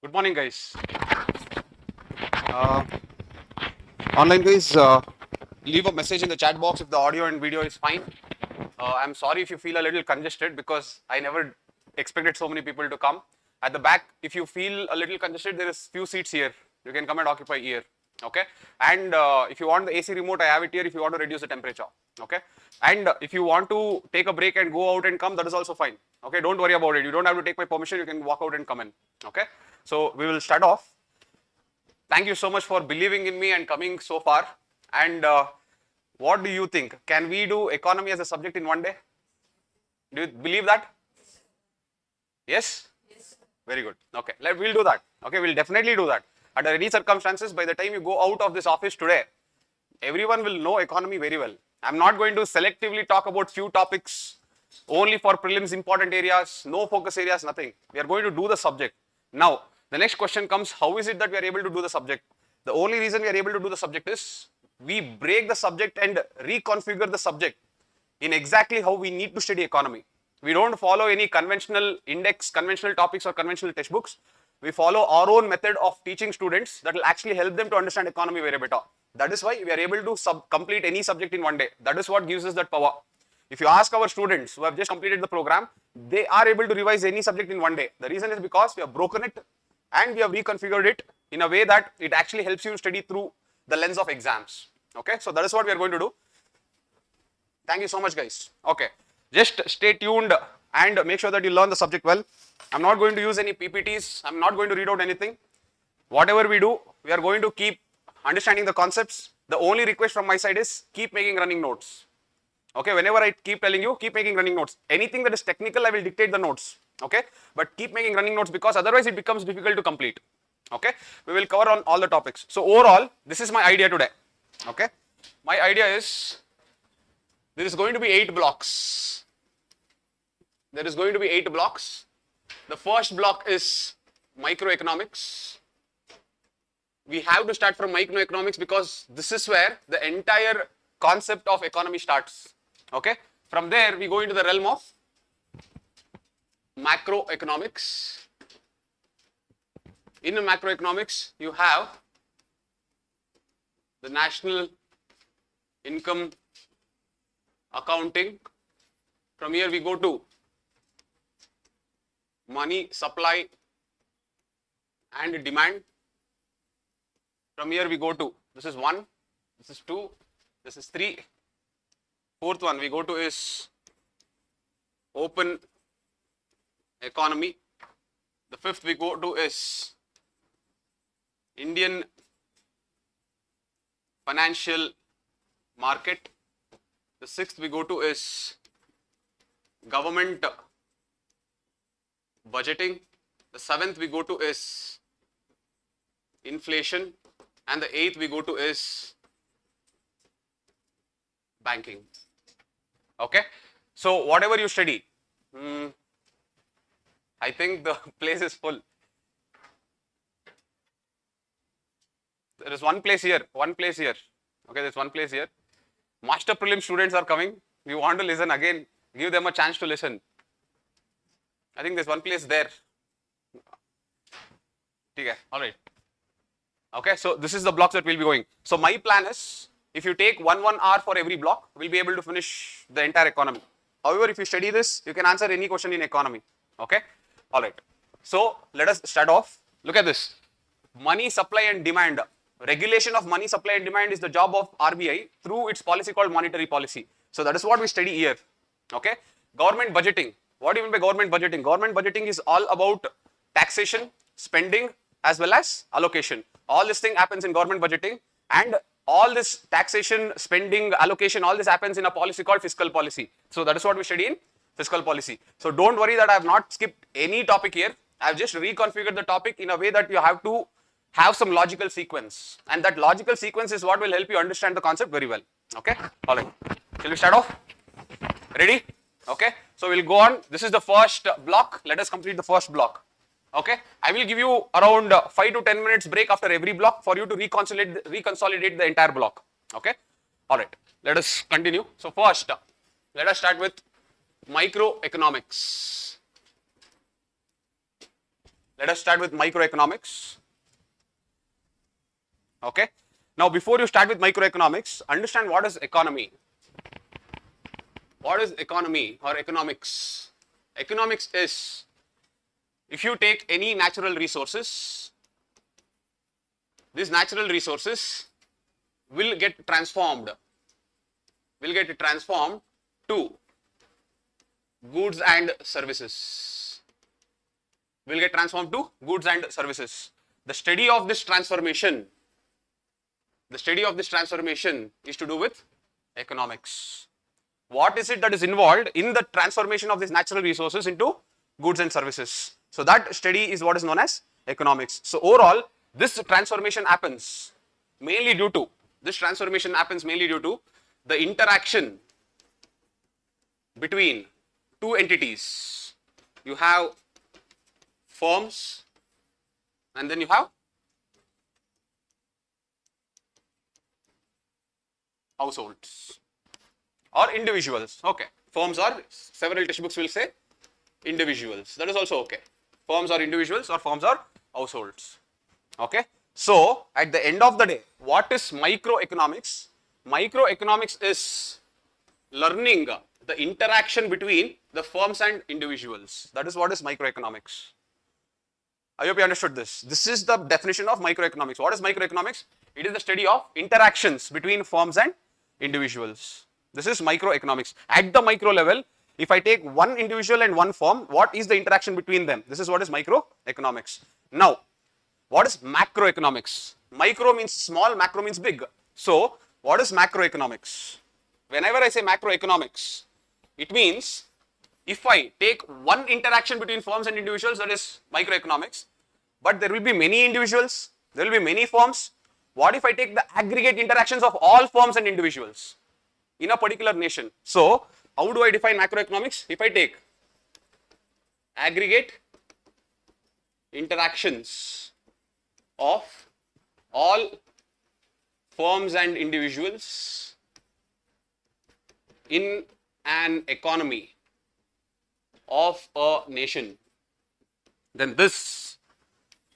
Good morning, guys. Uh, Online guys, leave a message in the chat box if the audio and video is fine. I'm sorry if you feel a little congested because I never expected so many people to come. At the back, if you feel a little congested, there is few seats here. You can come and occupy here. Okay. And if you want the AC remote, I have it here. If you want to reduce the temperature. Okay. And if you want to take a break and go out and come, that is also fine. Okay. Don't worry about it. You don't have to take my permission. You can walk out and come in. Okay. So we will start off. Thank you so much for believing in me and coming so far. And what do you think? Can we do economy as a subject in one day? Do you believe that? Yes? Yes. Very good. Okay, we'll do that. Okay, we'll definitely do that. Under any circumstances, by the time you go out of this office today, everyone will know economy very well. I'm not going to selectively talk about few topics only for prelims important areas, no focus areas, nothing. We are going to do the subject. Now, the next question comes, how is it that we are able to do the subject? The only reason we are able to do the subject is we break the subject and reconfigure the subject in exactly how we need to study economy. We don't follow any conventional index, conventional topics or conventional textbooks. We follow our own method of teaching students that will actually help them to understand economy very better. That is why we are able to complete any subject in one day. That is what gives us that power. If you ask our students who have just completed the program, they are able to revise any subject in one day. The reason is because we have broken it and we have reconfigured it in a way that it actually helps you study through the lens of exams. Okay, so that is what we are going to do. Thank you so much, guys. Okay, just stay tuned and make sure that you learn the subject well. I'm not going to use any PPTs. I'm not going to read out anything. Whatever we do, we are going to keep understanding the concepts. The only request from my side is keep making running notes. Okay, whenever I keep telling you, keep making running notes. Anything that is technical, I will dictate the notes. Okay, but keep making running notes because otherwise it becomes difficult to complete. Okay, we will cover on all the topics. So overall, this is my idea today. Okay, my idea is there is going to be 8 blocks. There is going to be 8 blocks. The first block is microeconomics. We have to start from microeconomics because this is where the entire concept of economy starts. Okay, from there we go into the realm of macroeconomics. In macroeconomics, you have the national income accounting. From here we go to money supply and demand. From here we go to, this is 1, this is 2, this is 3. Fourth one we go to is open economy. The fifth we go to is Indian financial market. The sixth we go to is government budgeting. The seventh we go to is inflation. And the eighth we go to is banking. Okay, so whatever you study, I think the place is full. There is one place here, Okay, there's one place here. Master prelim students are coming. You want to listen again, give them a chance to listen. I think there's one place there. Okay, all right. Okay, so this is the blocks that we'll be going. So my plan is, if you take 1 hour for every block, we'll be able to finish the entire economy. However, if you study this, you can answer any question in economy. Okay, all right. So let us start off. Look at this. Money supply and demand. Regulation of money supply and demand is the job of RBI through its policy called monetary policy. So that is what we study here. Okay, government budgeting. What do you mean by government budgeting? Government budgeting is all about taxation, spending, as well as allocation. All this thing happens in government budgeting, and all this taxation, spending, allocation, all this happens in a policy called fiscal policy. So that is what we study in fiscal policy. So don't worry that I have not skipped any topic here. I have just reconfigured the topic in a way that you have to have some logical sequence, and that logical sequence is what will help you understand the concept very well. Okay, all right. Shall we start off? Ready? Okay, so we'll go on. This is the first block. Let us complete the first block. Okay, I will give you around 5 to 10 minutes break after every block for you to reconsolidate the entire block. Okay, all right. Let us continue. So first, let us start with microeconomics. Let us start with microeconomics. Okay. Now, before you start with microeconomics, understand what is economy. What is economy or economics? Economics is, if you take any natural resources, these natural resources will get transformed to goods and services. Will get transformed to goods and services. The study of this transformation is to do with economics. What is it that is involved in the transformation of these natural resources into goods and services? So that study is what is known as economics. So overall, this transformation happens mainly due to the interaction between two entities. You have firms and then you have households or individuals. Okay. Firms are, several textbooks will say individuals. That is also okay. Firms are individuals or firms are households. Okay. So at the end of the day, what is microeconomics? Microeconomics is learning the interaction between the firms and individuals. That is what is microeconomics. I hope you understood this. This is the definition of microeconomics. What is microeconomics? It is the study of interactions between firms and individuals. This is microeconomics. At the micro level, if I take one individual and one firm, what is the interaction between them? This is what is microeconomics. Now, what is macroeconomics? Micro means small, macro means big. So, what is macroeconomics? Whenever I say macroeconomics, it means if I take one interaction between firms and individuals, that is microeconomics, but there will be many individuals, there will be many firms. What if I take the aggregate interactions of all firms and individuals in a particular nation? So, how do I define macroeconomics? If I take aggregate interactions of all firms and individuals in an economy of a nation, then this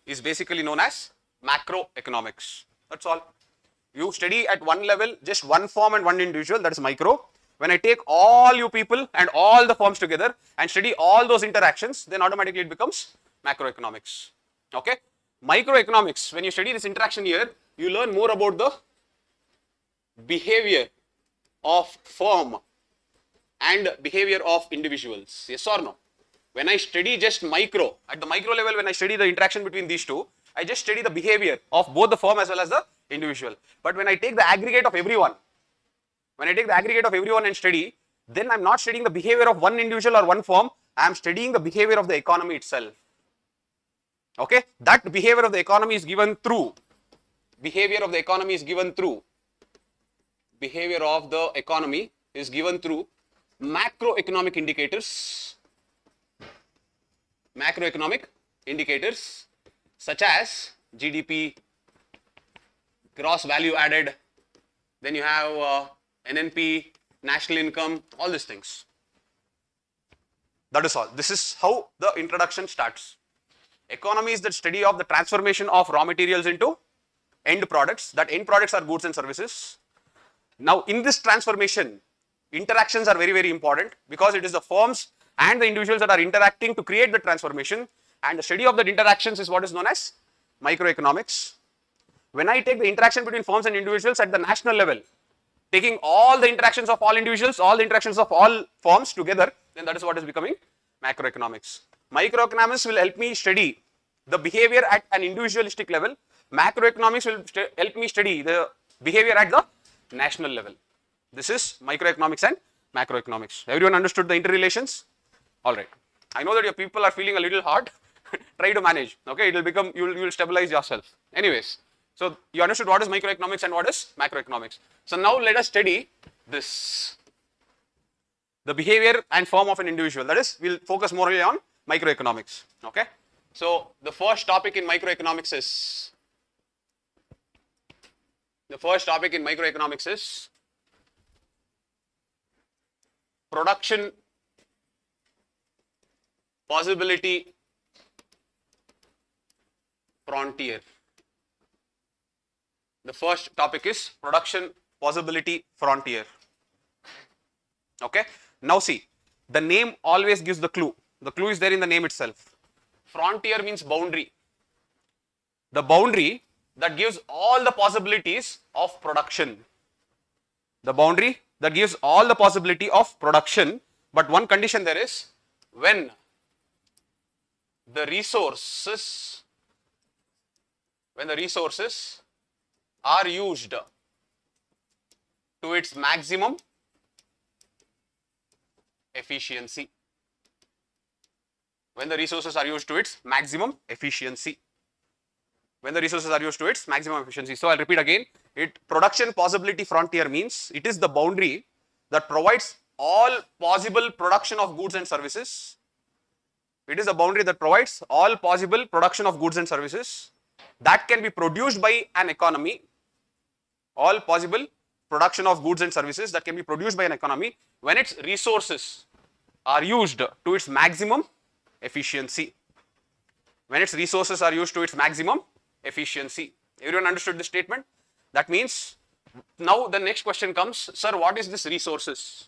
is basically known as macroeconomics. That's all. You study at one level, just one firm and one individual, that is micro. When I take all you people and all the firms together and study all those interactions, then automatically it becomes macroeconomics. Okay. Microeconomics, when you study this interaction here, you learn more about the behavior of firm and behavior of individuals. Yes or no? When I study just micro, at the micro level, when I study the interaction between these two, I just study the behavior of both the firm as well as the individual. But when I take the aggregate of everyone, and study, then I'm not studying the behavior of one individual or one firm, I am studying the behavior of the economy itself. Okay, that behavior of the economy is given through macroeconomic indicators such as GDP, gross value added, then you have NNP, national income, all these things. That is all. This is how the introduction starts. Economy is the study of the transformation of raw materials into end products. That end products are goods and services. Now, in this transformation, interactions are very, very important because it is the firms and the individuals that are interacting to create the transformation, and the study of that interactions is what is known as microeconomics. When I take the interaction between firms and individuals at the national level, taking all the interactions of all individuals, all the interactions of all firms together, then that is what is becoming macroeconomics. Microeconomics will help me study the behavior at an individualistic level. Macroeconomics will help me study the behavior at the national level. This is microeconomics and macroeconomics. Everyone understood the interrelations? All right. I know that your people are feeling a little hard. Try to manage. Okay, it will become, you will stabilize yourself. Anyways, so you understood what is microeconomics and what is macroeconomics. So now let us study this. The behavior and form of an individual. That is, we'll focus more on microeconomics. Okay. So the first topic in microeconomics is production possibility frontier. The first topic is production possibility frontier. Okay. Now see, the name always gives the clue. The clue is there in the name itself. Frontier means boundary. The boundary that gives all the possibilities of production. The boundary that gives all the possibility of production, but one condition there is, when the resources are used to its maximum efficiency. When the resources are used to its maximum efficiency. When the resources are used to its maximum efficiency. So I'll repeat again. Production possibility frontier means it is the boundary that provides all possible production of goods and services. It is a boundary that provides all possible production of goods and services that can be produced by an economy. All possible production of goods and services that can be produced by an economy when its resources are used to its maximum efficiency. When its resources are used to its maximum efficiency. Everyone understood this statement? That means now the next question comes, sir, what is this resources?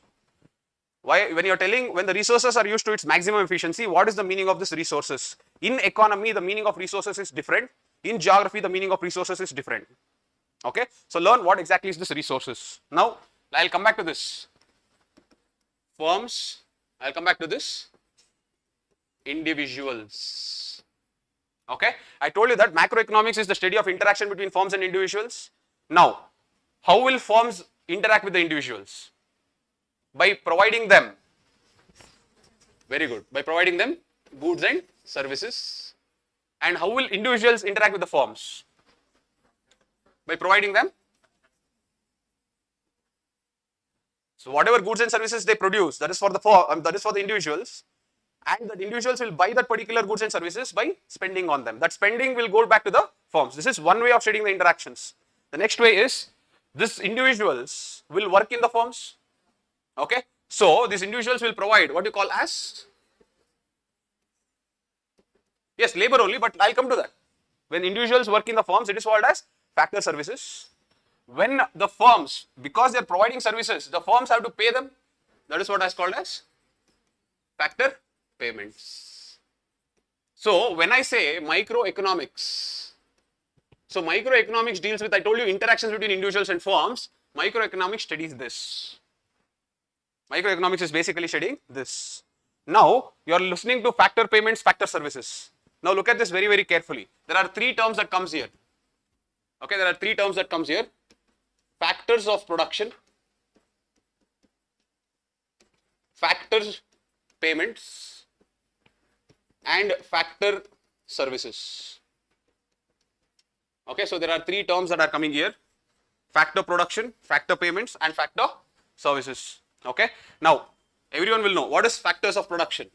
Why, when you're telling when the resources are used to its maximum efficiency, what is the meaning of this resources? In economy, the meaning of resources is different. In geography, the meaning of resources is different. Okay, so learn what exactly is this resources. Now, I'll come back to this. Firms, I'll come back to this. Individuals. Okay, I told you that macroeconomics is the study of interaction between firms and individuals. Now, how will firms interact with the individuals? By providing them, very good, by providing them goods and services. And how will individuals interact with the firms? By providing them. So whatever goods and services they produce, that is for the individuals, and the individuals will buy that particular goods and services by spending on them. That spending will go back to the firms. This is one way of studying the interactions. The next way is, these individuals will work in the firms. Okay, so these individuals will provide what you call as, yes, labor only, but I'll come to that. When individuals work in the firms, it is called as factor services. When the firms, because they are providing services, the firms have to pay them, that is what is called as factor payments. So when I say microeconomics, so microeconomics deals with, I told you, interactions between individuals and firms. Microeconomics studies this. Microeconomics is basically studying this. Now, you are listening to factor payments, factor services. Now look at this very, very carefully. There are three terms that comes here. Okay, there are three terms that comes here. Factors of production, factors payments, and factor services. Okay, so there are three terms that are coming here. Factor production, factor payments, and factor services. Okay, now everyone will know what is factors of production.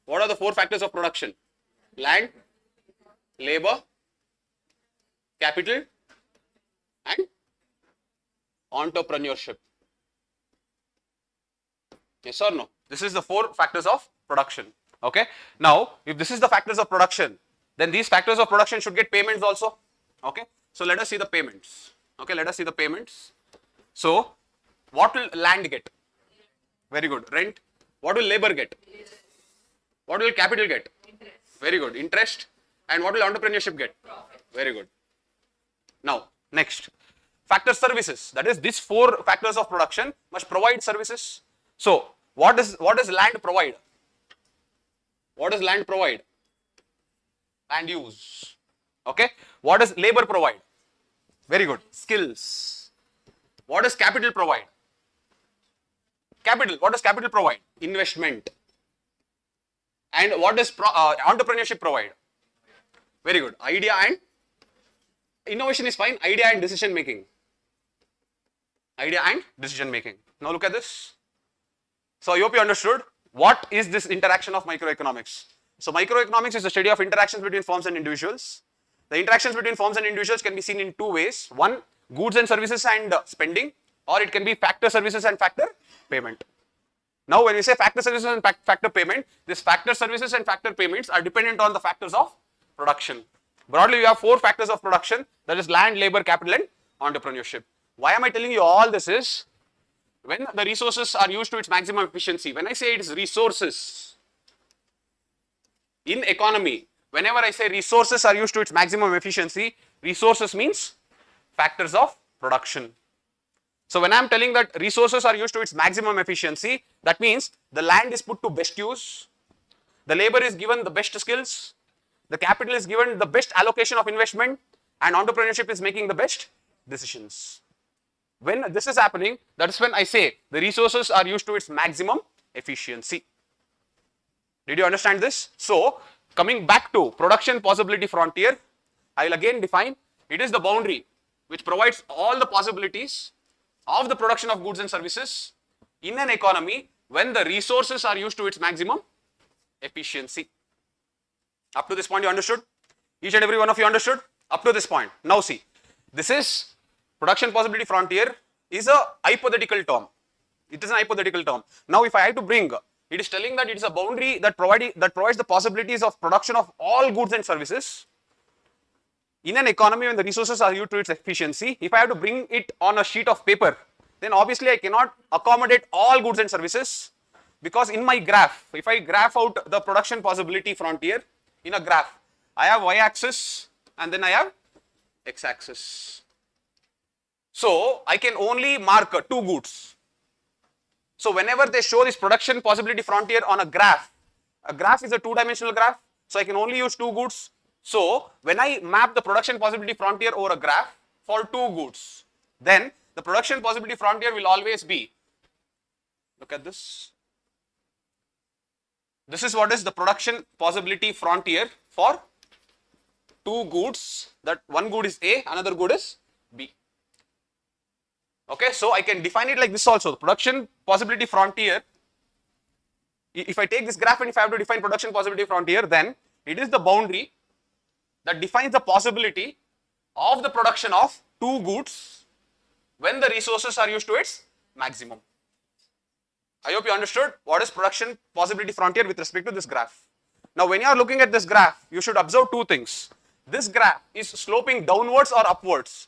What are the four factors of production? Land, labor, capital, and entrepreneurship. Yes or no? This is the four factors of production. Okay, now if this is the factors of production, then these factors of production should get payments also. Okay, so let us see the payments. Okay, let us see the payments. So what will land get? Very good. Rent. What will labor get? What will capital get? Very good. Interest. And what will entrepreneurship get? Very good. Now, next. Factor services. That is, these four factors of production must provide services. So, what does land provide? What does land provide? Land use. Okay. What does labor provide? Very good. Skills. What does capital provide? Capital. What does capital provide? Investment. And what does entrepreneurship provide? Very good. Idea and innovation is fine. Idea and decision making. Idea and decision making. Now look at this. So I hope you understood what is this interaction of microeconomics. So microeconomics is the study of interactions between firms and individuals. The interactions between firms and individuals can be seen in two ways. One, goods and services and spending, or it can be factor services and factor payment. Now when we say factor services and factor payment, this factor services and factor payments are dependent on the factors of production. Broadly, we have 4 factors of production, that is land, labor, capital and entrepreneurship. Why am I telling you all this is, when the resources are used to its maximum efficiency, when I say it is resources, in economy, whenever I say resources are used to its maximum efficiency, resources means factors of production. So when I am telling that resources are used to its maximum efficiency, that means the land is put to best use, the labor is given the best skills, the capital is given the best allocation of investment, and entrepreneurship is making the best decisions. When this is happening, that is when I say the resources are used to its maximum efficiency. Did you understand this? So, coming back to production possibility frontier, I will again define, it is the boundary which provides all the possibilities of the production of goods and services in an economy when the resources are used to its maximum efficiency. Up to this point you understood? Each and every one of you understood? Up to this point. Now see, this is production possibility frontier is a hypothetical term. It is a hypothetical term. Now if I have to bring, it is telling that it is a boundary that provides the possibilities of production of all goods and services in an economy when the resources are used to its efficiency. If I have to bring it on a sheet of paper, then obviously I cannot accommodate all goods and services, because in my graph, if I graph out the production possibility frontier in a graph, I have y-axis and then I have x-axis. So I can only mark 2 goods. So whenever they show this production possibility frontier on a graph is a 2-dimensional graph, so I can only use 2 goods. So when I map the production possibility frontier over a graph for 2 goods, then the production possibility frontier will always be, look at this. This is what is the production possibility frontier for 2 goods, that one good is A, another good is B. Okay, so I can define it like this also. The production possibility frontier, if I take this graph and if I have to define production possibility frontier, then it is the boundary that defines the possibility of the production of 2 goods when the resources are used to its maximum. I hope you understood what is production possibility frontier with respect to this graph. Now when you are looking at this graph, you should observe 2 things. This graph is sloping downwards or upwards?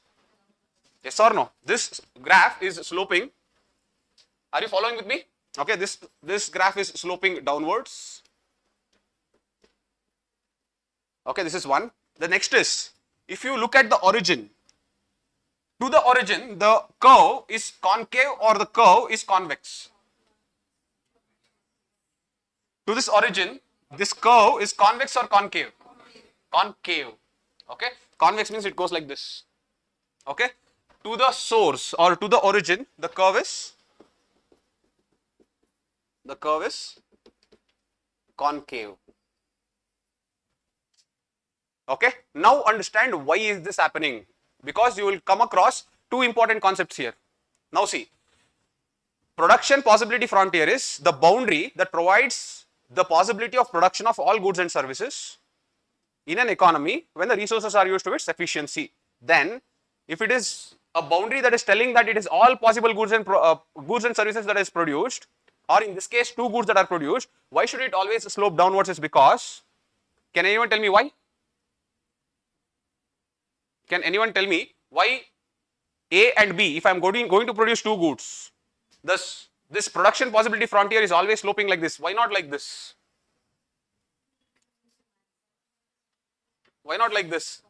Yes or no? This graph is sloping. Are you following with me? Okay, this graph is sloping downwards. Okay, this is one. The next is, if you look at the origin, to the origin, the curve is concave or the curve is convex. To this origin, this curve is convex or concave? Concave. Okay, convex means it goes like this. Okay, to the source or to the origin, the curve is concave. Okay, now understand why is this happening, because you will come across 2 important concepts here. Now see, production possibility frontier is the boundary that provides the possibility of production of all goods and services in an economy when the resources are used to its efficiency. Then if it is a boundary that is telling that it is all possible goods and services that is produced, or in this case 2 goods that are produced, why should it always slope downwards? Is because, can anyone tell me why? Can anyone tell me why A and B, if I am going to produce 2 goods, this production possibility frontier is always sloping like this? Why not like this? Why not like this?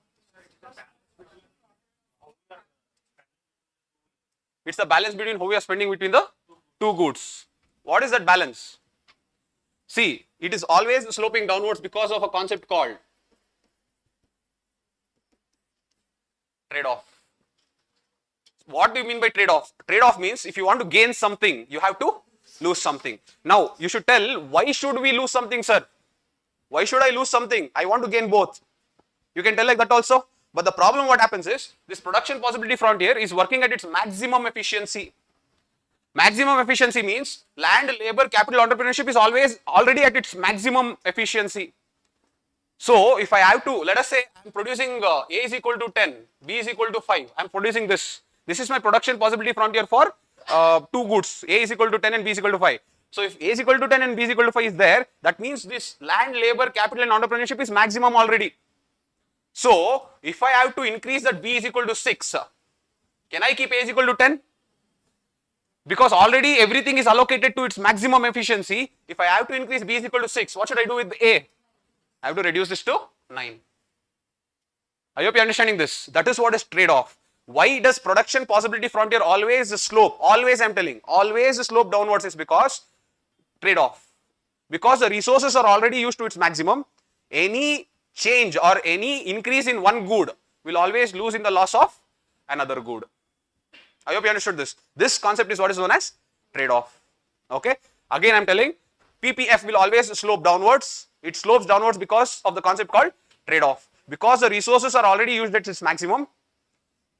It's the balance between how we are spending between the 2 goods. What is that balance? See, it is always sloping downwards because of a concept called trade-off. What do you mean by trade-off? Trade-off means if you want to gain something, you have to lose something. Now, you should tell, why should we lose something, sir? Why should I lose something? I want to gain both. You can tell like that also. But the problem what happens is, this production possibility frontier is working at its maximum efficiency. Maximum efficiency means land, labor, capital, entrepreneurship is always already at its maximum efficiency. So, if I have to, let us say I am producing A is equal to 10, B is equal to 5, I am producing this. This is my production possibility frontier for 2 goods, A is equal to 10 and B is equal to 5. So, if A is equal to 10 and B is equal to 5 is there, that means this land, labor, capital and entrepreneurship is maximum already. So if I have to increase that B is equal to 6, can I keep A is equal to 10? Because already everything is allocated to its maximum efficiency. If I have to increase B is equal to 6, what should I do with A? I have to reduce this to 9. I hope you are understanding this. That is what is trade-off. Why does production possibility frontier always slope? Always I am telling, always slope downwards is because trade-off. Because the resources are already used to its maximum, any change or any increase in one good will always lose in the loss of another good. I hope you understood this. This concept is what is known as trade-off. Okay. Again I am telling, PPF will always slope downwards. It slopes downwards because of the concept called trade-off. Because the resources are already used at its maximum,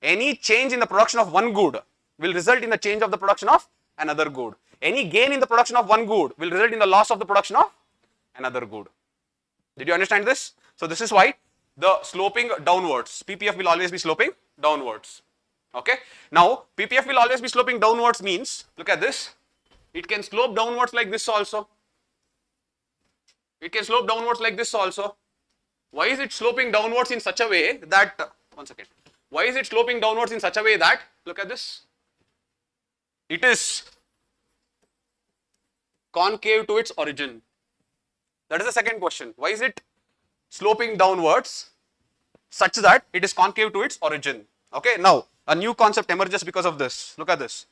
any change in the production of one good will result in the change of the production of another good. Any gain in the production of one good will result in the loss of the production of another good. Did you understand this? So this is why the sloping downwards, PPF will always be sloping downwards. Okay. Now PPF will always be sloping downwards means, look at this, it can slope downwards like this also. It can slope downwards like this also. Why is it sloping downwards in such a way that, one second, why is it sloping downwards in such a way that, look at this, it is concave to its origin? That is the second question. Why is it sloping downwards such that it is concave to its origin? Okay, now a new concept emerges because of this. Look at this.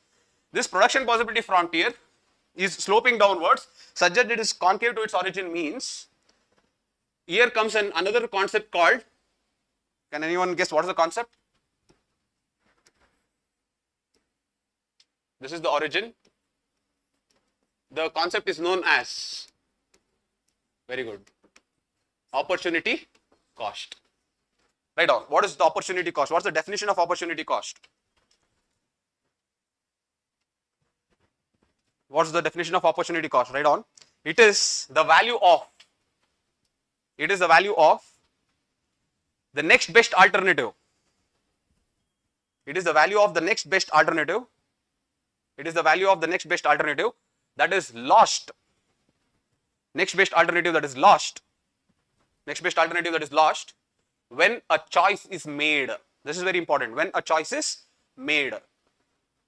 This production possibility frontier is sloping downwards such that it is concave to its origin means, here comes another concept called, can anyone guess what is the concept? This is the origin. The concept is known as, very good, opportunity cost. Right on. What is the opportunity cost? What is the definition of opportunity cost? What is the definition of opportunity cost? Right on. It is the value of, it is the value of the next best alternative. It is the value of the next best alternative. It is the value of the next best alternative that is lost. Next best alternative that is lost. Next best alternative that is lost when a choice is made. This is very important. When a choice is made.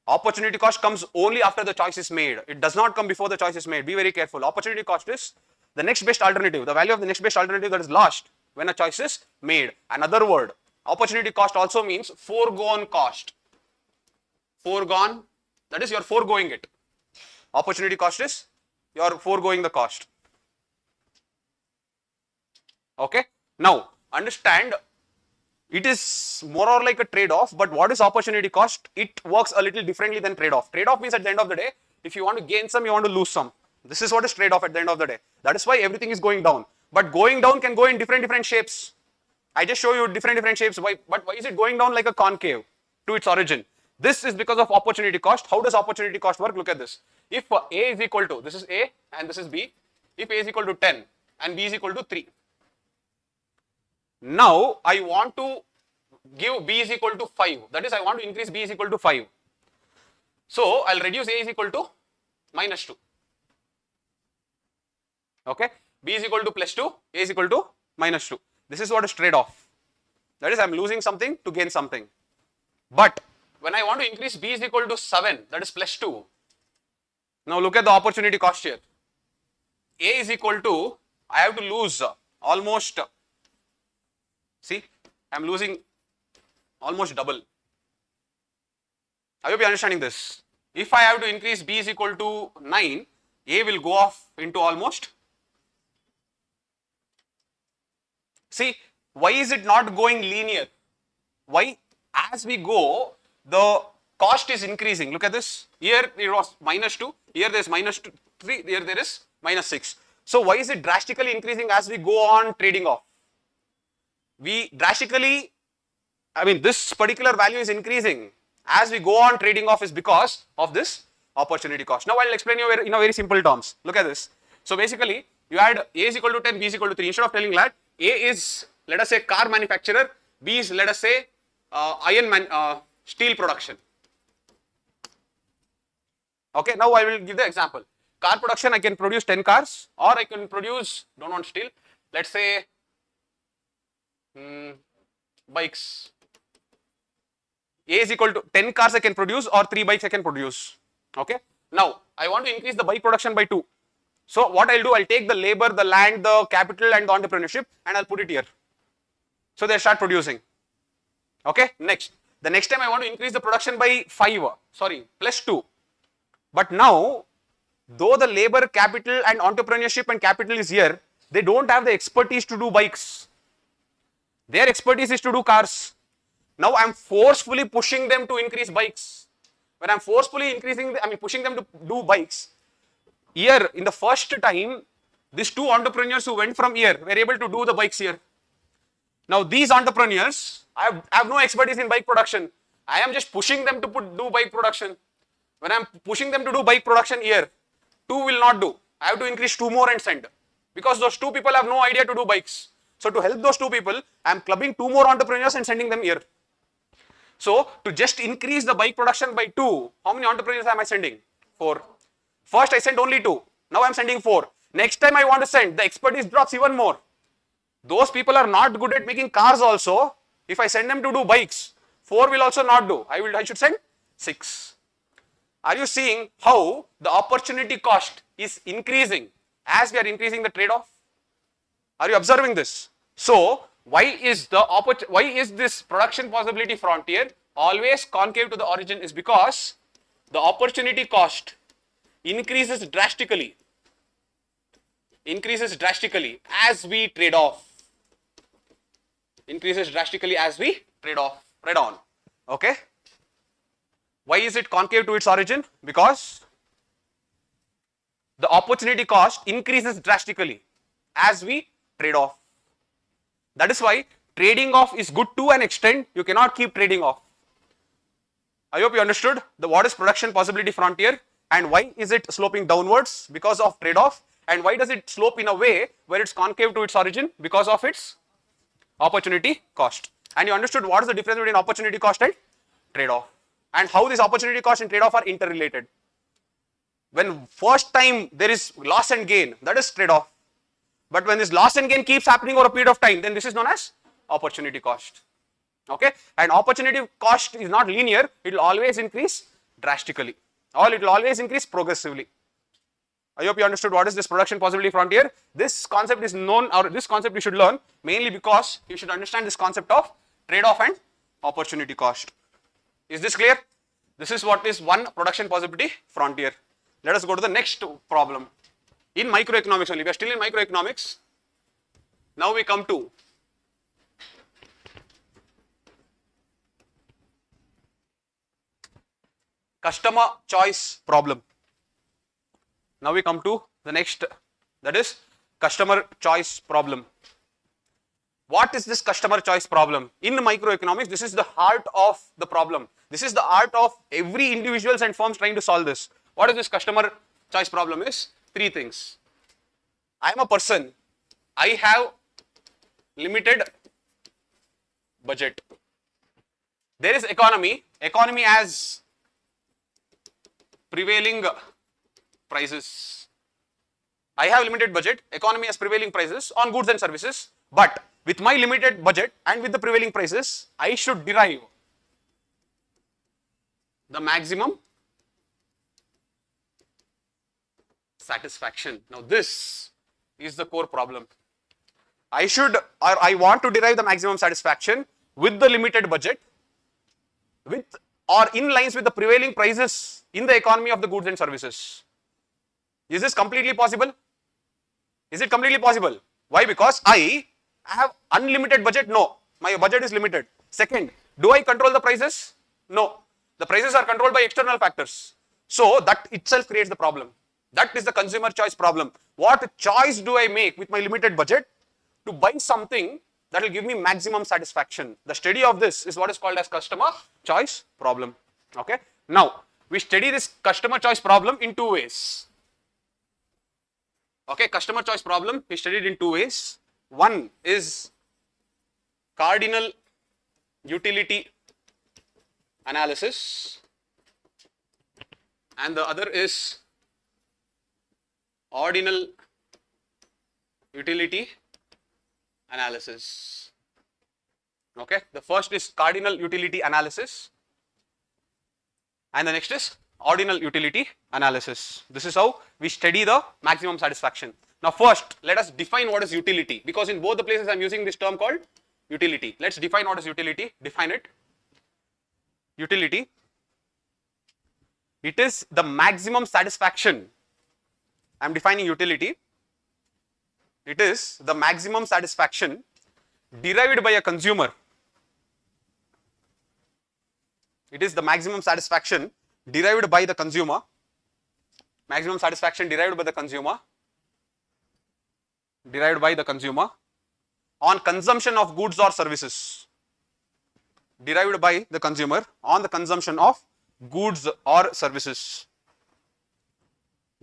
Opportunity cost comes only after the choice is made. It does not come before the choice is made. Be very careful. Opportunity cost is the next best alternative, the value of the next best alternative that is lost when a choice is made. Another word, opportunity cost also means foregone cost. Foregone, that is you are foregoing it. Opportunity cost is you are foregoing the cost. Okay. Now understand, it is more or like a trade-off, but what is opportunity cost? It works a little differently than trade-off. Trade-off means at the end of the day, if you want to gain some, you want to lose some. This is what is trade-off at the end of the day. That is why everything is going down. But going down can go in different shapes. I just show you different shapes. But why is it going down like a concave to its origin? This is because of opportunity cost. How does opportunity cost work? Look at this. If A is equal to, this is A and this is B. If A is equal to 10 and B is equal to 3. Now I want to give B is equal to 5. That is, I want to increase B is equal to 5. So I'll reduce A is equal to minus 2. Okay. B is equal to plus 2, A is equal to minus 2. This is what is trade-off. That is, I'm losing something to gain something. But when I want to increase B is equal to 7, that is plus 2. Now look at the opportunity cost here. A is equal to, I have to lose almost, see, I'm losing almost double. I hope you are understanding this. If I have to increase B is equal to 9, A will go off into almost. See, why is it not going linear? Why? As we go, the cost is increasing. Look at this. Here it was minus 2, here there is minus 3, here there is minus 6. So why is it drastically increasing as we go on trading off? We drastically, I mean, this particular value is increasing as we go on trading off is because of this opportunity cost. Now I'll explain you in a very simple terms. Look at this. So basically, you had A is equal to 10, B is equal to 3. Instead of telling that A is, let us say, car manufacturer, B is, let us say, steel production. Okay, now I will give the example. Car production, I can produce 10 cars, or I can produce, don't want steel, let's say bikes. A is equal to 10 cars I can produce or 3 bikes I can produce. Okay. Now, I want to increase the bike production by 2. So, what I'll do, I'll take the labor, the land, the capital and the entrepreneurship and I'll put it here. So, they'll start producing. Okay. Next, the next time I want to increase the production by plus 2. But now, though the labor, capital and entrepreneurship and capital is here, they don't have the expertise to do bikes. Their expertise is to do cars. Now I am forcefully pushing them to increase bikes. When I am forcefully pushing them to do bikes, here in the first time, these 2 entrepreneurs who went from here were able to do the bikes here. Now these entrepreneurs, I have no expertise in bike production. I am just pushing them to do bike production. When I am pushing them to do bike production here, 2 will not do. I have to increase 2 more and send. Because those 2 people have no idea to do bikes. So to help those 2 people, I am clubbing 2 more entrepreneurs and sending them here. So to just increase the bike production by 2, how many entrepreneurs am I sending? 4. First I sent only 2. Now I am sending 4. Next time I want to send, the expertise drops even more. Those people are not good at making cars also. If I send them to do bikes, 4 will also not do. I should send 6. Are you seeing how the opportunity cost is increasing as we are increasing the trade-off? Are you observing this? So why is this production possibility frontier always concave to the origin? Is because the opportunity cost increases drastically as we trade off. Trade on. Okay. Why is it concave to its origin? Because the opportunity cost increases drastically as we trade off. That is why trading off is good to an extent. You cannot keep trading off. I hope you understood what is production possibility frontier and why is it sloping downwards because of trade off, and why does it slope in a way where it's concave to its origin because of its opportunity cost. And you understood what is the difference between opportunity cost and trade off, and how this opportunity cost and trade off are interrelated. When first time there is loss and gain, that is trade off. But when this loss and gain keeps happening over a period of time, then this is known as opportunity cost. Okay, and opportunity cost is not linear, it will always increase drastically, or it will always increase progressively. I hope you understood what is this production possibility frontier. This concept is known, or this concept you should learn mainly because you should understand this concept of trade-off and opportunity cost. Is this clear? This is what is one production possibility frontier. Let us go to the next problem. In microeconomics only, we are still in microeconomics. Now we come to customer choice problem. Now we come to the next, that is customer choice problem. What is this customer choice problem? In microeconomics, this is the heart of the problem. This is the art of every individuals and firms trying to solve this. What is this customer choice problem is? 3 things. I am a person, I have limited budget. There is economy as prevailing prices. I have limited budget, economy has prevailing prices on goods and services, but with my limited budget and with the prevailing prices, I should derive the maximum satisfaction. Now this is the core problem. I want to derive the maximum satisfaction with the limited budget, with or in lines with the prevailing prices in the economy of the goods and services. Is this completely possible? Is it completely possible? Why? Because I have unlimited budget? No, my budget is limited. Second, do I control the prices? No, the prices are controlled by external factors. So that itself creates the problem. That is the consumer choice problem. What choice do I make with my limited budget to buy something that will give me maximum satisfaction? The study of this is what is called as customer choice problem. Okay. Now, we study this customer choice problem in 2 ways. Okay, customer choice problem is studied in 2 ways. One is cardinal utility analysis, and the other is ordinal utility analysis. Okay, the first is cardinal utility analysis, and the next is ordinal utility analysis. This is how we study the maximum satisfaction. Now first, let us define what is utility, because in both the places I am using this term called utility. Let's define what is utility, define it. Utility, it is the maximum satisfaction. I am defining utility. It is the maximum satisfaction derived by a consumer. It is the maximum satisfaction derived by the consumer. Maximum satisfaction derived by the consumer. Derived by the consumer on consumption of goods or services. Derived by the consumer on the consumption of goods or services.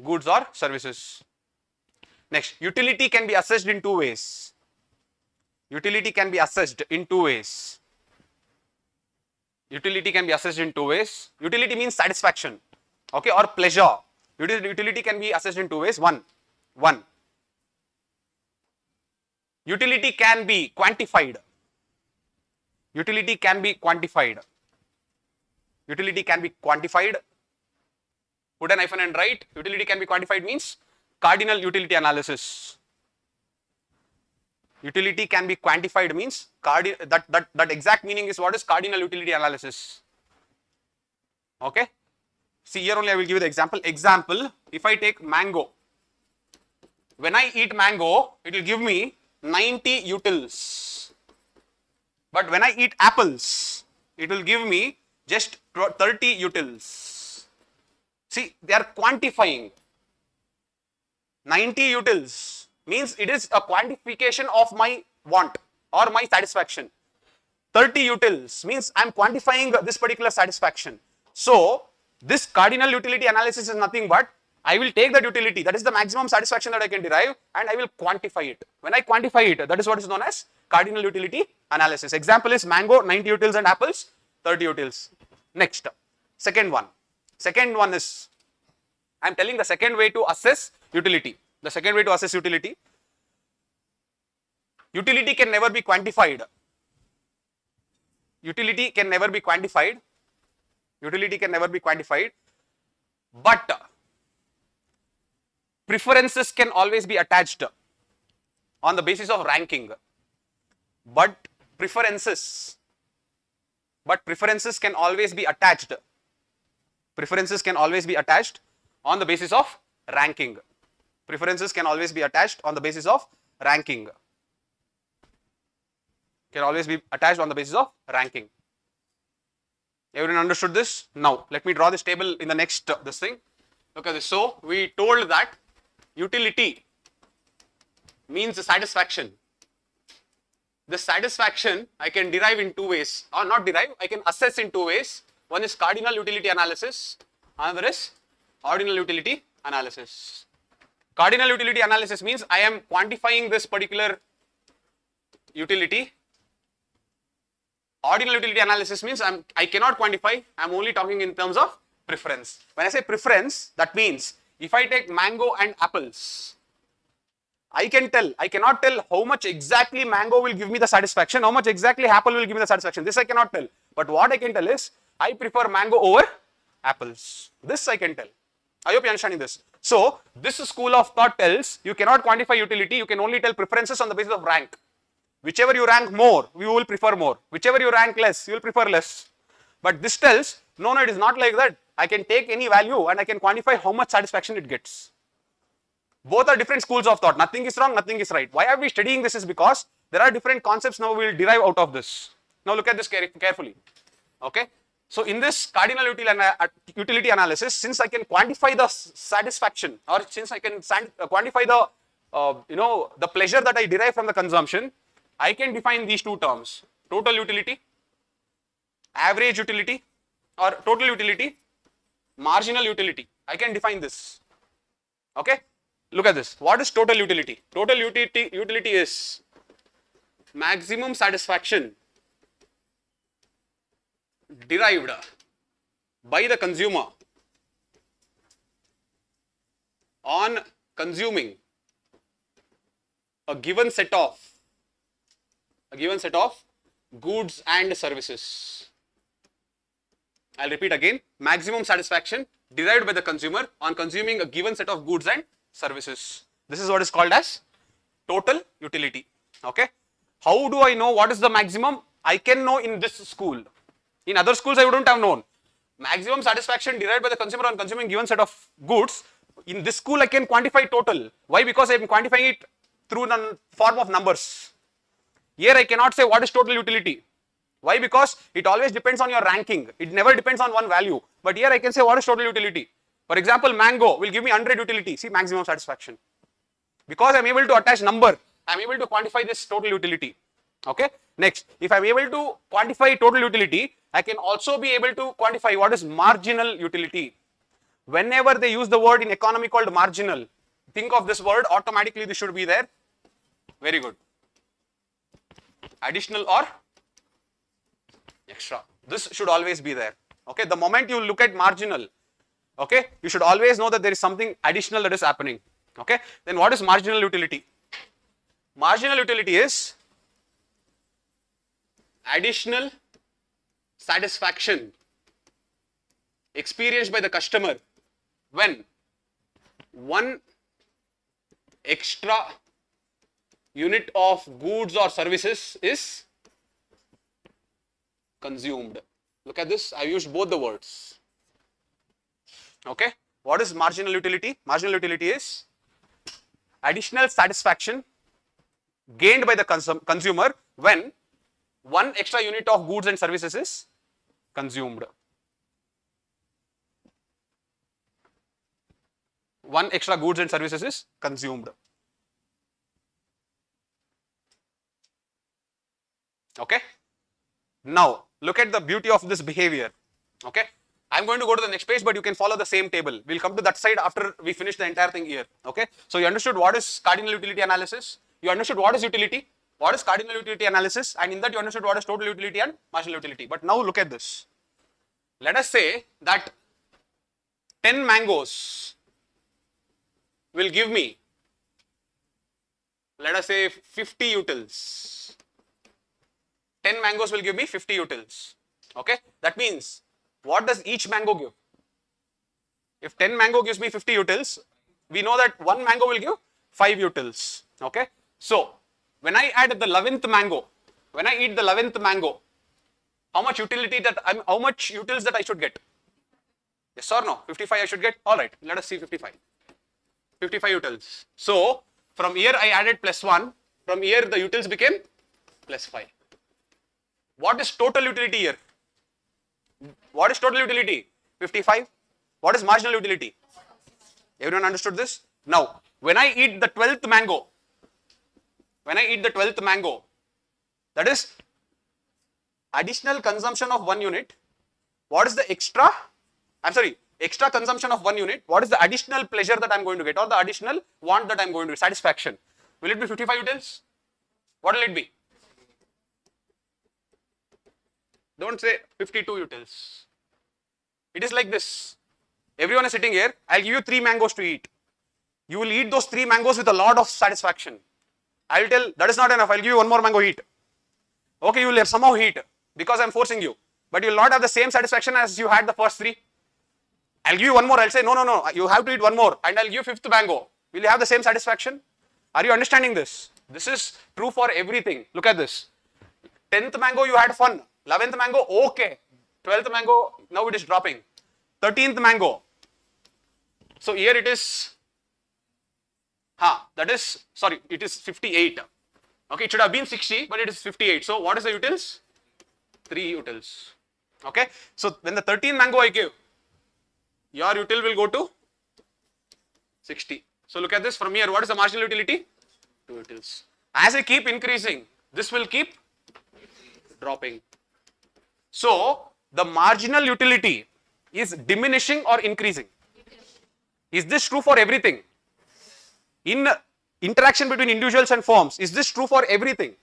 Goods or services. Next, utility can be assessed in two ways. Utility can be assessed in two ways. Utility can be assessed in two ways. Utility means satisfaction, okay, or pleasure. Utility can be assessed in two ways. One, utility can be quantified. Utility can be quantified. Utility can be quantified. Put an hyphen and write. Utility can be quantified means cardinal utility analysis. Utility can be quantified means that exact meaning is what is cardinal utility analysis. Okay. See, here only I will give you the example. Example, if I take mango, when I eat mango, it will give me 90 utils. But when I eat apples, it will give me just 30 utils. See, they are quantifying. 90 utils means it is a quantification of my want or my satisfaction. 30 utils means I am quantifying this particular satisfaction. So, this cardinal utility analysis is nothing but I will take that utility, that is the maximum satisfaction that I can derive, and I will quantify it. When I quantify it, that is what is known as cardinal utility analysis. Example is mango, 90 utils, and apples, 30 utils. Next, second one. Second one is, I am telling the second way to assess utility. The second way to assess utility. Utility can never be quantified. Utility can never be quantified. Utility can never be quantified. But preferences can always be attached on the basis of ranking. But preferences can always be attached. Preferences can always be attached on the basis of ranking. Preferences can always be attached on the basis of ranking. Can always be attached on the basis of ranking. Everyone understood this? Now, let me draw this table in the next this thing. Look at this. So, we told that utility means satisfaction. The satisfaction I can derive in two ways, or not derive, I can assess in two ways. One is cardinal utility analysis, another is ordinal utility analysis. Cardinal utility analysis means I am quantifying this particular utility. Ordinal utility analysis means I cannot quantify, I am only talking in terms of preference. When I say preference, that means if I take mango and apples, I cannot tell how much exactly mango will give me the satisfaction, how much exactly apple will give me the satisfaction. This I cannot tell. But what I can tell is, I prefer mango over apples. This I can tell. I hope you are understanding this. So, this school of thought tells you cannot quantify utility, you can only tell preferences on the basis of rank. Whichever you rank more, you will prefer more. Whichever you rank less, you will prefer less. But this tells, no, it is not like that. I can take any value and I can quantify how much satisfaction it gets. Both are different schools of thought. Nothing is wrong, nothing is right. Why are we studying this is because there are different concepts now we will derive out of this. Now look at this carefully. Okay. So in this cardinal utility analysis, since I can quantify the satisfaction, or since I can quantify the the pleasure that I derive from the consumption, I can define these two terms: total utility, average utility, or total utility, marginal utility. I can define this. Okay. Look at this. What is total utility? Total utility is maximum satisfaction derived by the consumer on consuming a given set of goods and services. I'll repeat again. Maximum satisfaction derived by the consumer on consuming a given set of goods and services. This is what is called as total utility. Okay. How do I know what is the maximum? I can know in this school. In other schools, I wouldn't have known. Maximum satisfaction derived by the consumer on consuming given set of goods. In this school, I can quantify total. Why? Because I am quantifying it through the form of numbers. Here, I cannot say what is total utility. Why? Because it always depends on your ranking. It never depends on one value. But here, I can say what is total utility. For example, mango will give me 100 utility. See, maximum satisfaction. Because I am able to attach number, I am able to quantify this total utility. Okay. Next, if I am able to quantify total utility, I can also be able to quantify what is marginal utility. Whenever they use the word in economy called marginal, think of this word, automatically this should be there. Very good. Additional or extra. This should always be there. Okay. The moment you look at marginal, okay, you should always know that there is something additional that is happening. Okay. Then what is marginal utility? Marginal utility is additional satisfaction experienced by the customer when one extra unit of goods or services is consumed. Look at this, I used both the words. Okay, what is marginal utility? Marginal utility is additional satisfaction gained by the consumer when one extra unit of goods and services is consumed. One extra goods and services is consumed. Okay. Now, look at the beauty of this behavior. Okay. I'm going to go to the next page, but you can follow the same table. We'll come to that side after we finish the entire thing here. Okay. So, you understood what is cardinal utility analysis. You understood what is utility. What is cardinal utility analysis, and in that you understood what is total utility and marginal utility. But now look at this. Let us say that 10 mangoes will give me, let us say 50 utils. 10 mangoes will give me 50 utils. Okay, that means what does each mango give? If 10 mango gives me 50 utils, we know that one mango will give 5 utils. Okay, so when I add the 11th mango, when I eat the 11th mango, how much utility that how much utils that I should get? Yes or no? 55 I should get. All right, let us see 55. 55 utils. So from here I added plus 1. From here the utils became plus 5. What is total utility here? What is total utility? 55. What is marginal utility? Everyone understood this? Now, when I eat the 12th mango, that is additional consumption of 1 unit. What is the extra? Extra consumption of 1 unit. What is the additional pleasure that I am going to get, or the additional want that I am going to get? Satisfaction. Will it be 55 utils? What will it be? Don't say 52 utils. It is like this. Everyone is sitting here. I'll give you 3 mangoes to eat. You will eat those 3 mangoes with a lot of satisfaction. I will tell that is not enough. I'll give you 1 more mango, eat. Okay, you will somehow eat because I'm forcing you. But you will not have the same satisfaction as you had the first 3. I'll give you 1 more. I'll say, no, you have to eat 1 more. And I'll give you 5th mango. Will you have the same satisfaction? Are you understanding this? This is true for everything. Look at this. 10th mango, you had fun. 11th mango, okay. 12th mango, now it is dropping. 13th mango. So here it is, it is 58. Okay, it should have been 60, but it is 58. So what is the utils? 3 utils. Okay, so when the 13th mango I give, your util will go to 60. So look at this from here. What is the marginal utility? 2 utils. As I keep increasing, this will keep dropping. So the marginal utility is diminishing or increasing. Is this true for everything? In interaction between individuals and firms, is this true for everything?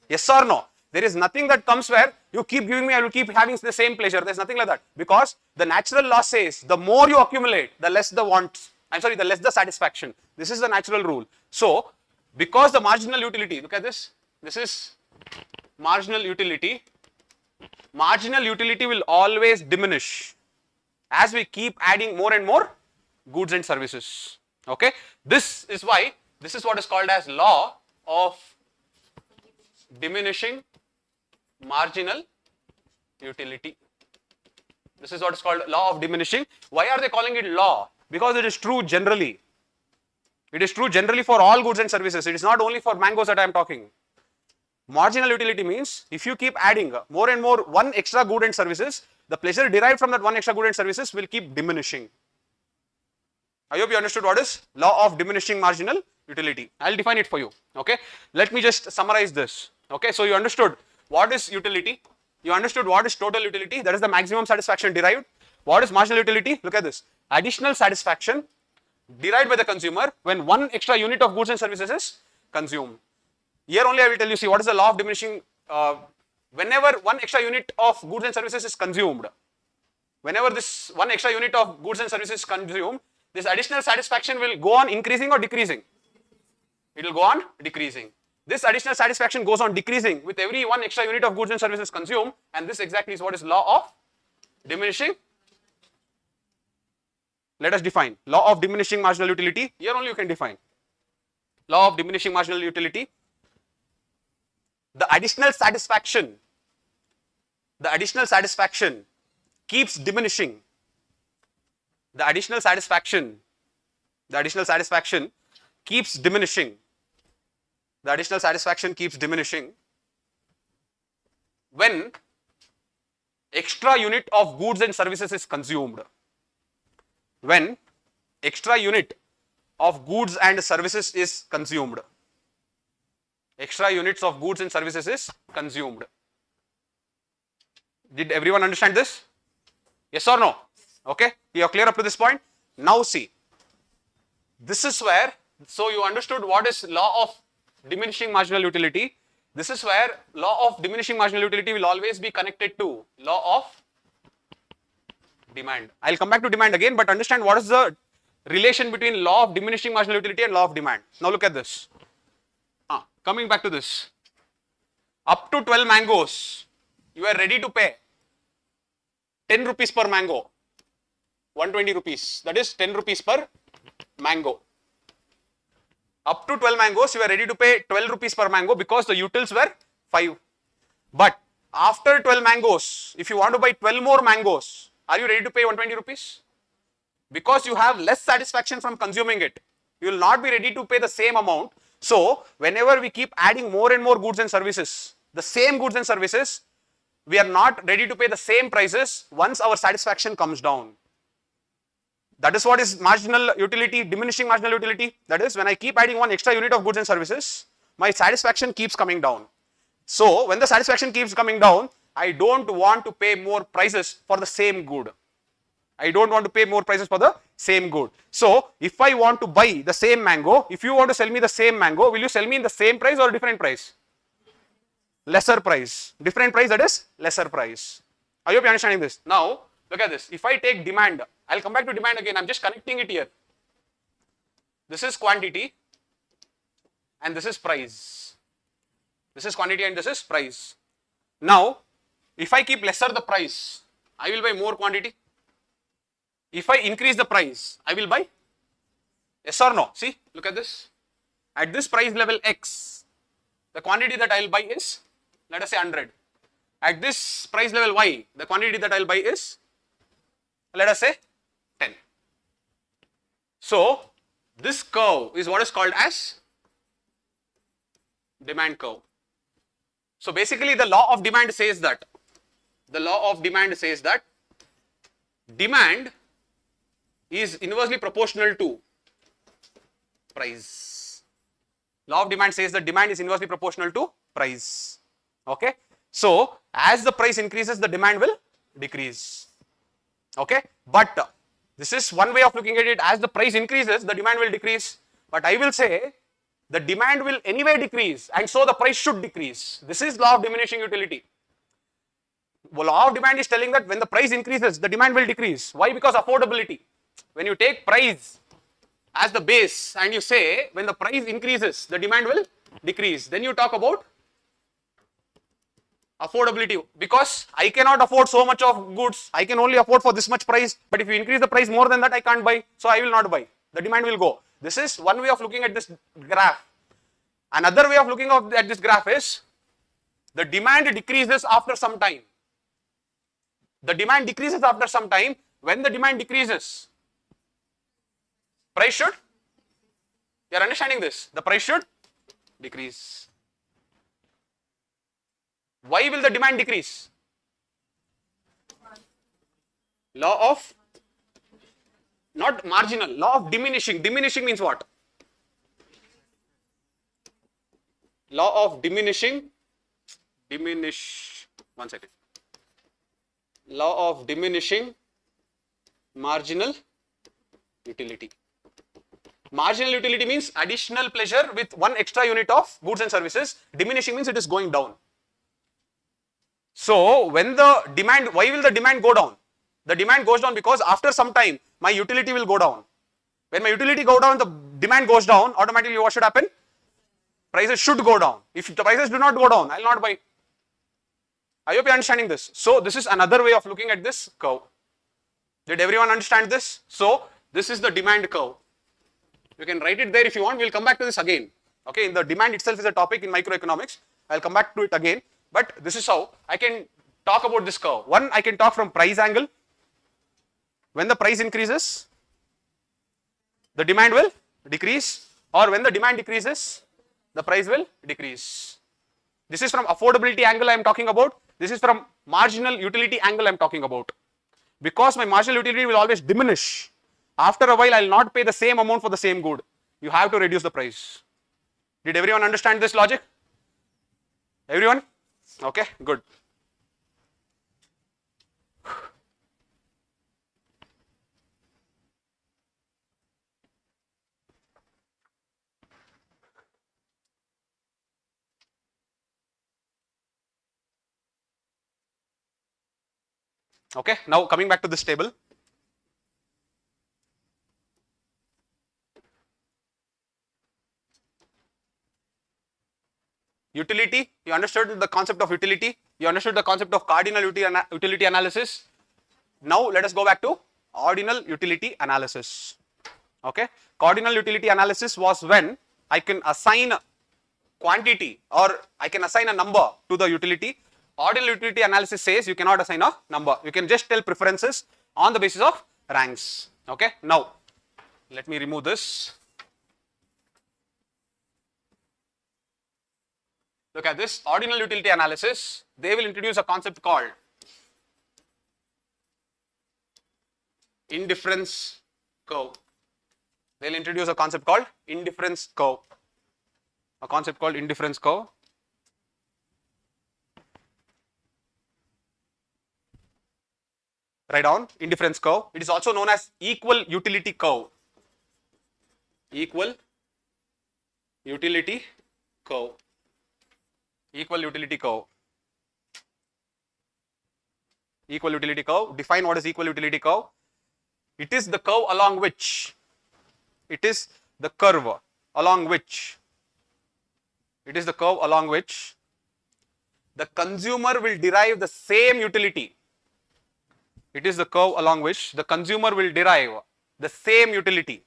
Yes or no? There is nothing that comes where you keep giving me, I will keep having the same pleasure. There's nothing like that. Because the natural law says the more you accumulate, the less the wants. The less the satisfaction. This is the natural rule. So, because the marginal utility, look at this. This is marginal utility will always diminish as we keep adding more and more goods and services. Okay, this is why this is what is called as law of diminishing marginal utility. This is what is called law of diminishing. Why are they calling it law? Because it is true generally. It is true generally for all goods and services. It is not only for mangoes that I am talking. Marginal utility means if you keep adding more and more one extra good and services, the pleasure derived from that one extra good and services will keep diminishing. I hope you understood what is law of diminishing marginal utility. I will define it for you. Okay, let me just summarize this. Okay, so you understood what is utility, you understood what is total utility, that is the maximum satisfaction derived. What is marginal utility? Look at this, additional satisfaction derived by the consumer when one extra unit of goods and services is consumed. Here only I will tell you, see what is the law of diminishing, whenever one extra unit of goods and services is consumed, whenever this one extra unit of goods and services is consumed, this additional satisfaction will go on increasing or decreasing? It will go on decreasing. This additional satisfaction goes on decreasing with every one extra unit of goods and services consumed, and this exactly is what is law of diminishing. Let us define law of diminishing marginal utility. Here only you can define law of diminishing marginal utility. The additional satisfaction keeps diminishing. The additional satisfaction keeps diminishing. The additional satisfaction keeps diminishing when extra unit of goods and services is consumed. When extra unit of goods and services is consumed. Extra units of goods and services is consumed. Did everyone understand this? Yes or no? Okay, you are clear up to this point? Now see, this is where, so you understood what is law of diminishing marginal utility. This is where law of diminishing marginal utility will always be connected to law of demand. I will come back to demand again, but understand what is the relation between law of diminishing marginal utility and law of demand. Now look at this. Coming back to this, up to 12 mangoes, you are ready to pay 10 rupees per mango, 120 rupees, that is 10 rupees per mango. Up to 12 mangoes, you are ready to pay 12 rupees per mango because the utils were 5. But after 12 mangoes, if you want to buy 12 more mangoes, are you ready to pay 120 rupees? Because you have less satisfaction from consuming it, you will not be ready to pay the same amount. So, whenever we keep adding more and more goods and services, the same goods and services, we are not ready to pay the same prices once our satisfaction comes down. That is what is marginal utility, diminishing marginal utility. That is when I keep adding one extra unit of goods and services, my satisfaction keeps coming down. So, when the satisfaction keeps coming down, I don't want to pay more prices for the same good. I don't want to pay more prices for the same good. So, if I want to buy the same mango, if you want to sell me the same mango, will you sell me in the same price or different price? Lesser price. Different price, that is lesser price. I hope you are understanding this. Now, look at this. If I take demand, I will come back to demand again. I am just connecting it here. This is quantity and this is price. This is quantity and this is price. Now, if I keep lesser the price, I will buy more quantity. If I increase the price, I will buy? Yes or no? See, look at this. At this price level X, the quantity that I will buy is, let us say 100. At this price level Y, the quantity that I will buy is, let us say 10. So, this curve is what is called as demand curve. So, basically the law of demand says that, demand is inversely proportional to price. Law of demand says that demand is inversely proportional to price. Okay. So, as the price increases, the demand will decrease. Okay. But this is one way of looking at it. As the price increases, the demand will decrease. But I will say the demand will anyway decrease and so the price should decrease. This is law of diminishing utility. Well, law of demand is telling that when the price increases, the demand will decrease. Why? Because affordability. When you take price as the base and you say when the price increases, the demand will decrease. Then you talk about Affordability, because I cannot afford so much of goods, I can only afford for this much price, but if you increase the price more than that, I can't buy, so I will not buy. The demand will go. This is one way of looking at this graph. Another way of looking at this graph is the demand decreases after some time. The demand decreases after some time. When the demand decreases, price should, you are understanding this, the price should decrease. Why will the demand decrease? Law of, not marginal, law of diminishing. Diminishing means what? Law of diminishing, one second. Law of diminishing marginal utility. Marginal utility means additional pleasure with one extra unit of goods and services. Diminishing means it is going down. So when the demand, why will the demand go down? The demand goes down because after some time my utility will go down. When my utility go down, the demand goes down, automatically what should happen? Prices should go down. If the prices do not go down, I will not buy. I hope you are understanding this. So this is another way of looking at this curve. Did everyone understand this? So this is the demand curve. You can write it there if you want. We will come back to this again. Okay, the demand itself is a topic in microeconomics. I will come back to it again. But this is how I can talk about this curve. One, I can talk from price angle. When the price increases, the demand will decrease, or when the demand decreases, the price will decrease. This is from affordability angle I am talking about. This is from marginal utility angle I am talking about. Because my marginal utility will always diminish. After a while, I will not pay the same amount for the same good. You have to reduce the price. Did everyone understand this logic? Everyone? Okay, good. Okay, now coming back to this table. Utility, you understood the concept of utility, you understood the concept of cardinal utility analysis. Now let us go back to ordinal utility analysis. Okay, cardinal utility analysis was when I can assign quantity or I can assign a number to the utility. Ordinal utility analysis says you cannot assign a number, you can just tell preferences on the basis of ranks. Okay, now let me remove this. Look at this ordinal utility analysis. They will introduce a concept called indifference curve. They will introduce a concept called indifference curve. A concept called indifference curve. Write down indifference curve. It is also known as equal utility curve. Equal utility curve. Equal utility curve. Equal utility curve. Define what is equal utility curve. It is the curve along which, it is the curve along which, it is the curve along which the consumer will derive the same utility. It is the curve along which the consumer will derive the same utility.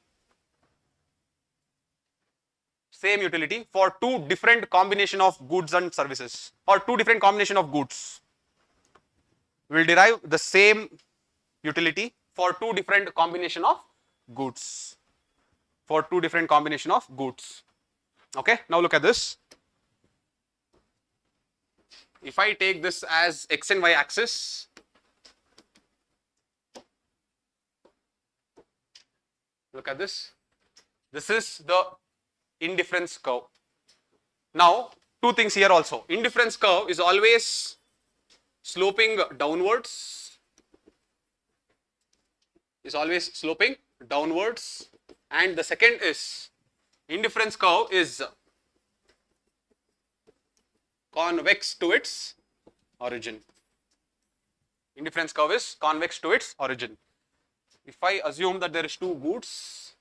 Same utility for two different combination of goods and services, or two different combination of goods. Will derive the same utility for two different combination of goods. For two different combination of goods. Okay, now look at this. If I take this as x and y axis, look at this. This is the indifference curve. Now, two things here also. Indifference curve is always sloping downwards. Is always sloping downwards. And the second is indifference curve is convex to its origin. Indifference curve is convex to its origin. If I assume that there is two goods,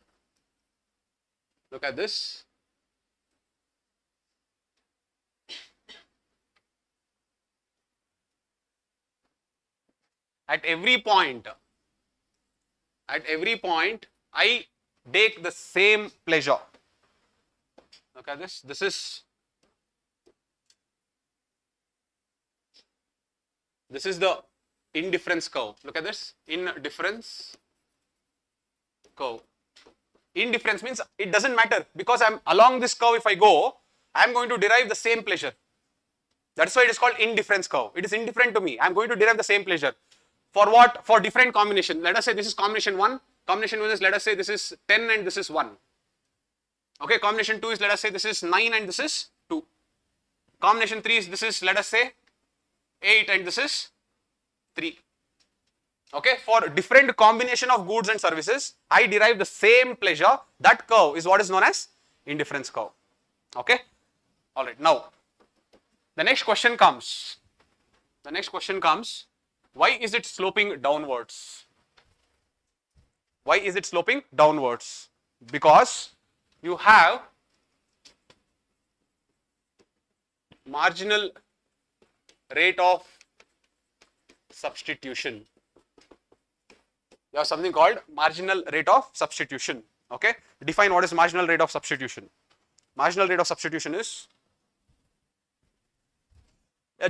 look at this. At every point, I take the same pleasure. Look at this. This is the indifference curve. Look at this. Indifference curve. Indifference means it doesn't matter because I'm along this curve. If I go, I'm going to derive the same pleasure. That's why it is called indifference curve. It is indifferent to me. I'm going to derive the same pleasure. For what? For different combination. Let us say this is combination 1. Combination 1 is, let us say this is 10 and this is 1. Okay, combination 2 is, let us say this is 9 and this is 2. Combination 3 is, this is, let us say 8 and this is 3. Okay, for different combination of goods and services, I derive the same pleasure. That curve is what is known as indifference curve. Okay, all right. Now, the next question comes. Why is it sloping downwards? Why is it sloping downwards? Because you have marginal rate of substitution. You have something called marginal rate of substitution. Okay, define what is marginal rate of substitution. Marginal rate of substitution is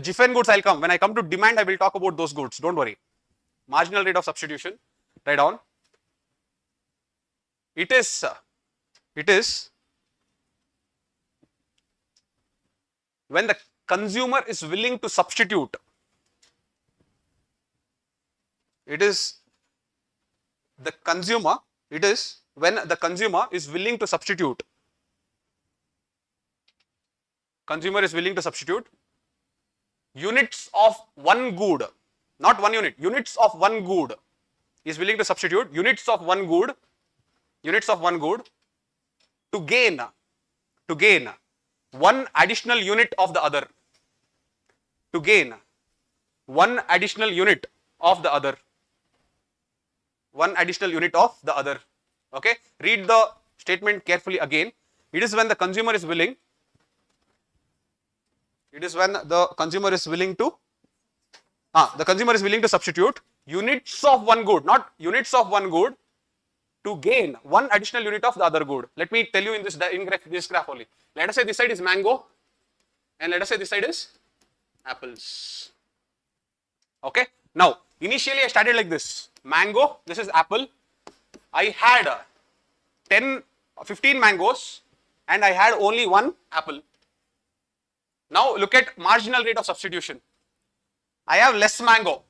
given goods. I'll come when I come to demand. I will talk about those goods. Don't worry. Marginal rate of substitution. Write down. It is when the consumer is willing to substitute. It is when the consumer is willing to substitute. Consumer is willing to substitute units of one good, not one unit, units of one good is willing to substitute units of one good to gain one additional unit of the other. To gain one additional unit of the other. Okay, read the statement carefully again. It is when the consumer is willing. It is when the consumer is willing to. The consumer is willing to substitute units of one good, not units of one good, to gain one additional unit of the other good. Let me tell you in this graph only. Let us say this side is mango, and let us say this side is apples. Okay. Now, initially I started like this. Mango, this is apple. I had 15 mangoes and I had only one apple. Now look at marginal rate of substitution. I have less mango.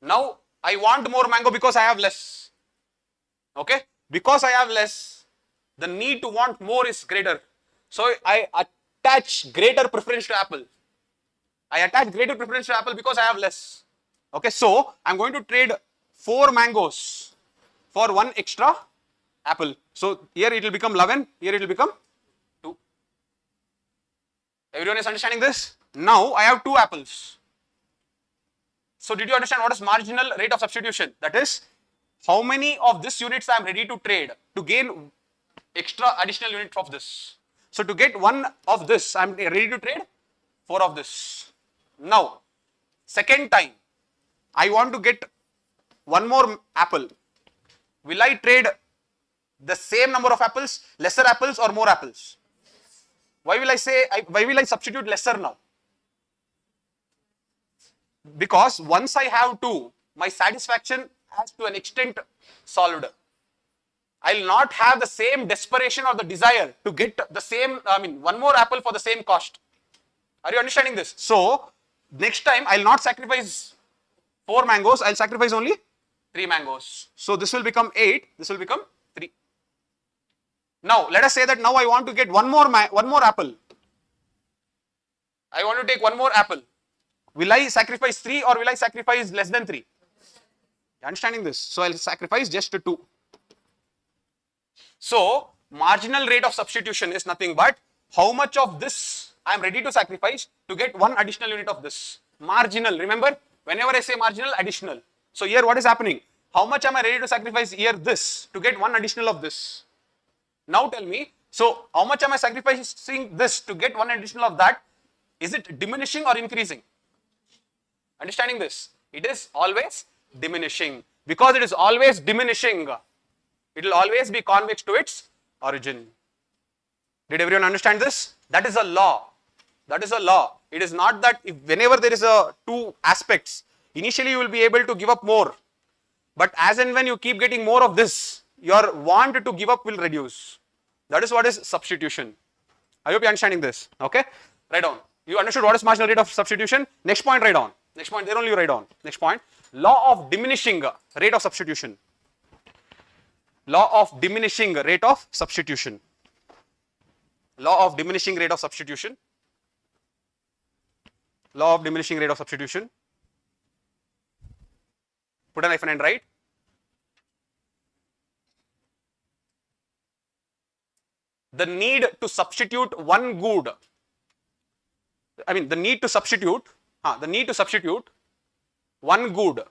Now I want more mango because I have less. Okay, because I have less, the need to want more is greater. So I attach greater preference to apple. Because I have less. Okay, so I'm going to trade 4 mangoes for 1 extra apple. So here it will become 11, here it will become 2. Everyone is understanding this? Now I have 2 apples. So did you understand what is marginal rate of substitution? That is, how many of this units I am ready to trade to gain extra additional unit of this. So to get 1 of this, I am ready to trade 4 of this. Now, second time, I want to get 1 more apple. Will I trade the same number of apples, lesser apples or more apples? Why will I substitute lesser now? Because once I have 2, my satisfaction has to an extent solved. I will not have the same desperation or the desire to get the same, 1 more apple for the same cost. Are you understanding this? So, next time I will not sacrifice 4 mangoes, I will sacrifice only 3 mangoes. So, this will become 8, this will become 3. Now, let us say that now I want to get one more apple. I want to take 1 more apple. Will I sacrifice 3 or will I sacrifice less than 3? You understanding this? So, I will sacrifice just 2. So, marginal rate of substitution is nothing but how much of this I am ready to sacrifice to get 1 additional unit of this. Marginal, remember, whenever I say marginal, additional. So, here what is happening? How much am I ready to sacrifice here this to get 1 additional of this? Now tell me, so how much am I sacrificing this to get 1 additional of that? Is it diminishing or increasing? Understanding this? It is always diminishing. Because it is always diminishing, it will always be convex to its origin. Did everyone understand this? That is a law. That is a law. It is not that if whenever there is a two aspects, initially you will be able to give up more. But as and when you keep getting more of this, your want to give up will reduce. That is what is substitution. I hope you are understanding this. Okay? Write down. You understood what is marginal rate of substitution? Next point, write down. Next point, there only you write down. Next point, law of diminishing rate of substitution. Law of diminishing rate of substitution. Law of diminishing rate of substitution. Law of diminishing rate of substitution. Put a hyphen and write. The need to substitute one good. The need to substitute one good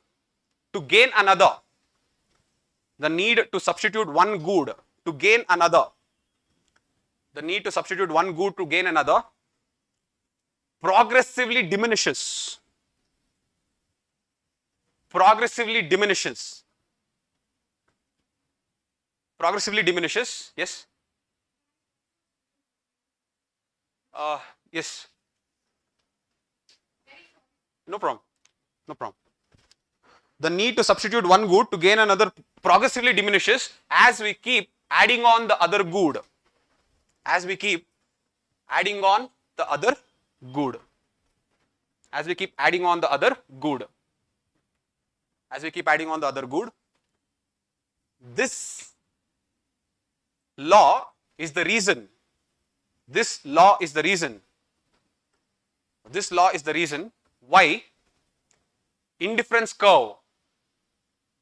to gain another. The need to substitute one good to gain another. The need to substitute one good to gain another progressively diminishes. Progressively diminishes. Progressively diminishes. Yes. Yes. No problem. No problem. The need to substitute one good to gain another progressively diminishes as we keep adding on the other good. As we keep adding on the other good. As we keep adding on the other good. As we keep adding on the other good. This law is the reason. This law is the reason. This law is the reason why indifference curve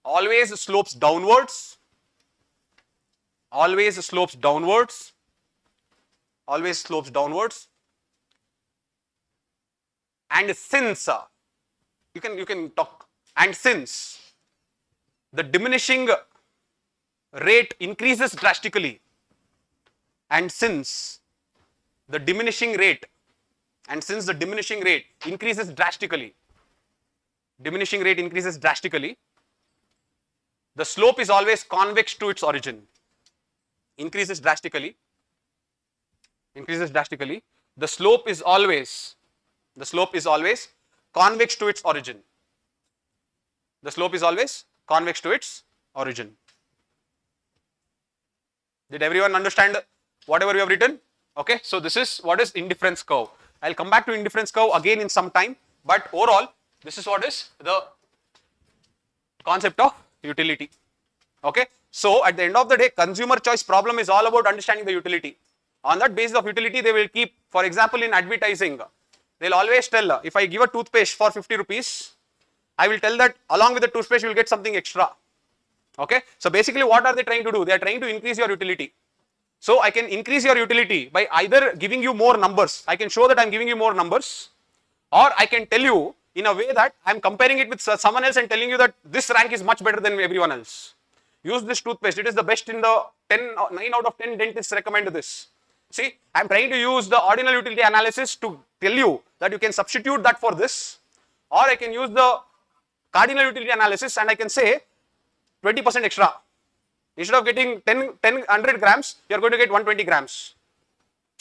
always slopes downwards. Always slopes downwards. Always slopes downwards. And since you can talk. And since the diminishing rate increases drastically, and since the diminishing rate increases drastically, the slope is always convex to its origin. Increases drastically. The slope is always convex to its origin. The slope is always convex to its origin. Did everyone understand whatever we have written? Okay, so this is what is indifference curve. I'll come back to indifference curve again in some time, but overall, this is what is the concept of utility. Okay, so at the end of the day, consumer choice problem is all about understanding the utility. On that basis of utility, they will keep, for example, in advertising, they'll always tell, if I give a toothpaste for 50 rupees, I will tell that along with the toothpaste, you will get something extra. Okay, so basically what are they trying to do? They are trying to increase your utility. So I can increase your utility by either giving you more numbers. I can show that I am giving you more numbers, or I can tell you in a way that I am comparing it with someone else and telling you that this rank is much better than everyone else. Use this toothpaste. It is the best in the 9 out of 10 dentists recommend this. See, I am trying to use the ordinal utility analysis to tell you that you can substitute that for this, or I can use the cardinal utility analysis and I can say 20% extra. Instead of getting 100 grams, you are going to get 120 grams.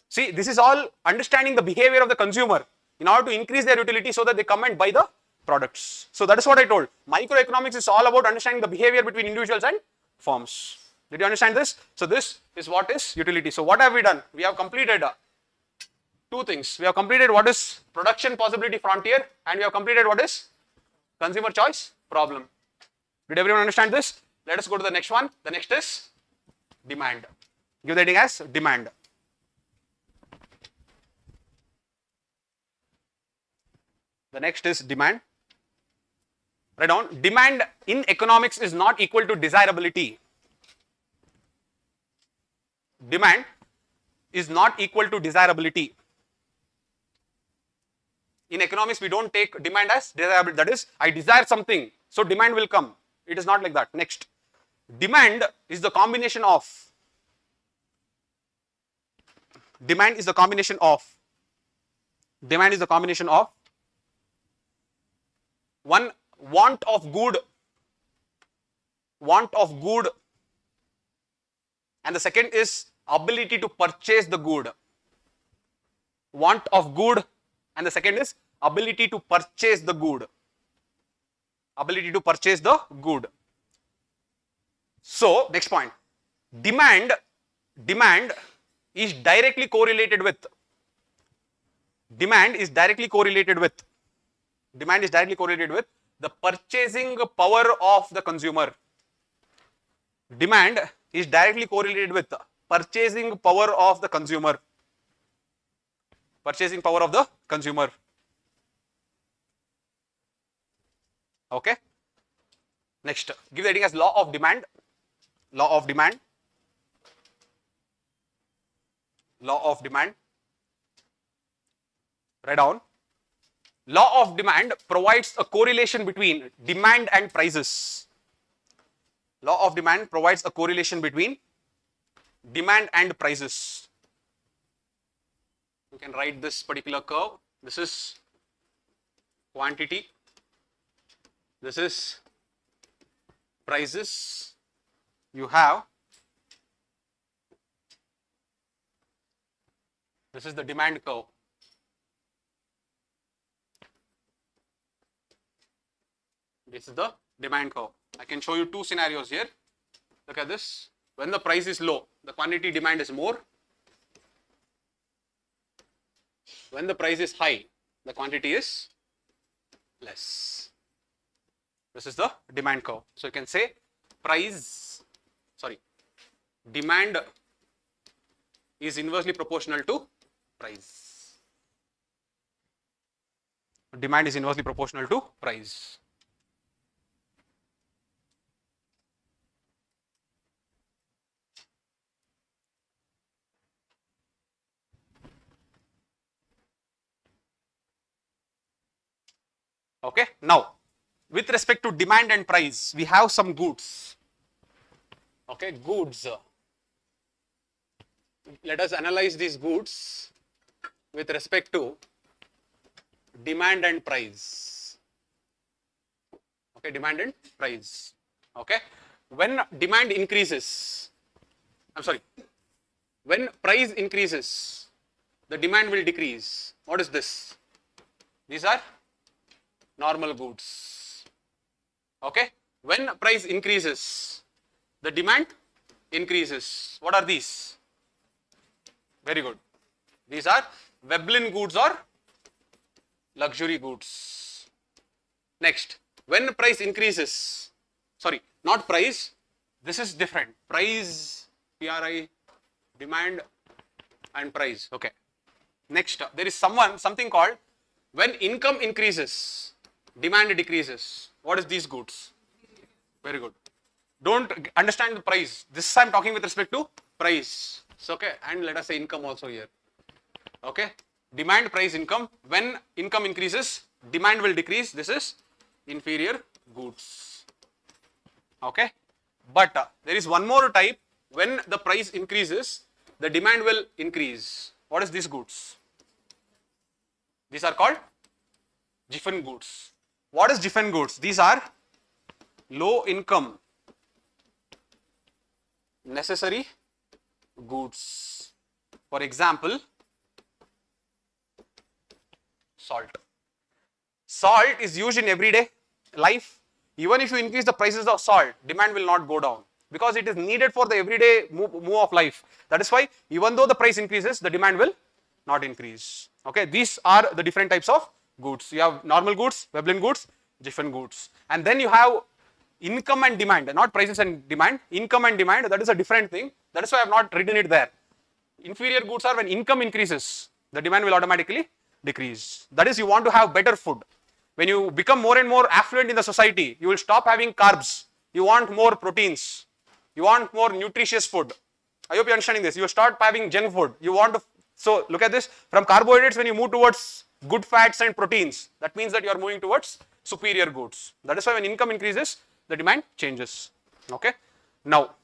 See, this is all understanding the behavior of the consumer in order to increase their utility so that they come and buy the products. So that is what I told. Microeconomics is all about understanding the behavior between individuals and firms. Did you understand this? So this is what is utility. So what have we done? We have completed two things. We have completed what is production possibility frontier, and we have completed what is consumer choice problem. Did everyone understand this? Let us go to the next one. The next is demand. Give the heading as demand. The next is demand. Write down. Demand in economics is not equal to desirability. Demand is not equal to desirability. In economics, we don't take demand as desirability. That is, I desire something, so demand will come. It is not like that. Next. Demand is the combination of one want of good want of good, and the second is ability to purchase the good. Want of good, and the second is ability to purchase the good. Ability to purchase the good. So next point, demand is directly correlated with the purchasing power of the consumer. Demand is directly correlated with purchasing power of the consumer. Purchasing power of the consumer. Okay. Next, give the heading as law of demand. Law of demand. Law of demand. Write down. Law of demand provides a correlation between demand and prices. Law of demand provides a correlation between demand and prices. You can write this particular curve. This is quantity. This is prices. You have, this is the demand curve. This is the demand curve. I can show you two scenarios here. Look at this. When the price is low, the quantity demand is more. When the price is high, the quantity is less. This is the demand curve. So you can say demand is inversely proportional to price. Demand is inversely proportional to price. Okay. Now, with respect to demand and price, we have some goods. Okay, goods. Let us analyze these goods with respect to demand and price. Okay, demand and price. Okay. When demand increases, when price increases, the demand will decrease. What is this? These are normal goods. Okay. When price increases, the demand increases. What are these? Very good. These are Veblen goods or luxury goods. Next, when price increases, not price, this is different. Price, PRI, demand and price. Okay. Next, there is something called when income increases, demand decreases. What is these goods? Very good. Don't understand the price. This I am talking with respect to price. So, okay, and let us say income also here. Okay, demand, price, income. When income increases, demand will decrease. This is inferior goods. Okay, but there is one more type. When the price increases, the demand will increase. What is these goods? These are called Giffen goods. What is Giffen goods? These are low income necessary goods. For example, salt. Salt is used in everyday life. Even if you increase the prices of salt, demand will not go down because it is needed for the everyday move of life. That is why even though the price increases, the demand will not increase. Okay, these are the different types of goods. You have normal goods, Veblen goods, Giffen goods, and then you have income and demand, not prices and demand. Income and demand, that is a different thing. That is why I have not written it there. Inferior goods are when income increases, the demand will automatically decrease. That is, you want to have better food. When you become more and more affluent in the society, you will stop having carbs. You want more proteins. You want more nutritious food. I hope you are understanding this. You start having junk food. You want to, so look at this. From carbohydrates, when you move towards good fats and proteins, that means that you are moving towards superior goods. That is why when income increases, the demand changes. Okay. Now,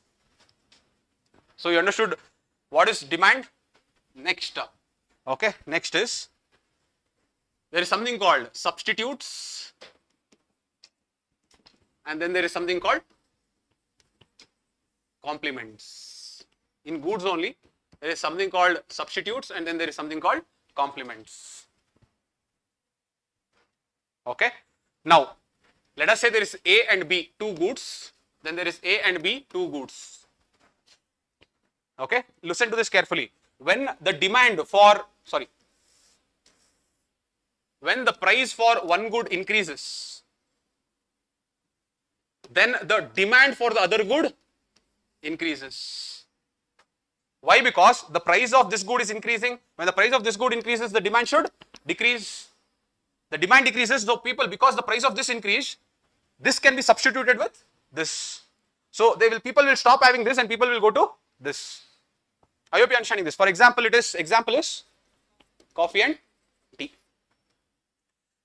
so you understood what is demand. Next, okay, next is, there is something called substitutes, and then there is something called complements. In goods only, there is something called substitutes and then there is something called complements. Okay. Now, let us say there is A and B, two goods, then there is A and B, two goods. Okay. Listen to this carefully. When the demand for, when the price for one good increases, then the demand for the other good increases. Why? Because the price of this good is increasing. When the price of this good increases, the demand should decrease. The demand decreases, so people, because the price of this increased, this can be substituted with this. So people will stop having this and people will go to this. I hope you are understanding this. For example, example is coffee and tea.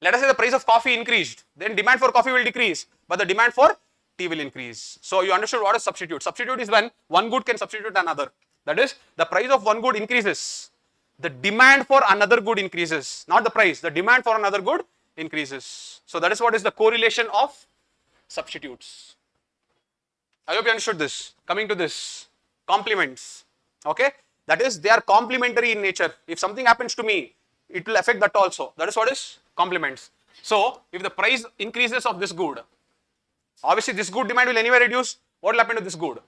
Let us say the price of coffee increased, then demand for coffee will decrease, but the demand for tea will increase. So you understood what is substitute. Substitute is when one good can substitute another. That is, the price of one good increases, the demand for another good increases, not the price, the demand for another good increases. So that is what is the correlation of substitutes. I hope you understood this. Coming to this, complements. Okay, that is, they are complementary in nature. If something happens to me, it will affect that also. That is what is complements. So if the price increases of this good, obviously this good demand will anyway reduce. What will happen to this good?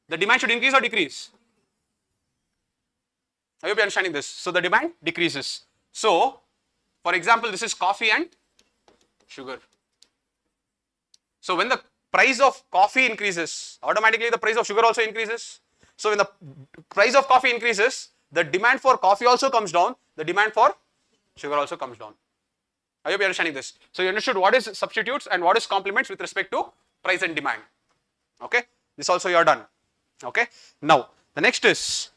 The demand should increase or decrease? I hope you are understanding this. So the demand decreases. So for example, this is coffee and sugar. So when the price of coffee increases, automatically the price of sugar also increases. So when the price of coffee increases, the demand for coffee also comes down, the demand for sugar also comes down. I hope you are understanding this. So you understood what is substitutes and what is complements with respect to price and demand. Okay, this also you are done. Okay, now the next is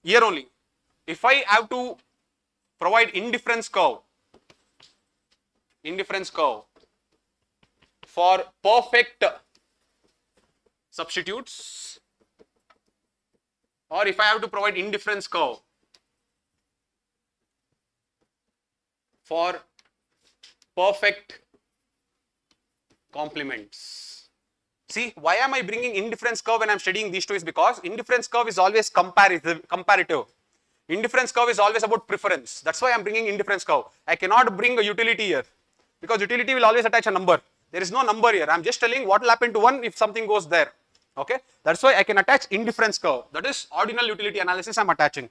here only. If I have to provide indifference curve for perfect substitutes, or if I have to provide indifference curve for perfect complements. See, why am I bringing indifference curve when I am studying these two is because indifference curve is always comparative. Indifference curve is always about preference. That's why I am bringing indifference curve. I cannot bring a utility here because utility will always attach a number. There is no number here. I am just telling what will happen to one if something goes there. Okay, that's why I can attach indifference curve. That is ordinal utility analysis I am attaching.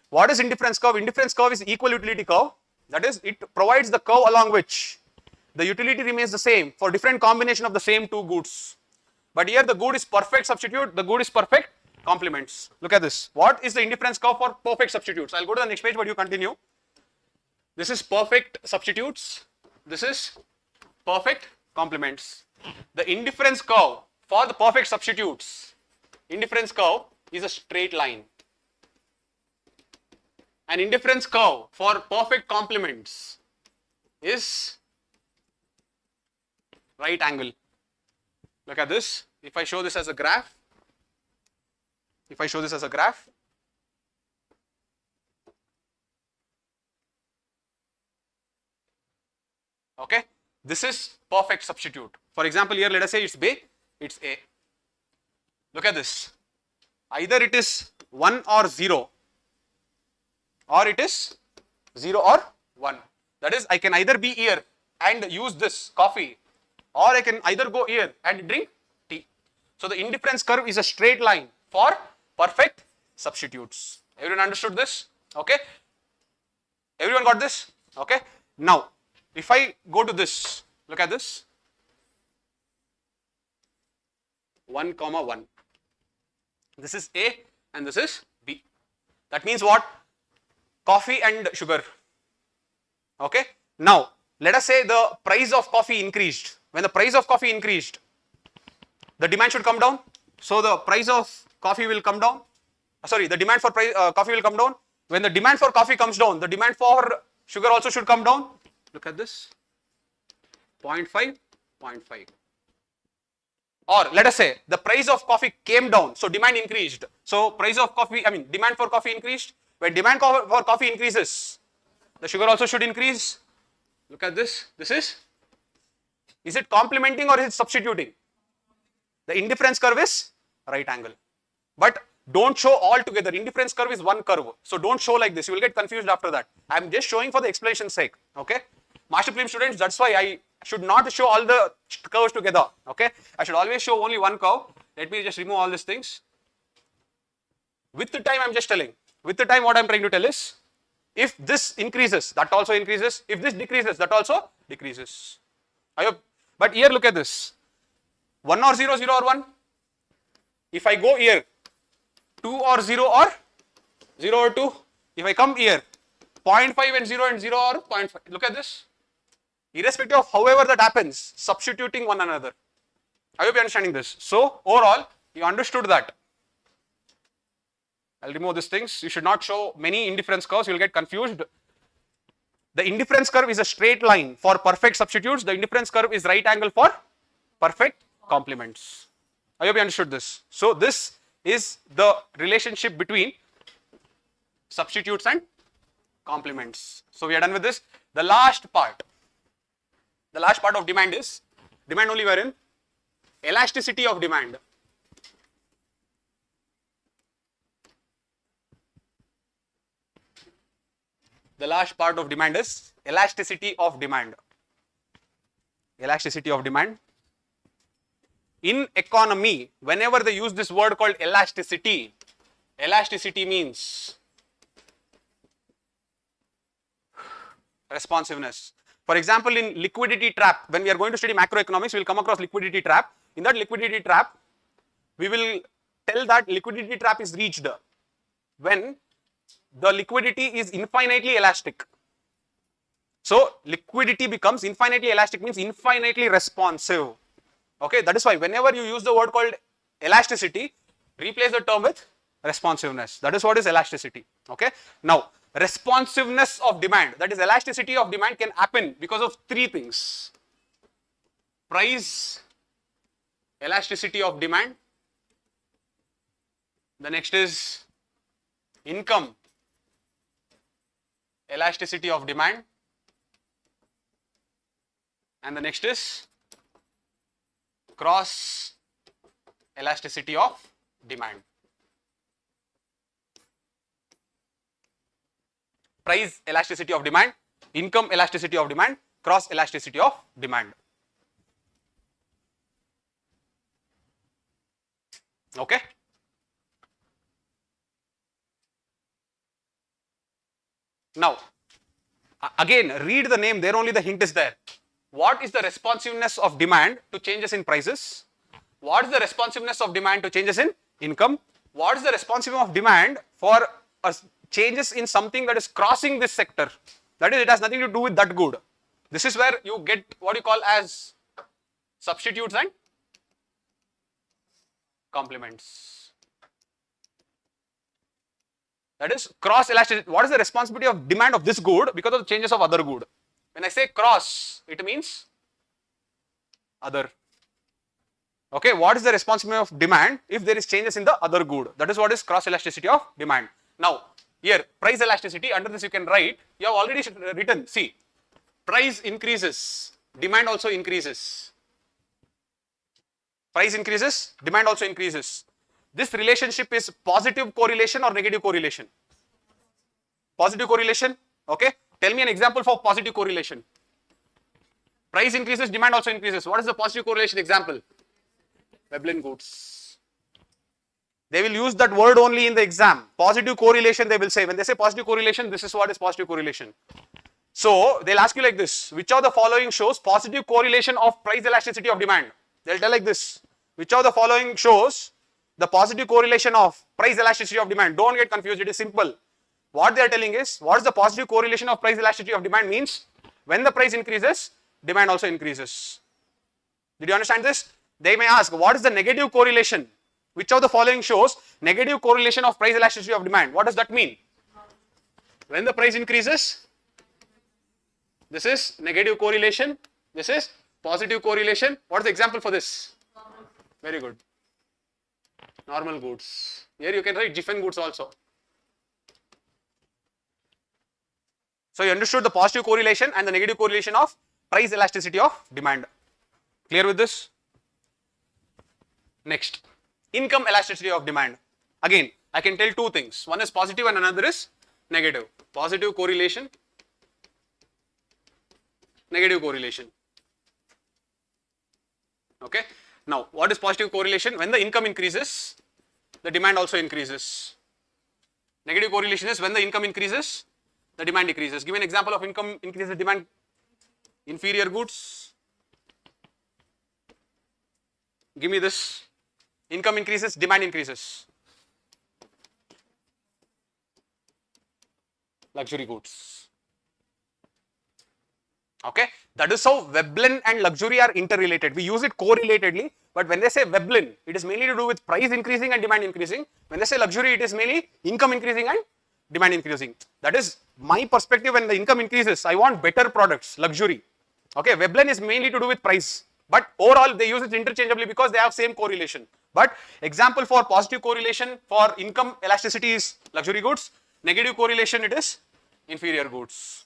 What is indifference curve? Indifference curve is equal utility curve. That is, it provides the curve along which the utility remains the same for different combination of the same two goods. But here the good is perfect substitute, the good is perfect complements. Look at this. What is the indifference curve for perfect substitutes? I'll go to the next page, but you continue. This is perfect substitutes. This is perfect complements. The indifference curve for the perfect substitutes, indifference curve is a straight line. An indifference curve for perfect complements is right angle. Look at this. If I show this as a graph, okay, this is perfect substitute. For example, here let us say it's B, it's A. Look at this. Either it is 1 or 0, or it is 0 or 1. That is, I can either be here and use this coffee, or I can either go here and drink tea. So the indifference curve is a straight line for perfect substitutes. Everyone understood this? Okay. Everyone got this? Okay. Now, if I go to this, look at this. 1, 1. This is A and this is B. That means what? Coffee and sugar. Okay. Now, let us say the price of coffee increased. When the price of coffee increased, the demand should come down. So the price of coffee will come down. Sorry, the demand for coffee will come down. When the demand for coffee comes down, the demand for sugar also should come down. Look at this. 0.5, 0.5. Or let us say the price of coffee came down, so demand increased. So demand for coffee increased. When demand for coffee increases, the sugar also should increase. Look at this. Is it complementing or is it substituting? The indifference curve is right angle. But don't show all together. Indifference curve is one curve. So don't show like this. You will get confused after that. I am just showing for the explanation's sake. Okay. Master Prelim students, that's why I should not show all the curves together. Okay. I should always show only one curve. Let me just remove all these things. With the time, I'm just telling. With the time, what I'm trying to tell is, if this increases, that also increases. If this decreases, that also decreases. I hope. But here, look at this. 1 or 0, 0 or 1. If I go here, 2 or 0 or 0 or 2. If I come here, 0.5 and 0 or 0.5. Look at this. Irrespective of however that happens, substituting one another. I hope you're understanding this. So, overall, you understood that. I'll remove these things. You should not show many indifference curves. You will get confused. The indifference curve is a straight line for perfect substitutes. The indifference curve is right angle for perfect complements. I hope you understood this. So, this is the relationship between substitutes and complements. So, we are done with this. The last part of demand is, demand only wherein elasticity of demand. The last part of demand is elasticity of demand. Elasticity of demand. In economy, whenever they use this word called elasticity, elasticity means responsiveness. For example, in liquidity trap, when we are going to study macroeconomics, we will come across liquidity trap. In that liquidity trap, we will tell that liquidity trap is reached when the liquidity is infinitely elastic. So, liquidity becomes infinitely elastic, means infinitely responsive. Okay, that is why whenever you use the word called elasticity, replace the term with responsiveness. That is what is elasticity. Okay. Now, responsiveness of demand, that is elasticity of demand, can happen because of three things. Price elasticity of demand. The next is income elasticity of demand, and the next is cross elasticity of demand. Price elasticity of demand, income elasticity of demand, cross elasticity of demand. Okay. Now, again, read the name, there only the hint is there. What is the responsiveness of demand to changes in prices? What is the responsiveness of demand to changes in income? What is the responsiveness of demand for changes in something that is crossing this sector? That is, it has nothing to do with that good. This is where you get what you call as substitutes and complements. That is cross elasticity. What is the responsibility of demand of this good because of the changes of other good? When I say cross, it means other. Okay, what is the responsibility of demand if there is changes in the other good? That is what is cross elasticity of demand. Now, here price elasticity, under this you can write, you have already written, see, price increases, demand also increases. Price increases, demand also increases. This relationship is positive correlation or negative correlation? Positive correlation, okay. Tell me an example for positive correlation. Price increases, demand also increases. What is the positive correlation example? Veblen goods. They will use that word only in the exam. Positive correlation they will say. When they say positive correlation, this is what is positive correlation. So, they will ask you like this. Which of the following shows positive correlation of price elasticity of demand? They will tell like this. Which of the following shows the positive correlation of price elasticity of demand? Don't get confused, it is simple. What they are telling is, what is the positive correlation of price elasticity of demand means, when the price increases, demand also increases. Did you understand this? They may ask, what is the negative correlation? Which of the following shows negative correlation of price elasticity of demand? What does that mean? When the price increases, this is negative correlation, this is positive correlation. What is the example for this? Very good. Normal goods. Here you can write Giffen goods also. So, you understood the positive correlation and the negative correlation of price elasticity of demand. Clear with this? Next, income elasticity of demand. Again, I can tell two things. One is positive and another is negative. Positive correlation, negative correlation. Okay. Now, what is positive correlation? When the income increases, the demand also increases. Negative correlation is when the income increases, the demand decreases. Give me an example of income increases demand. Inferior goods. Give me this. Income increases, demand increases. Luxury goods. Okay, that is how Veblen and luxury are interrelated. We use it correlatedly, but when they say Veblen, it is mainly to do with price increasing and demand increasing. When they say luxury, it is mainly income increasing and demand increasing. That is my perspective. When the income increases, I want better products, luxury. Okay, Veblen is mainly to do with price, but overall they use it interchangeably because they have same correlation. But example for positive correlation for income elasticity is luxury goods. Negative correlation it is inferior goods.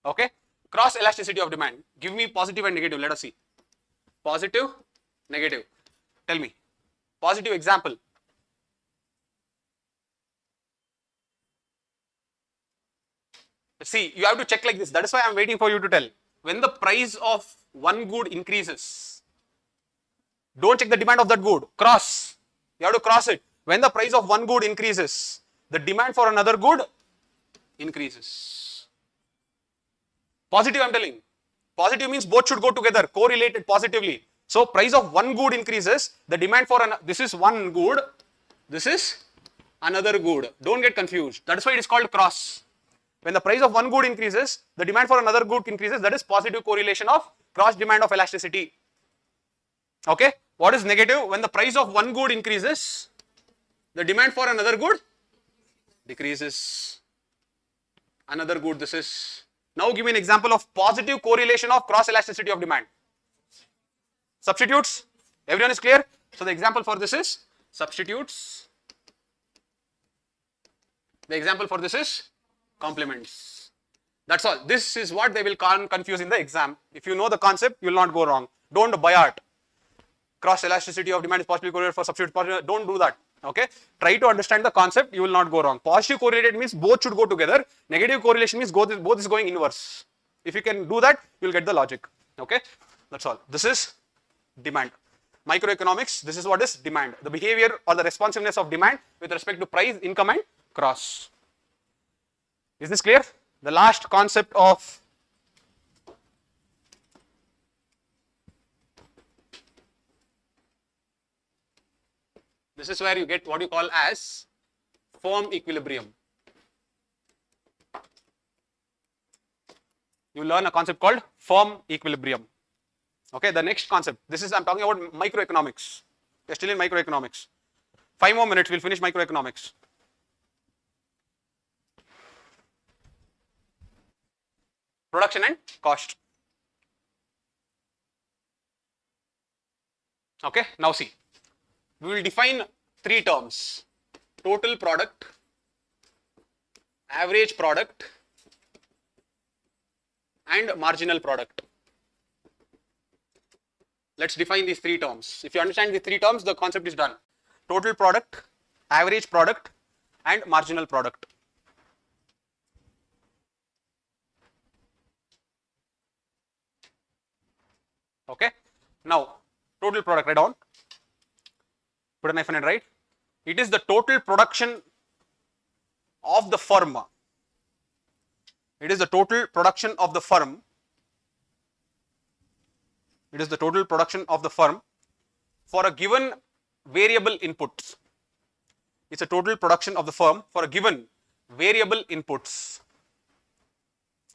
Okay, cross elasticity of demand. Give me positive and negative. Let us see. Positive, negative. Tell me. Positive example. See, you have to check like this. That is why I am waiting for you to tell. When the price of one good increases, don't check the demand of that good. Cross. You have to cross it. When the price of one good increases, the demand for another good increases. Positive, I am telling. Positive means both should go together, correlated positively. So, price of one good increases, the demand for this is one good, this is another good. Don't get confused. That is why it is called cross. When the price of one good increases, the demand for another good increases. That is positive correlation of cross demand of elasticity. Okay. What is negative? When the price of one good increases, the demand for another good decreases. Another good, this is. Now give me an example of positive correlation of cross elasticity of demand. Substitutes. Everyone is clear? So the example for this is substitutes. The example for this is complements. That's all. This is what they will confuse in the exam. If you know the concept, you will not go wrong. Don't buy art. Cross elasticity of demand is positively correlated for substitute. Don't do that. Okay. Try to understand the concept. You will not go wrong. Positive correlated means both should go together. Negative correlation means both is going inverse. If you can do that, you will get the logic. Okay. That's all. This is demand. Microeconomics. This is what is demand. The behavior or the responsiveness of demand with respect to price, income, and cross. Is this clear? The last concept of this is where you get what you call as firm equilibrium. You learn a concept called firm equilibrium. Okay, the next concept. This is I'm talking about microeconomics. We're still in microeconomics. 5 more minutes, we'll finish microeconomics. Production and cost. Okay, now see. We will define 3 terms. Total product, average product, and marginal product. Let's define these 3 terms. If you understand the 3 terms, the concept is done. Total product, average product, and marginal product. Okay. Now, total product, write down. Put a knife and write. It is the total production of the firm. It is the total production of the firm. It is the total production of the firm for a given variable inputs. It's a total production of the firm for a given variable inputs.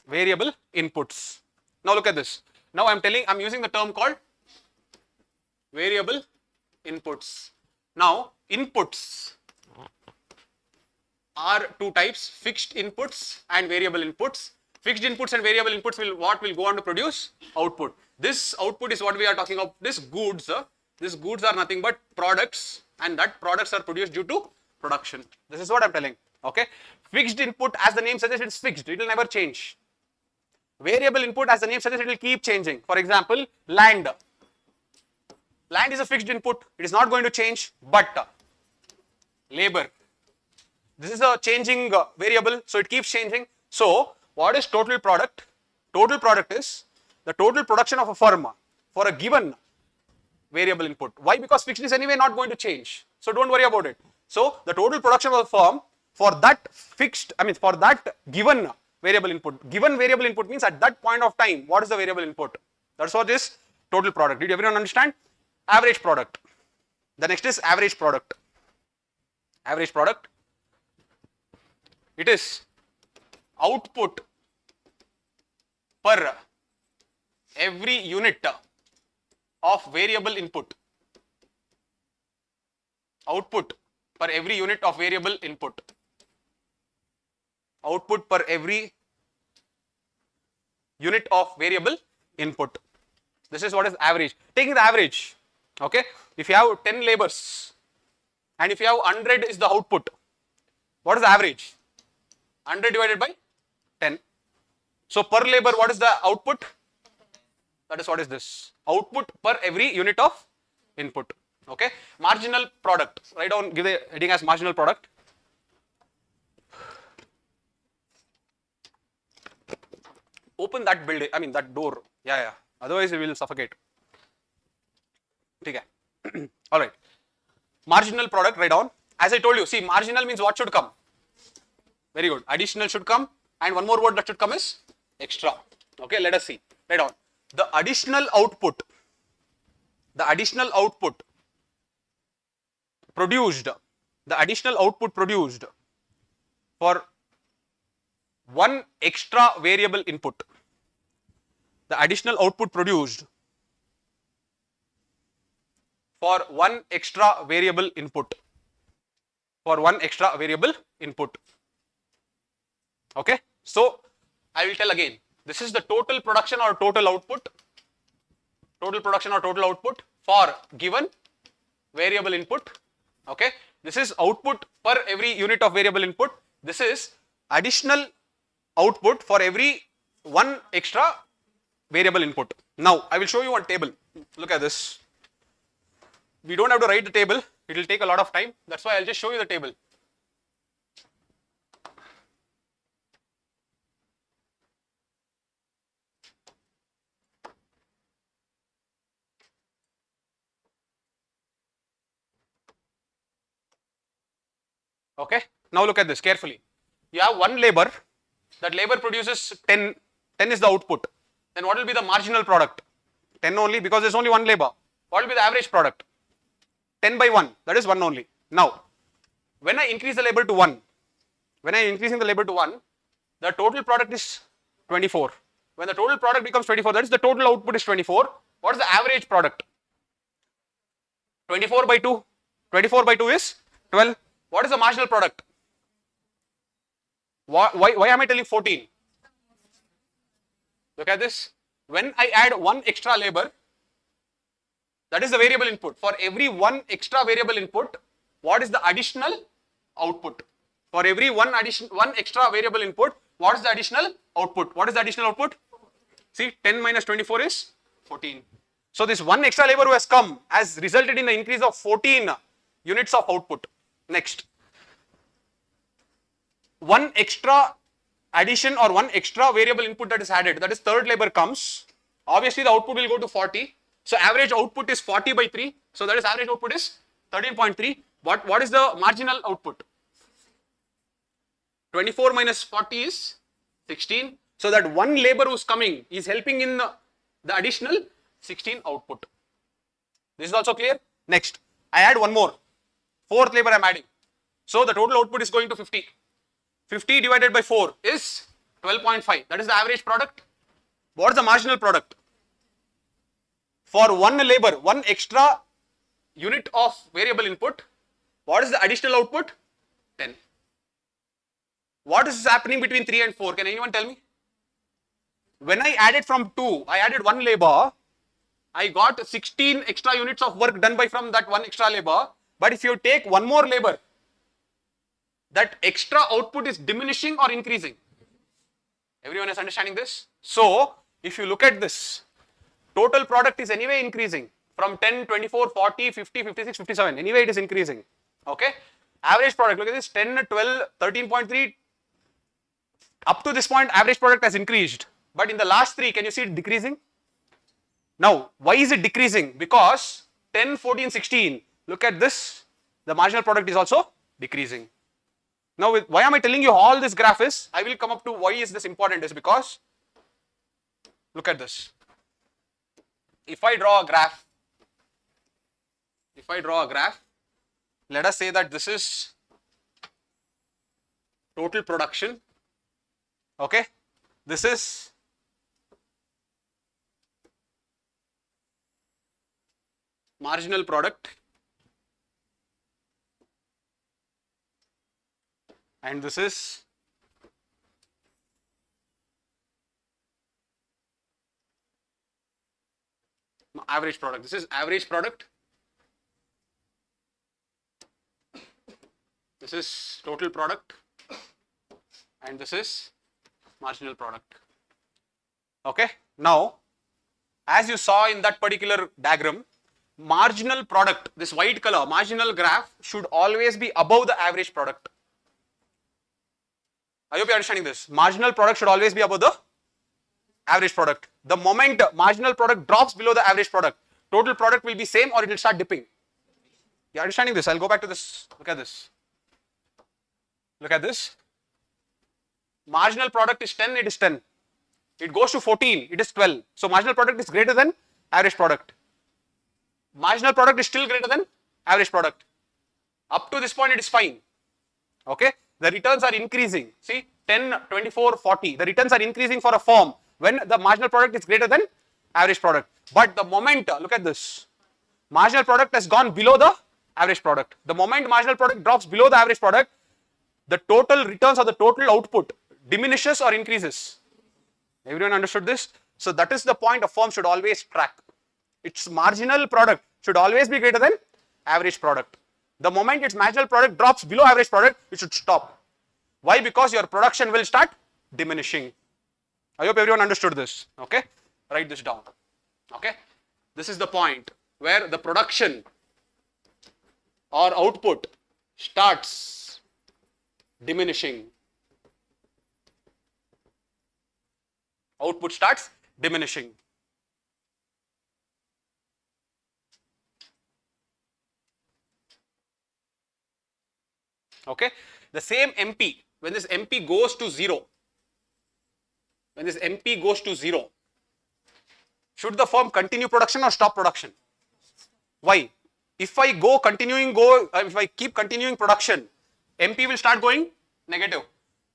Variable inputs. Now look at this. Now I'm using the term called variable inputs. Now inputs are 2 types, fixed inputs and variable inputs. Fixed inputs and variable inputs will go on to produce output. This output is what we are talking about. This goods are nothing but products, and that products are produced due to production. This is what I'm telling. Okay. Fixed input, as the name suggests, it's fixed. It will never change. Variable input, as the name suggests, it will keep changing. For example, land. Land is a fixed input. It is not going to change. But labor, this is a changing variable, so it keeps changing. So what is total product? Total product is the total production of a firm for a given variable input. Why? Because fixed is anyway not going to change. So don't worry about it. So the total production of the firm for that fixed, for that given variable input. Given variable input means at that point of time, what is the variable input? That's what is total product. Did everyone understand? Average product. The next is average product. Average product. It is output per every unit of variable input. Output per every unit of variable input. Output per every unit of variable input. This is what is average. Taking the average, okay. If you have 10 labors and if you have 100 is the output, what is the average? 100 divided by 10. So per labor, what is the output? That is what is this. Output per every unit of input. Okay. Marginal product. Write down, give the heading as marginal product. Open that building, that door. Yeah. Otherwise it will suffocate. Okay. Alright. Marginal product, write down. As I told you, see, marginal means what should come? Very good. Additional should come, and one more word that should come is extra. Okay, let us see. Write down. The additional output produced for one extra variable input. The additional output produced for one extra variable input. Okay. So I will tell again. This is the total production or total output. Total production or total output for given variable input. Okay. This is output per every unit of variable input. This is additional output for every one extra variable input. Now I will show you one table. Look at this. We don't have to write the table. It will take a lot of time. That's why I'll just show you the table. Okay. Now look at this carefully. You have one labor. That labor produces 10. 10 is the output. Then what will be the marginal product? 10 only, because there is only one labor. What will be the average product? 10 by 1. That is 1 only. Now, when I increase the labor to 1, the total product is 24. When the total product becomes 24, that is the total output is 24. What is the average product? 24 by 2. 24 by 2 is 12. What is the marginal product? Why am I telling 14? Look at this. When I add one extra labor, that is the variable input. For every one extra variable input, what is the additional output? For every one extra variable input, what is the additional output? What is the additional output? See, 10 minus 24 is 14. So this one extra labor who has come has resulted in the increase of 14 units of output. Next, one extra addition or one extra variable input that is added, that is third labor comes, obviously the output will go to 40. So average output is 40 by 3. So that is average output is 13.3. What is the marginal output? 24 minus 40 is 16. So that one labor who is coming is helping in the additional 16 output. This is also clear. Next, I add one more. Fourth labor I am adding. So the total output is going to 50. 50 divided by 4 is 12.5. That is the average product. What is the marginal product? For one labor, one extra unit of variable input, what is the additional output? 10. What is happening between 3 and 4? Can anyone tell me? When I added from 2, I added one labor, I got 16 extra units of work done by from that one extra labor. But if you take one more labor, that extra output is diminishing or increasing? Everyone is understanding this? So, if you look at this, total product is anyway increasing from 10, 24, 40, 50, 56, 57. Anyway, it is increasing. Okay. Average product, look at this, 10, 12, 13.3. Up to this point, average product has increased. But in the last three, can you see it decreasing? Now, why is it decreasing? Because 10, 14, 16, look at this, the marginal product is also decreasing. Now, why am I telling you all this graph is? I will come up to why is this important is because, look at this. If I draw a graph, let us say that this is total production, okay, this is marginal product, and this is average product. This is average product. This is total product, and this is marginal product. Okay. Now, as you saw in that particular diagram, marginal product, this white color, marginal graph should always be above the average product. I hope you are understanding this. Marginal product should always be above the average product. The moment marginal product drops below the average product, total product will be same or it will start dipping. You are understanding this? I'll go back to this. Look at this. Look at this. Marginal product is 10, it is 10. It goes to 14, it is 12. So marginal product is greater than average product. Marginal product is still greater than average product. Up to this point it is fine. Okay. The returns are increasing. See, 10, 24, 40. The returns are increasing for a firm when the marginal product is greater than average product. But the moment, look at this, marginal product has gone below the average product. The moment marginal product drops below the average product, the total returns or the total output diminishes or increases. Everyone understood this? So that is the point a firm should always track. Its marginal product should always be greater than average product. The moment its marginal product drops below average product, it should stop. Why? Because your production will start diminishing. I hope everyone understood this. Okay. Write this down. Okay. This is the point where the production or output starts diminishing. Output starts diminishing. Okay. The same MP, when this MP goes to 0, should the firm continue production or stop production? Why? If I keep continuing production, MP will start going negative.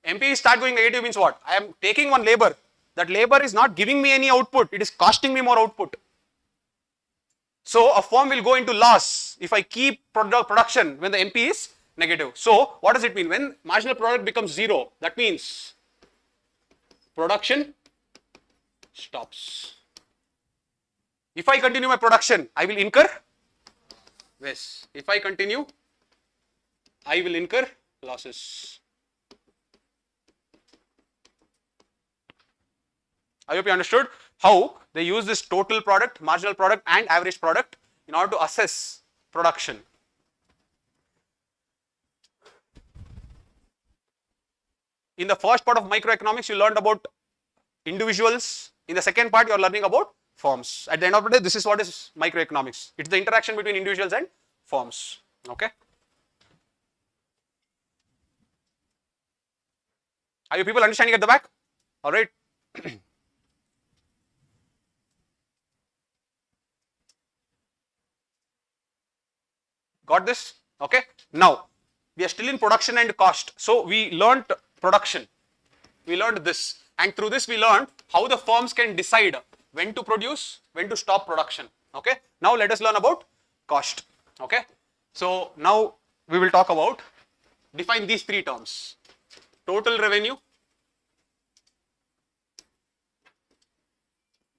MP start going negative means what? I am taking one labor. That labor is not giving me any output. It is costing me more output. So a firm will go into loss if I keep production when the MP is negative. So what does it mean? When marginal product becomes 0, that means production stops. If I continue my production, I will incur less. If I continue, I will incur losses. I hope you understood how they use this total product, marginal product and average product in order to assess production. In the first part of microeconomics, you learned about individuals. In the second part, you are learning about firms. At the end of the day, this is what is microeconomics. It's the interaction between individuals and firms. Okay. Are you people understanding at the back? All right. Got this? Okay. Now, we are still in production and cost. So, we learned production. We learned this. And through this, we learned how the firms can decide when to produce, when to stop production. Okay. Now, let us learn about cost. Okay. So, now we will talk about, define these three terms. Total revenue,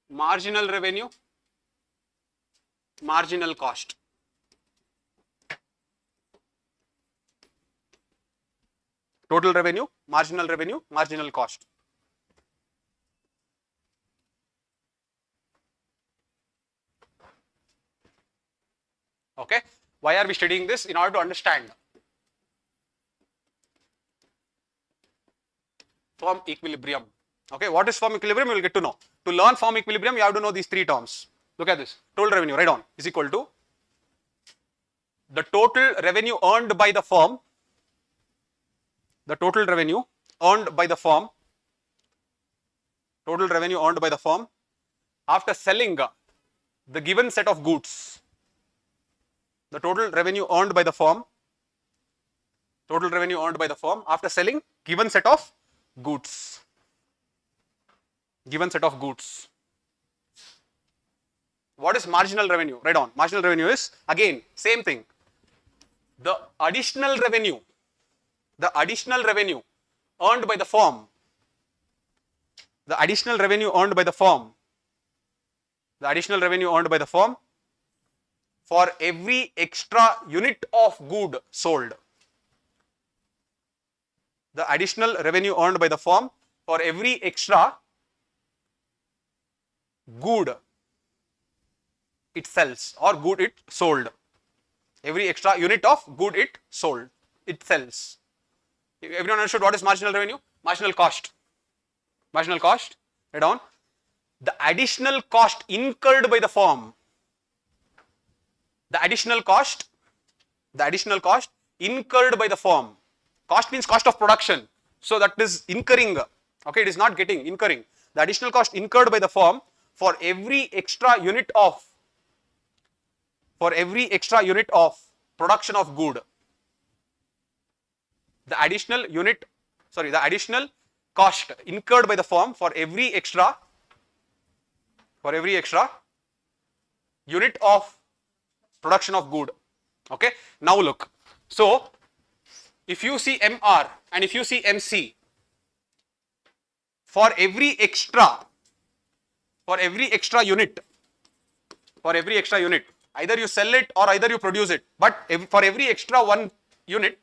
marginal revenue, marginal cost. Total revenue, marginal cost. Okay, why are we studying this? In order to understand firm equilibrium. Okay, what is firm equilibrium? You will get to know. To learn firm equilibrium, you have to know these three terms. Look at this. Total revenue, write down, is equal to the total revenue earned by the firm. The total revenue earned by the firm. Total revenue earned by the firm after selling the given set of goods. The total revenue earned by the firm. Total revenue earned by the firm after selling given set of goods. Given set of goods. What is marginal revenue? Write down. Marginal revenue is, again, same thing. The additional revenue earned by the firm. The additional revenue earned by the firm. The additional revenue earned by the firm for every extra unit of good sold. The additional revenue earned by the firm for every extra good it sells or good it sold. Every extra unit of good it sold, it sells. Everyone understood what is marginal revenue? Marginal cost. Marginal cost, write down. The additional cost incurred by the firm. The additional cost incurred by the firm. Cost means cost of production. So that is incurring. Okay, it is not getting, incurring. The additional cost incurred by the firm for every extra unit of production of good. The additional cost incurred by the firm for every extra unit of production of good. Okay, now look. So if you see MR and if you see MC, for every extra unit, either you sell it or either you produce it, but for every extra one unit,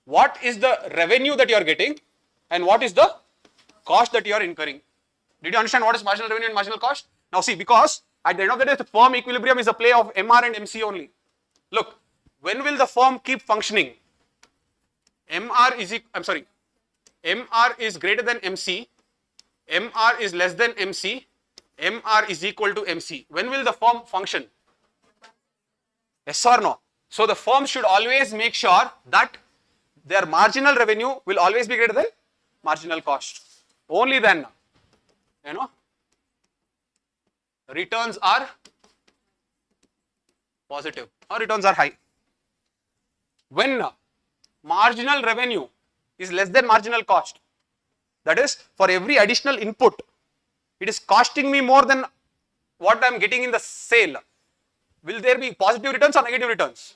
what is the revenue that you are getting and what is the cost that you are incurring? Did you understand what is marginal revenue and marginal cost? Now see, because at the end of the day, the firm equilibrium is a play of MR and MC only. Look, when will the firm keep functioning? MR is greater than MC, MR is less than MC, MR is equal to MC. When will the firm function? Yes or no? So the firm should always make sure that their marginal revenue will always be greater than marginal cost. Only then, returns are positive or returns are high. When marginal revenue is less than marginal cost, that is, for every additional input, it is costing me more than what I am getting in the sale. Will there be positive returns or negative returns?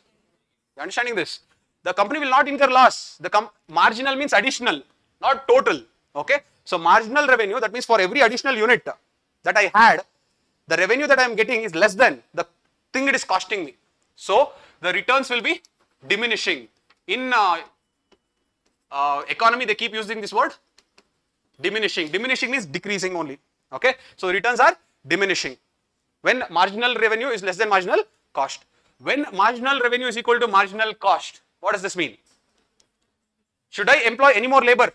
You are understanding this? The company will not incur loss. Marginal means additional, not total. Okay. So marginal revenue, that means for every additional unit that I had, the revenue that I am getting is less than the thing it is costing me. So the returns will be diminishing. In economy, they keep using this word diminishing. Diminishing means decreasing only. Okay. So returns are diminishing when marginal revenue is less than marginal cost. When marginal revenue is equal to marginal cost, what does this mean? Should I employ any more labor?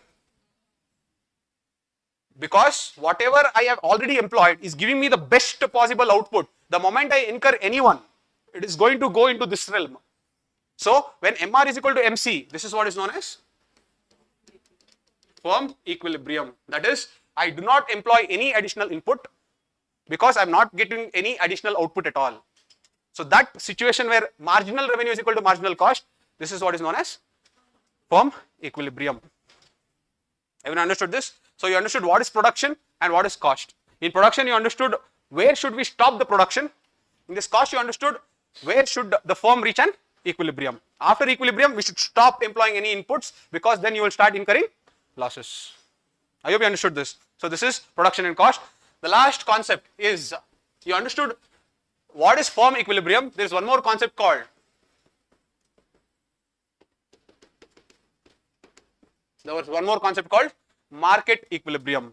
Because whatever I have already employed is giving me the best possible output. The moment I incur anyone, it is going to go into this realm. So when MR is equal to MC, this is what is known as firm equilibrium. That is, I do not employ any additional input because I am not getting any additional output at all. So that situation where marginal revenue is equal to marginal cost, this is what is known as firm equilibrium. Everyone understood this? So you understood what is production and what is cost. In production, you understood where should we stop the production. In this cost, you understood where should the firm reach an equilibrium. After equilibrium, we should stop employing any inputs because then you will start incurring losses. I hope you understood this. So this is production and cost. The last concept is, you understood what is firm equilibrium. There is one more concept called There was one more concept called market equilibrium.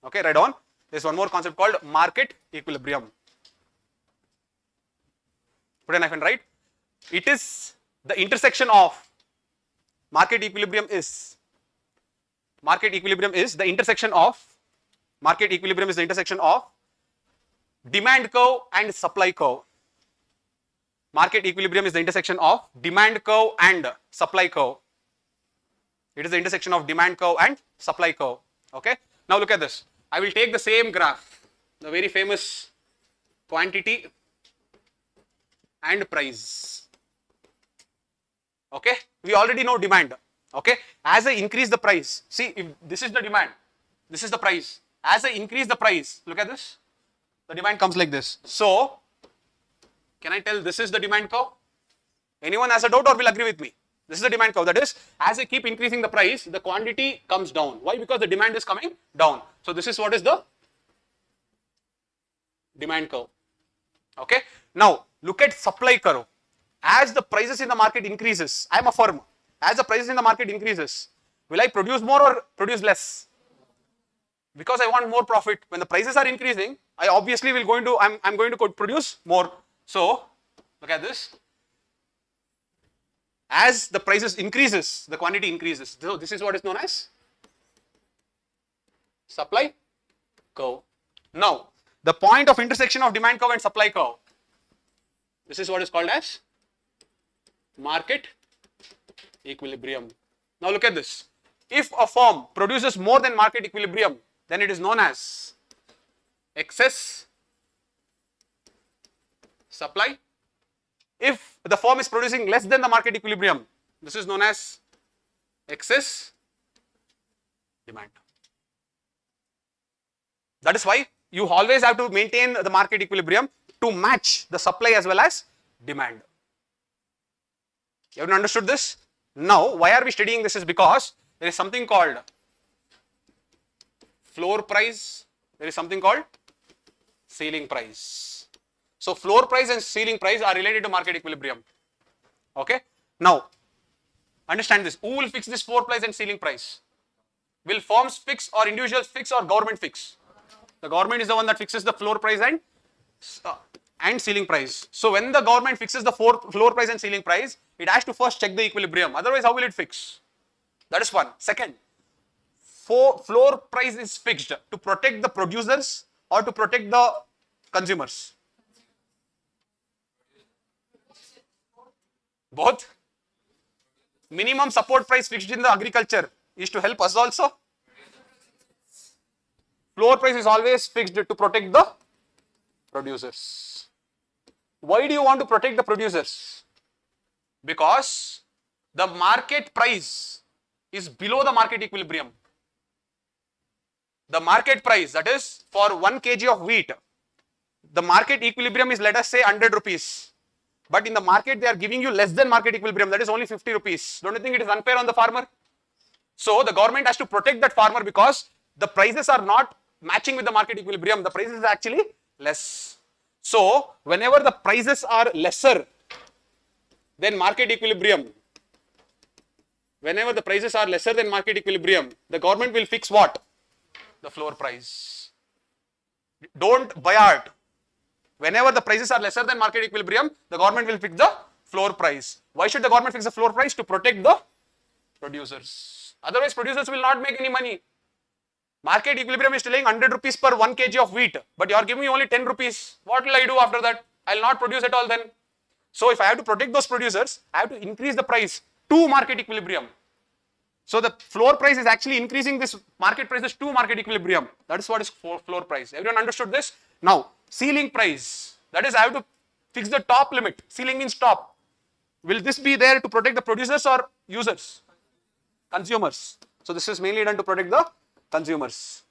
Okay, write down. There's one more concept called market equilibrium. Put a knife and write. It is the intersection of market equilibrium is the intersection of demand curve and supply curve. Market equilibrium is the intersection of demand curve and supply curve. It is the intersection of demand curve and supply curve. Okay. Now look at this. I will take the same graph, the very famous quantity and price. Okay. We already know demand. Okay. As I increase the price, see if this is the demand, this is the price. As I increase the price, look at this. The demand comes like this. So, can I tell this is the demand curve? Anyone has a doubt or will agree with me? This is the demand curve. That is, as I keep increasing the price, the quantity comes down. Why? Because the demand is coming down. So, this is what is the demand curve. Okay. Now, look at supply curve. As the prices in the market increases, I am a firm. As the prices in the market increases, will I produce more or produce less? Because I want more profit. When the prices are increasing, I obviously will I'm going to produce more. So, look at this. As the prices increases, the quantity increases. So, this is what is known as supply curve. Now, the point of intersection of demand curve and supply curve, this is what is called as market equilibrium. Now, look at this. If a firm produces more than market equilibrium, then it is known as excess supply. If the firm is producing less than the market equilibrium, this is known as excess demand. That is why you always have to maintain the market equilibrium to match the supply as well as demand. You have understood this? Now, why are we studying this is because there is something called floor price, there is something called ceiling price. So, floor price and ceiling price are related to market equilibrium. Okay. Now, understand this. Who will fix this floor price and ceiling price? Will firms fix or individuals fix or government fix? The government is the one that fixes the floor price and ceiling price. So, when the government fixes the floor price and ceiling price, it has to first check the equilibrium. Otherwise, how will it fix? That is one. Second, floor price is fixed to protect the producers or to protect the consumers? Both. Minimum support price fixed in the agriculture is to help us also. Floor price is always fixed to protect the producers. Why do you want to protect the producers? Because the market price is below the market equilibrium. The market price, that is for 1 kg of wheat, the market equilibrium is, let us say, 100 rupees. But in the market, they are giving you less than market equilibrium, that is only 50 rupees. Don't you think it is unfair on the farmer? So, the government has to protect that farmer because the prices are not matching with the market equilibrium. The prices is actually less. So, whenever the prices are lesser than market equilibrium, the government will fix what? The floor price. Don't buy art. Whenever the prices are lesser than market equilibrium, the government will fix the floor price. Why should the government fix the floor price? To protect the producers. Otherwise, producers will not make any money. Market equilibrium is telling 100 rupees per 1 kg of wheat, but you are giving me only 10 rupees. What will I do after that? I will not produce at all then. So, if I have to protect those producers, I have to increase the price to market equilibrium. So, the floor price is actually increasing this market prices to market equilibrium. That is what is floor price. Everyone understood this? Now, ceiling price. That is, I have to fix the top limit. Ceiling means top. Will this be there to protect the producers or users? Consumers. So, this is mainly done to protect the consumers.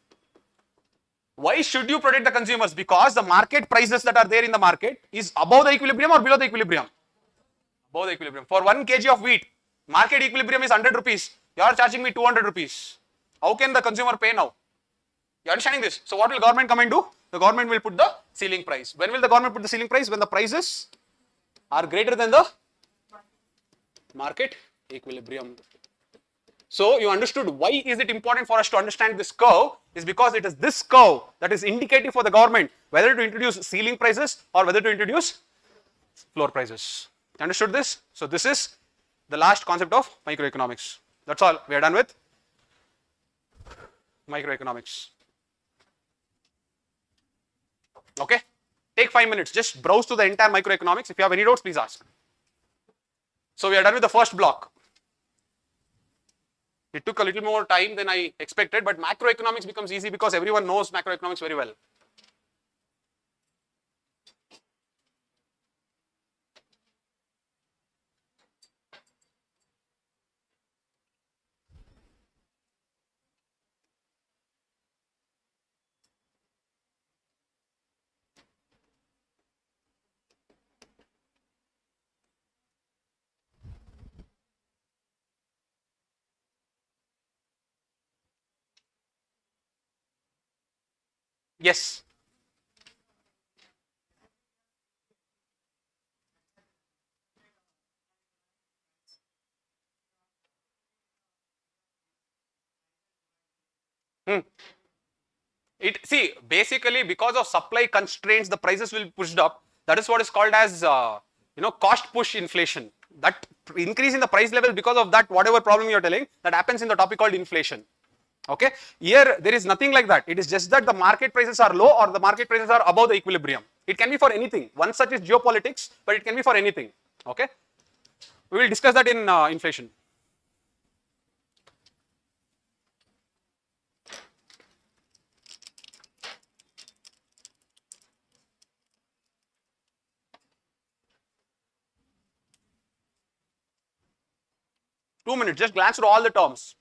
Why should you protect the consumers? Because the market prices that are there in the market is above the equilibrium or below the equilibrium? Above the equilibrium. For 1 kg of wheat, market equilibrium is 100 rupees. You are charging me 200 rupees. How can the consumer pay now? You are understanding this? So, what will government come and do? The government will put the ceiling price. When will the government put the ceiling price? When the prices are greater than the market equilibrium. So you understood why is it important for us to understand this curve is because it is this curve that is indicative for the government whether to introduce ceiling prices or whether to introduce floor prices. Understood this? So this is the last concept of microeconomics. That's all. We are done with microeconomics. Okay? Take 5 minutes. Just browse to the entire microeconomics. If you have any doubts, please ask. So we are done with the first block. It took a little more time than I expected, but macroeconomics becomes easy because everyone knows macroeconomics very well. Yes. See, basically because of supply constraints, the prices will be pushed up. That is what is called as cost push inflation. That increase in the price level because of that whatever problem you are telling, that happens in the topic called inflation. Okay, here there is nothing like that. It is just that the market prices are low or the market prices are above the equilibrium. It can be for anything. One such is geopolitics, but it can be for anything. Okay, we will discuss that in inflation. Two minutes, just glance through all the terms.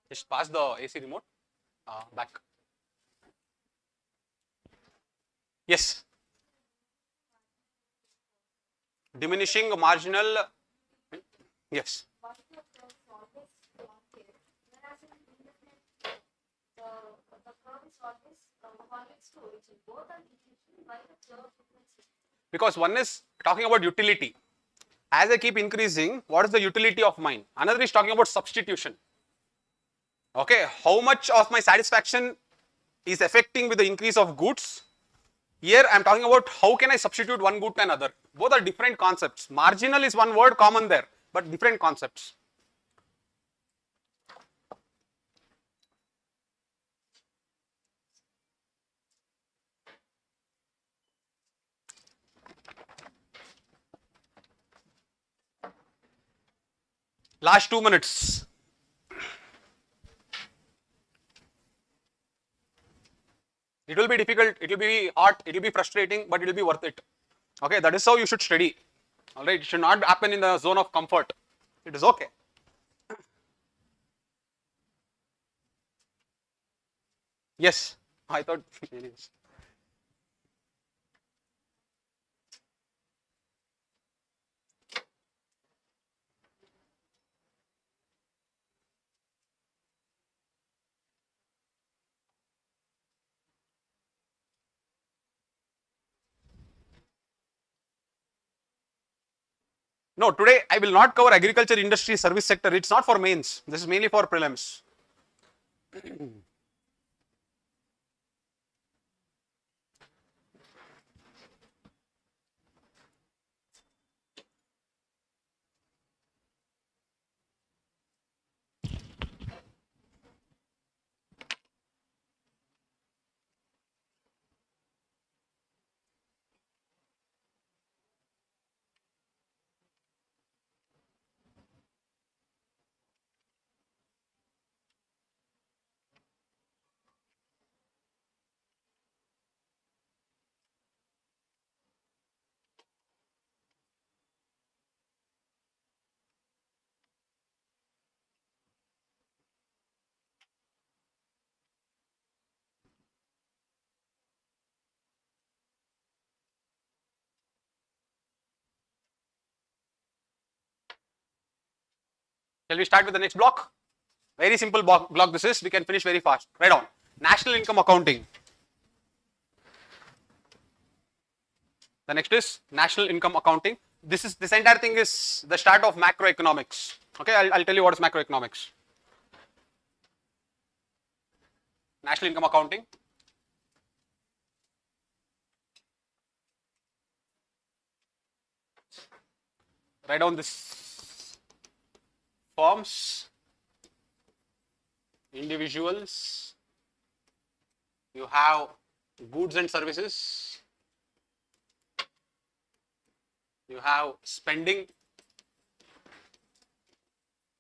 Just pass the AC remote back. Yes. Diminishing marginal. Yes. Because one is talking about utility. As I keep increasing, what is the utility of mine? Another is talking about substitution. Okay, how much of my satisfaction is affecting with the increase of goods? Here I am talking about how can I substitute one good to another. Both are different concepts. Marginal is one word common there, but different concepts. Last 2 minutes. It will be difficult, it will be hard, it will be frustrating, but it will be worth it. Okay, that is how you should study. Alright, it should not happen in the zone of comfort. It is okay. Yes, I thought it is. No, today I will not cover agriculture, industry, service sector. It's not for mains. This is mainly for prelims. Shall we start with the next block? Very simple block this is. We can finish very fast. Right on. National income accounting. The next is national income accounting. This entire thing is the start of macroeconomics. Okay, I'll tell you what is macroeconomics. National income accounting. Write down this: firms, individuals, you have goods and services, you have spending,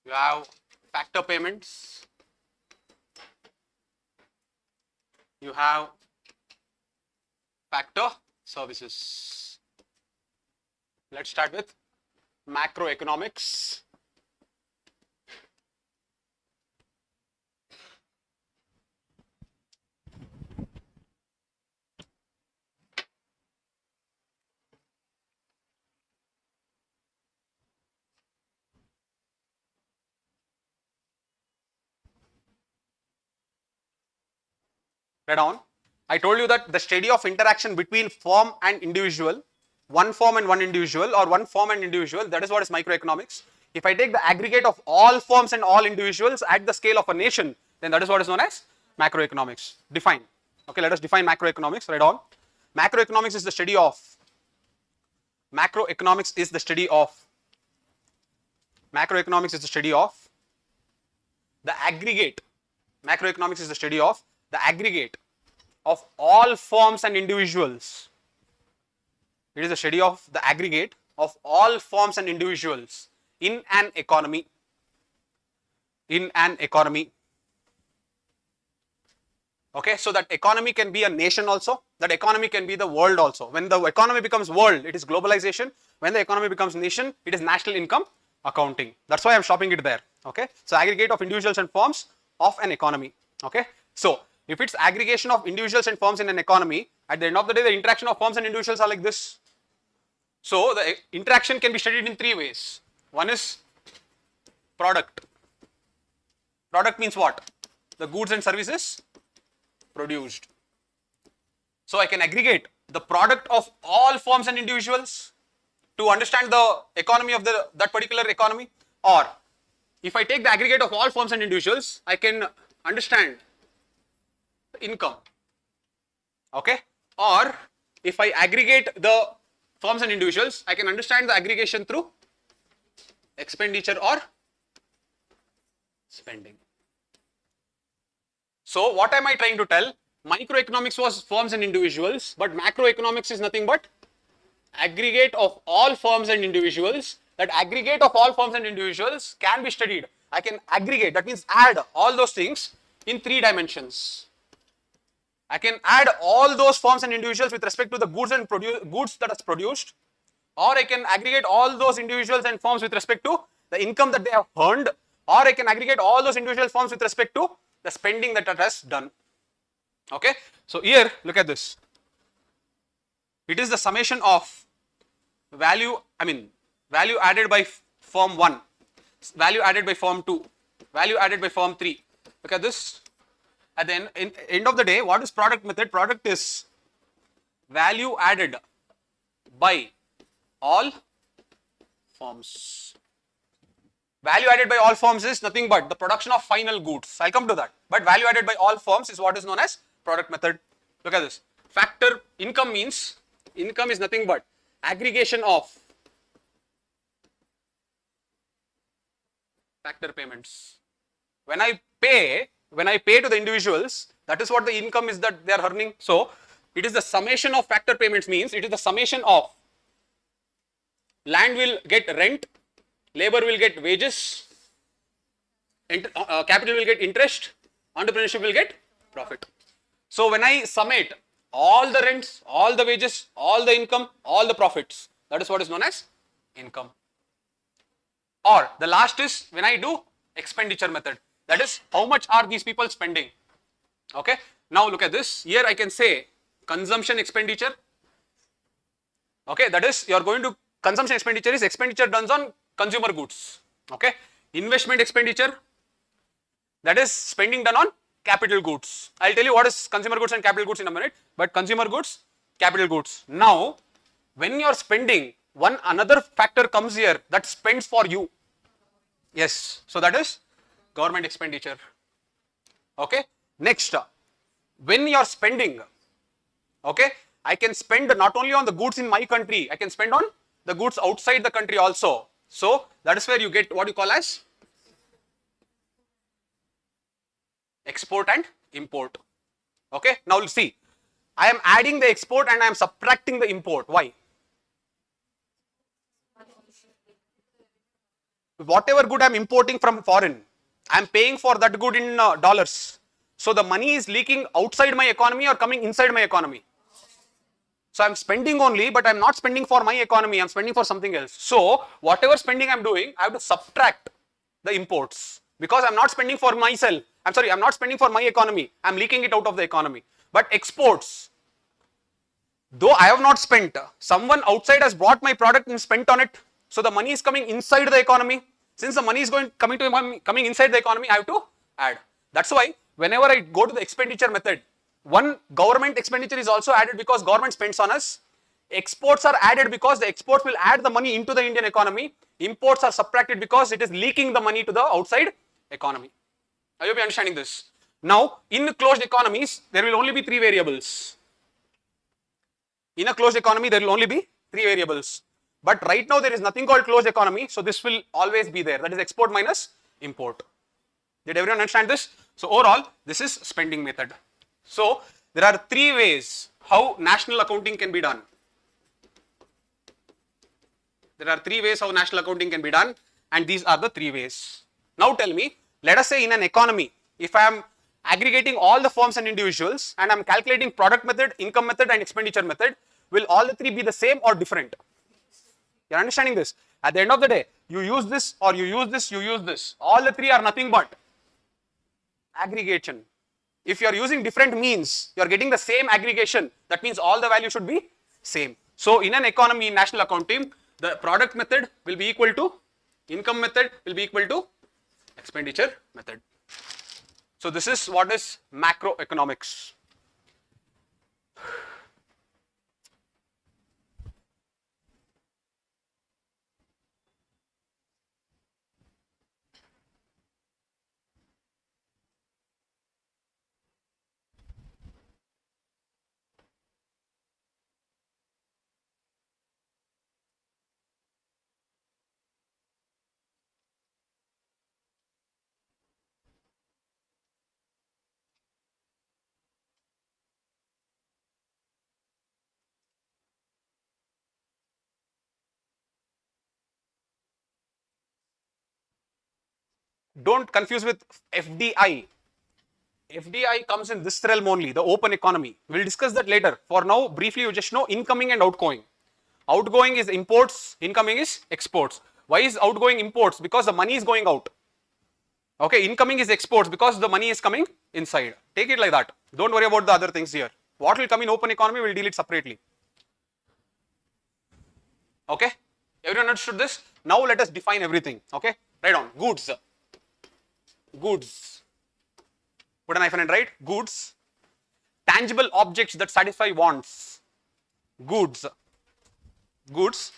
you have factor payments, you have factor services. Let's start with macroeconomics. Right on. I told you that the study of interaction between firm and individual, one firm and one individual, or one firm and individual, that is what is microeconomics. If I take the aggregate of all firms and all individuals at the scale of a nation, then that is what is known as macroeconomics. Define. Okay, let us define macroeconomics. Right on. Macroeconomics is the study of. Macroeconomics is the study of. Macroeconomics is the study of the aggregate. Macroeconomics is the study of the aggregate of all firms and individuals. It is the study of the aggregate of all firms and individuals in an economy. In an economy. Okay, so that economy can be a nation also, that economy can be the world also. When the economy becomes world, it is globalization. When the economy becomes nation, it is national income accounting. That's why I'm stopping it there. Okay, so aggregate of individuals and firms of an economy. Okay, so if it's aggregation of individuals and firms in an economy, at the end of the day, the interaction of firms and individuals are like this. So the interaction can be studied in three ways. One is product. Product means what? The goods and services produced. So I can aggregate the product of all firms and individuals to understand the economy of that particular economy. Or if I take the aggregate of all firms and individuals, I can understand income. Okay, or if I aggregate the firms and individuals, I can understand the aggregation through expenditure or spending. So what am I trying to tell? Microeconomics was firms and individuals, but macroeconomics is nothing but aggregate of all firms and individuals. That aggregate of all firms and individuals can be studied. I can aggregate, that means add all those things in 3 dimensions. I can add all those firms and individuals with respect to the goods and goods that is produced, or I can aggregate all those individuals and firms with respect to the income that they have earned, or I can aggregate all those individual firms with respect to the spending that it has done. Okay, so here look at this. It is the summation of value added by firm 1, value added by firm 2, value added by firm 3. Look at this. At the end of the day, what is product method? Product is value added by all firms. Value added by all firms is nothing but the production of final goods. I'll come to that. But value added by all firms is what is known as product method. Look at this. Factor income means, income is nothing but aggregation of factor payments. When I pay to the individuals, that is what the income is that they are earning. So it is the summation of factor payments, means it is the summation of land will get rent, labor will get wages, capital will get interest, entrepreneurship will get profit. So when I summate all the rents, all the wages, all the income, all the profits, that is what is known as income. Or the last is when I do expenditure method, that is how much are these people spending. Okay, now look at this. Here I can say consumption expenditure. Okay, that is you are going to consumption expenditure is expenditure done on consumer goods. Okay, Investment expenditure, that is spending done on capital goods. I'll tell you what is consumer goods and capital goods in a minute, but consumer goods, capital goods. Now, when you're spending, another factor comes here that spends for you. Yes, so that is government expenditure. Okay, next, when you're spending, okay, I can spend not only on the goods in my country, I can spend on the goods outside the country also. So that is where you get what you call as export and import. Okay, now we'll see. I am adding the export and I am subtracting the import. Why? Whatever good I am importing from foreign, I am paying for that good in dollars. So the money is leaking outside my economy or coming inside my economy. So I'm spending only, but I'm not spending for my economy, I'm spending for something else. So whatever spending I'm doing, I have to subtract the imports because I'm not spending for myself. I'm sorry, I'm not spending for my economy, I'm leaking it out of the economy. But exports, though I have not spent, someone outside has bought my product and spent on it. So the money is coming inside the economy. Since the money is coming inside the economy, I have to add. That's why whenever I go to the expenditure method, one government expenditure is also added because government spends on us. Exports are added because the exports will add the money into the Indian economy. Imports are subtracted because it is leaking the money to the outside economy. I hope you are understanding this. Now, in closed economies, there will only be three variables. In a closed economy, there will only be three variables. But right now, there is nothing called closed economy. So this will always be there. That is export minus import. Did everyone understand this? So overall, this is spending method. So there are three ways how national accounting can be done. There are three ways how national accounting can be done, and these are the three ways. Now tell me, let us say in an economy, if I am aggregating all the firms and individuals and I am calculating product method, income method and expenditure method, will all the three be the same or different? You are understanding this? At the end of the day, you use this or you use this, you use this. All the three are nothing but aggregation. If you are using different means, you are getting the same aggregation. That means all the value should be same. So in an economy, in national accounting, the product method will be equal to income method will be equal to expenditure method. So this is what is macroeconomics. Don't confuse with FDI. FDI comes in this realm only, the open economy. We'll discuss that later. For now, briefly, you just know incoming and outgoing. Outgoing is imports, incoming is exports. Why is outgoing imports? Because the money is going out. Okay, incoming is exports because the money is coming inside. Take it like that. Don't worry about the other things here. What will come in open economy, we'll deal it separately. Okay, everyone understood this? Now let us define everything. Okay, write on goods. Goods. Put an hyphen and write goods. Tangible objects that satisfy wants. Goods. Goods.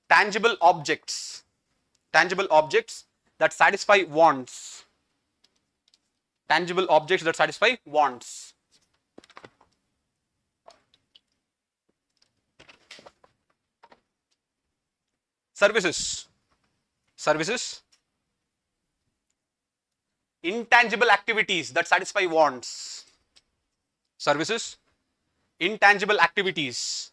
Tangible objects. Tangible objects that satisfy wants. Tangible objects that satisfy wants. Services. Services. Intangible activities that satisfy wants. Services. Intangible activities.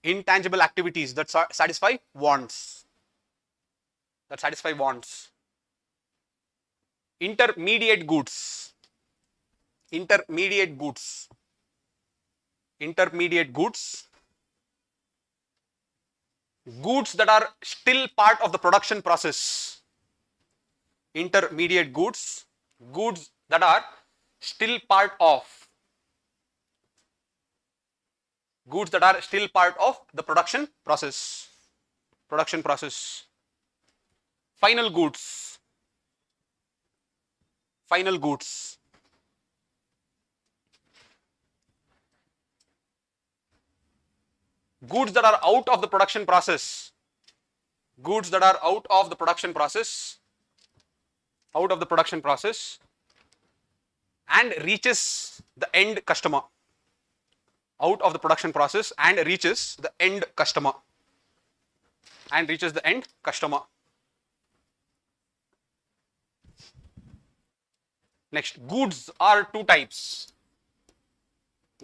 Intangible activities that satisfy wants. That satisfy wants. Intermediate goods. Intermediate goods. Intermediate goods. Goods that are still part of the production process. Intermediate goods. Goods that are still part of. Goods that are still part of the production process. Production process. Final goods. Final goods. Goods that are out of the production process. Goods that are out of the production process. Out of the production process. And reaches the end customer. Out of the production process and reaches the end customer. And reaches the end customer. Next, goods are two types.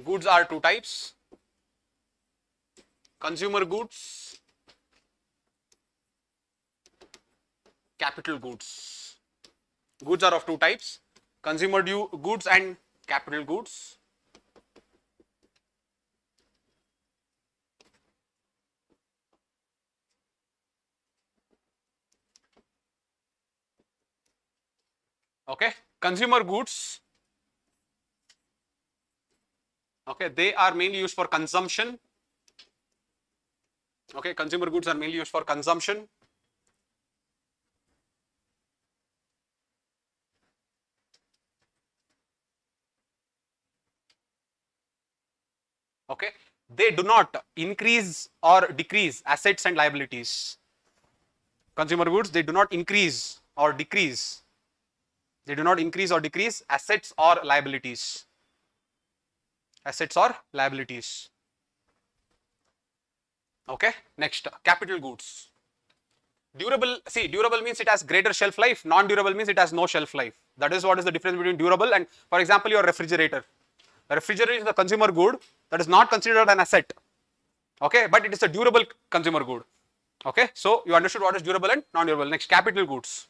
Goods are two types. Consumer goods, capital goods. Goods are of two types. Consumer goods and capital goods. Okay, consumer goods, okay, they are mainly used for consumption. Okay, consumer goods are mainly used for consumption. Okay, they do not increase or decrease assets and liabilities. Consumer goods, they do not increase or decrease. They do not increase or decrease assets or liabilities. Assets or liabilities. Okay, next, capital goods. Durable, see, durable means it has greater shelf life, non-durable means it has no shelf life. That is what is the difference between durable and, for example, your refrigerator. A refrigerator is a consumer good that is not considered an asset. Okay, but it is a durable consumer good. Okay, so you understood what is durable and non-durable. Next, capital goods.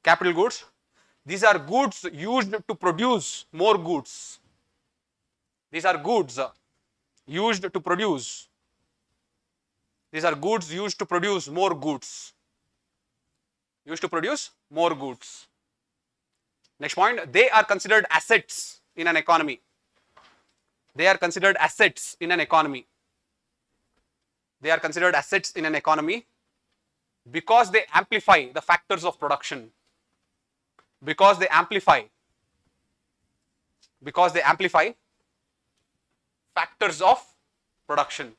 Capital goods. These are goods used to produce more goods. These are goods used to produce. These are goods used to produce more goods. Used to produce more goods. Next point, they are considered assets in an economy. They are considered assets in an economy. They are considered assets in an economy because they amplify the factors of production. Because they amplify factors of production.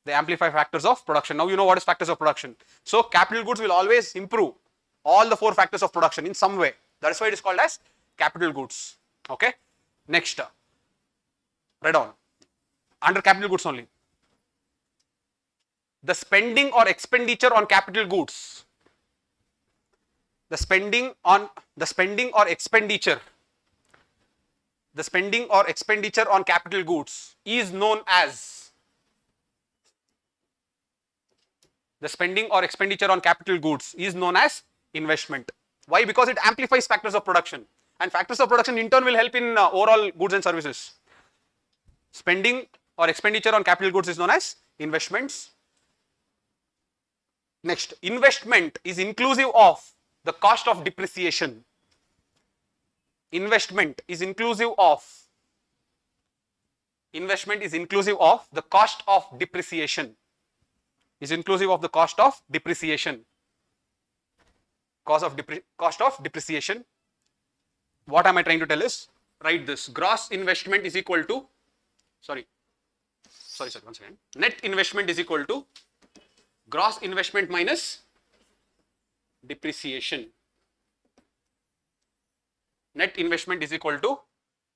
They amplify factors of production. Now you know what is factors of production. So capital goods will always improve all the four factors of production in some way. That is why it is called as capital goods. Okay. Next, write down under capital goods only. The spending or expenditure on capital goods. The spending or expenditure on capital goods is known as investment. Why? Because it amplifies factors of production, and factors of production in turn will help in overall goods and services. Spending or expenditure on capital goods is known as investments. Next, investment is inclusive of the cost of depreciation. Investment is inclusive of the cost of depreciation. Cost of depreciation. What am I trying to tell is, write this. Gross investment is equal to, once again. Net investment is equal to gross investment minus depreciation. Net investment is equal to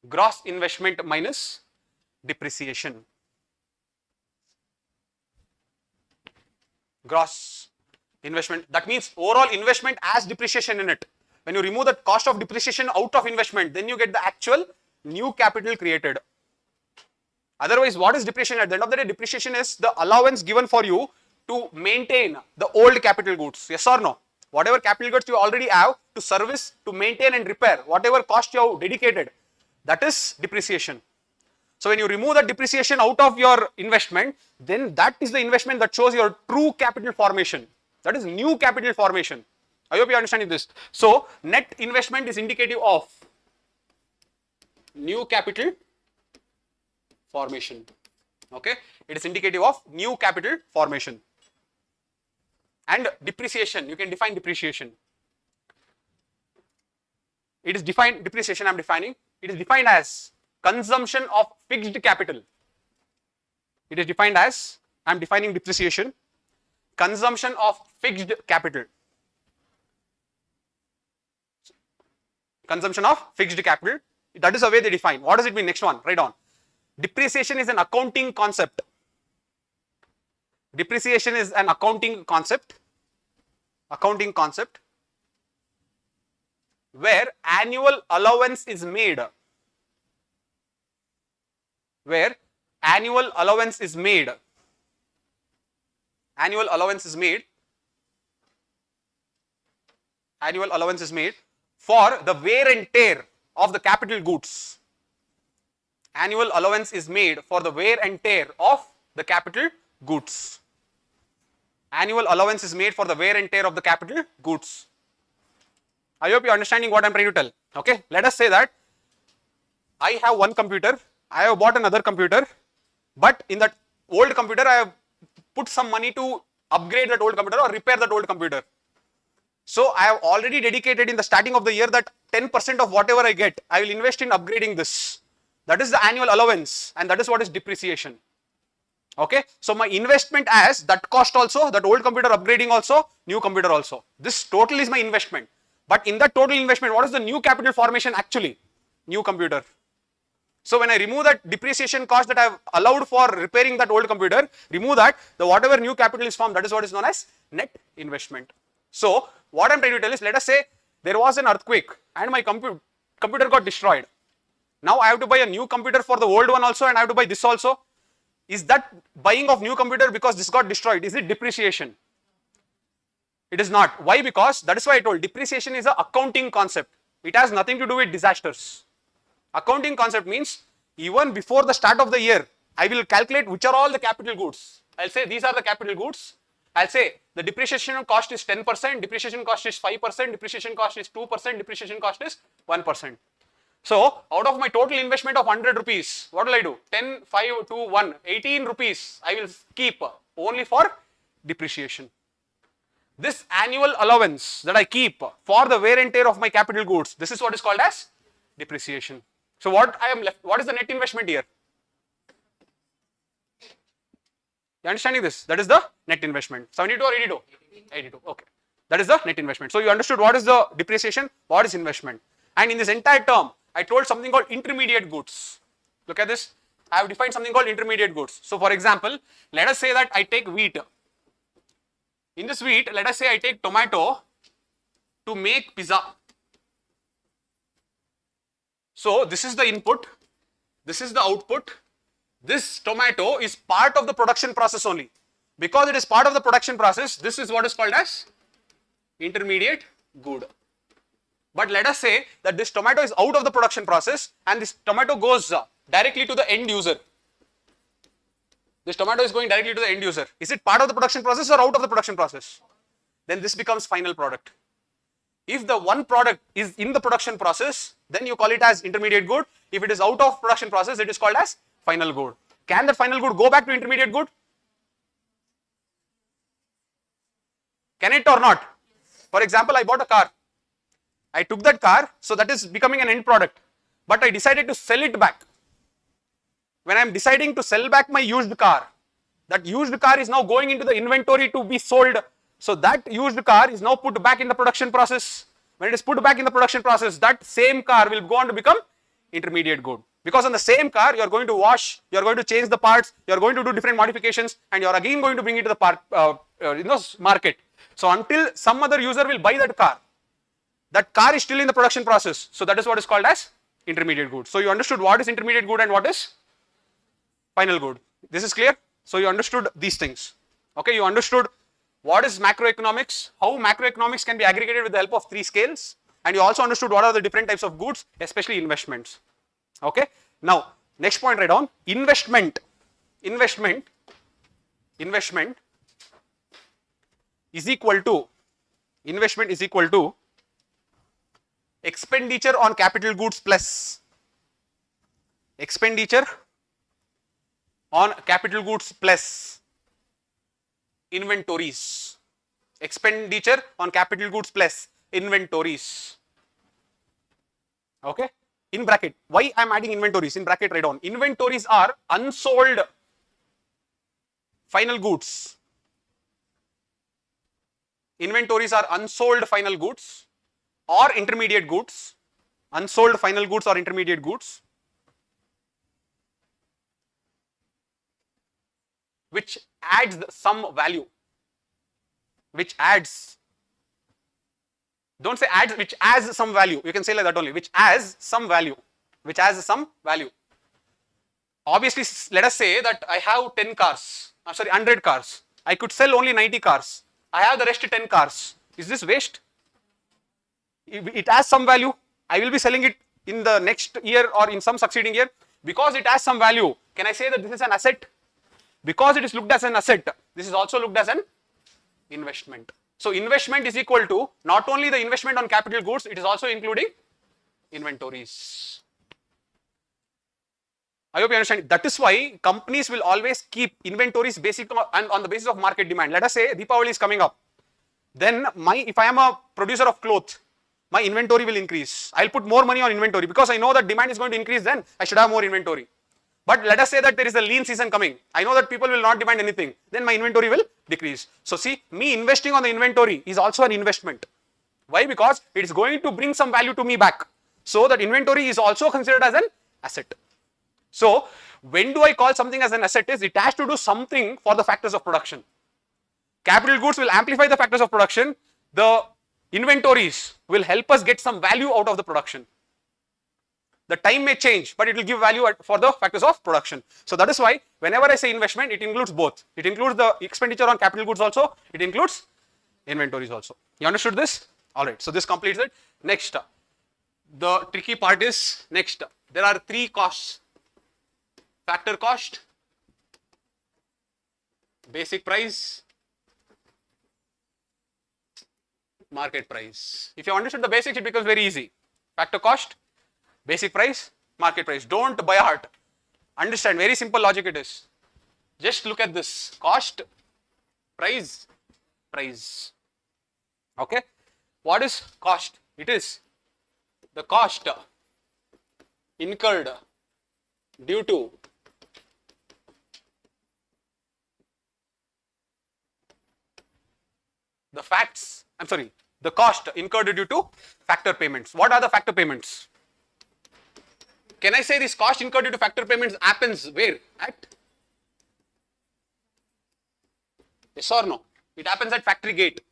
gross investment minus depreciation. Gross investment, that means overall investment as depreciation in it. When you remove the cost of depreciation out of investment, then you get the actual new capital created. Otherwise, what is depreciation? At the end of the day, depreciation is the allowance given for you to maintain the old capital goods. Yes or no? Whatever capital goods you already have to service, to maintain and repair, whatever cost you have dedicated, that is depreciation. So when you remove the depreciation out of your investment, then that is the investment that shows your true capital formation. That is new capital formation. I hope you are understanding this. So net investment is indicative of new capital formation. Okay, it is indicative of new capital formation. And depreciation, you can define depreciation. It is defined, depreciation I'm defining, it is defined as consumption of fixed capital. It is defined as, I'm defining depreciation, consumption of fixed capital. Consumption of fixed capital, that is the way they define. What does it mean? Next one, write down. Depreciation is an accounting concept. Depreciation is an accounting concept where annual allowance is made. Where annual allowance is made. Annual allowance is made. Annual allowance is made for the wear and tear of the capital goods. Annual allowance is made for the wear and tear of the capital goods. Annual allowance is made for the wear and tear of the capital goods. I hope you're understanding what I'm trying to tell. Okay, let us say that I have one computer, I have bought another computer, but in that old computer I have put some money to upgrade that old computer or repair that old computer. So I have already dedicated in the starting of the year that 10% of whatever I get, I will invest in upgrading this. That is the annual allowance, and that is what is depreciation. Okay, so my investment as that cost also, that old computer upgrading also, new computer also. This total is my investment. But in that total investment, what is the new capital formation actually? New computer. So when I remove that depreciation cost that I have allowed for repairing that old computer, remove that, the whatever new capital is formed, that is what is known as net investment. So what I am trying to tell is, let us say there was an earthquake and my computer got destroyed. Now I have to buy a new computer for the old one also, and I have to buy this also. Is that buying of new computer because this got destroyed? Is it depreciation? It is not. Why? Because that is why I told depreciation is an accounting concept. It has nothing to do with disasters. Accounting concept means even before the start of the year, I will calculate which are all the capital goods. I'll say these are the capital goods. I'll say the depreciation cost is 10%, depreciation cost is 5%, depreciation cost is 2%, depreciation cost is 1%. So out of my total investment of 100 rupees, what will I do? 10, 5, 2, 1, 18 rupees I will keep only for depreciation. This annual allowance that I keep for the wear and tear of my capital goods, this is what is called as depreciation. So what I am left, what is the net investment here? You understanding this? That is the net investment. 72 or 82? 82, okay. That is the net investment. So you understood what is the depreciation, what is investment. And in this entire term, I told something called intermediate goods. Look at this. I have defined something called intermediate goods. So for example, let us say that I take wheat. In this wheat, let us say I take tomato to make pizza. So this is the input, this is the output. This tomato is part of the production process only. Because it is part of the production process, this is what is called as intermediate good. But let us say that this tomato is out of the production process and this tomato goes directly to the end user. This tomato is going directly to the end user. Is it part of the production process or out of the production process? Then this becomes final product. If the one product is in the production process, then you call it as intermediate good. If it is out of production process, it is called as final good. Can that final good go back to intermediate good? Can it or not? For example, I bought a car. I took that car, so that is becoming an end product. But I decided to sell it back. When I am deciding to sell back my used car, that used car is now going into the inventory to be sold. So that used car is now put back in the production process. When it is put back in the production process, that same car will go on to become intermediate good. Because on the same car, you are going to wash, you are going to change the parts, you are going to do different modifications, and you are again going to bring it to the market. So until some other user will buy that car is still in the production process. So that is what is called as intermediate good. So you understood what is intermediate good and what is final good. This is clear? So you understood these things. Okay, you understood what is macroeconomics, how macroeconomics can be aggregated with the help of 3 scales, and you also understood what are the different types of goods, especially investments. Okay, now next point, write down investment is equal to expenditure on capital goods plus inventories. expenditure on capital goods plus inventories. Okay, in bracket. Why I am adding inventories? In bracket, write down. Inventories are unsold final goods. Inventories are unsold final goods or intermediate goods. Unsold final goods or intermediate goods which adds some value. Which adds. Don't say adds, which has some value. You can say like that only. Which has some value. Which has some value. Obviously, let us say that I have 10 cars. I'm sorry, 100 cars. I could sell only 90 cars. I have the rest 10 cars. Is this waste? It has some value. I will be selling it in the next year or in some succeeding year. Because it has some value, can I say that this is an asset? Because it is looked as an asset, this is also looked as an investment. So investment is equal to not only the investment on capital goods, it is also including inventories. I hope you understand. That is why companies will always keep inventories basic on the basis of market demand. Let us say Deepavali is coming up. Then if I am a producer of clothes, my inventory will increase. I'll put more money on inventory because I know that demand is going to increase, then I should have more inventory. But let us say that there is a lean season coming. I know that people will not demand anything. Then my inventory will decrease. So see, me investing on the inventory is also an investment. Why? Because it is going to bring some value to me back. So that inventory is also considered as an asset. So when do I call something as an asset? Is it has to do something for the factors of production. Capital goods will amplify the factors of production. The inventories will help us get some value out of the production. The time may change, but it will give value for the factors of production. So that is why whenever I say investment, it includes both. It includes the expenditure on capital goods also. It includes inventories also. You understood this? All right. So this completes it. Next, the tricky part is next. There are three costs: factor cost, basic price, market price. If you understood the basics, it becomes very easy. Factor cost, basic price, market price. Don't by heart. Understand, very simple logic it is. Just look at this. Cost, price, price. Okay. What is cost? It is the cost incurred due to the cost incurred due to factor payments. What are the factor payments? Can I say this cost incurred due to factor payments happens where? At? Yes or no? It happens at factory gate.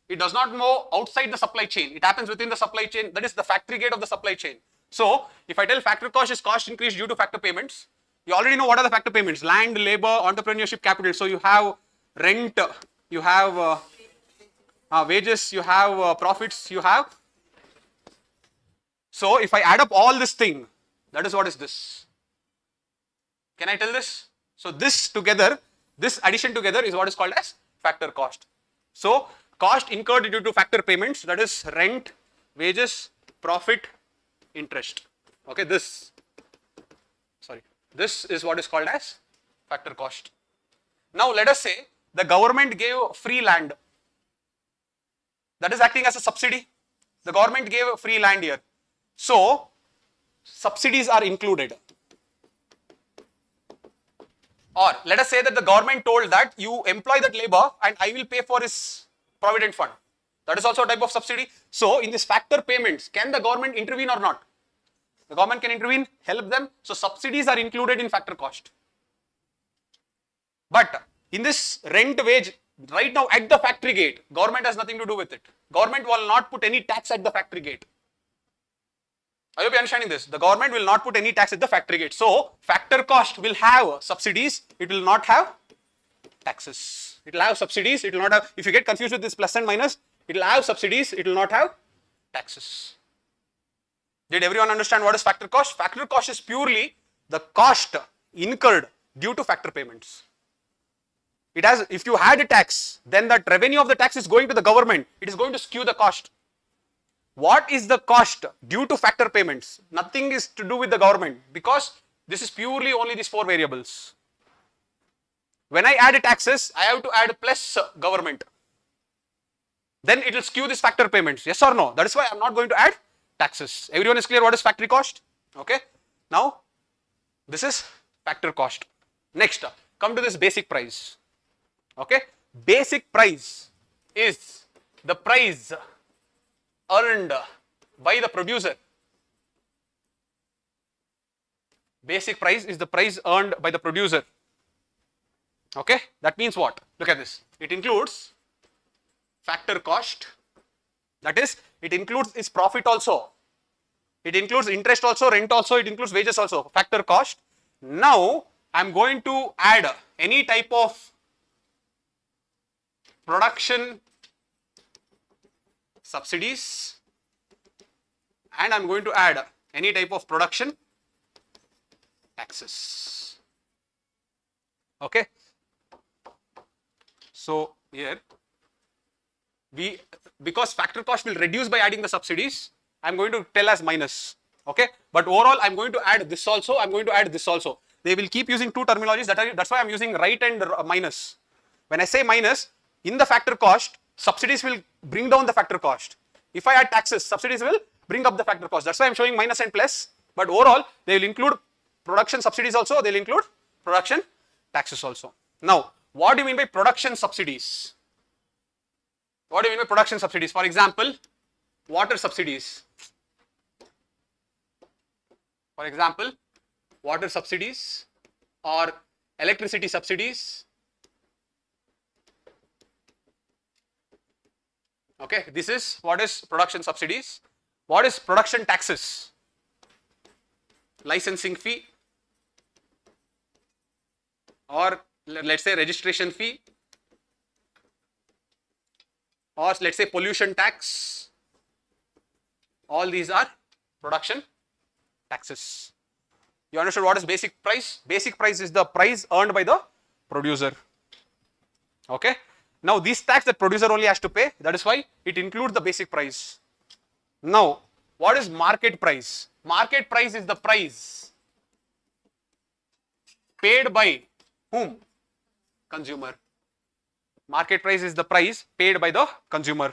It does not go outside the supply chain. It happens within the supply chain. That is the factory gate of the supply chain. So, if I tell factor cost is cost increase due to factor payments, you already know what are the factor payments: land, labor, entrepreneurship capital. So, you have rent, you have wages, you have profits, you have. So, if I add up all this thing, that is what is this. Can I tell this? So, this together, this addition together is what is called as factor cost. So, cost incurred due to factor payments, that is rent, wages, profit, interest. Okay, this is what is called as factor cost. Now, let us say the government gave free land. That is acting as a subsidy. The government gave free land here. So, subsidies are included. Or let us say that the government told that you employ that labor and I will pay for his provident fund. That is also a type of subsidy. So, in this factor payments, can the government intervene or not? The government can intervene, help them. So, subsidies are included in factor cost. But in this rent wage, right now at the factory gate, government has nothing to do with it. Government will not put any tax at the factory gate. I hope you are understanding this. The government will not put any tax at the factory gate. So, factor cost will have subsidies, it will not have taxes. It will have subsidies, it will not have, if you get confused with this plus and minus, it will have subsidies, it will not have taxes. Did everyone understand what is factor cost? Factor cost is purely the cost incurred due to factor payments. It has, if you had a tax, then that revenue of the tax is going to the government. It is going to skew the cost. What is the cost due to factor payments? Nothing is to do with the government because this is purely only these four variables. When I add taxes, I have to add plus government. then it will skew this factor payments. Yes or no? That is why I'm not going to add taxes. Everyone is clear what is factory cost? Okay. Now, this is factor cost. Next, come to this basic price. Okay. Basic price is the price earned by the producer. Basic price is the price earned by the producer. Okay. That means what? Look at this. It includes factor cost. That is, it includes its profit also. It includes interest also, rent also, it includes wages also, factor cost. Now, I am going to add any type of production subsidies, and I am going to add any type of production taxes. Okay. So, here because factor cost will reduce by adding the subsidies, I am going to tell as minus. Okay. But overall, I am going to add this also, I am going to add this also. They will keep using two terminologies, that's why I am using right and minus. When I say minus, in the factor cost, subsidies will bring down the factor cost. If I add taxes, subsidies will bring up the factor cost. That's why I am showing minus and plus. But overall, they will include production subsidies also, they will include production taxes also. Now, what do you mean by production subsidies? What do you mean by production subsidies? For example, water subsidies. For example, water subsidies or electricity subsidies. Okay, this is what is production subsidies. What is production taxes? Licensing fee, or let's say registration fee, or let's say pollution tax. All these are production taxes. You understood what is basic price? Basic price is the price earned by the producer. Okay. Now, this tax that producer only has to pay, that is why it includes the basic price. Now, what is market price? Market price is the price paid by whom? Consumer. Market price is the price paid by the consumer.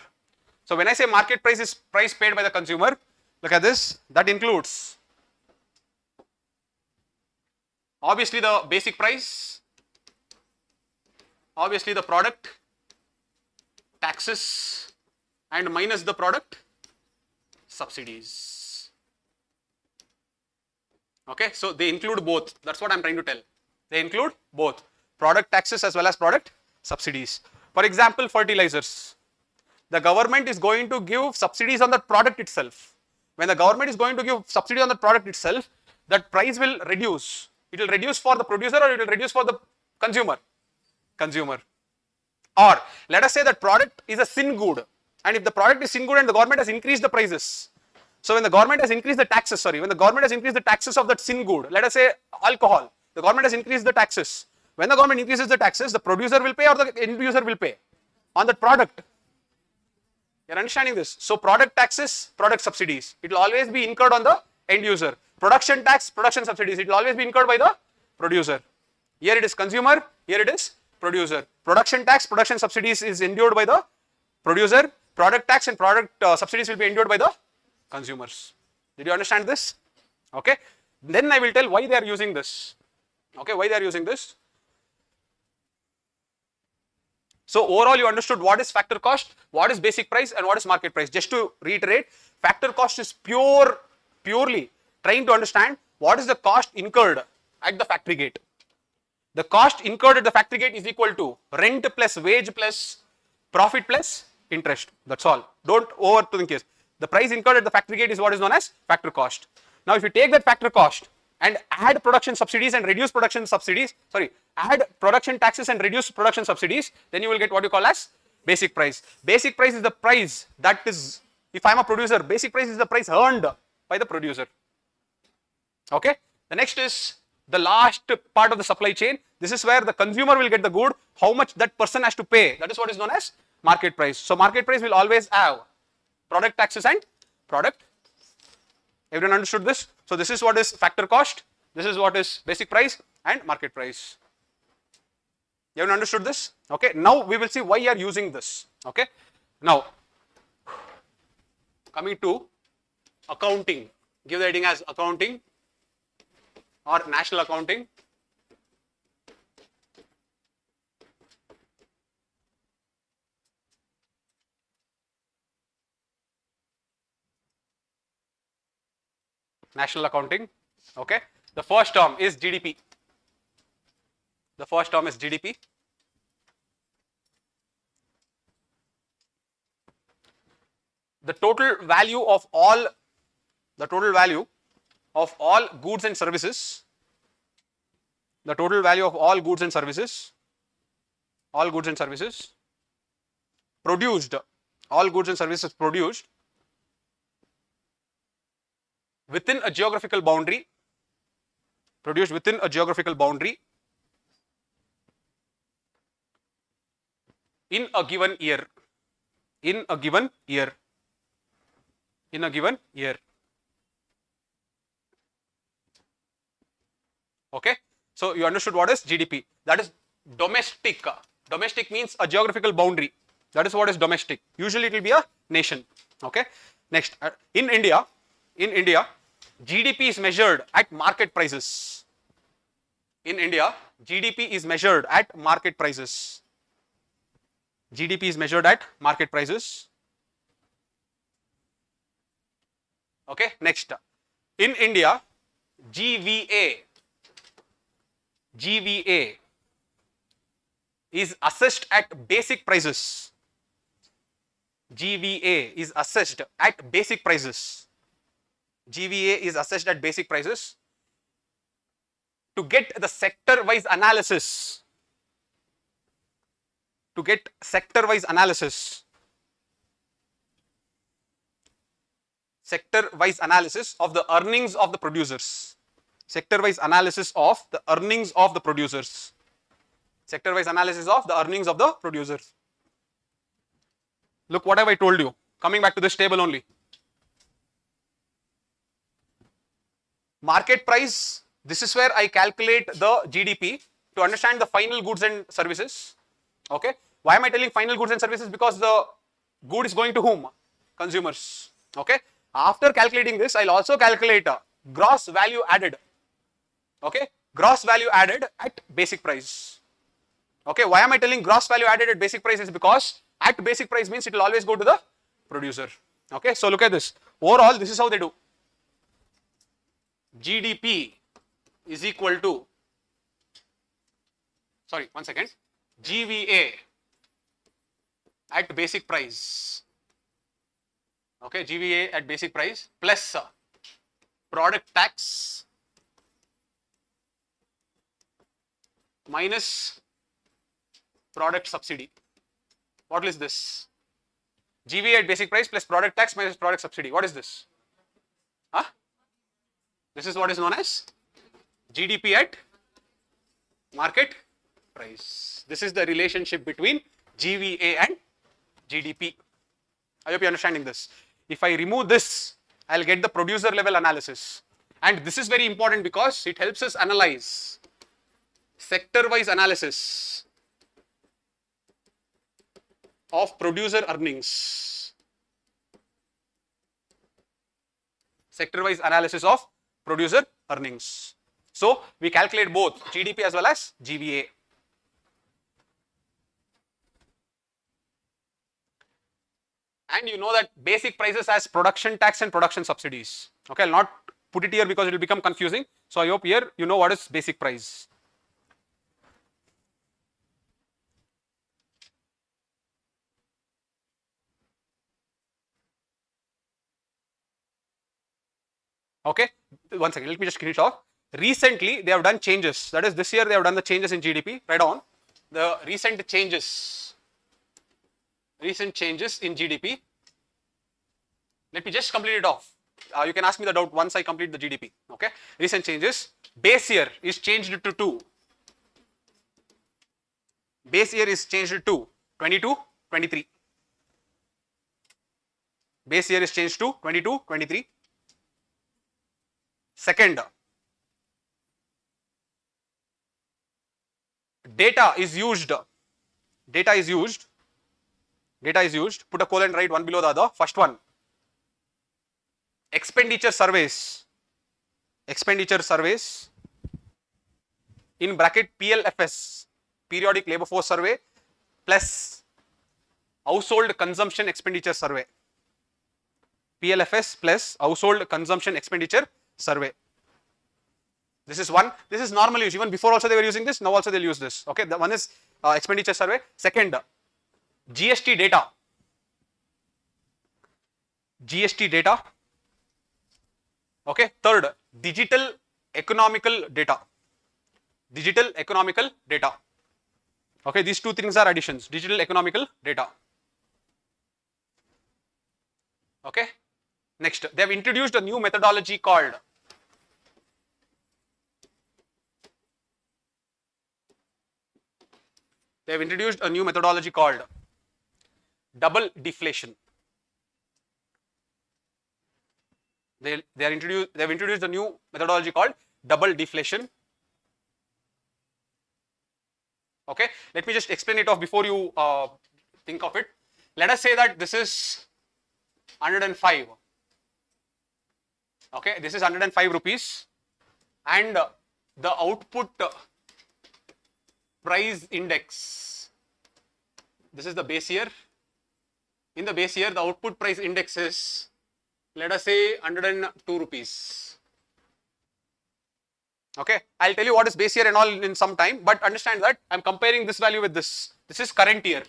So, when I say market price is price paid by the consumer, look at this, that includes obviously the basic price, obviously the product, taxes, and minus the product subsidies. Okay, so they include both. That's what I'm trying to tell. They include both product taxes as well as product subsidies. For example, fertilizers. The government is going to give subsidies on the product itself. When the government is going to give subsidy on the product itself, that price will reduce. It will reduce for the producer or it will reduce for the consumer. Consumer. Or let us say that product is a sin good, and if the product is sin good and the government has increased the prices. So when the government has increased the taxes, when the government has increased the taxes of that sin good, let us say alcohol, the government has increased the taxes. When the government increases the taxes, the producer will pay or the end user will pay on that product. You are understanding this? So product taxes, product subsidies, it will always be incurred on the end user. Production tax, production subsidies, it will always be incurred by the producer. Here it is consumer, here it is producer. Production tax, production subsidies is endured by the producer. Product tax and product subsidies will be endured by the consumers. Did you understand this? Okay. Then I will tell why they are using this. Okay, why they are using this. So overall you understood what is factor cost, what is basic price, and what is market price. Just to reiterate, factor cost is purely trying to understand what is the cost incurred at the factory gate. The cost incurred at the factory gate is equal to rent plus wage plus profit plus interest. That's all. Don't overthink this. The price incurred at the factory gate is what is known as factor cost. Now, if you take that factor cost and add production subsidies and reduce production subsidies, add production taxes and reduce production subsidies, then you will get what you call as basic price. Basic price is the price that is, if I am a producer, basic price is the price earned by the producer. Okay. The next is the last part of the supply chain. This is where the consumer will get the good, how much that person has to pay. That is what is known as market price. So market price will always have product taxes and product. Everyone understood this? So this is what is factor cost, this is what is basic price and market price. Everyone understood this? Okay. Now we will see why you are using this. Okay. Now Coming to accounting, give the heading as accounting or national accounting. National accounting. Okay. The first term is GDP. The first term is GDP. The total value of all goods and services, produced within a geographical boundary, in a given year. Okay, so you understood what is GDP. That is domestic. Domestic means a geographical boundary. That is what is domestic. Usually it will be a nation. Okay. Next, in India, GDP is measured at market prices. In India, GDP is measured at market prices. Okay. Next, in India, GVA is assessed at basic prices. GVA is assessed at basic prices. To get the sector-wise analysis. Sector-wise analysis of the earnings of the producers. Look, what have I told you? Coming back to this table only. Market price, this is where I calculate the GDP to understand the final goods and services. Okay. Why am I telling final goods and services? Because the good is going to whom? Consumers. Okay. After calculating this, I'll also calculate gross value added. Okay. Gross value added at basic price. Okay. Why am I telling gross value added at basic price? Is because at basic price means it will always go to the producer. Okay. So look at this. Overall, this is how they do. GDP is equal to, GVA at basic price. Okay, GVA at basic price plus product tax minus product subsidy. What is this? GVA at basic price plus product tax minus product subsidy. What is this? Huh? This is what is known as GDP at market price. This is the relationship between GVA and GDP. I hope you are understanding this. If I remove this, I'll get the producer level analysis. And this is very important because it helps us analyze sector-wise analysis of producer earnings. Sector-wise analysis of producer earnings. So we calculate both GDP as well as GVA. And you know that basic prices as production tax and production subsidies. Okay, I'll not put it here because it will become confusing. So I hope here you know what is basic price. Okay, one second, let me just finish off. Recently, they have done changes. That is, this year they have done the changes in GDP. Right on. The recent changes in GDP. Let me just complete it off. You can ask me the doubt once I complete the GDP. Okay. Recent changes. Base year is changed to 2. Base year is changed to 22, 23. Base year is changed to 22, 23. Second, data is used, put a colon right one below the other. First one, expenditure surveys in bracket PLFS, periodic labor force survey, plus household consumption expenditure survey. PLFS plus household consumption expenditure survey. This is one. This is normally used. Even before also they were using this. Now also they'll use this. Okay. The one is expenditure survey. Second, GST data. GST data. Okay. Third, digital economical data. Digital economical data. Okay. These two things are additions. Digital economical data. Okay. Next, they have introduced a new methodology called double deflation. They have introduced a new methodology called double deflation. Okay, let me just explain it off before you think of it. Let us say that this is 105. Okay, this is 105 rupees, and the output price index, this is the base year. In the base year, the output price index is, let us say, 102 rupees. Okay, I'll tell you what is base year and all in some time, but understand that I'm comparing this value with this. This is current year.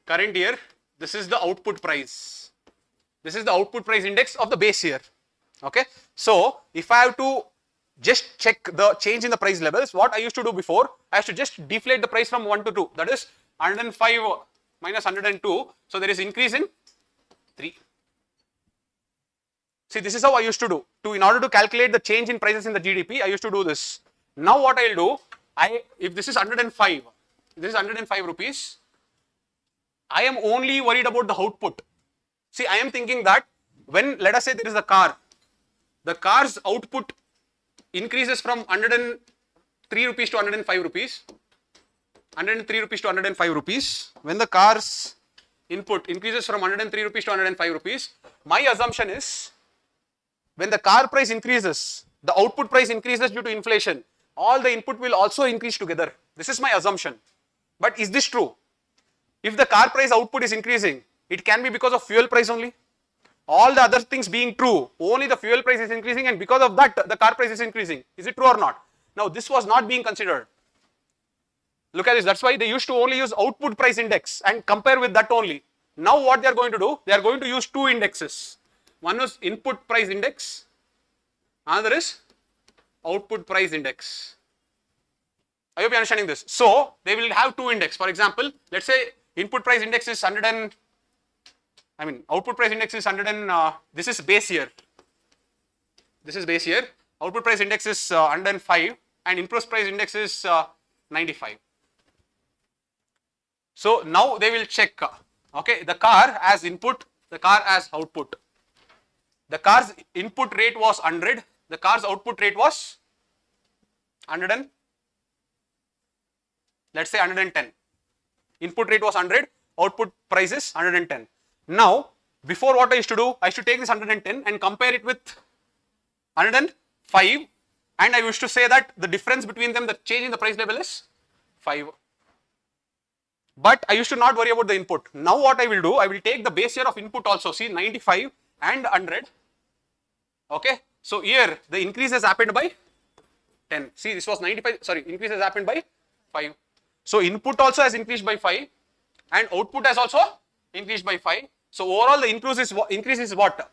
Current year, this is the output price. This is the output price index of the base year. Okay, so if I have to just check the change in the price levels, what I used to do before, I used to just deflate the price from 1 to 2. That is 105 minus 102. So there is increase in 3. See, this is how I used to do. In order to calculate the change in prices in the GDP, I used to do this. Now what I'll do, if this is 105, this is 105 rupees, I am only worried about the output. See, I am thinking that when, let us say, there is a car, the car's output increases from 103 rupees to 105 rupees. 103 rupees to 105 rupees. When the car's input increases from 103 rupees to 105 rupees, my assumption is when the car price increases, the output price increases due to inflation, all the input will also increase together. This is my assumption. But is this true? If the car price output is increasing, it can be because of fuel price only. All the other things being true, only the fuel price is increasing, and because of that, the car price is increasing. Is it true or not? Now, this was not being considered. Look at this. That's why they used to only use output price index and compare with that only. Now, what they are going to do? They are going to use two indexes. One is input price index. Another is output price index. I hope you are understanding this. So, they will have two index. For example, let's say input price index is output price index is 100 this is base year. This is base year. Output price index is 105 and input price index is 95. So now they will check, okay, the car as input, the car as output. The car's input rate was 100, the car's output rate was 100 and let's say 110. Input rate was 100, output price is 110. Now, before what I used to do, I used to take this 110 and compare it with 105, and I used to say that the difference between them, the change in the price level is 5. But I used to not worry about the input. Now what I will do, I will take the base year of input also, see 95 and 100. Okay, so here the increase has happened by 10. See, this was 95, sorry, increase has happened by 5. So input also has increased by 5 and output has also increased by 5. So overall the increase is what?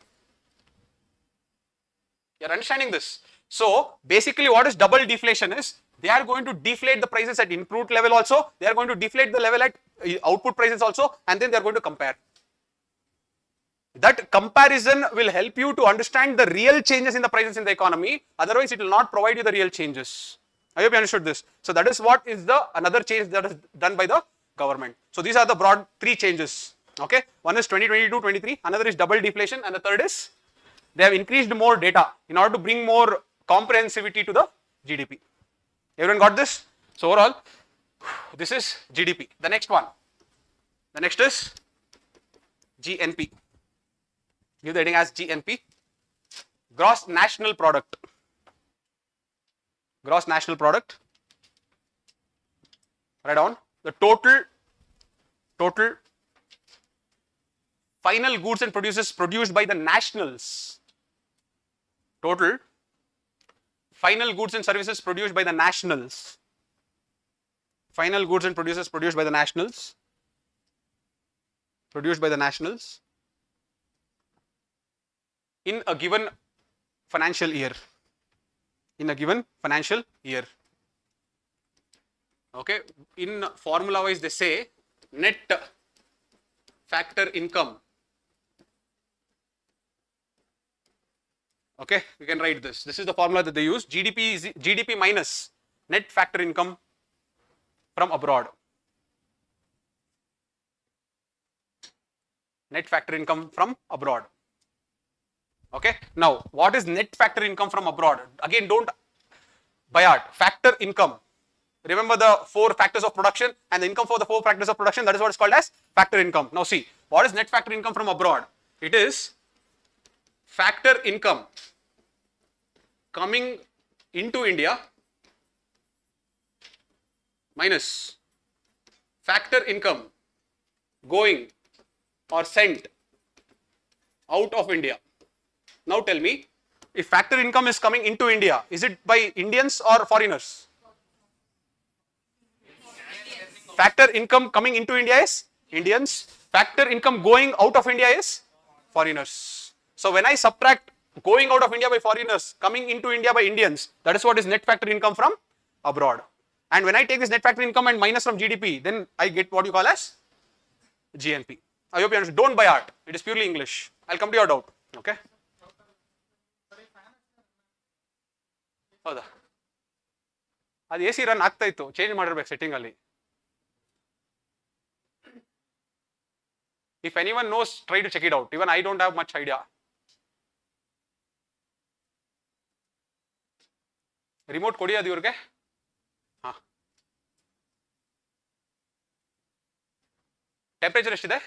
You are understanding this? So basically what is double deflation is, they are going to deflate the prices at input level also, they are going to deflate the level at output prices also, and then they are going to compare. That comparison will help you to understand the real changes in the prices in the economy, otherwise it will not provide you the real changes. I hope you understood this. So that is what is the another change that is done by the government. So these are the broad 3 changes. Okay, one is 2022-23, another is double deflation, and the third is they have increased more data in order to bring more comprehensivity to the GDP. Everyone got this? So overall, this is GDP. The next one, the next is GNP. Give the heading as GNP. Gross national product. Gross national product. Write down the total final goods and produces produced by the nationals. Total final goods and services produced by the nationals. Final goods and produces produced by the nationals. Produced by the nationals in a given financial year. In a given financial year. Okay. In formula wise, they say net factor income. Okay, we can write this. This is the formula that they use. GDP minus net factor income from abroad. Net factor income from abroad. Okay. Now, what is net factor income from abroad? Again, don't by heart. Factor income. Remember the 4 factors of production and the income for the 4 factors of production. That is what is called as factor income. Now, see, what is net factor income from abroad? It is factor income coming into India minus factor income going or sent out of India. Now tell me, if factor income is coming into India, is it by Indians or foreigners? Factor income coming into India is Indians. Factor income going out of India is foreigners. So when I subtract going out of India by foreigners, coming into India by Indians, that is what is net factor income from abroad. And when I take this net factor income and minus from GDP, then I get what you call as GNP. I hope you understand. Don't by heart. It is purely English. I'll come to your doubt. Okay. ಹೌದಾ ಅದು AC run ಆಗ್ತಾ ಇತ್ತು, change ಮಾಡಿರ್ಬೇಕು setting ಅಲ್ಲಿ. If anyone knows, try to check it out. Even I don't have much idea. Remote ಕೊಡಿ ಅದು ಇವ್ರಿಗೆ. ಹಾ, ಟೆಂಪರೇಚರ್ ಎಷ್ಟಿದೆ?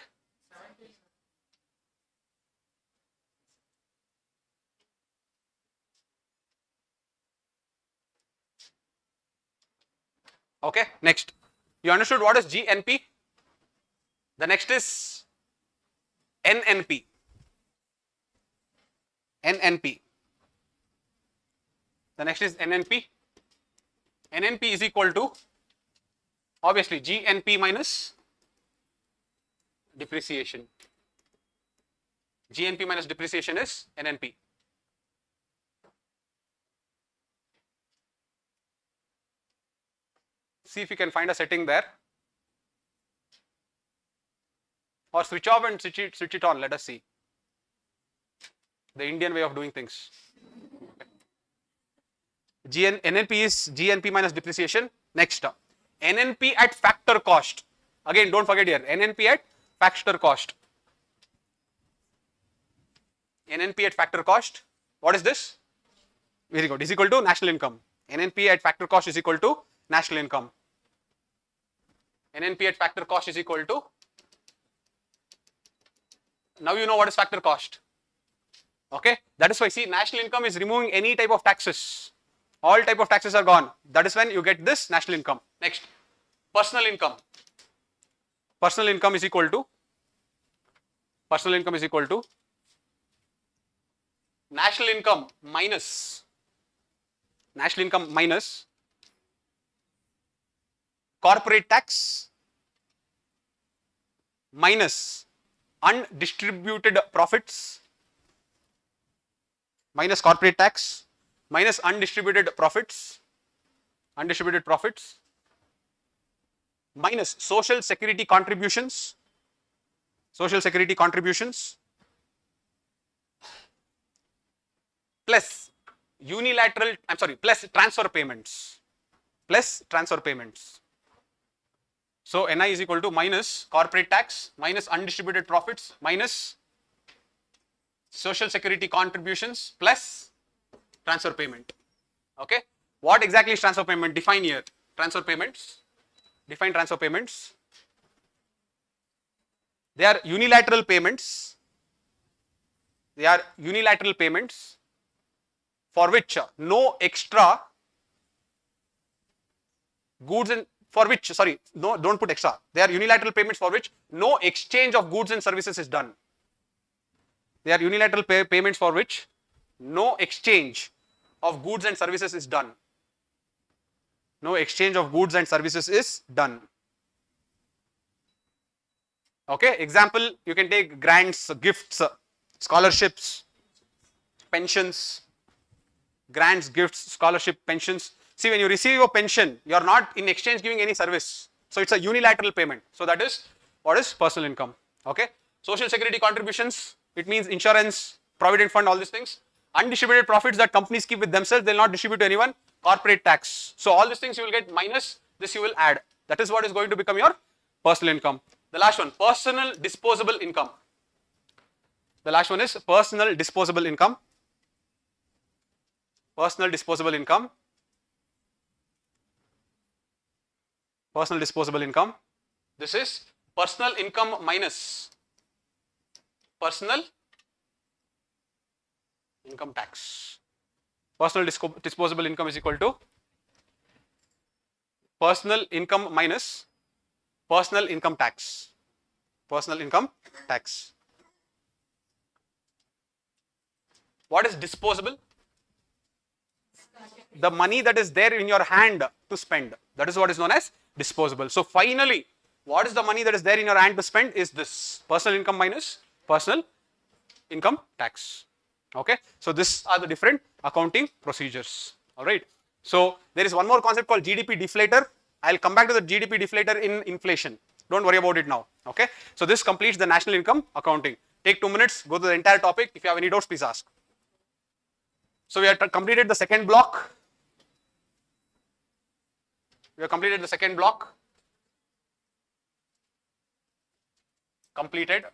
Okay, next. You understood what is GNP? The next is NNP. NNP. The next is NNP. NNP is equal to obviously GNP minus depreciation. GNP minus depreciation is NNP. See if you can find a setting there, or switch off and switch it on. Let us see the Indian way of doing things. NNP is GNP minus depreciation. Next, NNP at factor cost. Again, don't forget here, NNP at factor cost. NNP at factor cost. What is this? Very good. Is equal to national income. NNP at factor cost is equal to national income. NNP at factor cost is equal to, now you know what is factor cost. Okay, that is why, see, national income is removing any type of taxes. All type of taxes are gone. That is when you get this national income. Next, personal income. Personal income is equal to national income minus corporate tax minus undistributed profits, minus corporate tax minus undistributed profits minus social security contributions plus transfer payments. So NI is equal to minus corporate tax minus undistributed profits minus social security contributions plus transfer payment. Okay, what exactly is transfer payment? Define here. Transfer payments. Define transfer payments. They are unilateral payments They are unilateral payments for which no extra goods and for which, sorry, no, don't put extra. They are unilateral payments for which no exchange of goods and services is done. They are unilateral payments for which no exchange of goods and services is done. No exchange of goods and services is done. Okay, example, you can take grants, gifts, scholarships, pensions, grants, gifts, scholarship, pensions. See, when you receive a pension, you are not in exchange giving any service. So it's a unilateral payment. So that is what is personal income. Okay. Social security contributions, it means insurance, provident fund, all these things. Undistributed profits that companies keep with themselves, they will not distribute to anyone. Corporate tax. So all these things you will get minus, this you will add. That is what is going to become your personal income. The last one, personal disposable income. The last one is personal disposable income. Personal disposable income. Personal disposable income. This is personal income minus personal income tax. Personal disposable income is equal to personal income minus personal income tax. Personal income tax. What is disposable? The money that is there in your hand to spend. That is what is known as disposable. So finally, what is the money that is there in your hand to spend is this personal income minus personal income tax. Okay. So these are the different accounting procedures. All right. So there is one more concept called GDP deflator. I'll come back to the GDP deflator in inflation. Don't worry about it now. Okay. So this completes the national income accounting. Take 2 minutes, go to the entire topic. If you have any doubts, please ask. So we have completed the second block. We have completed the second block. Completed.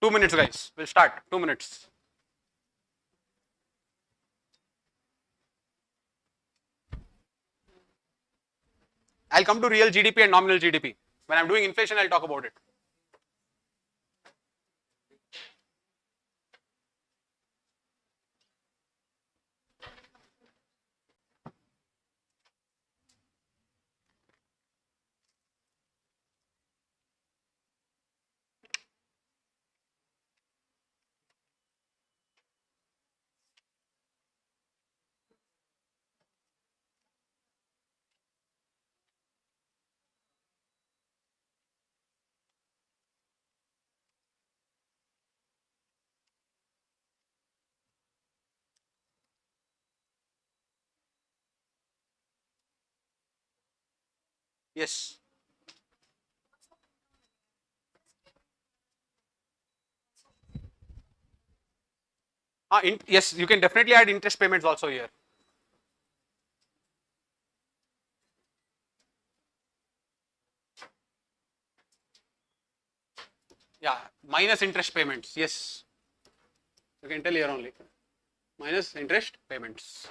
Two minutes, guys. We'll start. 2 minutes. I'll come to real GDP and nominal GDP. When I'm doing inflation, I'll talk about it. Yes. Yes, you can definitely add interest payments also here. Yeah, minus interest payments. Yes, you can tell here only. Minus interest payments.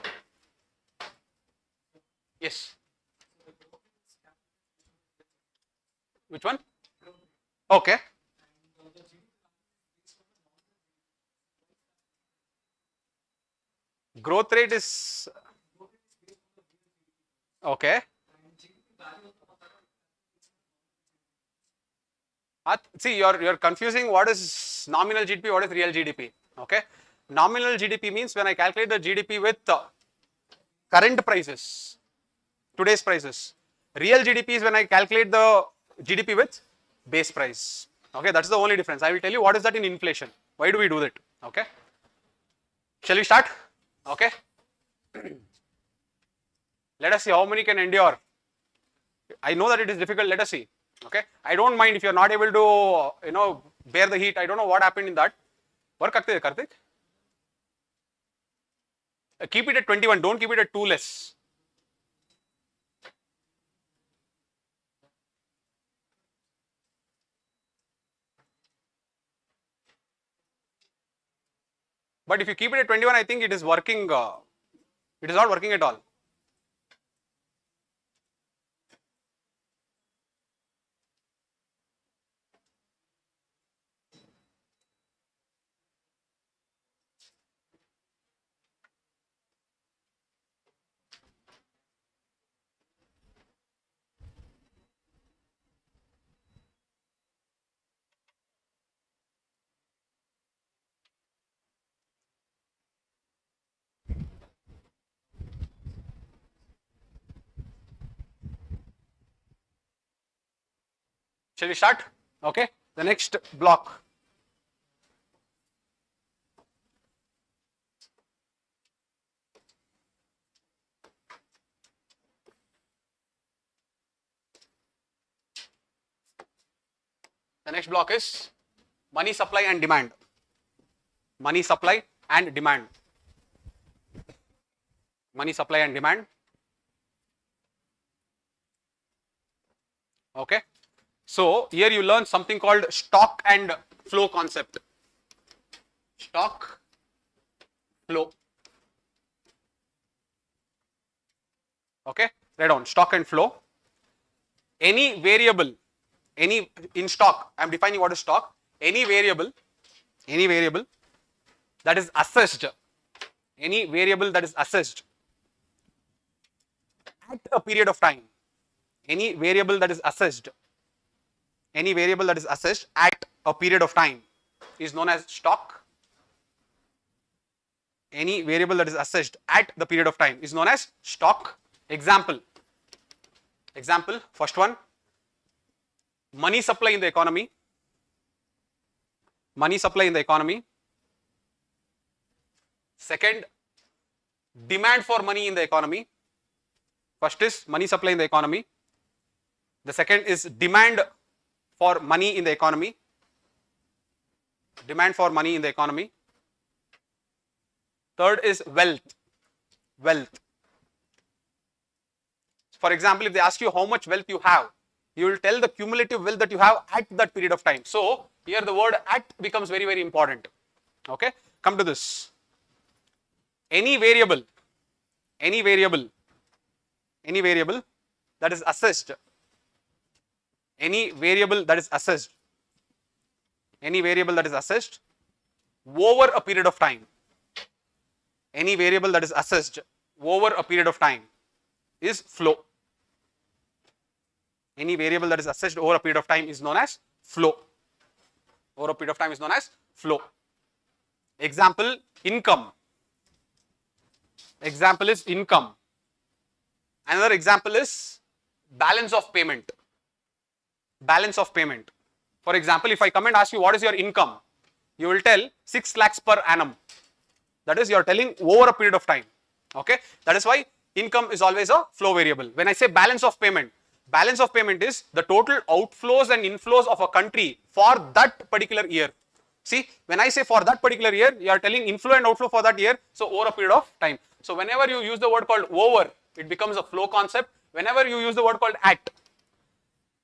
Yes. Which one? Okay. Growth rate is okay. See, you're confusing what is nominal GDP, what is real GDP. Okay. Nominal GDP means when I calculate the GDP with current prices, today's prices. Real GDP is when I calculate the GDP with base price. Okay, that's the only difference. I will tell you what is that in inflation. Why do we do that? Okay. Shall we start? Okay. Let us see how many can endure. I know that it is difficult. Let us see. Okay. I don't mind if you're not able to, bear the heat. I don't know what happened in that. Work करते हैं Karthik. Keep it at 21. Don't keep it at 2 less. But if you keep it at 21, I think it is working. It is not working at all. Shall we start? Okay. The next block. The next block is money supply and demand. Money supply and demand. Money supply and demand. Okay. So here you learn something called stock and flow concept. Stock, flow. Okay. Write down stock and flow. Any variable, in stock, I am defining what is stock. Any variable that is assessed, any variable that is assessed at a period of time. Any variable that is assessed at a period of time is known as stock. Any variable that is assessed at the period of time is known as stock. Example, first one, money supply in the economy. Money supply in the economy. Second, demand for money in the economy. First is money supply in the economy. The second is demand for money in the economy. Demand for money in the economy. Third is wealth. For example, if they ask you how much wealth you have, you will tell the cumulative wealth that you have at that period of time. So here the word at becomes very, very important. Okay, come to this. Any variable that is assessed, over a period of time. Any variable that is assessed over a period of time is flow. Any variable that is assessed over a period of time is known as flow. Over a period of time is known as flow. Example, income. Example is income. Another example is balance of payment. Balance of payment. For example, if I come and ask you what is your income, you will tell 6 lakhs per annum. That is, you are telling over a period of time. Okay, that is why income is always a flow variable. When I say balance of payment, Balance of payment is the total outflows and inflows of a country for that particular year. See, when I say for that particular year, you are telling inflow and outflow for that year, so over a period of time. So whenever you use the word called over, it becomes a flow concept. Whenever you use the word called at,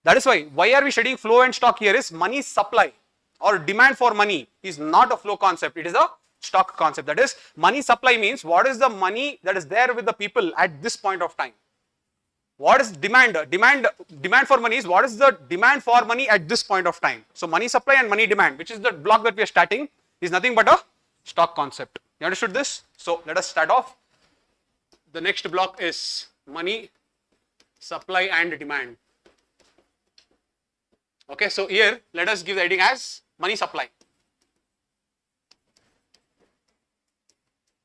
that is why are we studying flow and stock here is money supply or demand for money is not a flow concept, it is a stock concept. That is, money supply means what is the money that is there with the people at this point of time. What is demand? Demand for money is what is the demand for money at this point of time. So money supply and money demand, which is the block that we are starting, is nothing but a stock concept. You understood this? So let us start off. The next block is money supply and demand. Okay, so here let us give the heading as money supply.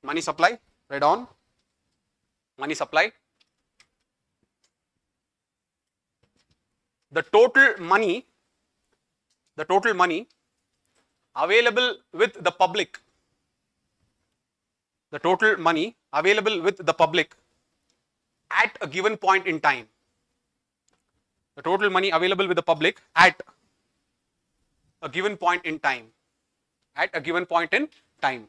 Money supply, right on. Money supply. The total money available with the public, the total money available with the public at a given point in time, the total money available with the public at a given point in time, at a given point in time.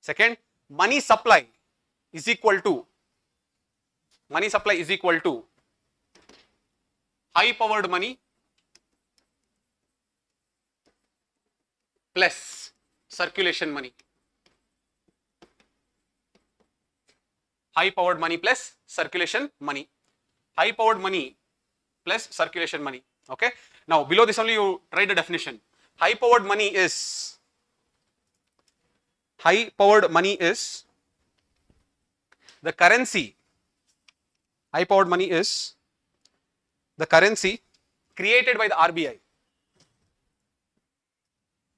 Second, money supply is equal to high powered money plus circulation money. High powered money plus circulation money. High powered money plus circulation money. Okay. Now below this only you write the definition. High powered money is the currency. High powered money is the currency created by the RBI.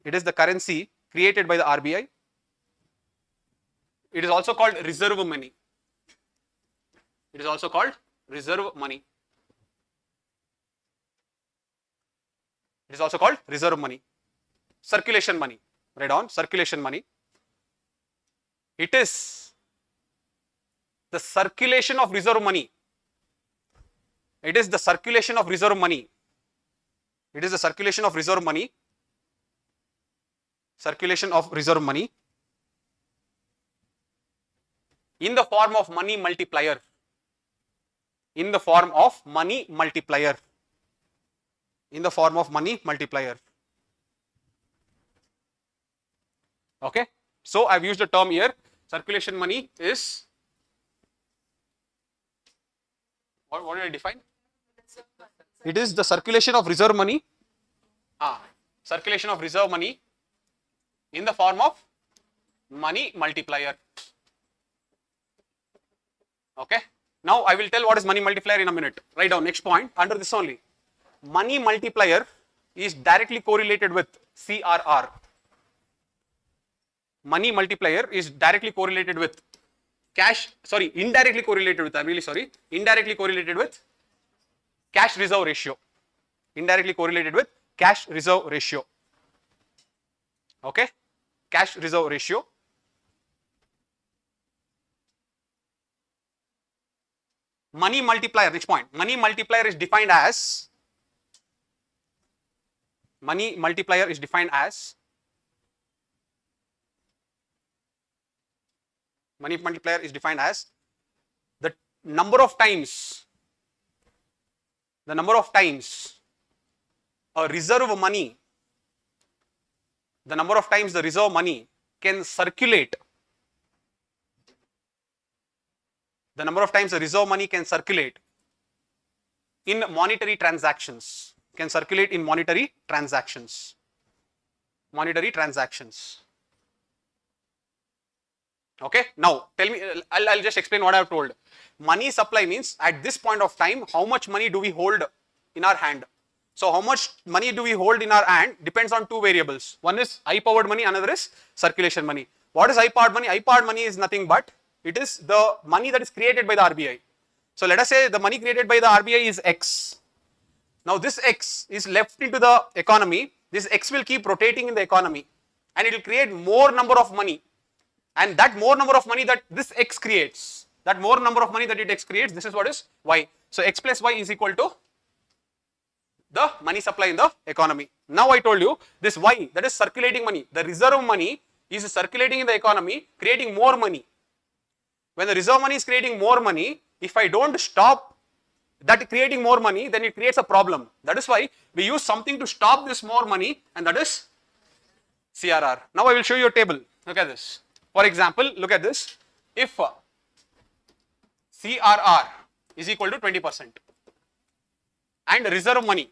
It is the currency created by the RBI. It is also called reserve money. It is also called reserve money. It is also called reserve money. Circulation money. Right on, circulation money. It is the circulation of reserve money. It is the circulation of reserve money. It is the circulation of reserve money. Circulation of reserve money in the form of money multiplier. In the form of money multiplier. In the form of money multiplier. Okay. So I have used the term here. Circulation money is, what did I define? It is the circulation of reserve money. Circulation of reserve money in the form of money multiplier. Okay. Now I will tell what is money multiplier in a minute. Write down next point under this only. Money multiplier is directly correlated with CRR. Money multiplier is directly correlated with indirectly correlated with, indirectly correlated with cash reserve ratio. Indirectly correlated with cash reserve ratio. Okay, cash reserve ratio. Money multiplier, next point. Money multiplier is defined as the number of times a reserve money, the number of times the reserve money can circulate, the number of times the reserve money can circulate in monetary transactions, monetary transactions. Okay, now tell me, I'll just explain what I have told. Money supply means at this point of time, how much money do we hold in our hand? So how much money do we hold in our hand depends on two variables. One is high powered money, another is circulation money. What is high powered money? High powered money is nothing but it is the money that is created by the RBI. So let us say the money created by the RBI is X. Now this X is left into the economy. This X will keep rotating in the economy and it will create more number of money. And that more number of money that this X creates that more number of money that it creates, this is what is Y. So X plus Y is equal to the money supply in the economy. Now I told you this Y, that is circulating money. The reserve money is circulating in the economy, creating more money. When the reserve money is creating more money, if I don't stop that creating more money, then it creates a problem. That is why we use something to stop this more money, and that is CRR. Now I will show you a table. Look at this. For example, look at this. If CRR is equal to 20% and reserve money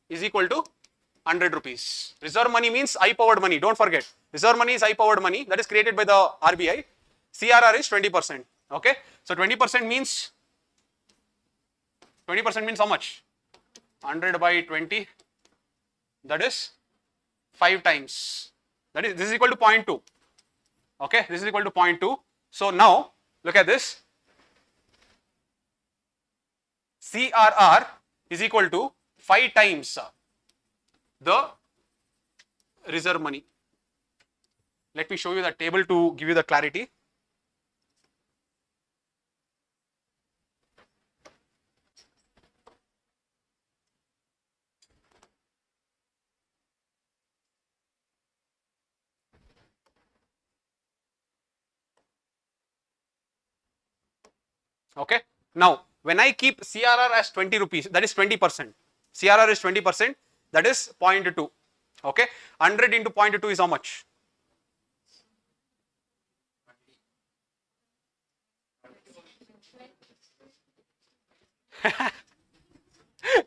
is equal to 100 rupees. Reserve money means I powered money, don't forget. Reserve money is I powered money that is created by the RBI. CRR is 20%. Okay. So 20% means how much? 100 by 20, that is 5 times. That is, this is equal to 0.2. Okay, this is equal to 0.2. So now look at this. CRR is equal to 5 times the reserve money. Let me show you the table to give you the clarity. Okay. Now, when I keep CRR as 20 rupees, that is 20%. CRR is 20%, that is 0.2. Okay. 100 into 0.2 is how much?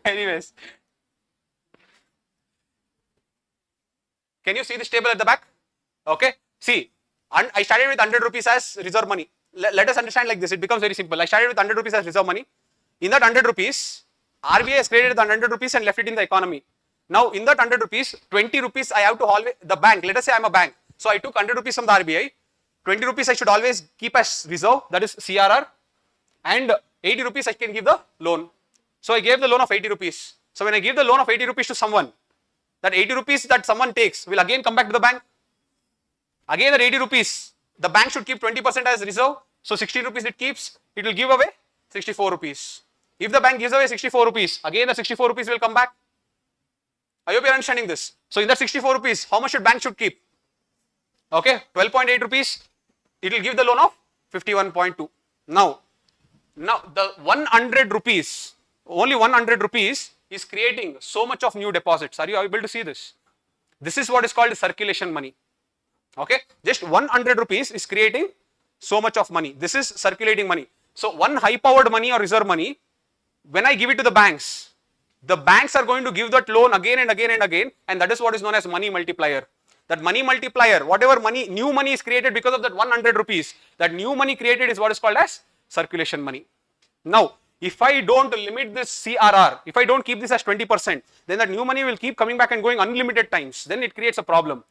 Anyways. Can you see this table at the back? Okay. See, I started with 100 rupees as reserve money. Let us understand like this, it becomes very simple. I started with 100 rupees as reserve money. In that 100 rupees, RBI has created the 100 rupees and left it in the economy. Now, in that 100 rupees, 20 rupees I have to always, the bank, let us say I am a bank. So, I took 100 rupees from the RBI, 20 rupees I should always keep as reserve, that is CRR, and 80 rupees I can give the loan. So, I gave the loan of 80 rupees. So, when I give the loan of 80 rupees to someone, that 80 rupees that someone takes will again come back to the bank. Again that 80 rupees, the bank should keep 20% as reserve. So 16 rupees it keeps, it will give away 64 rupees. If the bank gives away 64 rupees, again the 64 rupees will come back. I hope you are understanding this. So in that 64 rupees, how much should bank should keep? Okay, 12.8 rupees, it will give the loan of 51.2. Now the 100 rupees, only 100 rupees is creating so much of new deposits. Are you able to see this? This is what is called circulation money. Okay, just 100 rupees is creating so much of money. This is circulating money. So one high powered money or reserve money, when I give it to the banks are going to give that loan again and again and again, and that is what is known as money multiplier. That money multiplier, whatever money, new money is created because of that 100 rupees, that new money created is what is called as circulation money. Now, if I don't limit this CRR, if I don't keep this as 20%, then that new money will keep coming back and going unlimited times. Then it creates a problem.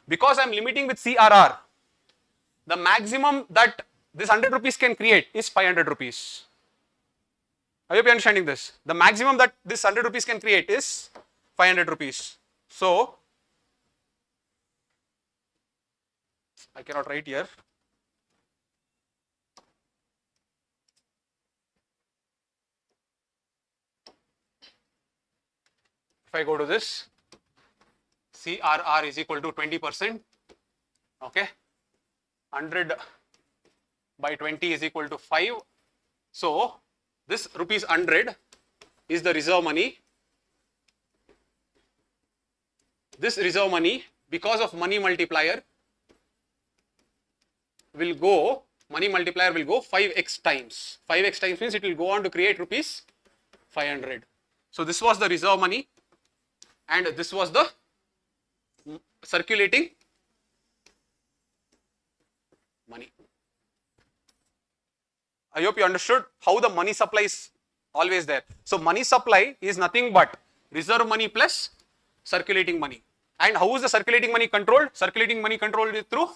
Because I am limiting with CRR, the maximum that this 100 rupees can create is 500 rupees. I hope you are understanding this. The maximum that this 100 rupees can create is 500 rupees. So, I cannot write here. If I go to this, CRR is equal to 20%, okay, 100 by 20 is equal to 5. So, this rupees 100 is the reserve money. This reserve money, because of money multiplier, will go, money multiplier will go 5x times. 5x times means it will go on to create rupees 500. So, this was the reserve money and this was the circulating money. I hope you understood how the money supply is always there. So money supply is nothing but reserve money plus circulating money. And how is the circulating money controlled? Circulating money controlled is through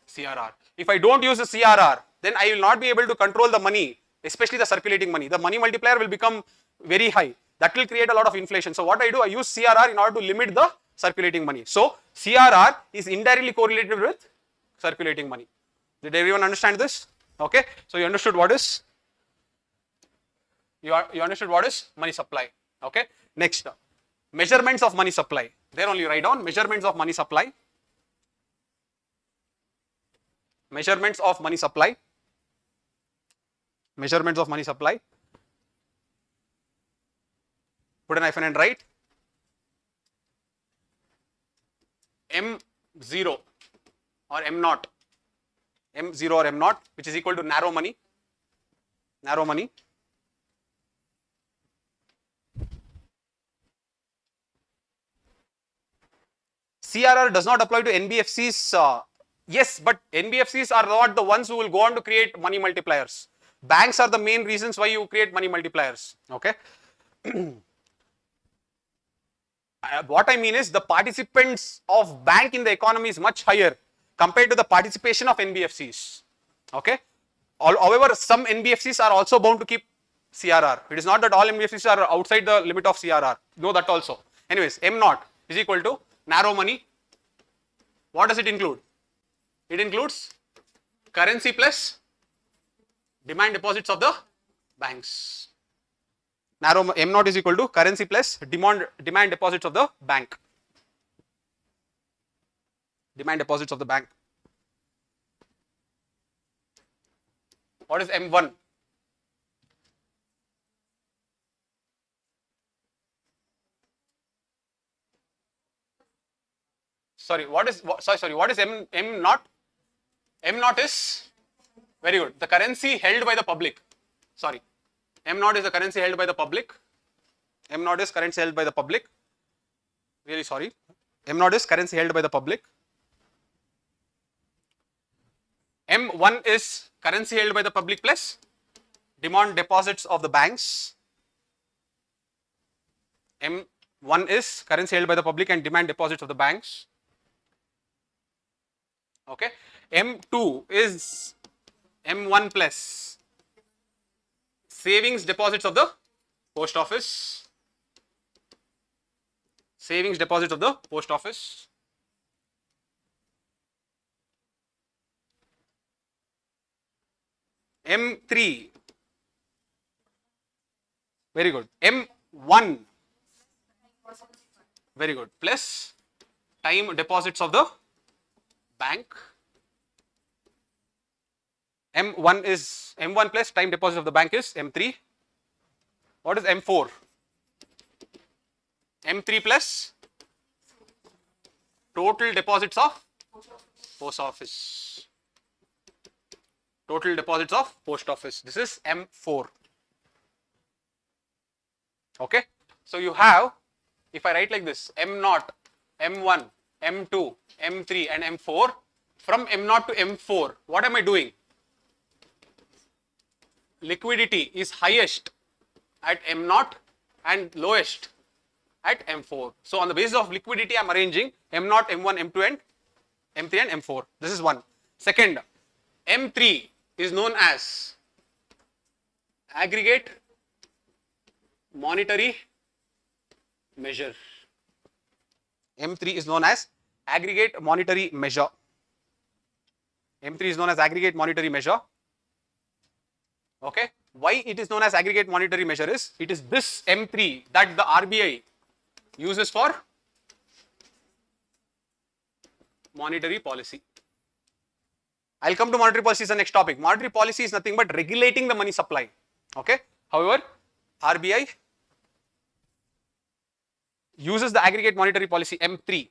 CRR. If I don't use the CRR, then I will not be able to control the money, especially the circulating money. The money multiplier will become very high. That will create a lot of inflation. So what I do, I use CRR in order to limit the circulating money. So CRR is indirectly correlated with circulating money. Did everyone understand this? Okay, so you understood what is you understood what is money supply. Okay, next measurements of money supply. There only write down measurements of money supply. Measurements of money supply. Measurements of money supply. Put an hyphen and write M0 or M0, M0 or M0, which is equal to narrow money. Narrow money. CRR does not apply to NBFCs. Yes, but NBFCs are not the ones who will go on to create money multipliers. Banks are the main reasons why you create money multipliers. Okay. What I mean is the participants of bank in the economy is much higher compared to the participation of NBFCs. Okay. However, some NBFCs are also bound to keep CRR. It is not that all NBFCs are outside the limit of CRR. No, that also. Anyways, M0 is equal to narrow money. What does it include? It includes currency plus demand deposits of the banks. Narrow M0 is equal to currency plus demand deposits of the bank. Demand deposits of the bank. What is M1? What is M0? M0 is very good. The currency held by the public. Sorry. M0 is the currency held by the public. M0 is currency held by the public. Really sorry. M0 is currency held by the public. M1 is currency held by the public plus demand deposits of the banks. M1 is currency held by the public and demand deposits of the banks. Okay. M2 is M1 plus savings deposits of the post office. Savings deposits of the post office. M3, very good. M1, very good, plus time deposits of the bank. M1 plus time deposits of the bank is M3. What is M4? M3 plus total deposits of post office. Total deposits of post office. This is M4. Okay. So you have, if I write like this, M0, M1, M2, M3 and M4. From M0 to M4, what am I doing? Liquidity is highest at M0 and lowest at M4. So on the basis of liquidity, I am arranging M0, M1, M2 and M3 and M4. This is one. Second, M3 is known as aggregate monetary measure. M3 is known as aggregate monetary measure. M3 is known as aggregate monetary measure. Okay. Why it is known as aggregate monetary measure is, it is this M3 that the RBI uses for monetary policy. I'll come to monetary policy as the next topic. Monetary policy is nothing but regulating the money supply. Okay. However, RBI uses the aggregate monetary policy M3.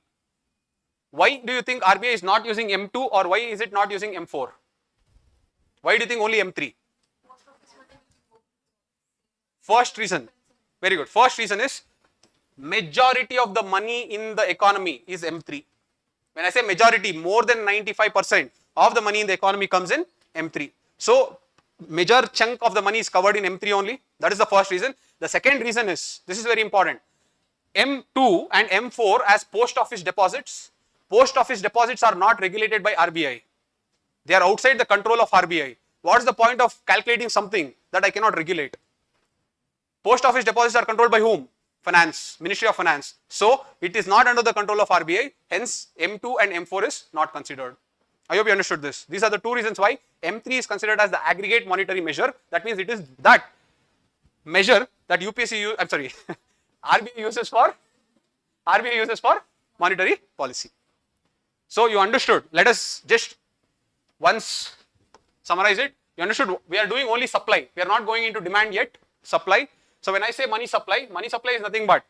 Why do you think RBI is not using M2 or why is it not using M4? Why do you think only M3? First reason, very good. First reason is majority of the money in the economy is M3. When I say majority, more than 95% of the money in the economy comes in M3. So, major chunk of the money is covered in M3 only. That is the first reason. The second reason is, this is very important, M2 and M4 as post office deposits. Post office deposits are not regulated by RBI. They are outside the control of RBI. What is the point of calculating something that I cannot regulate? Post office deposits are controlled by whom? Finance, Ministry of Finance. So, it is not under the control of RBI, hence M2 and M4 is not considered. I hope you understood this. These are the two reasons why M3 is considered as the aggregate monetary measure. That means it is that measure that RBI uses for monetary policy. So you understood. Let us just once summarize it. You understood we are doing only supply. We are not going into demand yet. Supply. So when I say money supply is nothing but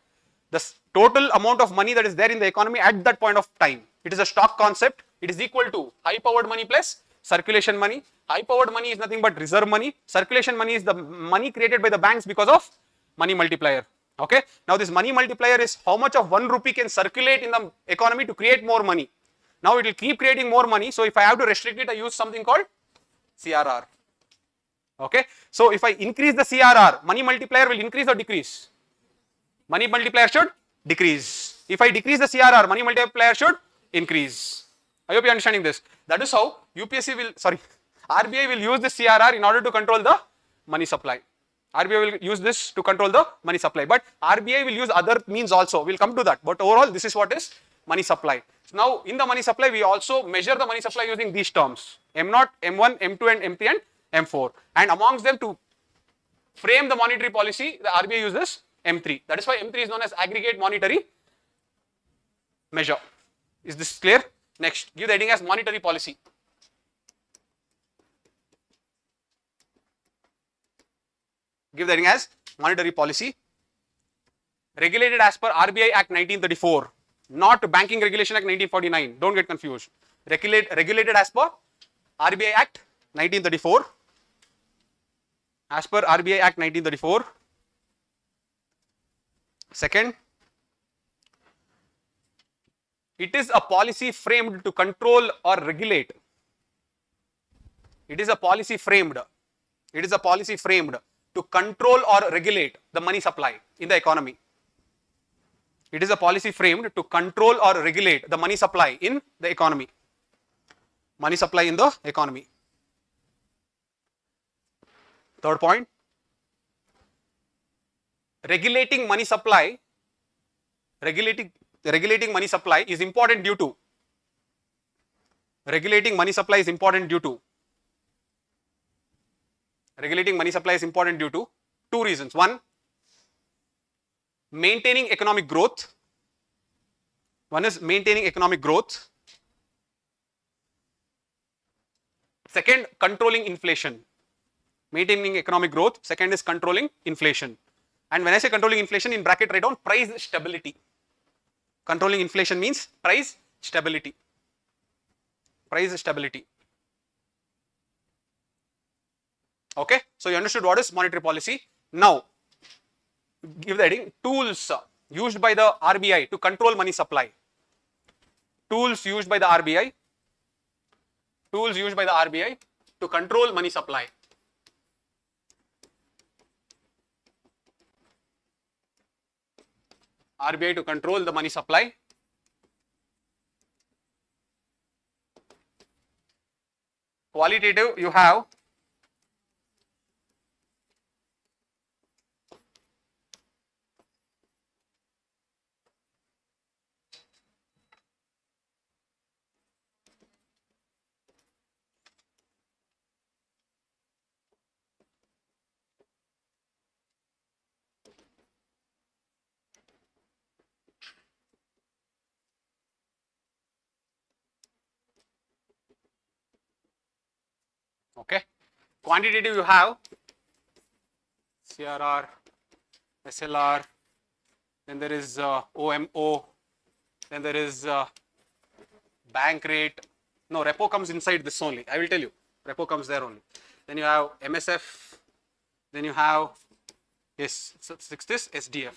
the total amount of money that is there in the economy at that point of time. It is a stock concept. It is equal to high powered money plus circulation money. High powered money is nothing but reserve money. Circulation money is the money created by the banks because of money multiplier. Okay. Now this money multiplier is how much of 1 rupee can circulate in the economy to create more money. Now it will keep creating more money. So if I have to restrict it, I use something called CRR. Okay. So if I increase the CRR, money multiplier will increase or decrease? Money multiplier should decrease. If I decrease the CRR, money multiplier should increase. I hope you are understanding this. That is how RBI will use the CRR in order to control the money supply. RBI will use this to control the money supply. But RBI will use other means also. We will come to that. But overall, this is what is money supply. So now, in the money supply, we also measure the money supply using these terms. M0, M1, M2 and M3 and M4. And amongst them to frame the monetary policy, the RBI uses M3. That is why M3 is known as aggregate monetary measure. Is this clear? Next, give the heading as monetary policy. Give the heading as monetary policy. Regulated as per RBI Act 1934, not Banking Regulation Act 1949. Don't get confused. Regulated as per RBI Act 1934. As per RBI Act 1934. Second, it is a policy framed to control or regulate. It is a policy framed. It is a policy framed to control or regulate the money supply in the economy. It is a policy framed to control or regulate the money supply in the economy. Money supply in the economy. Third point, regulating money supply is important due to two reasons. One, maintaining economic growth. Second, controlling inflation. Maintaining economic growth. Second is controlling inflation. And when I say controlling inflation, in bracket write down price stability. Controlling inflation means price stability. Okay, so you understood what is monetary policy. Now, give the heading tools used by the RBI to control money supply. Tools used by the RBI to control money supply. RBI to control the money supply. Qualitative, you have okay. Quantitative, you have CRR, SLR, then there is OMO, then there is bank rate. No, repo comes inside this only. I will tell you. Repo comes there only. Then you have MSF. Then you have, yes, sixth is SDF.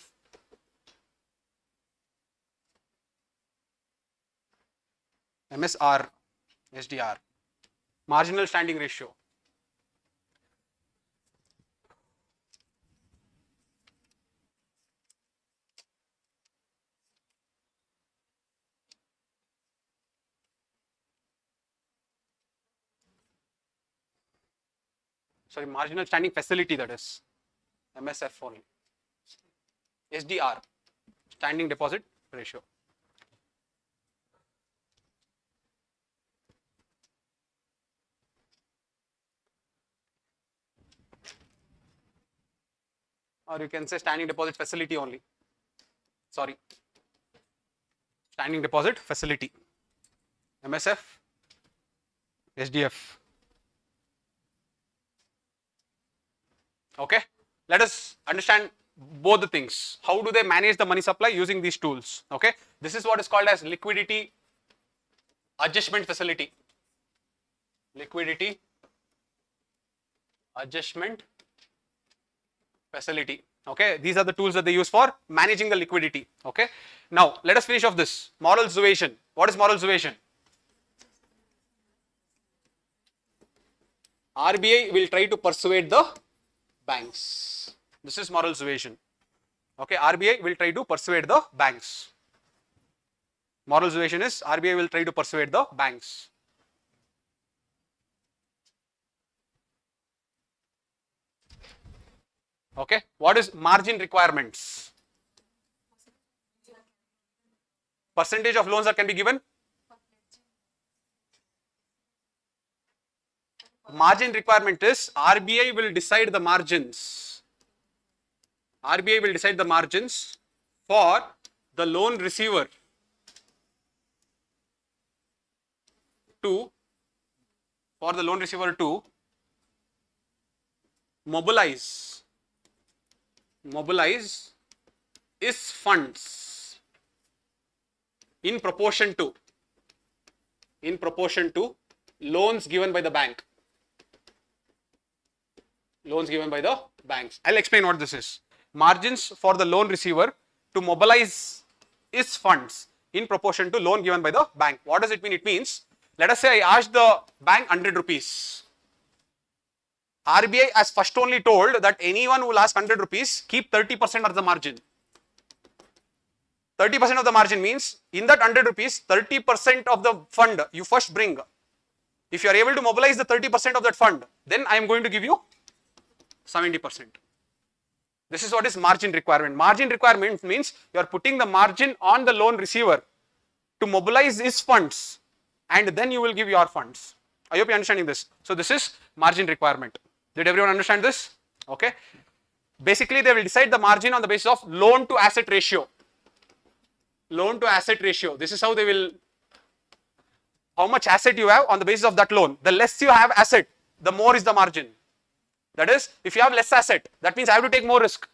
MSR, SDR. Marginal standing ratio. Sorry, marginal standing facility, that is MSF only. SDR, standing deposit ratio. or you can say standing deposit facility only. Sorry, standing deposit facility, MSF, SDF. Okay, let us understand both the things. How do they manage the money supply using these tools? Okay, this is what is called as liquidity adjustment facility. Liquidity adjustment facility. Okay, these are the tools that they use for managing the liquidity. Okay, now let us finish off this moral suasion. What is moral suasion? RBI will try to persuade the banks. This is moral suasion. Okay, RBI will try to persuade the banks. Moral suasion is RBI will try to persuade the banks. Okay, what is margin requirements? Percentage of loans that can be given? Margin requirement is RBI will decide the margins. RBI will decide the margins for the loan receiver to mobilize its funds in proportion to loans given by the bank. Loans given by the banks. I'll explain what this is. Margins for the loan receiver to mobilize its funds in proportion to loan given by the bank. What does it mean? It means, let us say I asked the bank 100 rupees. RBI has first only told that anyone who will ask 100 rupees, keep 30% of the margin. 30% of the margin means, in that 100 rupees, 30% of the fund you first bring. If you are able to mobilize the 30% of that fund, then I am going to give you 70%. This is what is margin requirement. Margin requirement means you are putting the margin on the loan receiver to mobilize his funds, and then you will give your funds. I hope you are understanding this. So this is margin requirement. Did everyone understand this? Okay. Basically, they will decide the margin on the basis of loan to asset ratio. Loan to asset ratio. This is how they will, how much asset you have on the basis of that loan. The less you have asset, the more is the margin. That is, if you have less asset, that means I have to take more risk.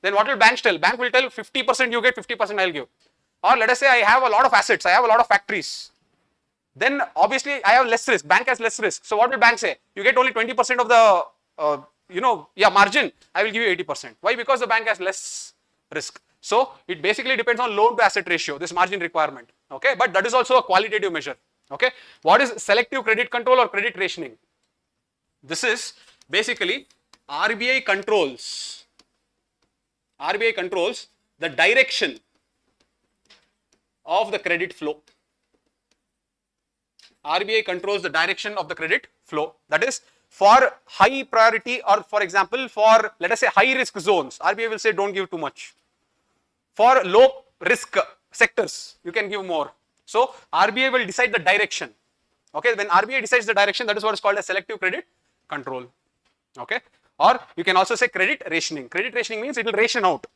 Then what will banks tell? Bank will tell 50% you get, 50% I'll give. Or let us say I have a lot of assets, I have a lot of factories. Then obviously I have less risk, bank has less risk. So what will bank say? You get only 20% of the, margin, I will give you 80%. Why? Because the bank has less risk. So it basically depends on loan to asset ratio, this margin requirement. Okay, but that is also a qualitative measure. Okay, what is selective credit control or credit rationing? This is basically RBI controls the direction of the credit flow. RBI controls the direction of the credit flow. That is, for high priority, or for example, for let us say high risk zones, RBI will say don't give too much. For low risk sectors, you can give more. So RBI will decide the direction. Okay, when RBI decides the direction, that is what is called a selective credit control. Okay, or you can also say credit rationing. Credit rationing means it will ration out.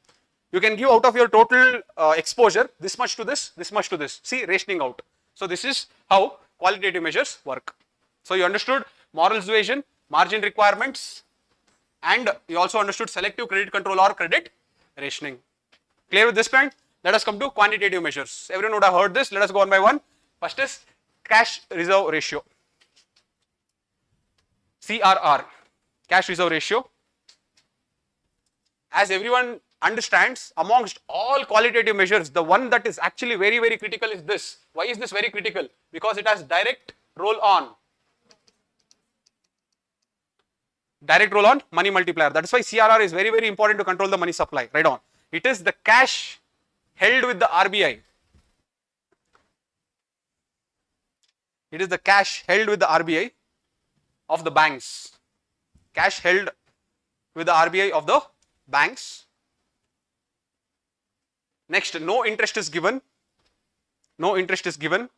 You can give out of your total exposure this much to this, this much to this. See, rationing out. So this is how qualitative measures work. So you understood moral suasion, margin requirements, and you also understood selective credit control or credit rationing. Clear with this point? Let us come to quantitative measures. Everyone would have heard this. Let us go one by one. First is cash reserve ratio. CRR, cash reserve ratio. As everyone understands, amongst all qualitative measures, the one that is actually very, very critical is this. Why is this very critical? Because it has direct roll on. Direct roll on money multiplier. That is why CRR is very, very important to control the money supply. Right on. It is the cash held with the RBI. It is the cash held with the RBI of the banks. Cash held with the RBI of the banks. Next, no interest is given. No interest is given.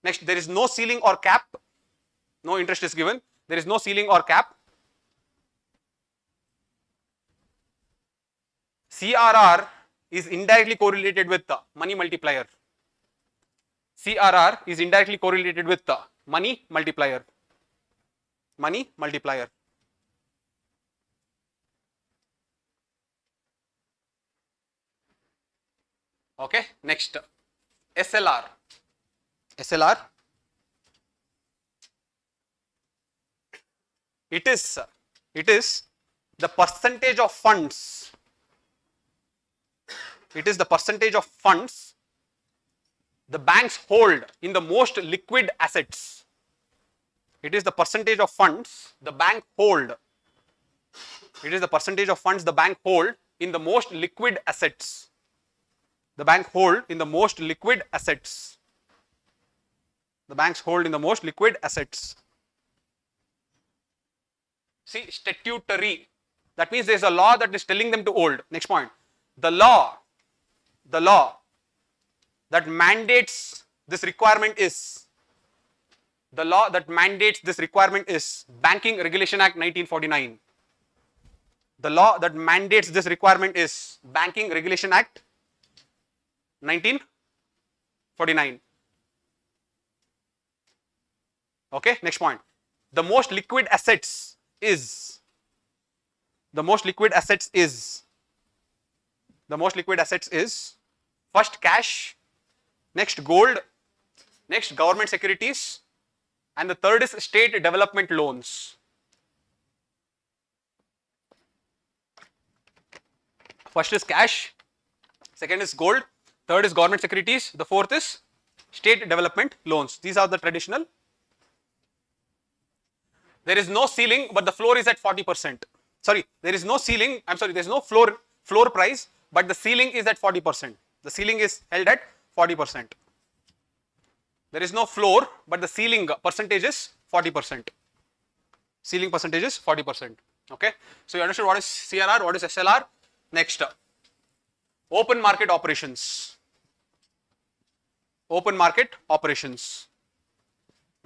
Next, there is no ceiling or cap. No interest is given. There is no ceiling or cap. CRR is indirectly correlated with the money multiplier. CRR is indirectly correlated with the money multiplier. Money multiplier. Okay, next SLR. SLR. It is the percentage of funds. It is the percentage of funds the banks hold in the most liquid assets. It is the percentage of funds the bank hold. It is the percentage of funds the bank hold in the most liquid assets. The bank hold in the most liquid assets. The banks hold in the most liquid assets. See, statutory. That means there is a law that is telling them to hold. Next point. The law that mandates this requirement is, the law that mandates this requirement is Banking Regulation Act 1949. The law that mandates this requirement is Banking Regulation Act 1949. Okay, next point. The most liquid assets is, first cash, next gold, next government securities, and the third is state development loans. First is cash, second is gold, third is government securities, the fourth is state development loans. These are the traditional. There is no ceiling, but the floor is at 40%. Sorry, there is no ceiling, there is no floor price, but the ceiling is at 40%. The ceiling is held at 40%. There is no floor, but the ceiling percentage is 40%. Ceiling percentage is 40%. Okay. So you understood what is CRR, what is SLR. Next, open market operations. Open market operations.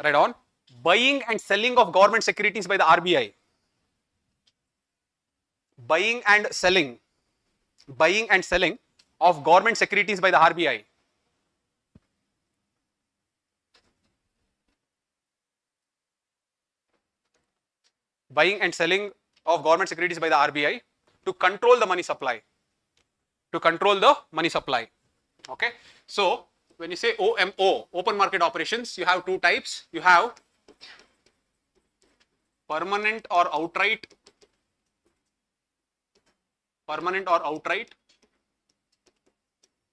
Right on. Buying and selling of government securities by the RBI. Buying and selling of government securities by the RBI. Buying and selling of government securities by the RBI to control the money supply. To control the money supply. Okay. So when you say OMO, open market operations, you have two types. You have permanent or outright.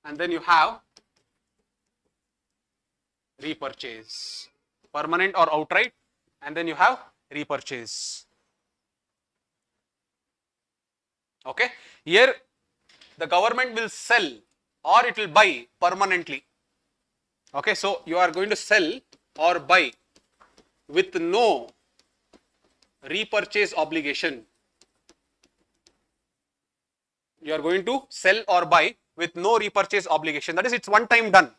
And then you have repurchase. Permanent or outright, and then you have repurchase. Okay. Here the government will sell or it will buy permanently. Okay. So you are going to sell or buy with no repurchase obligation. You are going to sell or buy with no repurchase obligation. That is, it's one time done.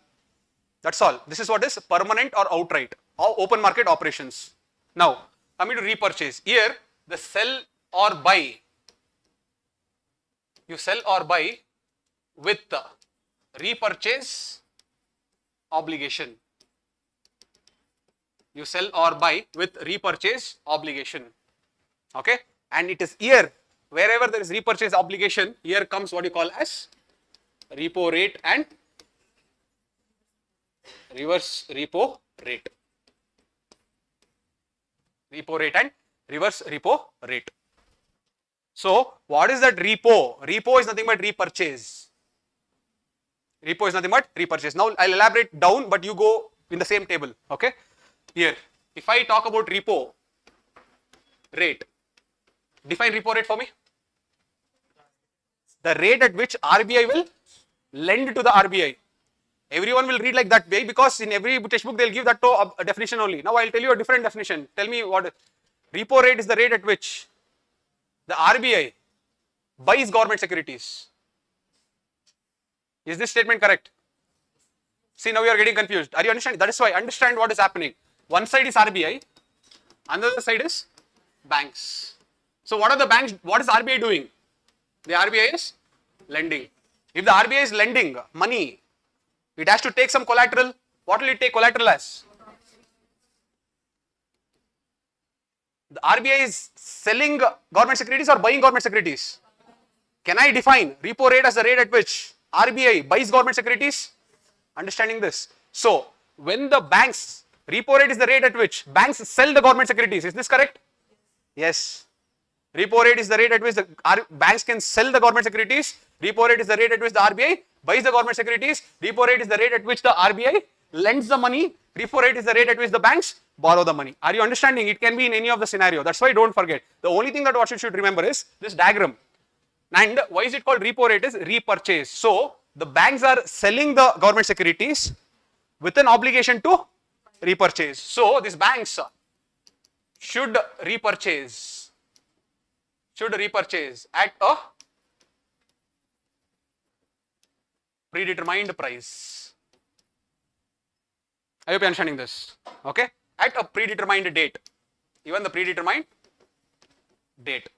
That's all. This is what is permanent or outright or open market operations. Now, coming to repurchase. Here, the sell or buy. You sell or buy with the repurchase obligation. You sell or buy with repurchase obligation. Okay. And it is here, wherever there is repurchase obligation, here comes what you call as repo rate and reverse repo rate. Repo rate and reverse repo rate. So what is that repo? Repo is nothing but repurchase. Repo is nothing but repurchase. Now I'll elaborate down, but you go in the same table. Okay. Here, if I talk about repo rate, define repo rate for me. The rate at which RBI will lend to the RBI. Everyone will read like that way because in every textbook they'll give that to a definition only. Now I'll tell you a different definition. Tell me what repo rate is. The rate at which the RBI buys government securities. Is this statement correct? See, now you are getting confused. Are you understanding? That is why understand what is happening. One side is RBI, another side is banks. So what are the banks? What is RBI doing? The RBI is Lending. If the RBI is lending money, it has to take some collateral. What will it take collateral as? The RBI is selling government securities or buying government securities? Can I define repo rate as the rate at which RBI buys government securities? Understanding this. So, when the banks, repo rate is the rate at which banks sell the government securities. Is this correct? Yes. Repo rate is the rate at which the banks can sell the government securities. Repo rate is the rate at which the RBI buys the government securities. Repo rate is the rate at which the RBI lends the money. Repo rate is the rate at which the banks borrow the money. Are you understanding? It can be in any of the scenario. That's why don't forget. The only thing that what you should remember is this diagram. And why is it called repo rate is repurchase. So, the banks are selling the government securities with an obligation to repurchase. So, these banks should repurchase at a predetermined price. I hope you are understanding this. Okay? At a predetermined date. Even the predetermined date.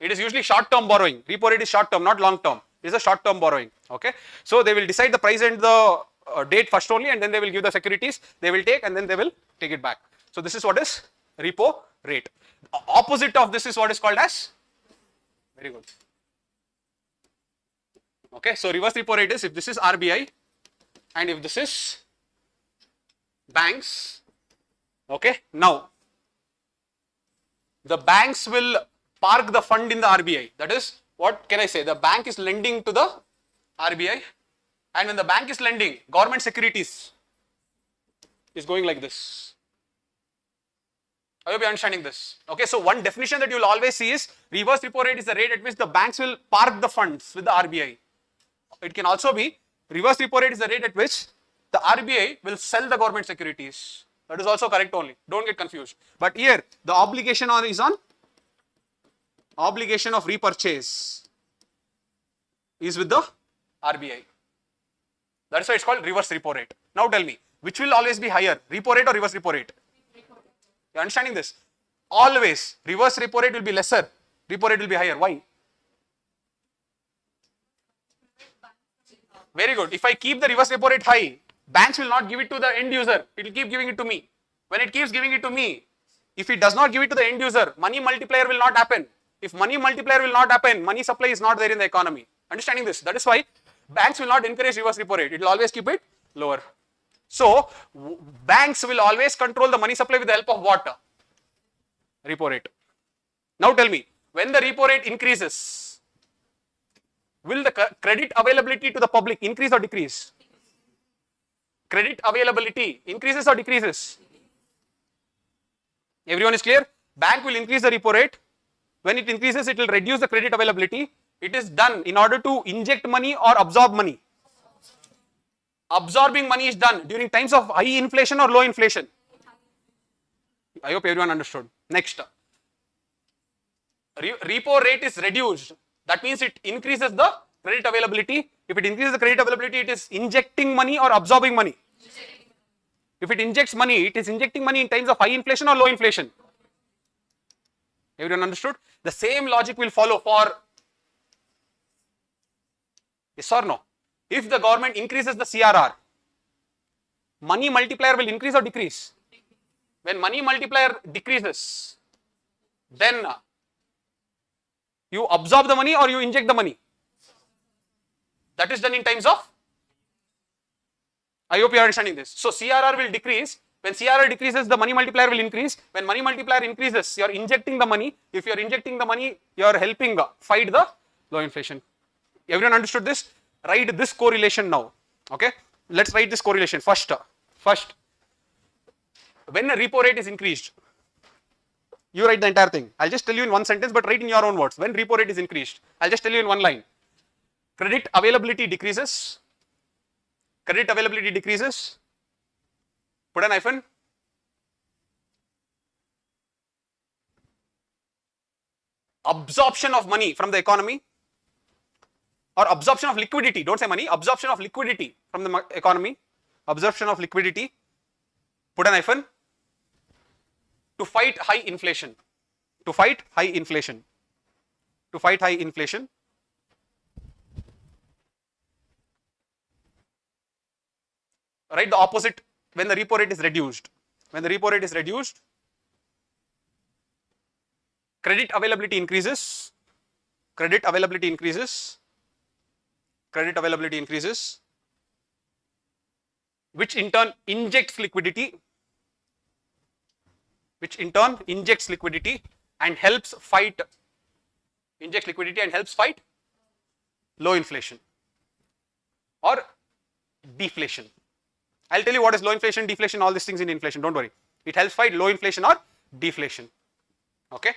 It is usually short-term borrowing. Repo rate is short-term, not long-term. It is a short-term borrowing. Okay? So, they will decide the price and the date first only, and then they will give the securities, they will take, and then they will take it back. So, this is what is repo rate. Opposite of this is what is called as, very good. Okay, so reverse repo rate is if this is RBI and if this is banks. Okay, now the banks will park the fund in the RBI. That is, what can I say? The bank is lending to the RBI, and when the bank is lending, government securities is going like this. I hope you are understanding this. Okay, so one definition that you will always see is reverse repo rate is the rate at which the banks will park the funds with the RBI. It can also be reverse repo rate is the rate at which the RBI will sell the government securities. That is also correct only. Don't get confused. But here the obligation is on obligation of repurchase is with the RBI. That is why it's called reverse repo rate. Now tell me, which will always be higher, repo rate or reverse repo rate? You are understanding this? Always reverse repo rate will be lesser, repo rate will be higher. Why? Very good. If I keep the reverse repo rate high, banks will not give it to the end user. It will keep giving it to me. When it keeps giving it to me, if it does not give it to the end user, money multiplier will not happen. If money multiplier will not happen, money supply is not there in the economy. Understanding this? That is why banks will not encourage reverse repo rate. It will always keep it lower. So, banks will always control the money supply with the help of what? Repo rate. Now tell me, when the repo rate increases, will the credit availability to the public increase or decrease? Credit availability increases or decreases? Everyone is clear? Bank will increase the repo rate. When it increases, it will reduce the credit availability. It is done in order to inject money or absorb money. Absorbing money is done during times of high inflation or low inflation. I hope everyone understood. Next, repo rate is reduced. That means it increases the credit availability. If it increases the credit availability, it is injecting money or absorbing money. If it injects money, it is injecting money in times of high inflation or low inflation. Everyone understood? The same logic will follow for yes or no. If the government increases the CRR, money multiplier will increase or decrease? When money multiplier decreases, then you absorb the money or you inject the money. That is done in times of, I hope you are understanding this. So, CRR will decrease. When CRR decreases, the money multiplier will increase. When money multiplier increases, you are injecting the money. If you are injecting the money, you are helping fight the low inflation. Everyone understood this? Write this correlation now. Okay? Let's write this correlation first. When a repo rate is increased, you write the entire thing. I'll just tell you in one sentence, but write in your own words. When repo rate is increased, I'll just tell you in one line. Credit availability decreases. Credit availability decreases. Put an hyphen. Absorption of money from the economy or absorption of liquidity. Don't say money. Absorption of liquidity from the economy. Absorption of liquidity. Put an hyphen. To fight high inflation. To fight high inflation. To fight high inflation. write the opposite when the repo rate is reduced. When the repo rate is reduced, credit availability increases, credit availability increases, credit availability increases, which in turn injects liquidity, which in turn injects liquidity and helps fight, injects liquidity and helps fight low inflation or deflation. I'll tell you what is low inflation, deflation, all these things in inflation, don't worry. It helps fight low inflation or deflation. Okay.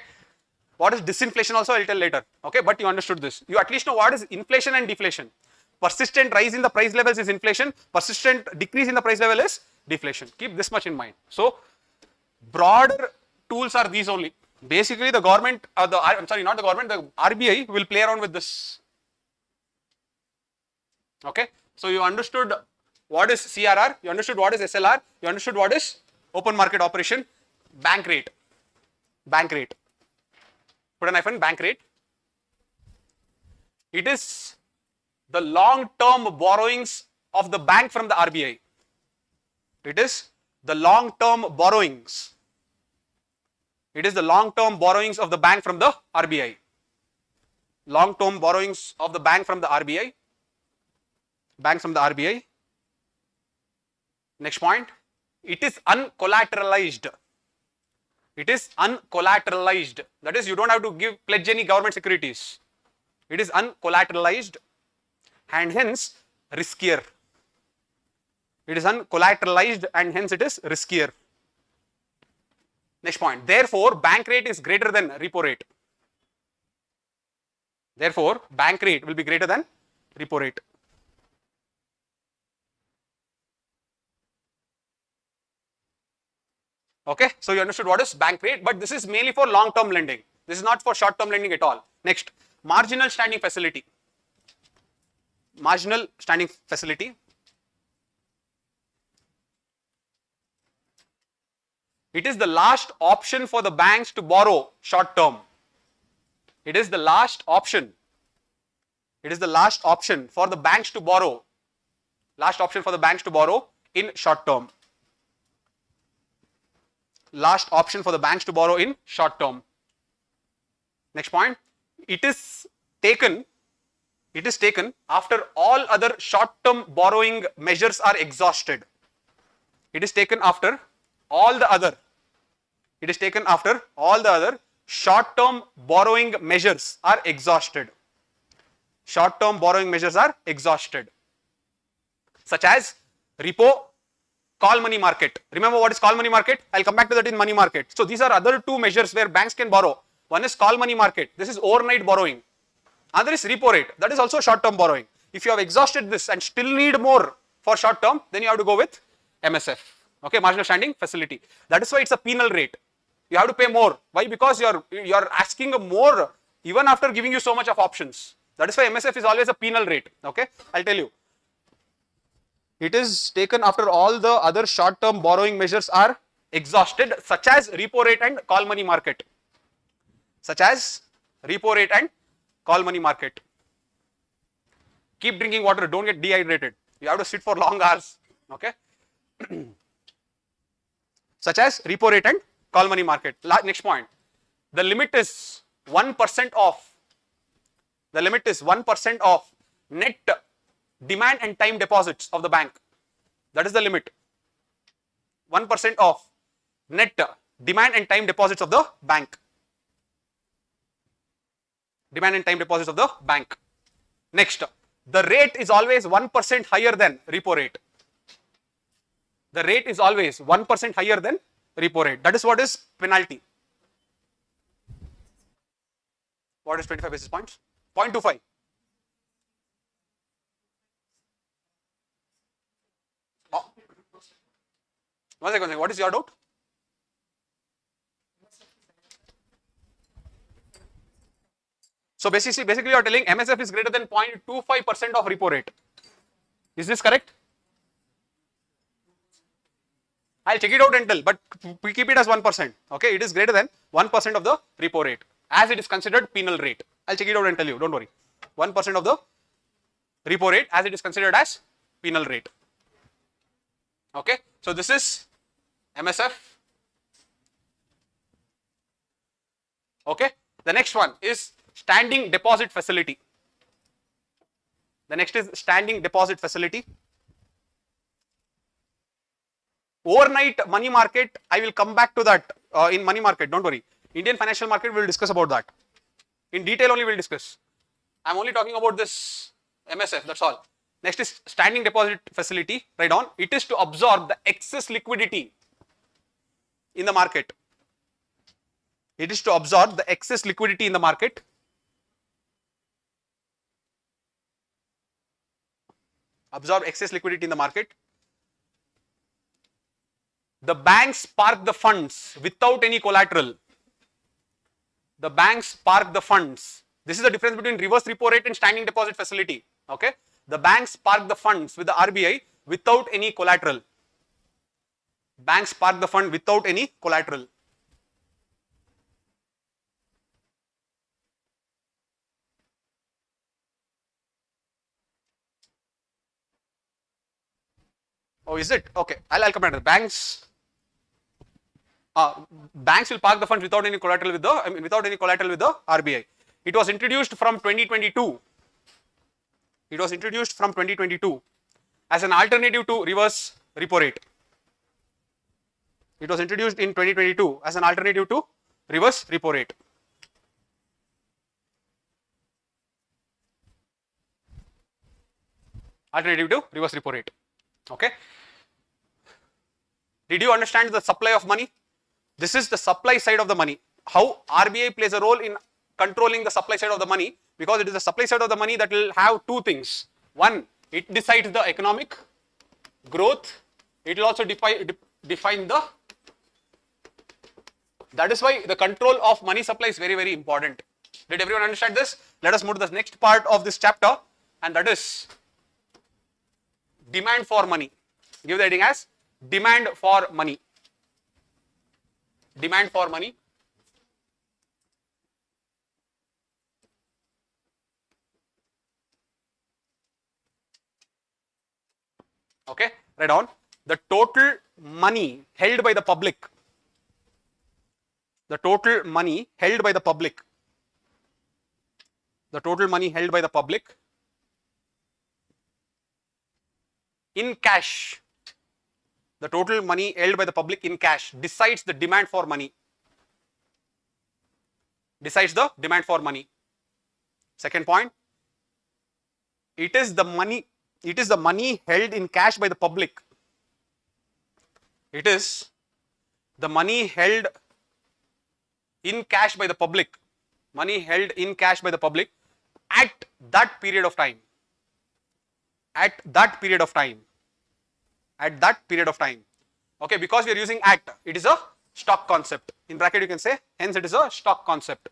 What is disinflation also I'll tell later. Okay, but you understood this. You at least know what is inflation and deflation. Persistent rise in the price levels is inflation, persistent decrease in the price level is deflation. Keep this much in mind. So, broader tools are these only. Basically, the government, I'm sorry, not the government, the RBI will play around with this. Okay, so you understood what is CRR, you understood what is SLR, you understood what is open market operation, bank rate, put an hyphen, bank rate. It is the long-term borrowings of the bank from the RBI. It is the long-term borrowings. It is the long-term borrowings of the bank from the RBI. Long-term borrowings of the bank from the RBI. Bank from the RBI. Next point. It is uncollateralized. It is uncollateralized. That is, you don't have to pledge any government securities. It is uncollateralized and hence riskier. It is uncollateralized and hence it is riskier. Next point. Therefore, bank rate is greater than repo rate. Therefore, bank rate will be greater than repo rate. Okay, so you understood what is bank rate, but this is mainly for long-term lending. This is not for short-term lending at all. Next, marginal standing facility. Marginal standing facility. It is the last option for the banks to borrow short-term. It is the last option. It is the last option for the banks to borrow. Last option for the banks to borrow in short-term. Last option for the banks to borrow in short term. Next point, it is taken after all other short term borrowing measures are exhausted. It is taken after all the other short term borrowing measures are exhausted. Short term borrowing measures are exhausted, such as repo, call money market. Remember what is call money market? I'll come back to that in money market. So these are other two measures where banks can borrow. One is call money market. This is overnight borrowing. Other is repo rate. That is also short term borrowing. If you have exhausted this and still need more for short term, then you have to go with MSF. Okay, marginal standing facility. That is why it's a penal rate. You have to pay more. Why? Because you're asking more even after giving you so much of options. That is why MSF is always a penal rate. Okay, I'll tell you. It is taken after all the other short-term borrowing measures are exhausted, such as repo rate and call money market. Such as repo rate and call money market. Keep drinking water, don't get dehydrated. You have to sit for long hours. Okay. Such as repo rate and call money market. Next point. The limit is 1% off. The limit is 1% of net demand and time deposits of the bank. That is the limit. 1% of net demand and time deposits of the bank. Demand and time deposits of the bank. Next, the rate is always 1% higher than repo rate. The rate is always 1% higher than repo rate. That is what is penalty. What is 25 basis points? 0.25. One second, what is your doubt? So basically you are telling MSF is greater than 0.25% of repo rate. Is this correct? I'll check it out and tell, but we keep it as 1%. Okay, it is greater than 1% of the repo rate as it is considered penal rate. I'll check it out and tell you, don't worry. 1% of the repo rate as it is considered as penal rate. Okay, so this is MSF. Okay, the next one is standing deposit facility. The next is standing deposit facility. Overnight money market, I will come back to that in money market, don't worry. Indian financial market, we will discuss about that. In detail only we will discuss. I am only talking about this MSF, that's all. Next is standing deposit facility, right on. It is to absorb the excess liquidity in the market. It is to absorb the excess liquidity in the market. Absorb excess liquidity in the market. The banks park the funds without any collateral. The banks park the funds. This is the difference between reverse repo rate and standing deposit facility. Okay. The banks park the funds with the RBI without any collateral. Banks park the fund without any collateral. Oh, is it? Okay. I'll come back to the banks. Banks will park the funds without any collateral with the without any collateral with the RBI. It was introduced from 2022. It was introduced from 2022 as an alternative to reverse repo rate. It was introduced in 2022 as an alternative to reverse repo rate. Alternative to reverse repo rate. Okay. Did you understand the supply of money? This is the supply side of the money. How RBI plays a role in controlling the supply side of the money, because it is the supply side of the money that will have two things. One, it decides the economic growth. It will also define the. That is why the control of money supply is very, very important. Did everyone understand this? Let us move to the next part of this chapter, and that is demand for money. Give the heading as demand for money. Demand for money. Okay, right on. The total money held by the public. The total money held by the public. The total money held by the public in cash. The total money held by the public in cash decides the demand for money. Decides the demand for money. Second point, it is the money held in cash by the public. It is the money held in cash by the public. Money held in cash by the public at that period of time. At that period of time. At that period of time. Okay, because we are using at, it is a stock concept. In bracket you can say, hence it is a stock concept.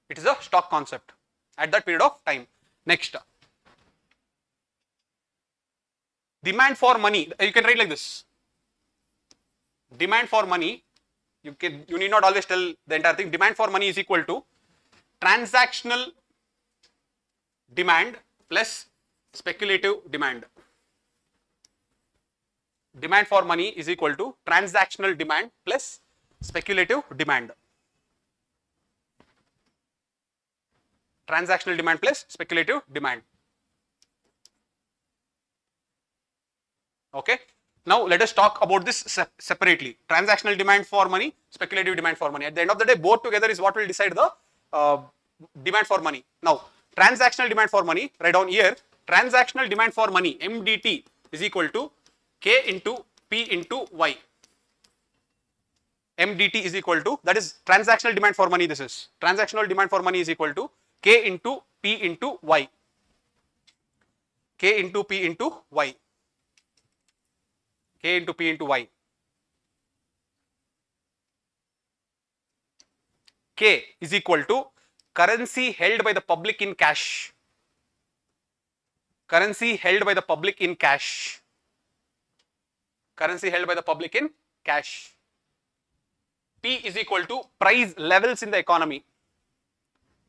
It is a stock concept at that period of time. Next. Demand for money, you can write like this. Demand for money, you need not always tell the entire thing. Demand for money is equal to transactional demand plus speculative demand. Demand for money is equal to transactional demand plus speculative demand. Transactional demand plus speculative demand. Okay. Now let us talk about this separately. Transactional demand for money, speculative demand for money. At the end of the day, both together is what will decide the demand for money. Now, transactional demand for money, write down here, transactional demand for money, MDT, is equal to K into P into Y. MDT is equal to, that is transactional demand for money, this is. Transactional demand for money is equal to K into P into Y. K into P into Y. K into P into Y. K is equal to currency held by the public in cash. Currency held by the public in cash. Currency held by the public in cash. P is equal to price levels in the economy.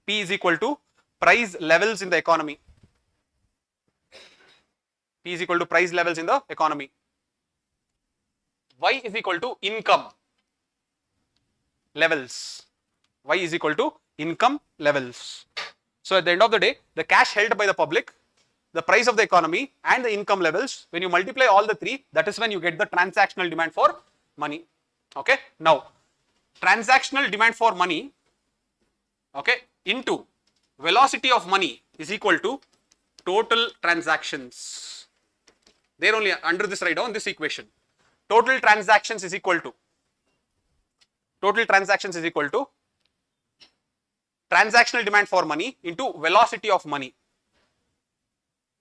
P is equal to price levels in the economy. P is equal to price levels in the economy. Y is equal to income levels. Y is equal to income levels. So at the end of the day, the cash held by the public, the price of the economy and the income levels, when you multiply all the three, that is when you get the transactional demand for money. Okay. Now, transactional demand for money, okay, into velocity of money is equal to total transactions. There only under this, write down this equation. Total transactions is equal to transactional demand for money into velocity of money.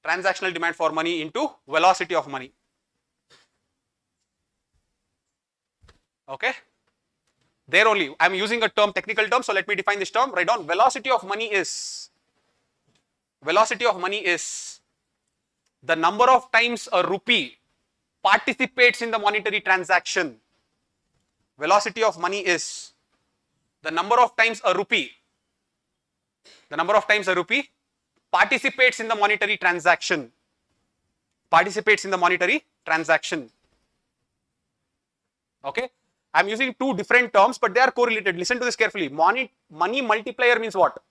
Transactional demand for money into velocity of money. Okay. There only I am using a term, technical term, so let me define this term. Write down velocity of money is the number of times a rupee participates in the monetary transaction. Velocity of money is the number of times a rupee participates in the monetary transaction. Okay. I am using two different terms, but they are correlated. Listen to this carefully. Money multiplier means what?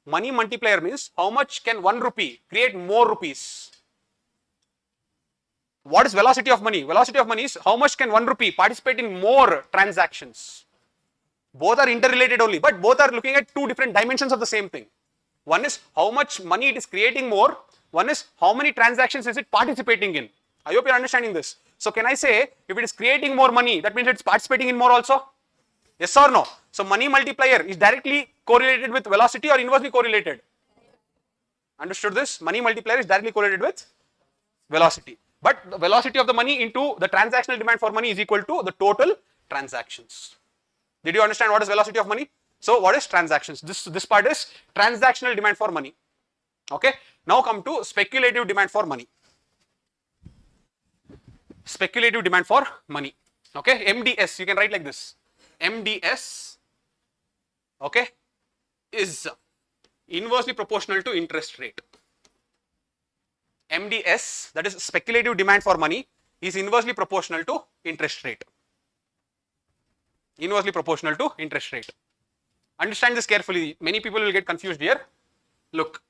Money multiplier means how much can 1 rupee create more rupees. What is velocity of money? Velocity of money is how much can 1 rupee participate in more transactions. Both are interrelated only, but both are looking at two different dimensions of the same thing. One is how much money it is creating more. One is how many transactions is it participating in. I hope you are understanding this. So can I say if it is creating more money, that means it's participating in more also? Yes or no? So money multiplier is directly correlated with velocity or inversely correlated? Understood this? Money multiplier is directly correlated with velocity. But the velocity of the money into the transactional demand for money is equal to the total transactions. Did you understand what is velocity of money? So what is transactions? This part is transactional demand for money. Okay. Now come to speculative demand for money. Speculative demand for money. Okay. MDS, you can write like this. MDS, okay, is inversely proportional to interest rate. MDS, that is speculative demand for money, is inversely proportional to interest rate. Inversely proportional to interest rate. Understand this carefully. Many people will get confused here. Look,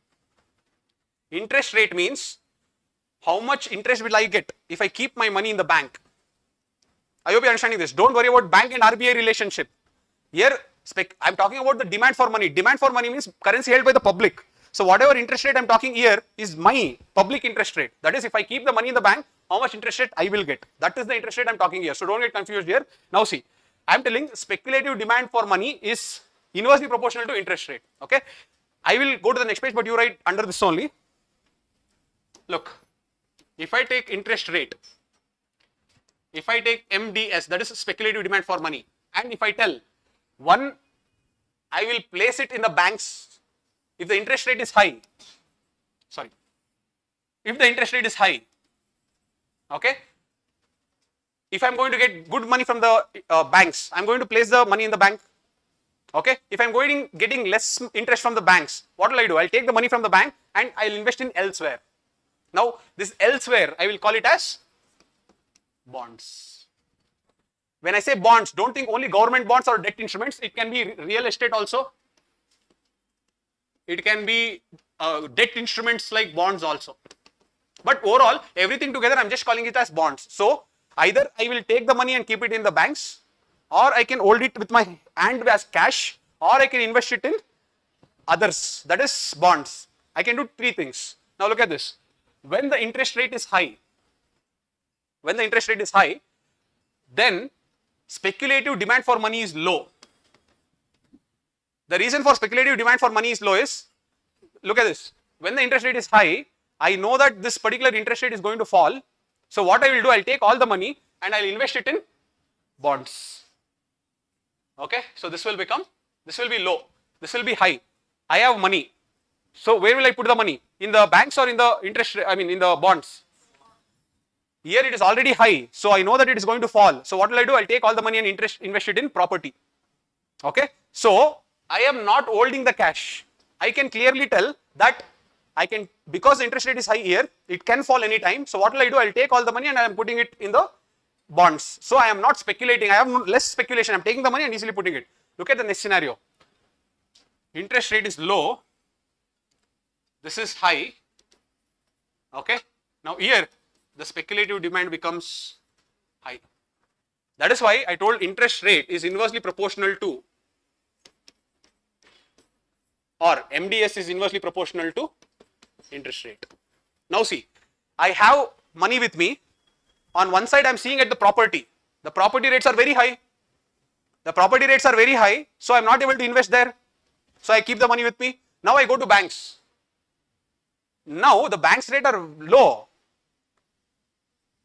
interest rate means how much interest will I get if I keep my money in the bank. I hope you are understanding this. Don't worry about bank and RBI relationship. Here, I am talking about the demand for money. Demand for money means currency held by the public. So whatever interest rate I am talking here is my public interest rate. That is, if I keep the money in the bank, how much interest rate I will get. That is the interest rate I am talking here. So don't get confused here. Now see, I am telling speculative demand for money is inversely proportional to interest rate. Okay. I will go to the next page, but you write under this only. Look, if I take interest rate, if I take MDS, that is speculative demand for money, and if I tell one, I will place it in the banks if the interest rate is high. Sorry, if the interest rate is high, okay. If I am going to get good money from the banks, I am going to place the money in the bank. Okay. If I am getting less interest from the banks, what will I do? I will take the money from the bank and I will invest in elsewhere. Now, this elsewhere, I will call it as bonds. When I say bonds, don't think only government bonds or debt instruments. It can be real estate also. It can be debt instruments like bonds also. But overall, everything together, I am just calling it as bonds. So, either I will take the money and keep it in the banks, or I can hold it with my hand as cash, or I can invest it in others, that is bonds. I can do three things. Now look at this. When the interest rate is high, then speculative demand for money is low. The reason for speculative demand for money is low is, look at this. When the interest rate is high, I know that this particular interest rate is going to fall. So what I will do, I will take all the money and I will invest it in bonds. Okay, so this will be low, this will be high. I have money. So where will I put the money? In the banks or in the interest, in the bonds? Here it is already high, so I know that it is going to fall. So what will I do? I will take all the money and invest it in property. Okay, so I am not holding the cash. I can clearly tell that because the interest rate is high here, it can fall anytime. So what will I do? I will take all the money and I am putting it in the bonds. So I am not speculating, I have less speculation, I am taking the money and easily putting it. Look at the next scenario. Interest rate is low, this is high, okay. Now here the speculative demand becomes high. That is why I told interest rate is inversely proportional to, or MDS is inversely proportional to interest rate. Now see, I have money with me. On one side I am seeing at the property. The property rates are very high. The property rates are very high, so I am not able to invest there. So I keep the money with me. Now I go to banks. Now the bank's rate are low.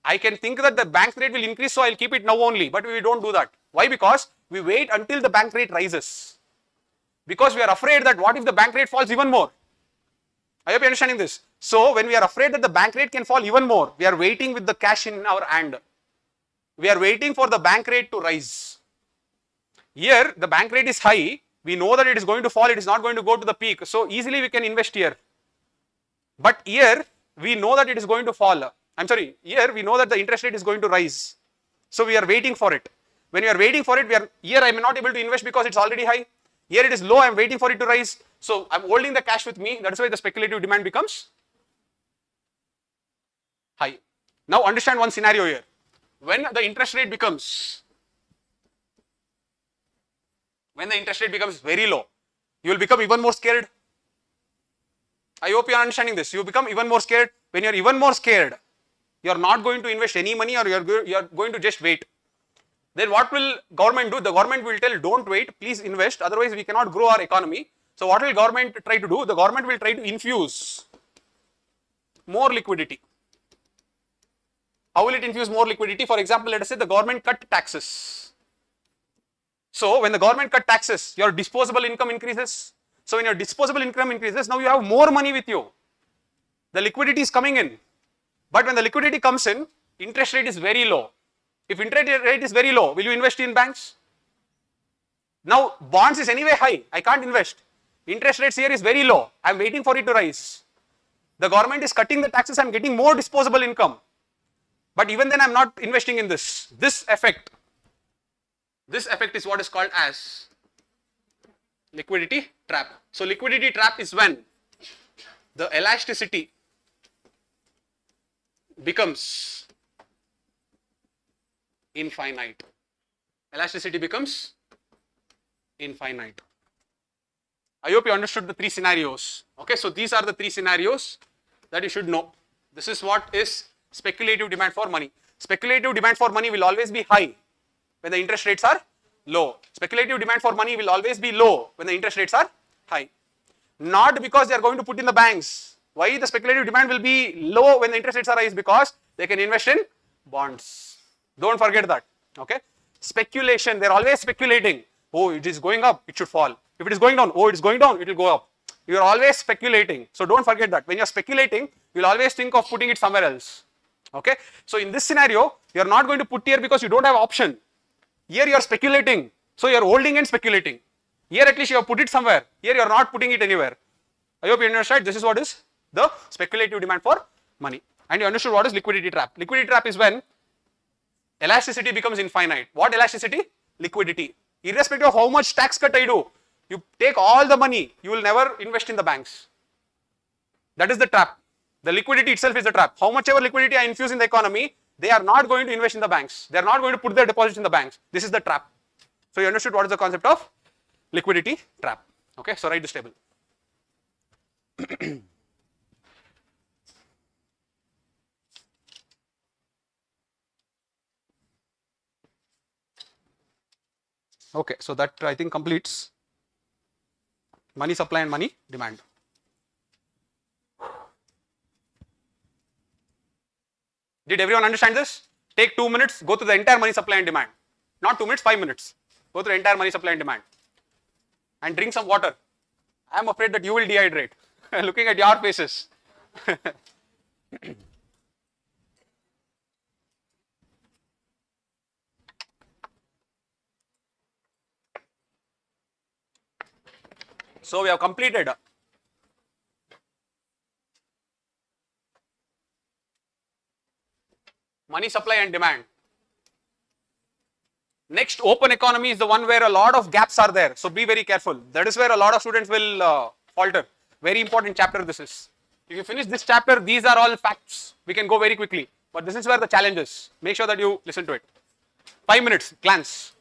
I can think that the bank rate will increase, so I will keep it now only, but we don't do that. Why? Because we wait until the bank rate rises. Because we are afraid that what if the bank rate falls even more? I hope you are understanding this. So when we are afraid that the bank rate can fall even more, we are waiting with the cash in our hand. We are waiting for the bank rate to rise. Here the bank rate is high, we know that it is going to fall, it is not going to go to the peak, so easily we can invest here. But here we know that it is going to fall. Here we know that the interest rate is going to rise. So we are waiting for it. When we are waiting for it, here I am not able to invest because it is already high. Here it is low, I am waiting for it to rise. So I am holding the cash with me, that is why the speculative demand becomes high. Now understand one scenario here. When the interest rate becomes very low, you will become even more scared. I hope you are understanding this. You become even more scared. When you are even more scared, you are not going to invest any money, or you are going to just wait. Then what will government do? The government will tell, don't wait, please invest, otherwise we cannot grow our economy. So what will government try to do? The government will try to infuse more liquidity. How will it infuse more liquidity? For example, let us say the government cut taxes. So when the government cut taxes, your disposable income increases. So when your disposable income increases, now you have more money with you. The liquidity is coming in. But when the liquidity comes in, interest rate is very low. If interest rate is very low, will you invest in banks? Now bonds is anyway high, I can't invest. Interest rates here is very low, I am waiting for it to rise. The government is cutting the taxes, I am getting more disposable income. But even then I am not investing in this. This effect is what is called as liquidity trap. So liquidity trap is when the elasticity becomes infinite. Elasticity becomes infinite. I hope you understood the three scenarios. Okay, so these are the three scenarios that you should know. This is what is speculative demand for money. Speculative demand for money will always be high when the interest rates are low. Speculative demand for money will always be low when the interest rates are high. Not because they are going to put in the banks. Why the speculative demand will be low when the interest rates are high is because they can invest in bonds. Don't forget that. Okay. Speculation, they are always speculating. Oh, it is going up, it should fall. If it is going down, oh, it is going down, it will go up. You are always speculating. So don't forget that. When you are speculating, you will always think of putting it somewhere else. Okay. So in this scenario, you are not going to put here because you don't have option. Here you are speculating. So you are holding and speculating. Here at least you have put it somewhere. Here you are not putting it anywhere. I hope you understand. This is what is the speculative demand for money. And you understood what is liquidity trap. Liquidity trap is when elasticity becomes infinite. What elasticity? Liquidity. Irrespective of how much tax cut I do, you take all the money, you will never invest in the banks. That is the trap. The liquidity itself is the trap. How much ever liquidity I infuse in the economy, they are not going to invest in the banks. They are not going to put their deposits in the banks. This is the trap. So you understood what is the concept of liquidity trap. Okay, so write this table. Okay, so that I think completes money supply and money demand. Did everyone understand this? Take 2 minutes, go through the entire money supply and demand. Not 2 minutes, 5 minutes. Go through the entire money supply and demand. And drink some water. I am afraid that you will dehydrate. Looking at your faces. So we have completed money supply and demand. Next, open economy is the one where a lot of gaps are there. So be very careful. That is where a lot of students will falter. Very important chapter this is. If you finish this chapter, these are all facts. We can go very quickly. But this is where the challenge is. Make sure that you listen to it. 5 minutes, glance.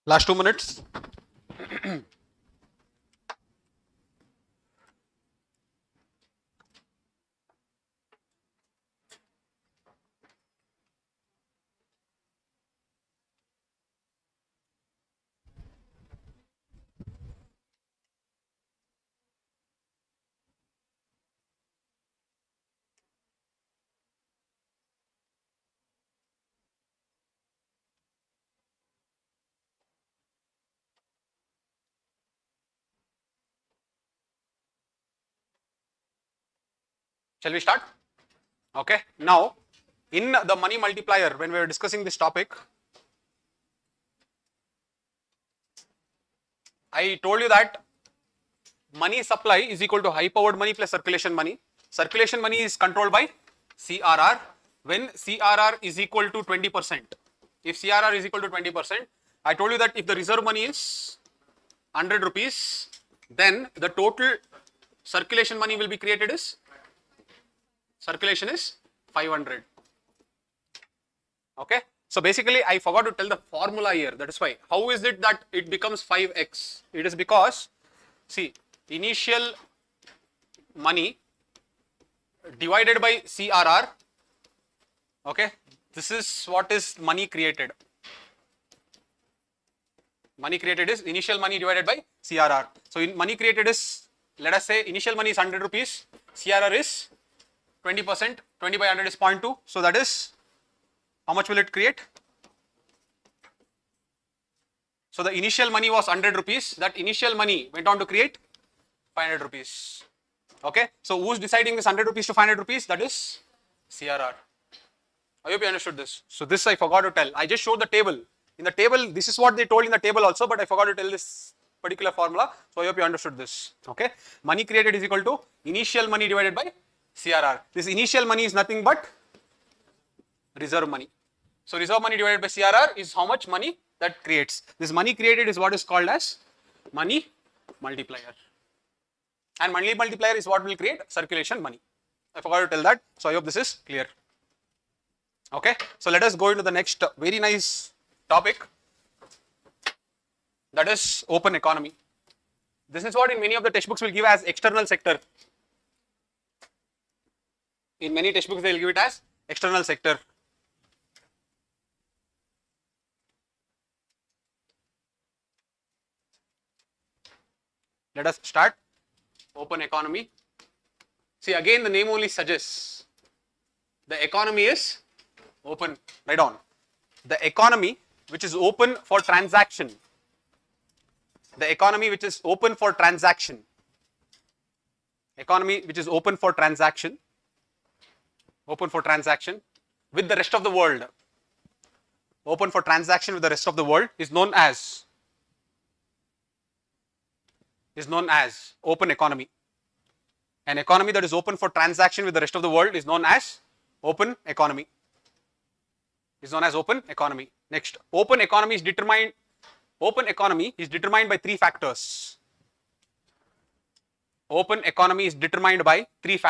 Last 2 minutes. Shall we start? Okay. Now, in the money multiplier, when we were discussing this topic, I told you that money supply is equal to high powered money plus circulation money. Circulation money is controlled by CRR when CRR is equal to 20%. If CRR is equal to 20%, I told you that if the reserve money is 100 rupees, then the total circulation money will be created is circulation is 500. Okay. So basically, I forgot to tell the formula here. That is why. How is it that it becomes 5x? It is because, see, initial money divided by CRR. Okay. This is what is money created. Money created is initial money divided by CRR. So in money created is, let us say initial money is 100 rupees. CRR is 20%. 20 by 100 is 0.2. So that is, how much will it create? So the initial money was 100 rupees. That initial money went on to create 500 rupees. Okay. So who's deciding this 100 rupees to 500 rupees? That is CRR. I hope you understood this. So this I forgot to tell. I just showed the table. In the table, this is what they told in the table also, but I forgot to tell this particular formula. So I hope you understood this. Okay. Money created is equal to initial money divided by CRR. This initial money is nothing but reserve money. So reserve money divided by CRR is how much money that creates. This money created is what is called as money multiplier. And money multiplier is what will create circulation money. I forgot to tell that. So I hope this is clear. Okay. So let us go into the next very nice topic, that is open economy. This is what in many of the textbooks will give as external sector. In many textbooks they will give it as external sector. Let us start open economy. See, again the name only suggests the economy is open. Write down. The economy which is open for transaction. The economy which is open for transaction. Economy which is open for transaction. Open for transaction with the rest of the world. Open for transaction with the rest of the world is known as open economy. An economy that is open for transaction with the rest of the world is known as open economy. Is known as open economy. Next, open economy is determined by three factors. Open economy is determined by three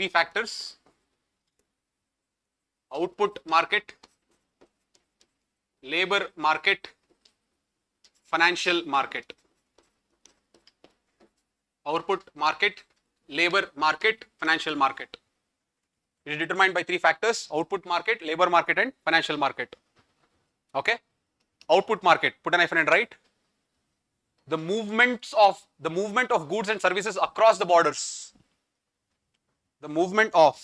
factors. Output market, labor market, financial market. Output market, labor market, financial market. It is determined by three factors: output market, labor market, and financial market. Okay. Output market, put an hyphen and write. The movement of goods and services across the borders. The movement of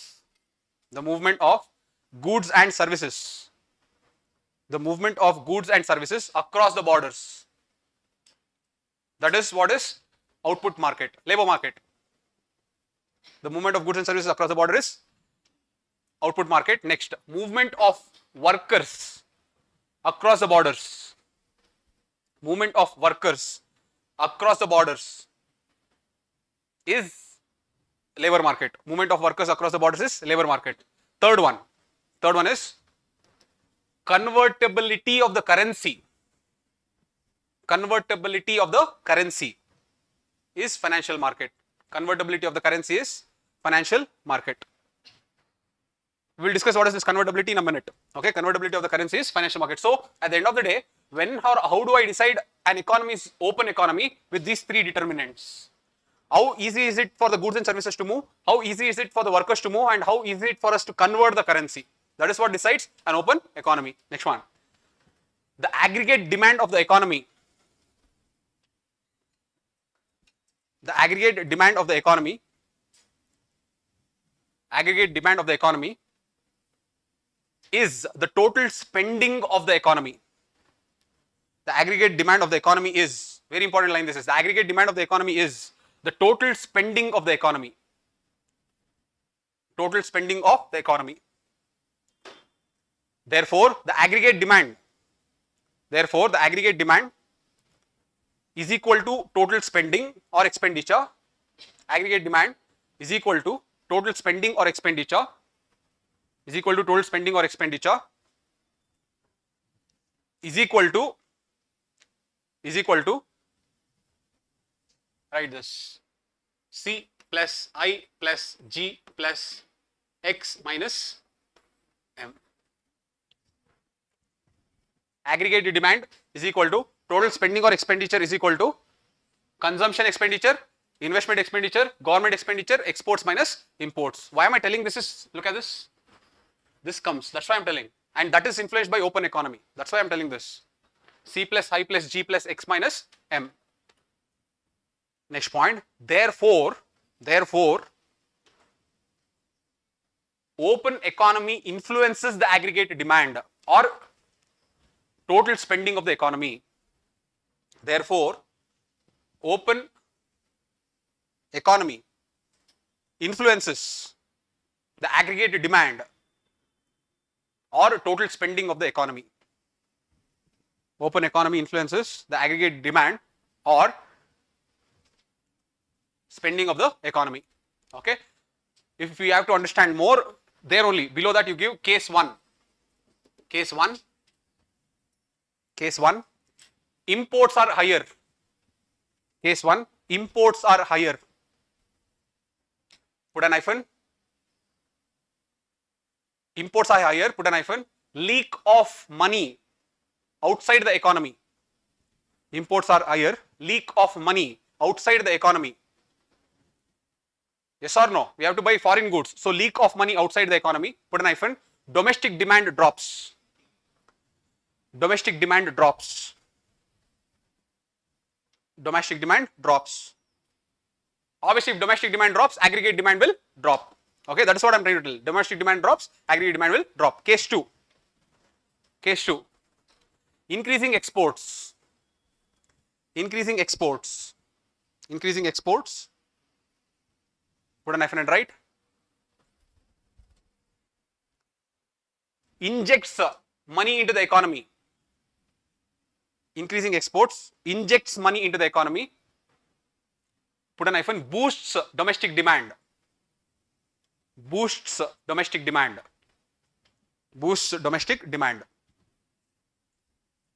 goods and services. The movement of goods and services across the borders. That is what is output market. Labor market. The movement of goods and services across the border is output market. Next, movement of workers across the borders. Movement of workers across the borders is labor market. Movement of workers across the borders is labor market. Third one is convertibility of the currency. Convertibility of the currency is financial market. Convertibility of the currency is financial market. We will discuss what is this convertibility in a minute. Okay, convertibility of the currency is financial market. So at the end of the day, when or how do I decide an economy is open economy with these three determinants? How easy is it for the goods and services to move? How easy is it for the workers to move? And how easy is it for us to convert the currency? That is what decides an open economy. Next one. The aggregate demand of the economy. The aggregate demand of the economy. Aggregate demand of the economy is the total spending of the economy. The aggregate demand of the economy is, very important line this is, the aggregate demand of the economy is the total spending of the economy. Total spending of the economy. Therefore, the aggregate demand is equal to total spending or expenditure. Aggregate demand is equal to total spending or expenditure is equal to total spending or expenditure is equal to write this C plus I plus G plus X minus M. Aggregate demand is equal to total spending or expenditure is equal to consumption expenditure, investment expenditure, government expenditure, exports minus imports. Why am I telling this is, look at this. This comes, that's why I am telling, and that is influenced by open economy. That's why I am telling this. C plus I plus G plus X minus M. Next point. Therefore, open economy influences the aggregate demand or total spending of the economy. Therefore, open economy influences the aggregate demand or total spending of the economy. Open economy influences the aggregate demand or spending of the economy. Okay. If we have to understand more, there only below that you give case 1. Case 1. Imports are higher. Case 1. Imports are higher. Put an hyphen. Imports are higher, put an hyphen. Leak of money outside the economy. Imports are higher. Leak of money outside the economy. Yes or no? We have to buy foreign goods. So leak of money outside the economy. Put an hyphen. Domestic demand drops. Domestic demand drops. Domestic demand drops. Obviously, if domestic demand drops, aggregate demand will drop. Okay, that is what I am trying to tell. Domestic demand drops, aggregate demand will drop. Case 2. Case 2. Increasing exports. Increasing exports. Increasing exports. Put an hyphen and write. Injects money into the economy. Increasing exports injects money into the economy. Put an hyphen. Boosts domestic demand. Boosts domestic demand. Boosts domestic demand.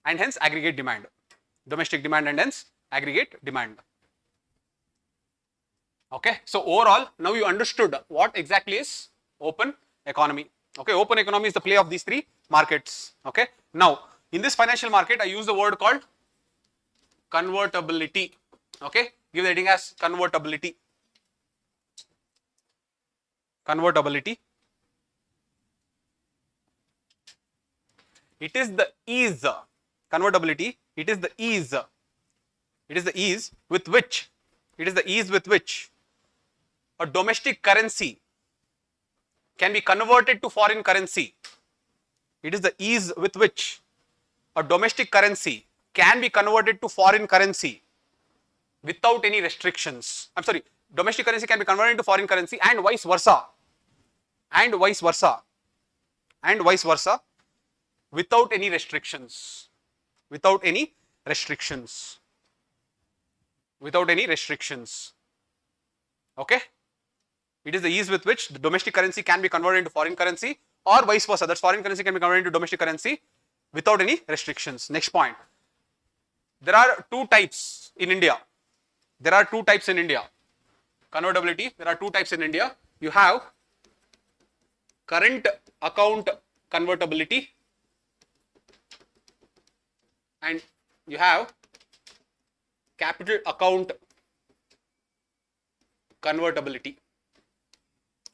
And hence aggregate demand. Domestic demand and hence aggregate demand. Okay. So overall, now you understood what exactly is open economy. Okay. Open economy is the play of these three markets. Okay. Now, in this financial market, I use the word called convertibility. Okay. Give the heading as convertibility. Convertibility. It is the ease. Convertibility. It is the ease. It is the ease with which. It is the ease with which a domestic currency can be converted to foreign currency. It is the ease with which a domestic currency can be converted to foreign currency without any restrictions. I'm sorry, domestic currency can be converted into foreign currency and vice versa. And vice versa. And vice versa without any restrictions. Without any restrictions. Without any restrictions. Okay. It is the ease with which the domestic currency can be converted into foreign currency or vice versa. That's foreign currency can be converted into domestic currency without any restrictions. Next point. There are two types in India. There are two types in India. Convertibility, there are two types in India. You have current account convertibility, and you have capital account convertibility.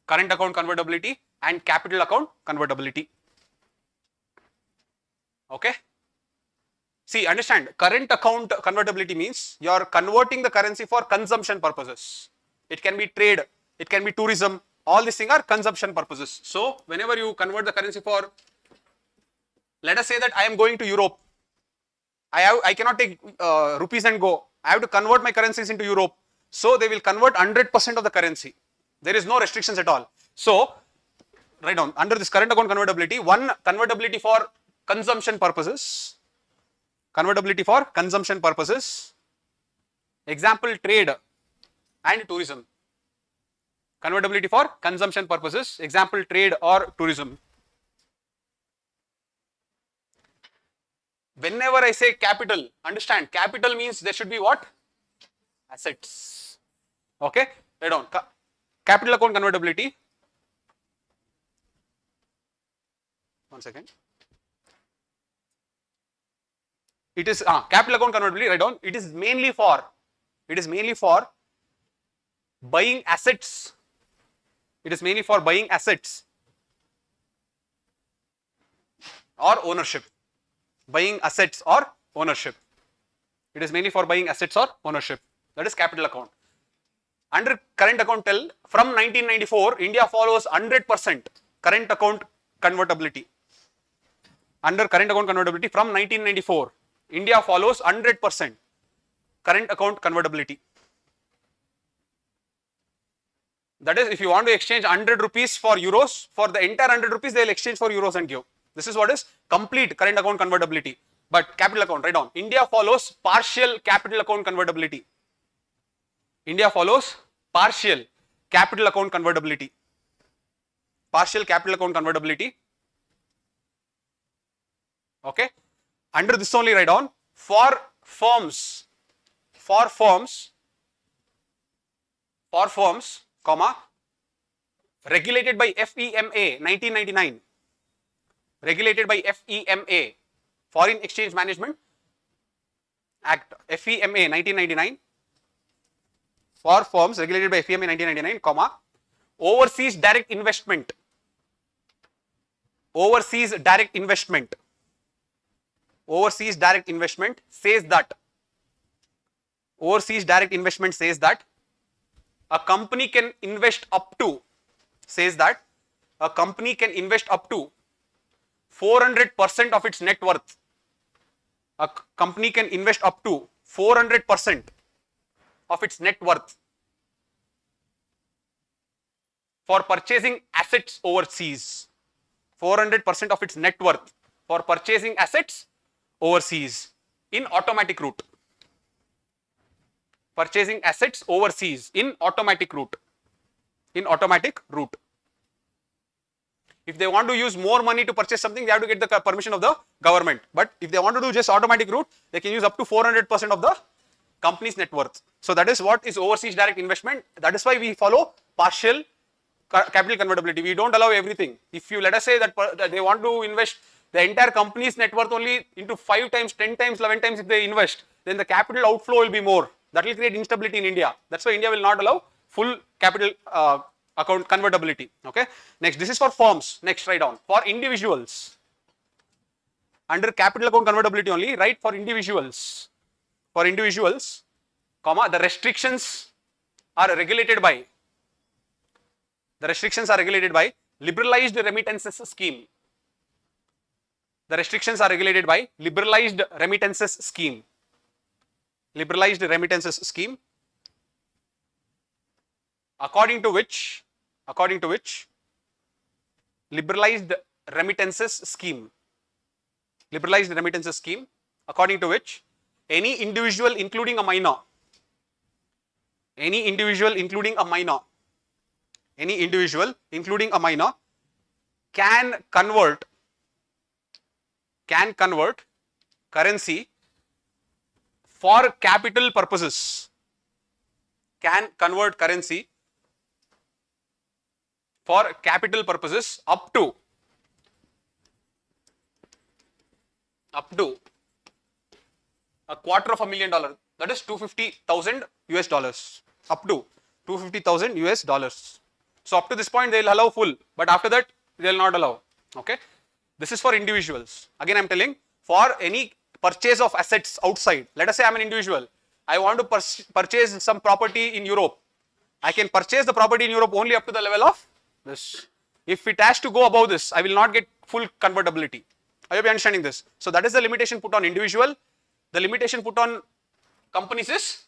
Current account convertibility and capital account convertibility. Okay. See, understand, current account convertibility means you are converting the currency for consumption purposes. It can be trade, it can be tourism, all these things are consumption purposes. So, whenever you convert the currency for, let us say that I am going to Europe, I cannot take rupees and go, I have to convert my currencies into Europe. So, they will convert 100% of the currency. There is no restrictions at all. So, write down under this current account convertibility, one convertibility for consumption purposes. Convertibility for consumption purposes. Example, trade and tourism. Convertibility for consumption purposes. Example, trade or tourism. Whenever I say capital, understand, capital means there should be what? Assets. Okay, write down. Capital account convertibility. One second. It is capital account convertibility, write down. It is mainly for buying assets. It is mainly for buying assets or ownership. Buying assets or ownership. It is mainly for buying assets or ownership. That is capital account. Under current account tell, from 1994, India follows 100% current account convertibility. Under current account convertibility from 1994, India follows 100% current account convertibility. That is, if you want to exchange 100 rupees for euros, for the entire 100 rupees, they will exchange for euros and give. This is what is complete current account convertibility. But capital account, write down. India follows partial capital account convertibility. India follows partial capital account convertibility. Partial capital account convertibility. Okay. Under this only write down, for firms, comma, regulated by FEMA 1999, regulated by FEMA, Foreign Exchange Management Act, FEMA 1999, for firms regulated by FEMA 1999, comma, overseas direct investment, overseas direct investment says that, a company can invest up to, 400% of its net worth. A company can invest up to 400% of its net worth for purchasing assets overseas. 400% of its net worth for purchasing assets overseas in automatic route. Purchasing assets overseas in automatic route. If they want to use more money to purchase something, they have to get the permission of the government. But if they want to do just automatic route, they can use up to 400% of the company's net worth. So that is what is overseas direct investment. That is why we follow partial capital convertibility. We don't allow everything. If you let us say that they want to invest the entire company's net worth only into 5 times, 10 times, 11 times if they invest, then the capital outflow will be more. That will create instability in India. That's why India will not allow full capital account convertibility. Okay. Next, this is for firms. Next, write down. For individuals, under capital account convertibility only, write for individuals. For individuals, comma, the restrictions are regulated by, liberalized remittances scheme. The restrictions are regulated by liberalized remittances scheme. Liberalized remittances scheme, according to which liberalized remittances scheme, according to which any individual including a minor, can convert currency for capital purposes, for capital purposes up to $250,000, that is 250,000 US dollars, up to 250,000 US dollars. So up to this point they will allow full, but after that they will not allow. Okay, this is for individuals. Again I am telling, for any purchase of assets outside, let us say I am an individual, I want to purchase some property in Europe, I can purchase the property in Europe only up to the level of this. If it has to go above this, I will not get full convertibility. I hope you are understanding this. So that is the limitation put on individual. The limitation put on companies is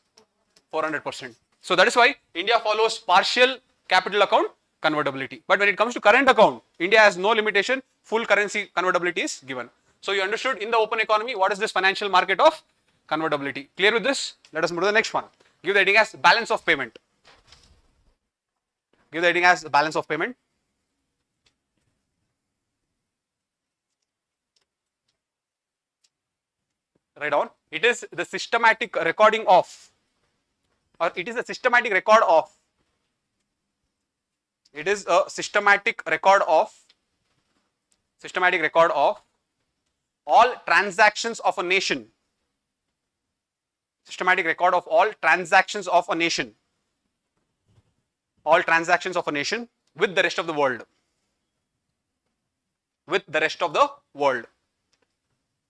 400%. So that is why India follows partial capital account convertibility. But when it comes to current account, India has no limitation, full currency convertibility is given. So you understood in the open economy what is this financial market of convertibility. Clear with this? Let us move to the next one. Give the heading as balance of payment. Give the heading as balance of payment. Write down. It is the systematic recording of, or it is a systematic record of, it is a systematic record of all transactions of a nation. Systematic record of all transactions of a nation. All transactions of a nation with the rest of the world. With the rest of the world.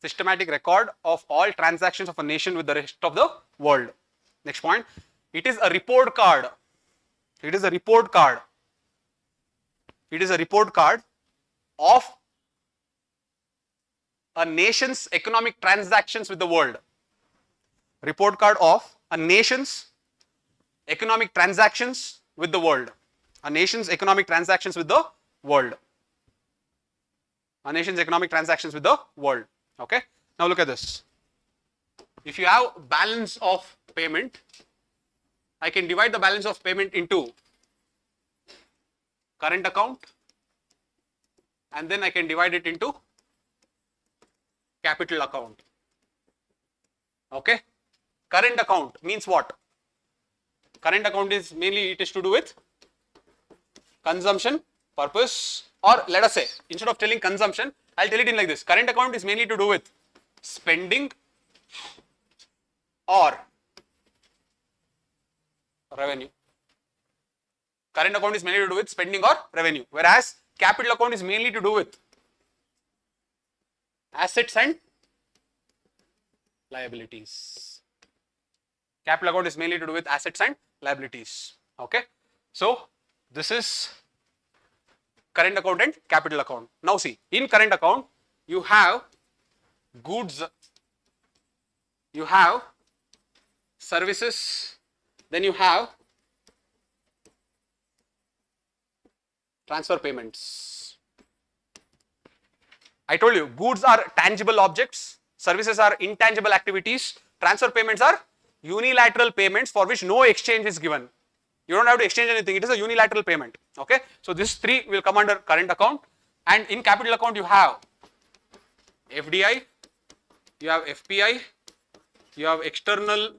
Systematic record of all transactions of a nation with the rest of the world. Next point. It is a report card. It is a report card. It is a report card of a nation's economic transactions with the world. Report card of a nation's economic transactions with the world. A nation's economic transactions with the world. A nation's economic transactions with the world. Okay. Now look at this. If you have balance of payment, I can divide the balance of payment into current account and then I can divide it into capital account. Okay. Current account means what? Current account is mainly, it is to do with consumption purpose, or let us say, instead of telling consumption, I'll tell it in like this. Current account is mainly to do with spending or revenue. Current account is mainly to do with spending or revenue, whereas capital account is mainly to do with assets and liabilities. Capital account is mainly to do with assets and liabilities. Okay. So this is current account and capital account. Now see, in current account, you have goods, you have services, then you have transfer payments. I told you, goods are tangible objects, services are intangible activities, transfer payments are unilateral payments for which no exchange is given. You don't have to exchange anything, it is a unilateral payment. Okay. So these three will come under current account, and in capital account you have FDI, you have FPI, you have external,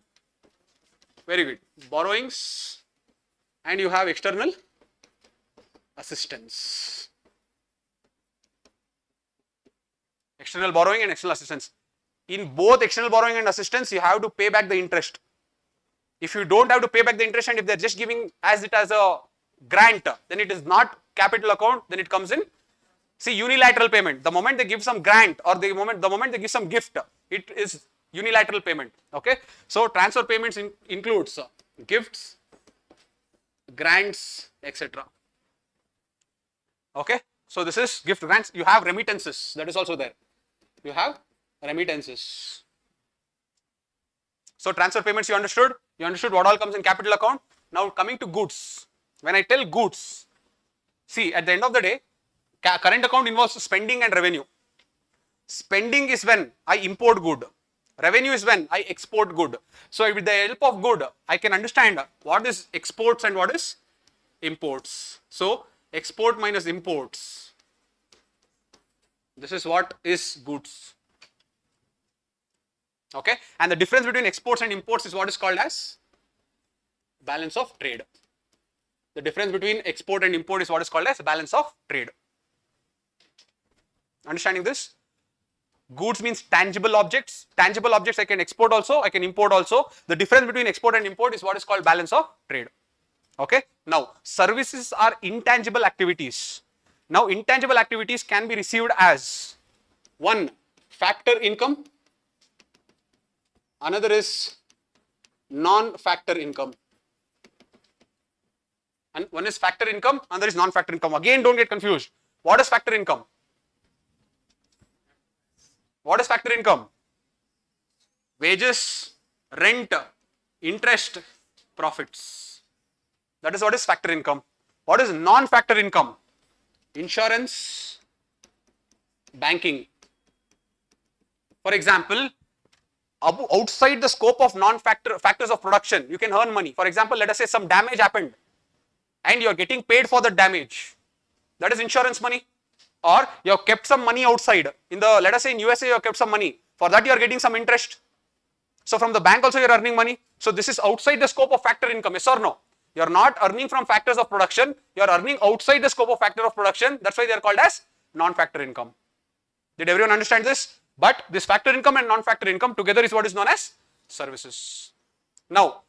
very good, borrowings, and you have external assistance. External borrowing and external assistance. In both external borrowing and assistance, you have to pay back the interest. If you don't have to pay back the interest and if they are just giving as it as a grant, then it is not capital account, then it comes in, see, unilateral payment. The moment they give some grant or the moment they give some gift, it is unilateral payment. Okay. So transfer payments includes gifts, grants, etc. Okay. So this is gift, grants. You have remittances, that is also there. You have remittances. So transfer payments you understood what all comes in capital account. Now coming to goods. When I tell goods, see, at the end of the day, current account involves spending and revenue. Spending is when I import good. Revenue is when I export good. So with the help of good, I can understand what is exports and what is imports. So export minus imports. This is what is goods. Okay. And the difference between exports and imports is what is called as balance of trade. The difference between export and import is what is called as balance of trade. Understanding this? Goods means tangible objects. Tangible objects I can export also, I can import also. The difference between export and import is what is called balance of trade. Okay. Now, services are intangible activities. Now, intangible activities can be received as one, factor income. Another is non-factor income. And one is factor income, another is non-factor income. Again, don't get confused. What is factor income? What is factor income? Wages, rent, interest, profits. That is what is factor income. What is non-factor income? Insurance, banking. For example, outside the scope of factors of production, you can earn money. For example, let us say some damage happened and you are getting paid for the damage. That is insurance money. Or you have kept some money outside. Let us say in USA you have kept some money. For that you are getting some interest. So from the bank also you are earning money. So this is outside the scope of factor income, yes or no? You are not earning from factors of production. You are earning outside the scope of factor of production. That's why they are called as non-factor income. Did everyone understand this? But this factor income and non-factor income together is what is known as services. Now,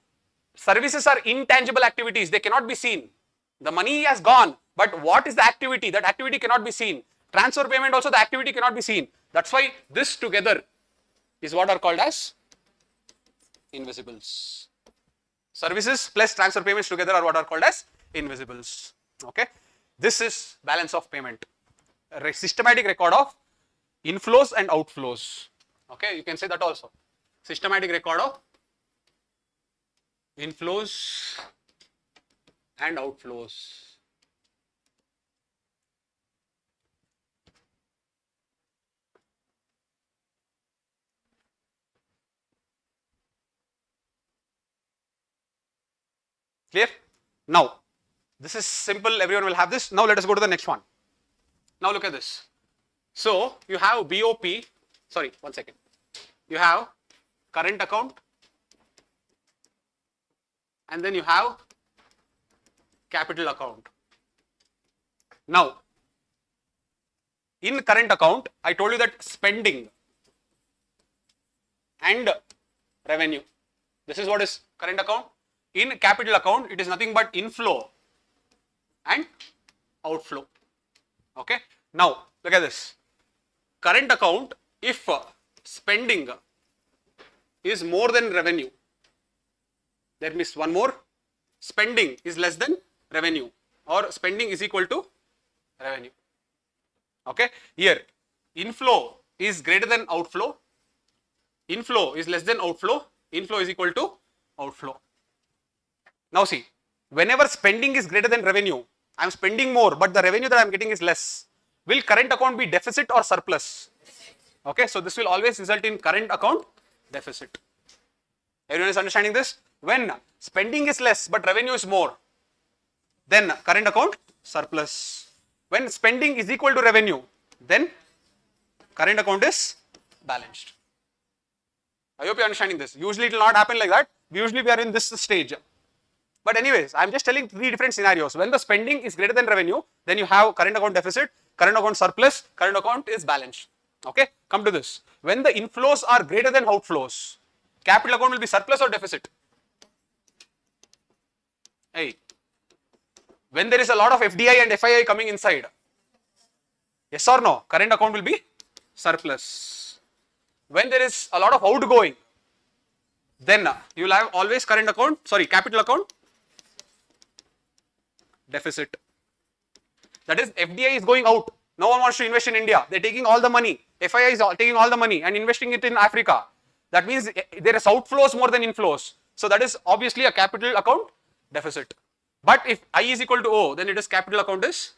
services are intangible activities. They cannot be seen. The money has gone, but what is the activity? That activity cannot be seen. Transfer payment also, the activity cannot be seen. That's why this together is what are called as invisibles. Services plus transfer payments together are what are called as invisibles. Okay. This is balance of payment. A systematic record of inflows and outflows. Okay. You can say that also. Systematic record of inflows and outflows. Clear? Now, this is simple, everyone will have this. Now let us go to the next one. Now look at this. So you have BOP, sorry, one second. You have current account and then you have capital account. Now, in current account, I told you that spending and revenue. This is what is current account. In capital account, it is nothing but inflow and outflow. Okay. Now, look at this. Current account, if spending is more than revenue, that means one more, spending is less than revenue or spending is equal to revenue. Okay. Here, inflow is greater than outflow, inflow is less than outflow, inflow is equal to outflow. Now see, whenever spending is greater than revenue, I am spending more, but the revenue that I am getting is less. Will current account be deficit or surplus? Okay, so this will always result in current account deficit. Everyone is understanding this? When spending is less, but revenue is more, then current account surplus. When spending is equal to revenue, then current account is balanced. I hope you are understanding this. Usually it will not happen like that. Usually we are in this stage. But anyways, I am just telling three different scenarios. When the spending is greater than revenue, then you have current account deficit, current account surplus, current account is balanced. Okay, come to this. When the inflows are greater than outflows, capital account will be surplus or deficit? Hey, when there is a lot of FDI and FII coming inside, yes or no, current account will be surplus. When there is a lot of outgoing, then you will have always capital account deficit. That is, FDI is going out. No one wants to invest in India. They are taking all the money. FII is taking all the money and investing it in Africa. That means there is outflows more than inflows. So that is obviously a capital account deficit. But if I is equal to O, then it is capital account is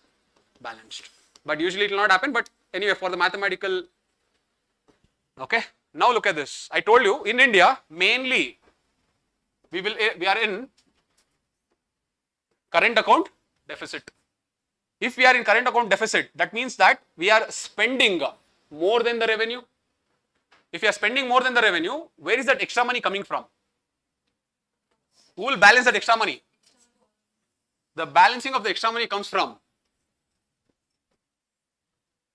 balanced. But usually it will not happen. But anyway, for the mathematical, okay. Now look at this. I told you in India mainly we are in current account deficit. If we are in current account deficit, that means that we are spending more than the revenue. If you are spending more than the revenue, where is that extra money coming from? Who will balance that extra money? the balancing of the extra money comes from.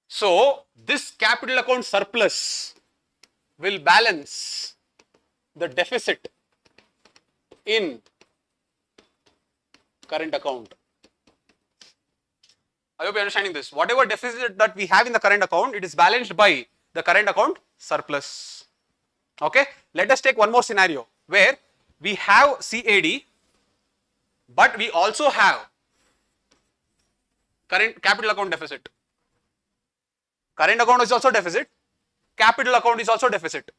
So this capital account surplus will balance the deficit in current account. I hope you are understanding this. Whatever deficit that we have in the current account, it is balanced by the current account surplus. Okay. Let us take one more scenario where we have CAD, but we also have current capital account deficit. Current account is also deficit, capital account is also deficit,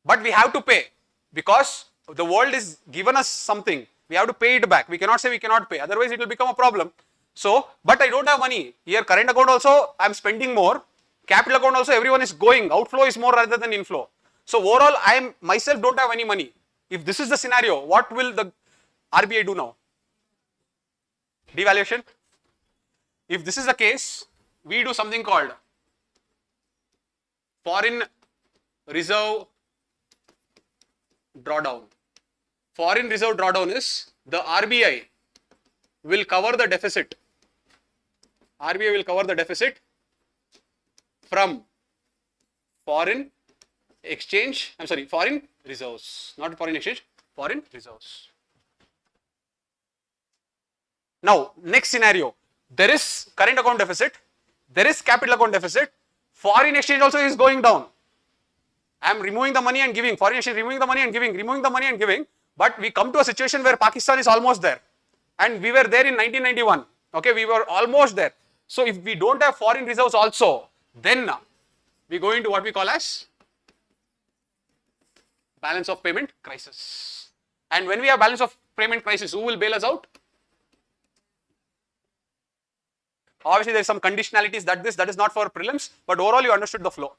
but we have to pay because the world is given us something. We have to pay it back. We cannot say we cannot pay, otherwise it will become a problem. So, but I don't have money. Here current account also I am spending more, capital account also everyone is going, outflow is more rather than inflow. So overall I am myself don't have any money. If this is the scenario, what will the RBI do now? Devaluation. If this is the case, we do something called foreign reserve drawdown. Foreign reserve drawdown is the RBI will cover the deficit. RBI will cover the deficit from foreign exchange, foreign reserves, not foreign exchange, foreign reserves. Now, next scenario, there is current account deficit, there is capital account deficit, foreign exchange also is going down. I am removing the money and giving, foreign exchange removing the money and giving, removing the money and giving, but we come to a situation where Pakistan is almost there and we were there in 1991, okay, we were almost there. So if we don't have foreign reserves also, then we go into what we call as balance of payment crisis. And when we have balance of payment crisis, who will bail us out? Obviously there is some conditionalities that is not for prelims, but overall you understood the flow.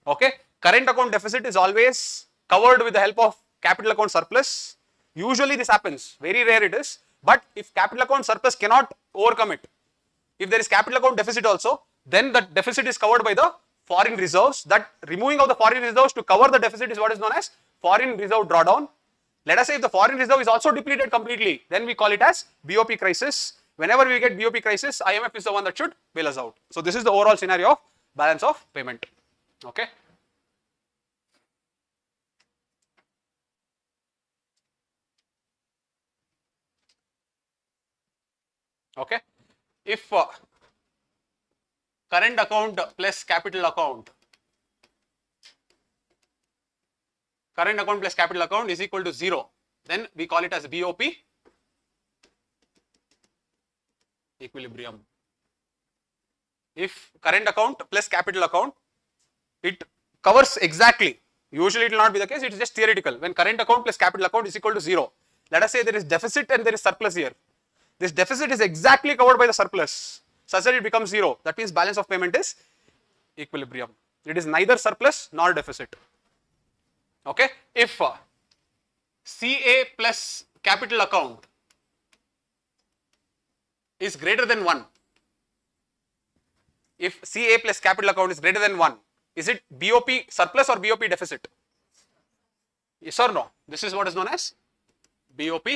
Okay, current account deficit is always covered with the help of capital account surplus. Usually this happens, very rare it is, but if capital account surplus cannot overcome it, if there is capital account deficit also, then the deficit is covered by the foreign reserves. That removing of the foreign reserves to cover the deficit is what is known as foreign reserve drawdown. Let us say if the foreign reserve is also depleted completely, then we call it as BOP crisis. Whenever we get BOP crisis, IMF is the one that should bail us out. So this is the overall scenario of balance of payment. Okay. Okay. If current account plus capital account, is equal to 0, then we call it as BOP equilibrium. If current account plus capital account, it covers exactly, usually it will not be the case, it is just theoretical. When current account plus capital account is equal to 0, let us say there is deficit and there is surplus here. This deficit is exactly covered by the surplus, such that it becomes 0. That means balance of payment is equilibrium. It is neither surplus nor deficit. Okay. If CA plus capital account is greater than 1, if CA plus capital account is greater than 1, is it BOP surplus or BOP deficit? Yes or no? This is what is known as BOP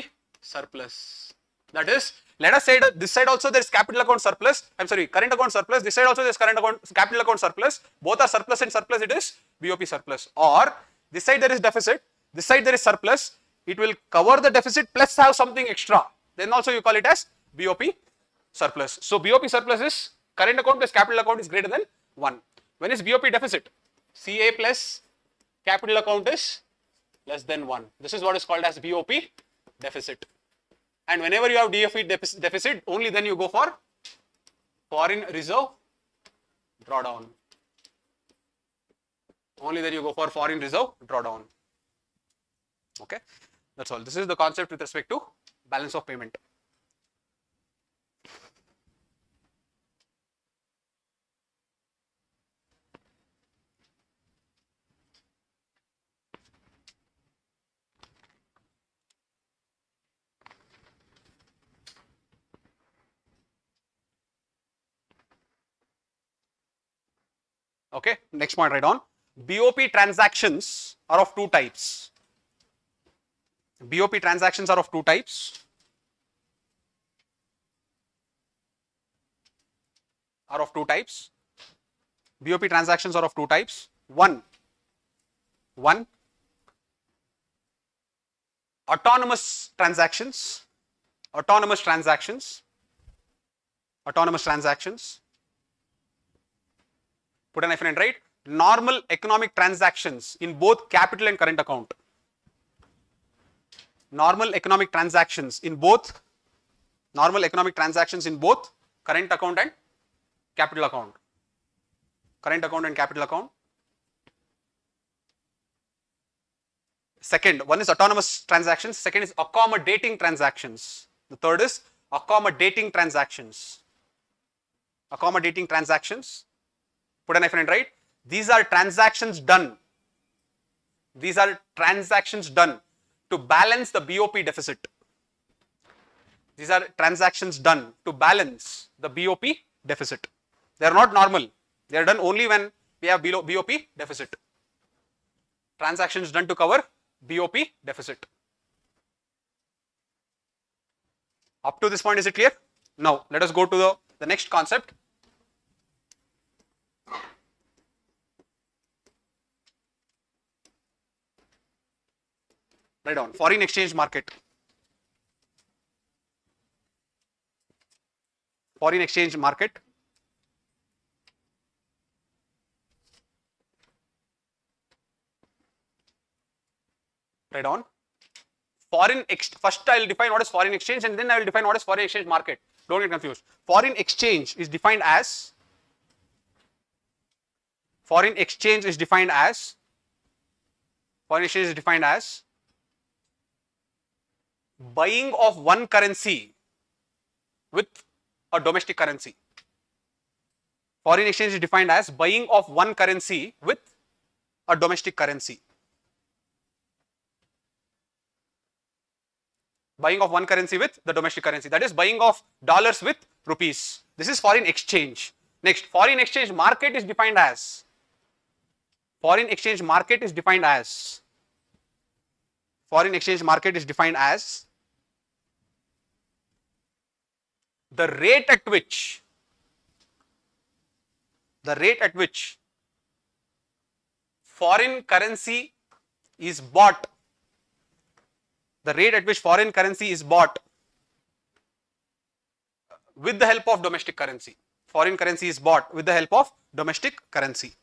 surplus. That is, let us say that this side also there is capital account surplus, current account surplus, this side also there is capital account surplus, both are surplus and surplus, it is BOP surplus. Or this side there is deficit, this side there is surplus, it will cover the deficit plus have something extra, then also you call it as BOP surplus. So BOP surplus is current account plus capital account is greater than 1. When is BOP deficit? CA plus capital account is less than 1. This is what is called as BOP deficit. And whenever you have DFE deficit, only then you go for foreign reserve drawdown. Only then you go for foreign reserve drawdown. Okay, that's all. This is the concept with respect to balance of payment. Okay, next point, write on. BOP transactions are of two types. BOP transactions are of two types. are of two types. BOP transactions are of two types. One, autonomous transactions. Put an hyphen and write normal economic transactions in both capital and current account. Normal economic transactions in both current account and capital account. Second, one is autonomous transactions, second is accommodating transactions. The third is accommodating transactions. Put an hyphen and write these are transactions done to balance the BOP deficit. They are not normal. They are done only when we have BOP deficit. Transactions done to cover BOP deficit. Up to this point, is it clear? Now, let us go to the next concept. Write down foreign exchange market. Write down. First I will define what is foreign exchange and then I will define what is foreign exchange market. Don't get confused. Foreign exchange is defined as buying of one currency with a domestic currency. Foreign exchange is defined as buying of one currency with a domestic currency. Buying of one currency with the domestic currency. That is buying of dollars with rupees. This is foreign exchange. Next, foreign exchange market is defined as the rate at which foreign currency is bought. With the help of domestic currency. Foreign currency is bought with the help of domestic currency.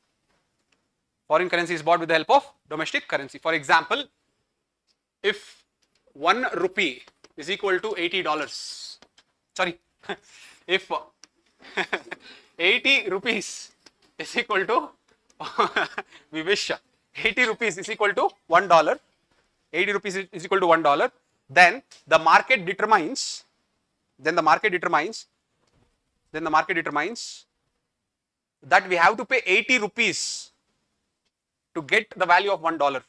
For example, if 1 rupee is equal to $80, if 80 rupees is equal to, we wish 80 rupees is equal to $1, then the market determines that we have to pay 80 rupees to get the value of $1.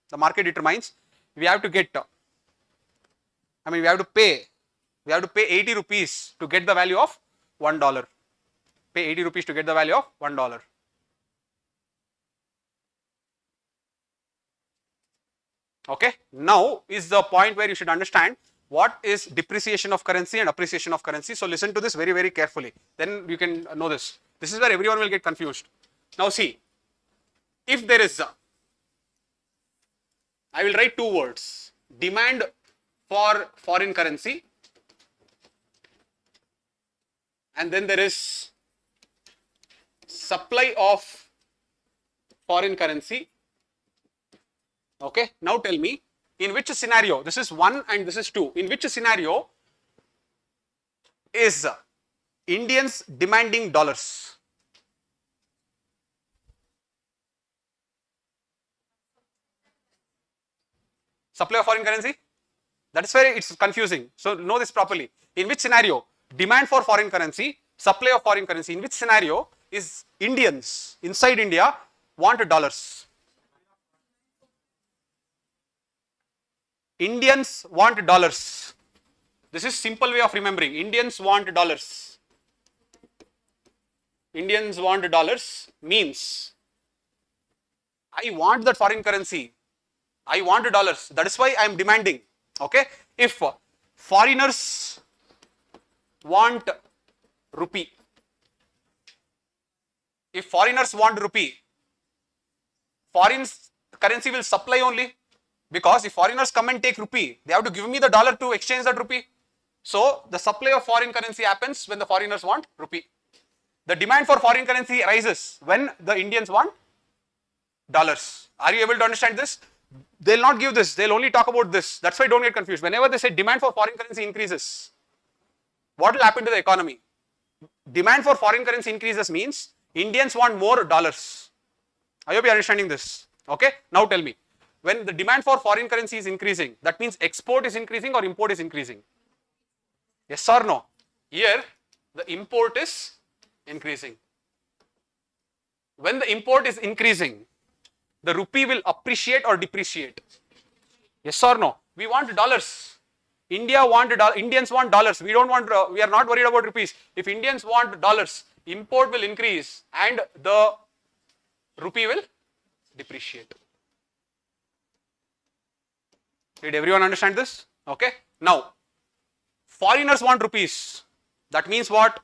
The market determines we have to pay 80 rupees to get the value of $1. Okay, now is the point where you should understand what is depreciation of currency and appreciation of currency. So listen to this very, very carefully. Then you can know this. This is where everyone will get confused. Now see, if there is I will write two words, demand for foreign currency, and then there is supply of foreign currency. Okay, now tell me, in which scenario, this is 1 and this is 2, in which scenario is Indians demanding dollars? Supply of foreign currency? That is where it's confusing. So know this properly. In which scenario? Demand for foreign currency, supply of foreign currency. In which scenario is Indians inside India want dollars? Indians want dollars. This is simple way of remembering. Indians want dollars. Means I want that foreign currency. I want dollars. That is why I am demanding. Okay. If foreigners want rupee, If foreigners want rupee, foreign currency will supply only, because if foreigners come and take rupee, they have to give me the dollar to exchange that rupee. So the supply of foreign currency happens when the foreigners want rupee. The demand for foreign currency rises when the Indians want dollars. Are you able to understand this? They'll not give this, they'll only talk about this. That's why don't get confused. Whenever they say demand for foreign currency increases, what will happen to the economy? Demand for foreign currency increases means Indians want more dollars. I hope you are understanding this. Okay, now tell me, when the demand for foreign currency is increasing, that means export is increasing or import is increasing? Yes or no? Here, the import is increasing. When the import is increasing, the rupee will appreciate or depreciate? Yes or no? We want dollars. Indians want dollars. We don't want. We are not worried about rupees. If Indians want dollars, import will increase and the rupee will depreciate. Did everyone understand this? Okay. Now, foreigners want rupees. That means what?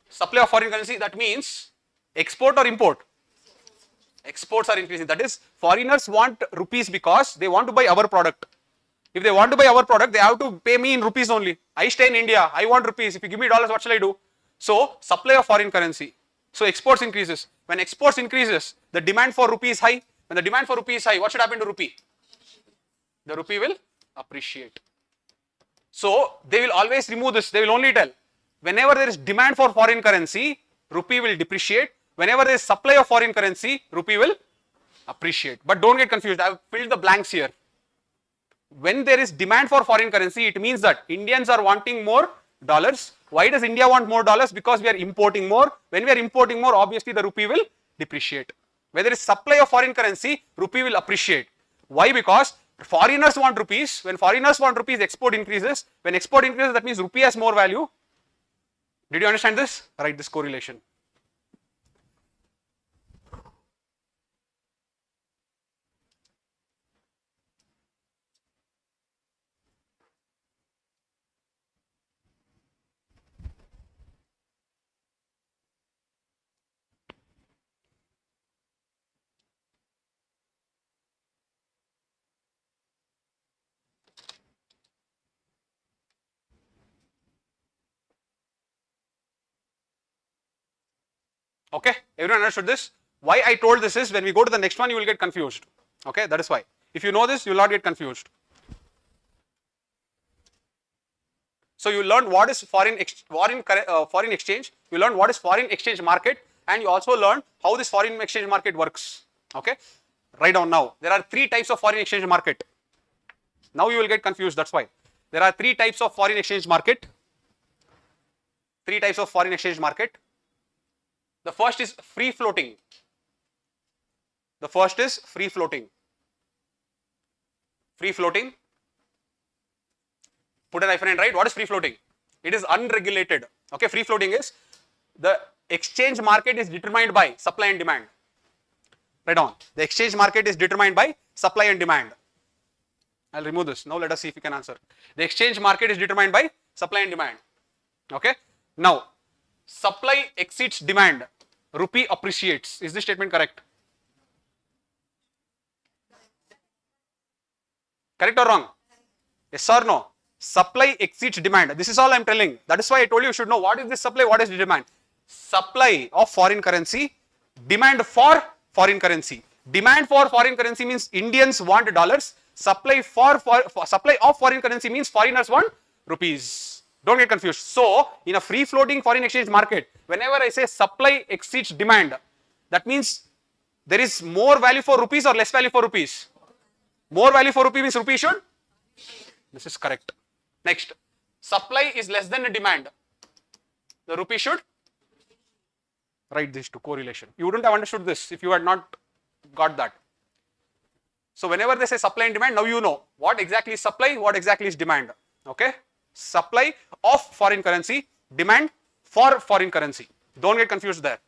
Supply of foreign currency. That means export or import? Exports are increasing. That is, foreigners want rupees because they want to buy our product. If they want to buy our product, they have to pay me in rupees only. I stay in India. I want rupees. If you give me dollars, what shall I do? So, supply of foreign currency. So, exports increases. When exports increases, the demand for rupee is high. When the demand for rupee is high, what should happen to rupee? The rupee will appreciate. So, they will always remove this. They will only tell, whenever there is demand for foreign currency, rupee will depreciate. Whenever there is supply of foreign currency, rupee will appreciate. But don't get confused. I have filled the blanks here. When there is demand for foreign currency, it means that Indians are wanting more dollars. Why does India want more dollars? Because we are importing more. When we are importing more, obviously the rupee will depreciate. When there is supply of foreign currency, rupee will appreciate. Why? Because foreigners want rupees. When foreigners want rupees, export increases. When export increases, that means rupee has more value. Did you understand this? Write this correlation. Okay, everyone understood this? Why I told this is, when we go to the next one, you will get confused. Okay, that is why. If you know this, you will not get confused. So you learn what is foreign exchange, you learn what is foreign exchange market, and you also learn how this foreign exchange market works. Okay, write down now. There are 3 types of foreign exchange market. Now you will get confused, that's why. There are 3 types of foreign exchange market. 3 types of foreign exchange market. The first is free floating. The first is free floating. Free floating. Put a hyphen and write, what is free floating? It is unregulated. Okay, free floating is the exchange market is determined by supply and demand. Write down. The exchange market is determined by supply and demand. I'll remove this. Now let us see if we can answer. The exchange market is determined by supply and demand. Okay. Now, supply exceeds demand, rupee appreciates. Is this statement correct? Correct or wrong? Yes or no? Supply exceeds demand. This is all I am telling. That is why I told you should know what is this supply, what is the demand. Supply of foreign currency, demand for foreign currency. Demand for foreign currency means Indians want dollars. Supply supply of foreign currency means foreigners want rupees. Don't get confused. So, in a free floating foreign exchange market, whenever I say supply exceeds demand, that means there is more value for rupees or less value for rupees? More value for rupee means rupee should? This is correct. Next, supply is less than the demand. The rupee should? Write this to correlation. You wouldn't have understood this if you had not got that. So, whenever they say supply and demand, now you know what exactly is supply, what exactly is demand. Okay? Supply of foreign currency, demand for foreign currency. Don't get confused there.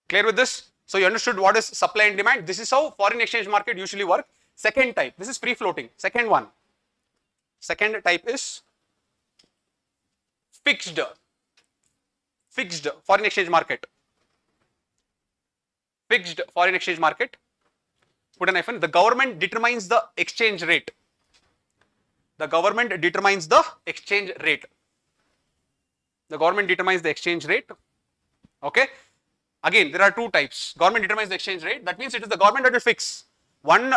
Clear with this? So you understood what is supply and demand. This is how foreign exchange market usually work. Second type, this is free floating. Second type is fixed foreign exchange market. Fixed foreign exchange market. Put an hyphen. The government determines the exchange rate. The government determines the exchange rate. The government determines the exchange rate. Okay. Again, there are two types. Government determines the exchange rate. That means it is the government that will fix. $1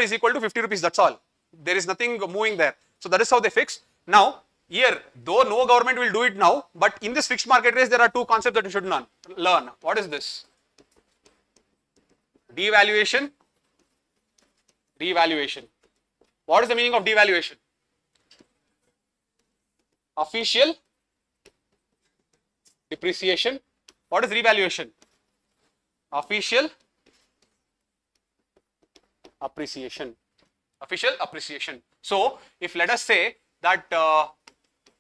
is equal to 50 rupees. That's all. There is nothing moving there. So that is how they fix. Now, here, though no government will do it now, but in this fixed market race, there are two concepts that you should learn. What is this? Devaluation. Revaluation. What is the meaning of devaluation? Official depreciation. What is revaluation? Official appreciation. Official appreciation. So, if let us say that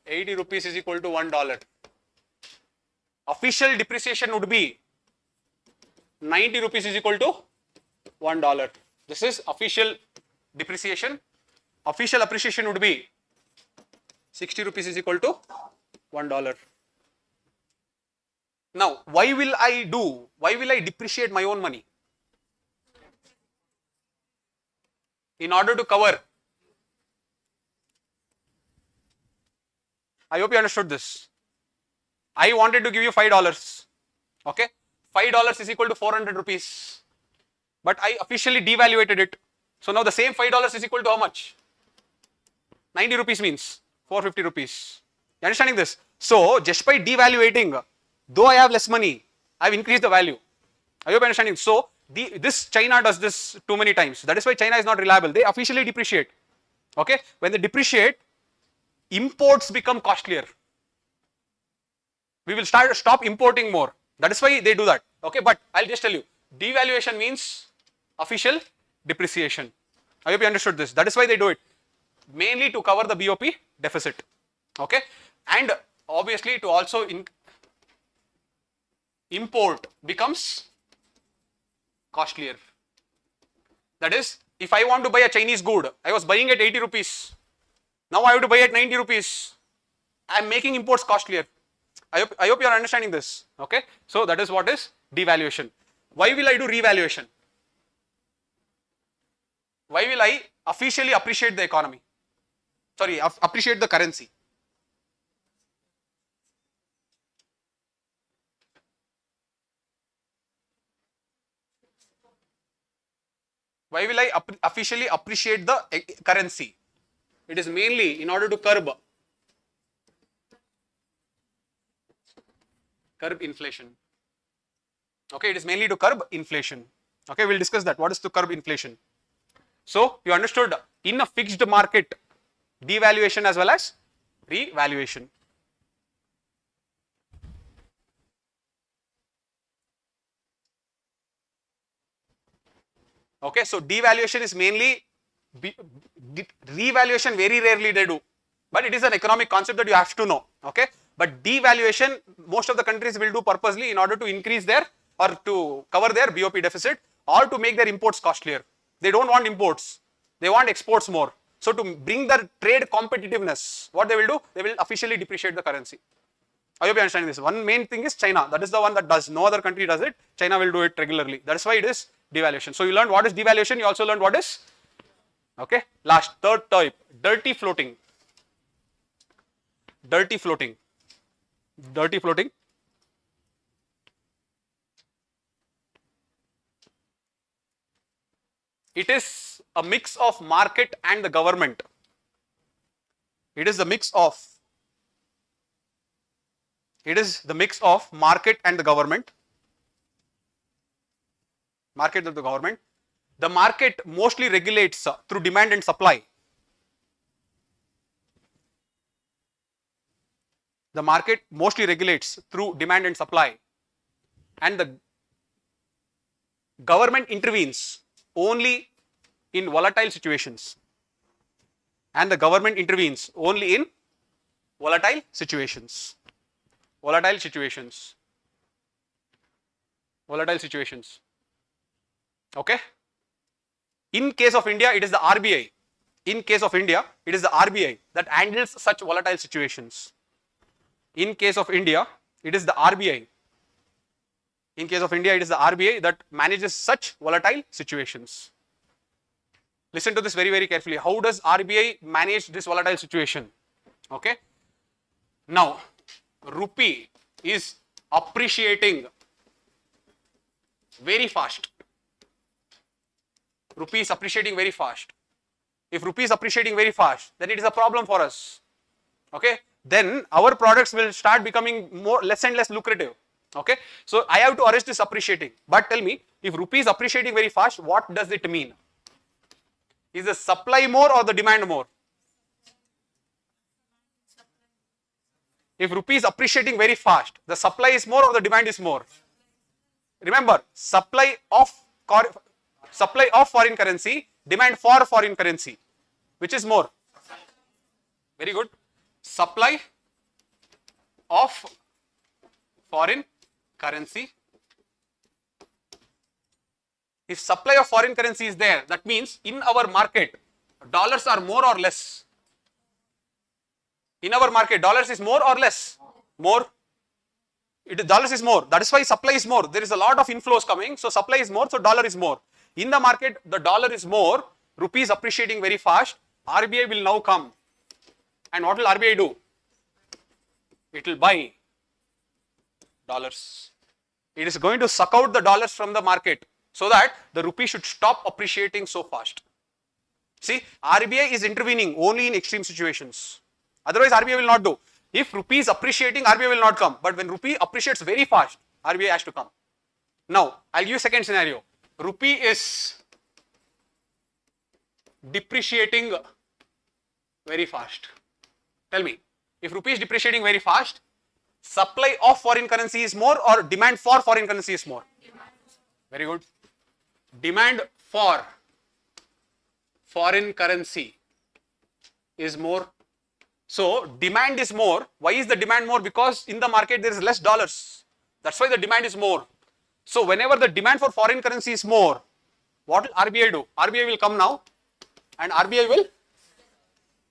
80 rupees is equal to $1, official depreciation would be 90 rupees is equal to $1. This is official depreciation. Official appreciation would be 60 rupees is equal to $1. Now, why will I depreciate my own money? In order to cover. I hope you understood this. I wanted to give you $5. Okay. $5 is equal to 400 rupees. But I officially devaluated it. So now the same $5 is equal to how much? 90 rupees means 450 rupees. You understanding this? So just by devaluating, though I have less money, I have increased the value. I hope you understanding. So this China does this too many times. That is why China is not reliable. They officially depreciate. Okay. When they depreciate, imports become costlier. We will stop importing more. That is why they do that. Okay. But I'll just tell you, devaluation means official depreciation. I hope you understood this. That is why they do it. Mainly to cover the BOP deficit. Okay. And obviously to also import becomes costlier. That is, if I want to buy a Chinese good, I was buying at 80 rupees. Now I have to buy at 90 rupees. I am making imports costlier. I hope you are understanding this. Okay. So that is what is devaluation. Why will I do revaluation? Why will I officially appreciate the economy? Sorry, appreciate the currency. Why will I officially appreciate the currency? It is mainly in order to curb inflation. Okay, it is mainly to curb inflation. Okay, we'll discuss that. What is to curb inflation? So, you understood in a fixed market, devaluation as well as revaluation. Okay, so devaluation is mainly, revaluation very rarely they do, but it is an economic concept that you have to know. Okay, but devaluation most of the countries will do purposely in order to increase their or to cover their BOP deficit or to make their imports costlier. They don't want imports, they want exports more. So to bring their trade competitiveness, what they will do? They will officially depreciate the currency. I hope you understand this. One main thing is China. That is the one that does. No other country does it. China will do it regularly. That is why it is devaluation. So you learned what is devaluation. You also learned what is, okay, last, third type, dirty floating. Dirty floating. Dirty floating. It is a mix of market and the government. It is the mix of market and the government. Market of the government. The market mostly regulates through demand and supply. The market mostly regulates through demand and supply, and the government intervenes only in volatile situations. And the government intervenes only in volatile situations. Volatile situations. volatile situations. Okay. In case of India, it is the RBI. In case of India, it is the RBI that handles such volatile situations. In case of India, it is the RBI. In case of India, it is the RBI that manages such volatile situations. Listen to this very, very carefully. How does RBI manage this volatile situation? Okay. Now, rupee is appreciating very fast. Rupee is appreciating very fast. If rupee is appreciating very fast, then it is a problem for us. Okay. Then our products will start becoming less and less lucrative. Okay. So I have to arrest this appreciating. But tell me, if rupee is appreciating very fast, what does it mean? Is the supply more or the demand more? If rupee is appreciating very fast, the supply is more or the demand is more? Remember, supply of foreign currency, demand for foreign currency. Which is more? Very good. Supply of foreign currency. If supply of foreign currency is there, that means in our market, dollars are more or less? In our market, dollars is more or less? More. Dollars is more. That is why supply is more. There is a lot of inflows coming. So supply is more. So dollar is more. In the market, the dollar is more. Rupee is appreciating very fast. RBI will now come. And what will RBI do? It will buy dollars. It is going to suck out the dollars from the market so that the rupee should stop appreciating so fast. See, RBI is intervening only in extreme situations. Otherwise, RBI will not do. If rupee is appreciating, RBI will not come. But when rupee appreciates very fast, RBI has to come. Now, I'll give you a second scenario. Rupee is depreciating very fast. Tell me, if rupee is depreciating very fast, supply of foreign currency is more or demand for foreign currency is more? Very good. Demand for foreign currency is more. So, demand is more. Why is the demand more? Because in the market there is less dollars. That's why the demand is more. So, whenever the demand for foreign currency is more, what will RBI do? RBI will come now and RBI will,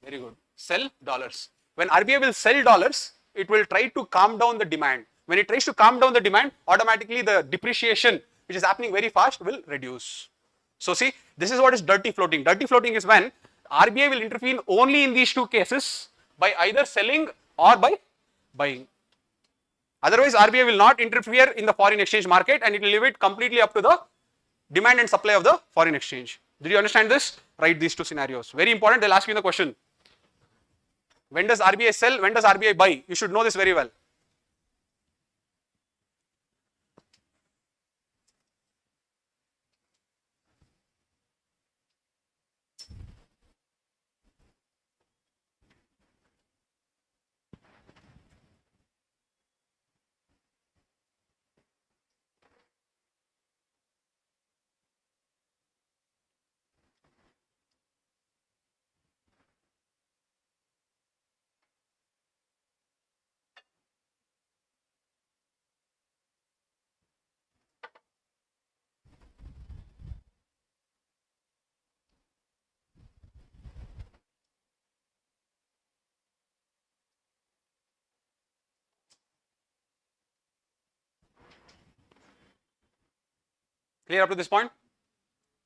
very good, sell dollars. When RBI will sell dollars, it will try to calm down the demand. When it tries to calm down the demand, automatically the depreciation which is happening very fast will reduce. So, see, this is what is dirty floating. Dirty floating is when RBI will intervene only in these two cases by either selling or by buying. Otherwise, RBI will not interfere in the foreign exchange market and it will leave it completely up to the demand and supply of the foreign exchange. Did you understand this? Write these two scenarios. Very important, they'll ask you the question. When does RBI sell? When does RBI buy? You should know this very well. Clear up to this point?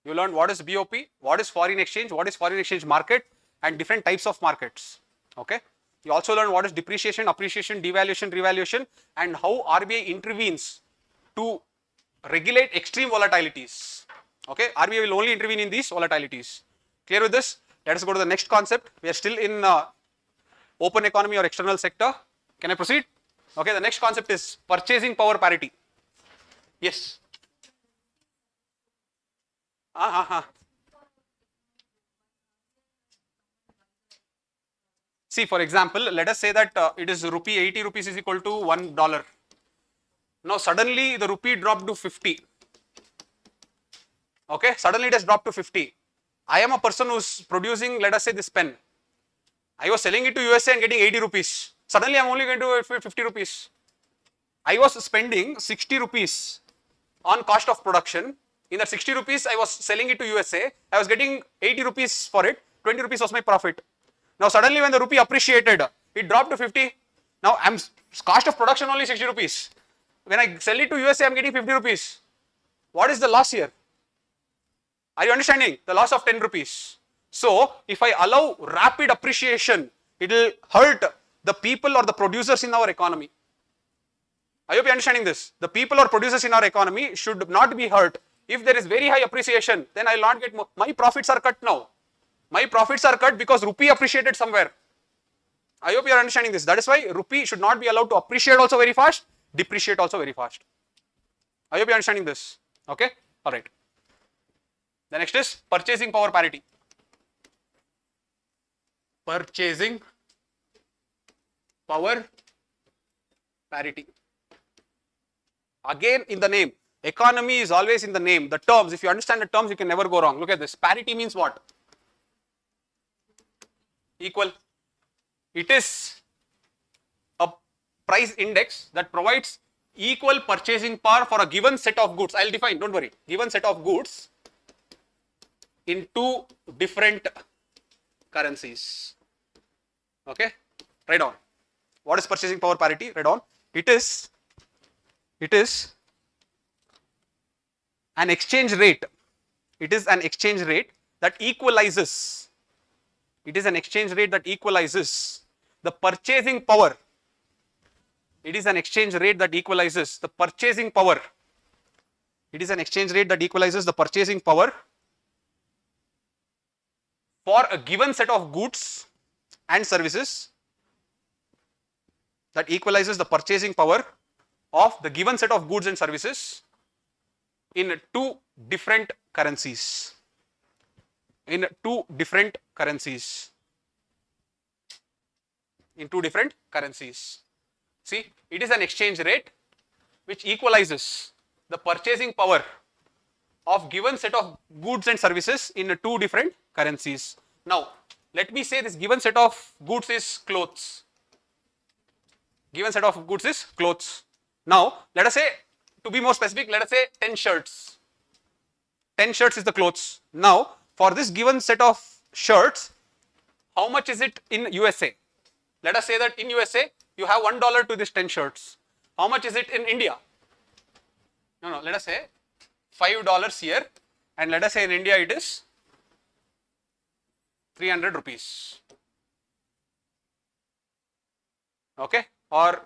You learned what is BOP, what is foreign exchange market and different types of markets. Okay. You also learned what is depreciation, appreciation, devaluation, revaluation and how RBI intervenes to regulate extreme volatilities. Okay. RBI will only intervene in these volatilities. Clear with this? Let us go to the next concept. We are still in open economy or external sector. Can I proceed? Okay. The next concept is purchasing power parity. Yes. See, for example, let us say that it is 80 rupees is equal to $1. Now, suddenly the rupee dropped to 50. Okay, suddenly it has dropped to 50. I am a person who is producing, let us say, this pen. I was selling it to USA and getting 80 rupees. Suddenly I am only going to 50 rupees. I was spending 60 rupees on cost of production. In that 60 rupees, I was selling it to USA. I was getting 80 rupees for it. 20 rupees was my profit. Now suddenly when the rupee appreciated, it dropped to 50. Now I'm cost of production only 60 rupees. When I sell it to USA, I'm getting 50 rupees. What is the loss here? Are you understanding? The loss of 10 rupees. So if I allow rapid appreciation, it will hurt the people or the producers in our economy. I hope you are understanding this. The people or producers in our economy should not be hurt. If there is very high appreciation, then I will not get more. My profits are cut now. My profits are cut because rupee appreciated somewhere. I hope you are understanding this. That is why rupee should not be allowed to appreciate also very fast, depreciate also very fast. I hope you are understanding this. Okay? Alright. The next is purchasing power parity. Purchasing power parity. Again in the name. Economy is always in the name. The terms, if you understand the terms, you can never go wrong. Look at this. Parity means what? Equal. It is a price index that provides equal purchasing power for a given set of goods. I will define, don't worry. Given set of goods in two different currencies. Okay? Write down. What is purchasing power parity? Write down. It is an exchange rate. It is an exchange rate that equalizes. It is an exchange rate that equalizes the purchasing power. It is an exchange rate that equalizes the purchasing power. It is an exchange rate that equalizes the purchasing power for a given set of goods and services. That equalizes the purchasing power of the given set of goods and services in two different currencies. In two different currencies. In two different currencies. See, it is an exchange rate which equalizes the purchasing power of given set of goods and services in two different currencies. Now, let me say this given set of goods is clothes. Given set of goods is clothes. Now, let us say, to be more specific, let us say 10 shirts. 10 shirts is the clothes. Now, for this given set of shirts, how much is it in USA? Let us say that in USA, you have $1 to this 10 shirts. How much is it in India? No, let us say $5 here, and let us say in India it is 300 rupees. Okay? Or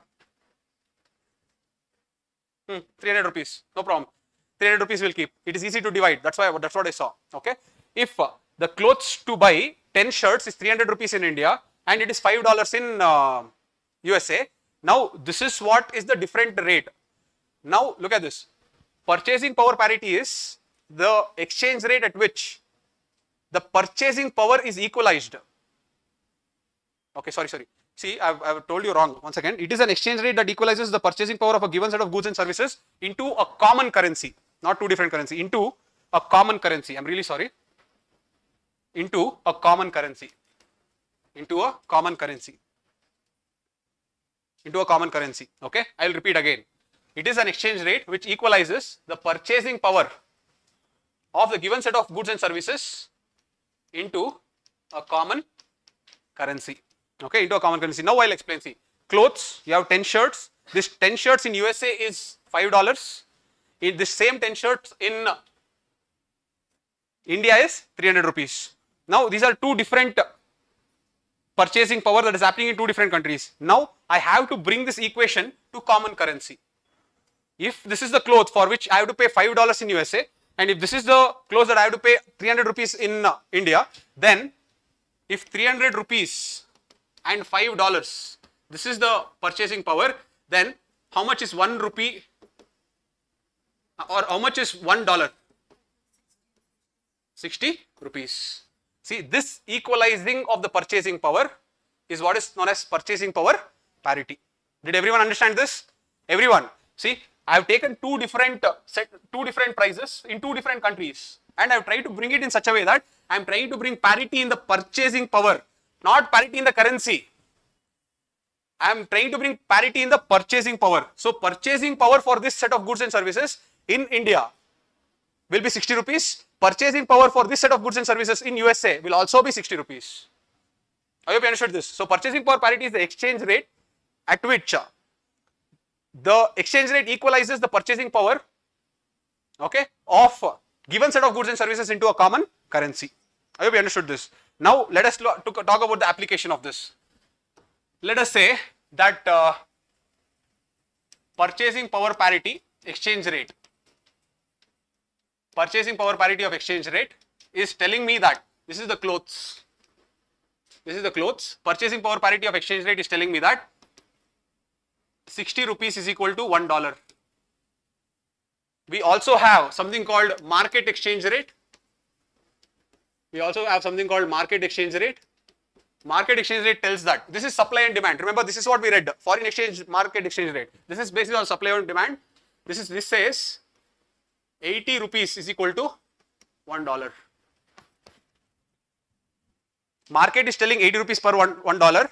300 rupees, no problem. 300 rupees will keep. It is easy to divide. That's what I saw. Okay. If the clothes to buy 10 shirts is 300 rupees in India and it is $5 in USA. Now this is what is the different rate. Now look at this. Purchasing power parity is the exchange rate at which the purchasing power is equalized. Okay, sorry. See, I've told you wrong. Once again, it is an exchange rate that equalizes the purchasing power of a given set of goods and services into a common currency, not two different currency, into a common currency. I'm really sorry. Into a common currency. Into a common currency. Into a common currency. Okay, I'll repeat again. It is an exchange rate which equalizes the purchasing power of the given set of goods and services into a common currency. Okay, into a common currency. Now I'll explain. See, clothes, you have 10 shirts. This 10 shirts in USA is $5. In this same 10 shirts in India is 300 rupees. Now these are two different purchasing power that is happening in two different countries. Now I have to bring this equation to common currency. If this is the clothes for which I have to pay $5 in USA, and if this is the clothes that I have to pay 300 rupees in India, then if 300 rupees and $5, this is the purchasing power, then how much is 1 rupee or how much is $1? 60 rupees. See, this equalizing of the purchasing power is what is known as purchasing power parity. Did everyone understand this? Everyone. See, I have taken two different prices in two different countries, and I have tried to bring it in such a way that I am trying to bring parity in the purchasing power, not parity in the currency. I am trying to bring parity in the purchasing power. So purchasing power for this set of goods and services in India will be 60 rupees. Purchasing power for this set of goods and services in USA will also be 60 rupees. I hope you understood this. So purchasing power parity is the exchange rate at which the exchange rate equalizes the purchasing power, okay, of given set of goods and services into a common currency. I hope you understood this. Now let us talk about the application of this. Let us say that purchasing power parity exchange rate, purchasing power parity of exchange rate is telling me that this is the clothes. This is the clothes. Purchasing power parity of exchange rate is telling me that 60 rupees is equal to $1. We also have something called market exchange rate. We also have something called market exchange rate. Market exchange rate tells that this is supply and demand. Remember, this is what we read, foreign exchange market exchange rate. This is based on supply and demand. This says 80 rupees is equal to $1. Market is telling 80 rupees per $1.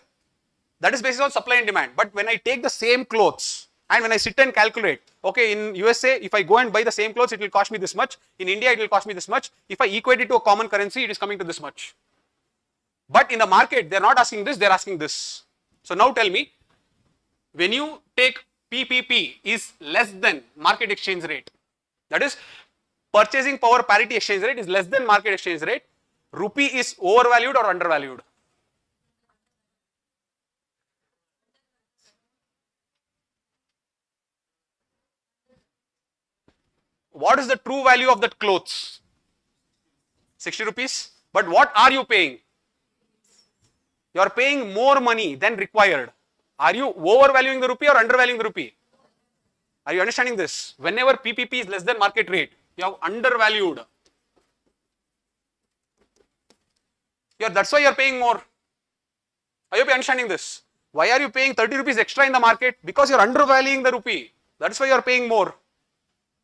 That is based on supply and demand. But when I take the same clothes and when I sit and calculate, okay, in USA, if I go and buy the same clothes, it will cost me this much. In India, it will cost me this much. If I equate it to a common currency, it is coming to this much. But in the market, they are not asking this, they are asking this. So now tell me, when you take PPP is less than market exchange rate, that is purchasing power parity exchange rate is less than market exchange rate, rupee is overvalued or undervalued? What is the true value of that clothes? 60 rupees. But what are you paying? You are paying more money than required. Are you overvaluing the rupee or undervaluing the rupee? Are you understanding this? Whenever PPP is less than market rate, you have undervalued. That's why you are paying more. I hope you are understanding this. Why are you paying 30 rupees extra in the market? Because you are undervaluing the rupee. That's why you are paying more.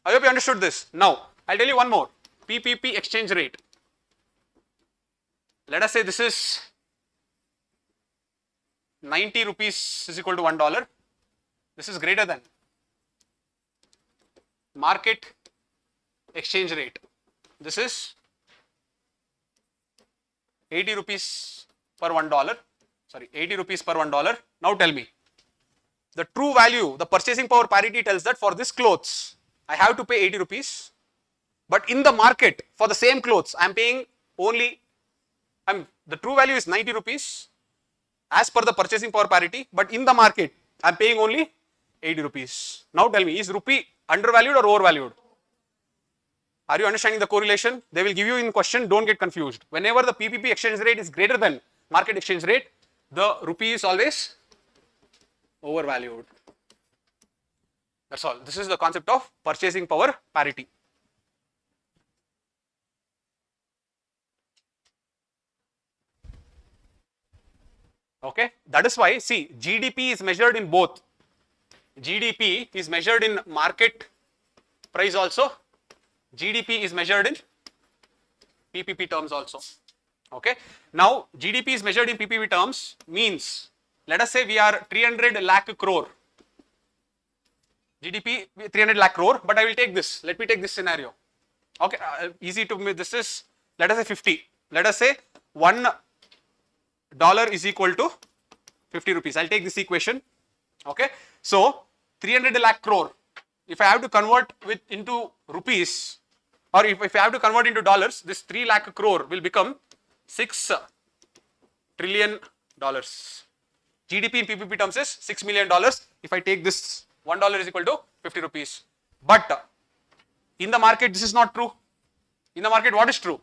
I hope you understood this. Now, I'll tell you one more. PPP exchange rate. Let us say this is 90 rupees is equal to $1. This is greater than market exchange rate. This is 80 rupees per $1. Sorry, 80 rupees per $1. Now tell me, the true value, the purchasing power parity tells that for this clothes, I have to pay 80 rupees. But in the market, for the same clothes, I am paying only, the true value is 90 rupees as per the purchasing power parity. But in the market, I am paying only 80 rupees. Now tell me, is rupee undervalued or overvalued? Are you understanding the correlation? They will give you in question, don't get confused. Whenever the PPP exchange rate is greater than market exchange rate, the rupee is always overvalued. That's all. This is the concept of purchasing power parity. Okay, that is why, see, GDP is measured in both. GDP is measured in market price also. GDP is measured in PPP terms also. Okay. Now, GDP is measured in PPP terms means, let us say we are 300 lakh crore. GDP 300 lakh crore, but I will take this. Let me take this scenario. Okay, easy to me. This is, let us say 50. Let us say $1 is equal to 50 rupees. I'll take this equation. Okay. So 300 lakh crore. If I have to convert into rupees, or if I have to convert into dollars, this 3 lakh crore will become $6 trillion. GDP in PPP terms is $6 million. If I take this, $1 is equal to 50 rupees. But in the market, this is not true. In the market, what is true?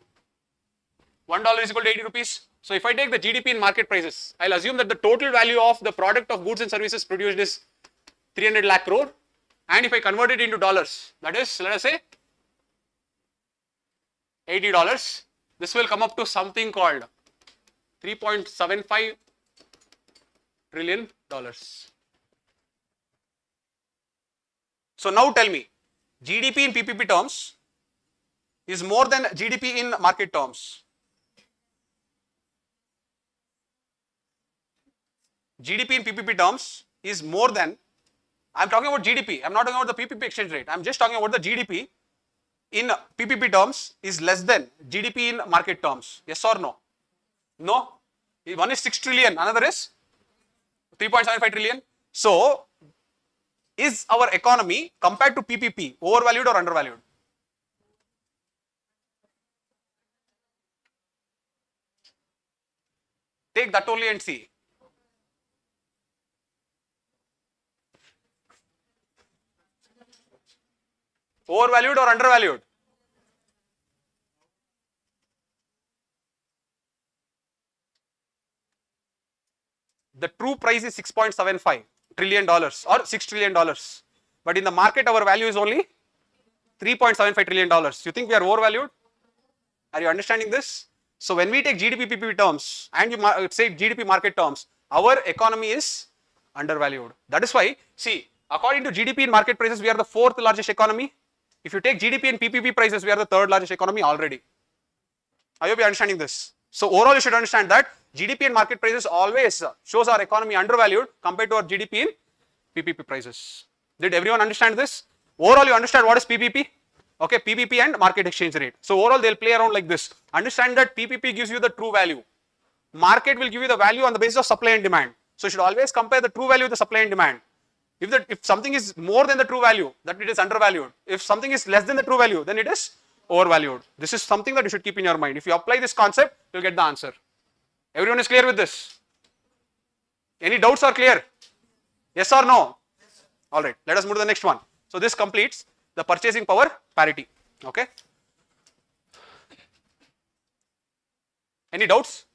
$1 is equal to 80 rupees. So if I take the GDP in market prices, I'll assume that the total value of the product of goods and services produced is 300 lakh crore. And if I convert it into dollars, that is, let us say, $80, this will come up to something called $3.75 trillion. So now tell me, GDP in PPP terms is more than GDP in market terms. GDP in PPP terms is more than I'm talking about GDP. I'm not talking about the PPP exchange rate. I'm just talking about the GDP in PPP terms is less than GDP in market terms. Yes or no? No. One is 6 trillion, another is 3.75 trillion. So, is our economy compared to PPP overvalued or undervalued? Take that only and see. Overvalued or undervalued? The true price is $6.75 trillion or $6 trillion. But in the market, our value is only $3.75 trillion. You think we are overvalued? Are you understanding this? So when we take GDP PPP terms and you say GDP market terms, our economy is undervalued. That is why, see, according to GDP in market prices, we are the 4th largest economy. If you take GDP and PPP prices, we are the 3rd largest economy already. I hope you are understanding this. So overall, you should understand that GDP and market prices always shows our economy undervalued compared to our GDP in PPP prices. Did everyone understand this? Overall, you understand what is PPP? Okay, PPP and market exchange rate. So overall, they'll play around like this. Understand that PPP gives you the true value. Market will give you the value on the basis of supply and demand. So you should always compare the true value with the supply and demand. If something is more than the true value, that it is undervalued. If something is less than the true value, then it is overvalued. This is something that you should keep in your mind. If you apply this concept, you'll get the answer. Everyone is clear with this? Any doubts or clear? Yes or no? Yes, all right, let us move to the next one. So this completes the purchasing power parity. Okay. Any doubts?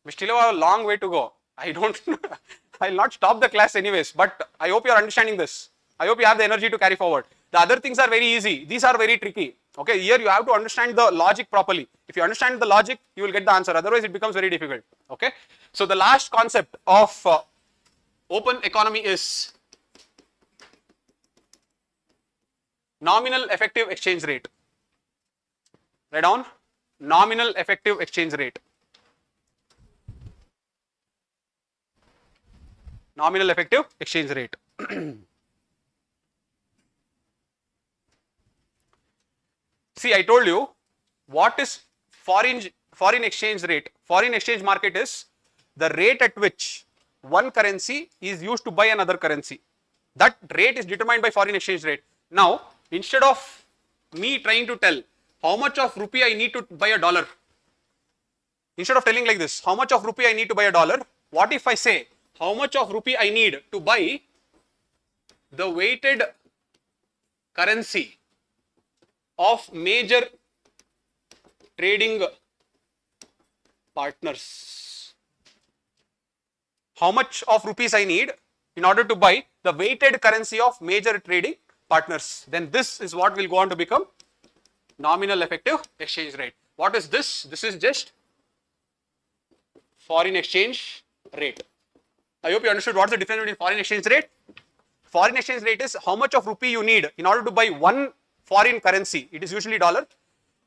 We still have a long way to go. I will not stop the class anyways, but I hope you are understanding this. I hope you have the energy to carry forward. The other things are very easy. These are very tricky. Okay, here you have to understand the logic properly. If you understand the logic, you will get the answer. Otherwise, it becomes very difficult. Okay. So the last concept of open economy is nominal effective exchange rate. Write down nominal effective exchange rate. Nominal effective exchange rate. See, I told you what is foreign exchange rate. Foreign exchange market is the rate at which one currency is used to buy another currency. That rate is determined by foreign exchange rate. Now, instead of me trying to tell how much of rupee I need to buy a dollar, instead of telling like this, how much of rupee I need to buy a dollar, what if I say how much of rupee I need to buy the weighted currency of major trading partners? How much of rupees I need in order to buy the weighted currency of major trading partners? Then this is what will go on to become nominal effective exchange rate. What is this? This is just foreign exchange rate. I hope you understood what's the difference between foreign exchange rate. Foreign exchange rate is how much of rupee you need in order to buy one foreign currency. It is usually dollar.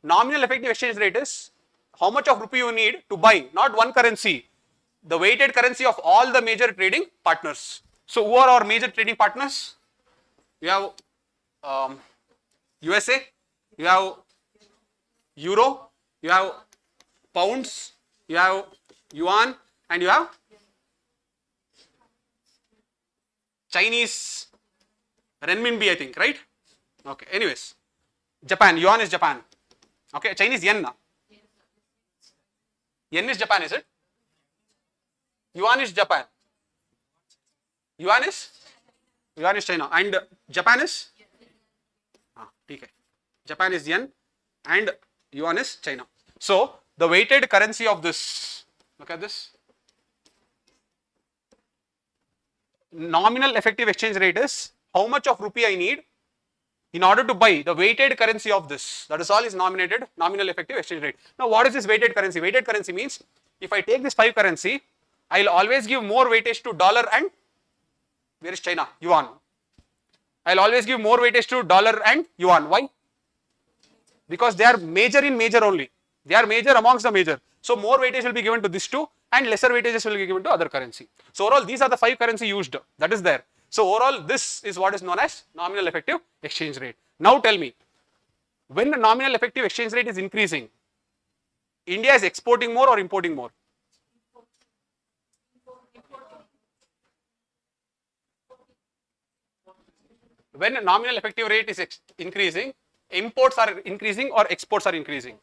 Nominal effective exchange rate is how much of rupee you need to buy not one currency, the weighted currency of all the major trading partners. So who are our major trading partners? You have USA, you have Euro, you have pounds, you have yuan, and you have Chinese renminbi, I think, right? Okay, anyways, Japan, yuan is Japan. Okay, Chinese yen. Yen is Japan, is it? Yuan is Japan. Yuan is China. And Japan is? Okay. Japan is yen and yuan is China. So, the weighted currency of this, look at this. Nominal effective exchange rate is how much of rupee I need in order to buy the weighted currency of this. That is all is nominated nominal effective exchange rate. Now, what is this weighted currency? Weighted currency means if I take this 5 currency, I will always give more weightage to dollar and where is China? Yuan. I will always give more weightage to dollar and yuan. Why? Because they are major in major only. They are major amongst the major. So more weightage will be given to this two and lesser weightages will be given to other currency. So overall, these are the 5 currency used, that is there. So overall, this is what is known as nominal effective exchange rate. Now tell me, when the nominal effective exchange rate is increasing, India is exporting more or importing more? When a nominal effective rate is increasing, imports are increasing or exports are increasing?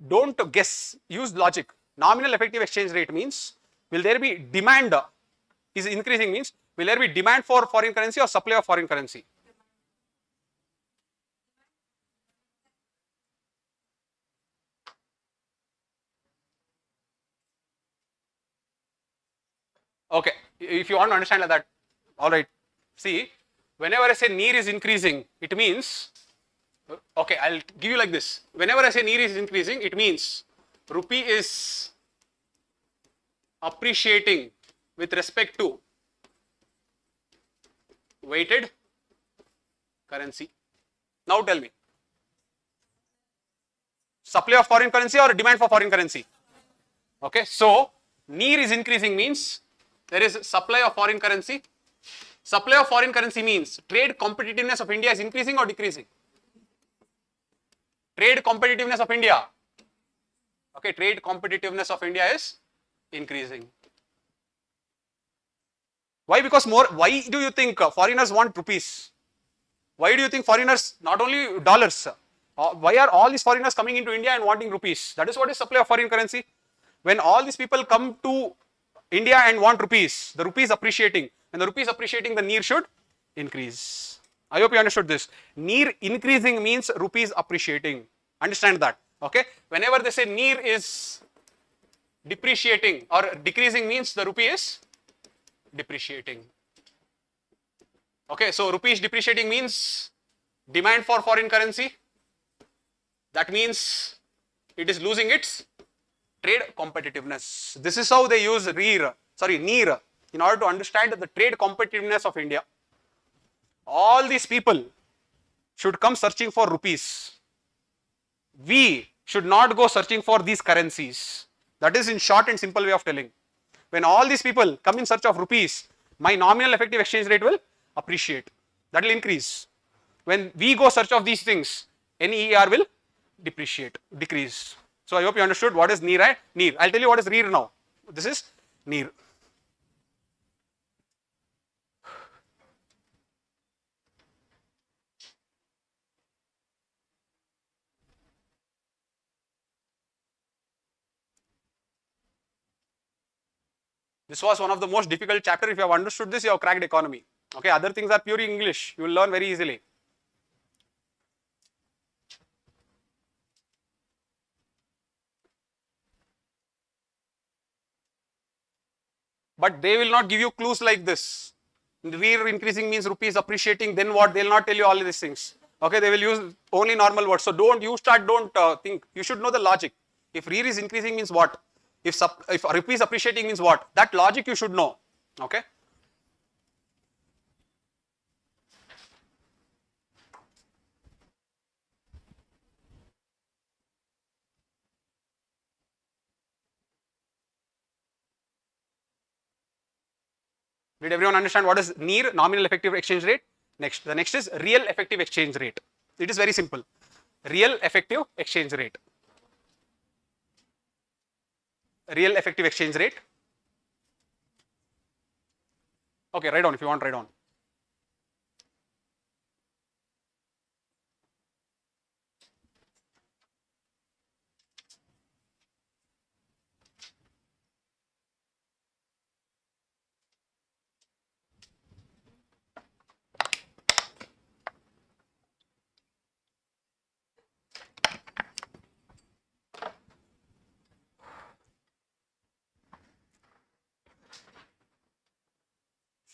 Don't guess, use logic. Nominal effective exchange rate means, will there be demand is increasing means, will there be demand for foreign currency or supply of foreign currency? Okay, if you want to understand like that, all right. See, whenever I say near is increasing, it means, okay, I'll give you like this. Whenever I say near is increasing, it means rupee is appreciating with respect to weighted currency. Now tell me, supply of foreign currency or demand for foreign currency? Okay, so near is increasing means there is supply of foreign currency. Supply of foreign currency means trade competitiveness of India is increasing or decreasing? Trade competitiveness of India. Okay, trade competitiveness of India is increasing. Why? Because more, why do you think foreigners want rupees? Why do you think foreigners, not only dollars, why are all these foreigners coming into India and wanting rupees? That is what is supply of foreign currency. When all these people come to India and want rupees, the rupee is appreciating. When the rupee is appreciating, the near should increase. I hope you understood this. Near increasing means rupee is appreciating. Understand that. Okay. Whenever they say near is depreciating or decreasing means the rupee is depreciating. Okay. So rupee is depreciating means demand for foreign currency. That means it is losing its trade competitiveness. This is how they use near in order to understand the trade competitiveness of India. All these people should come searching for rupees. We should not go searching for these currencies. That is in short and simple way of telling. When all these people come in search of rupees, my nominal effective exchange rate will appreciate. That will increase. When we go search of these things, NER will decrease. So I hope you understood what is near, right? Near. I'll tell you what is near now. This is near. This was one of the most difficult chapter. If you have understood this, you have cracked economy. Okay, other things are pure English. You will learn very easily. But they will not give you clues like this. Rear increasing means rupee is appreciating, then what? They will not tell you all these things. Okay, they will use only normal words. So don't think. You should know the logic. If rear is increasing means what? If rupee is appreciating means what? That logic you should know. Okay. Did everyone understand what is near nominal effective exchange rate? Next, the next is real effective exchange rate. It is very simple. Real effective exchange rate. Real effective exchange rate. Okay, write down if you want, write down.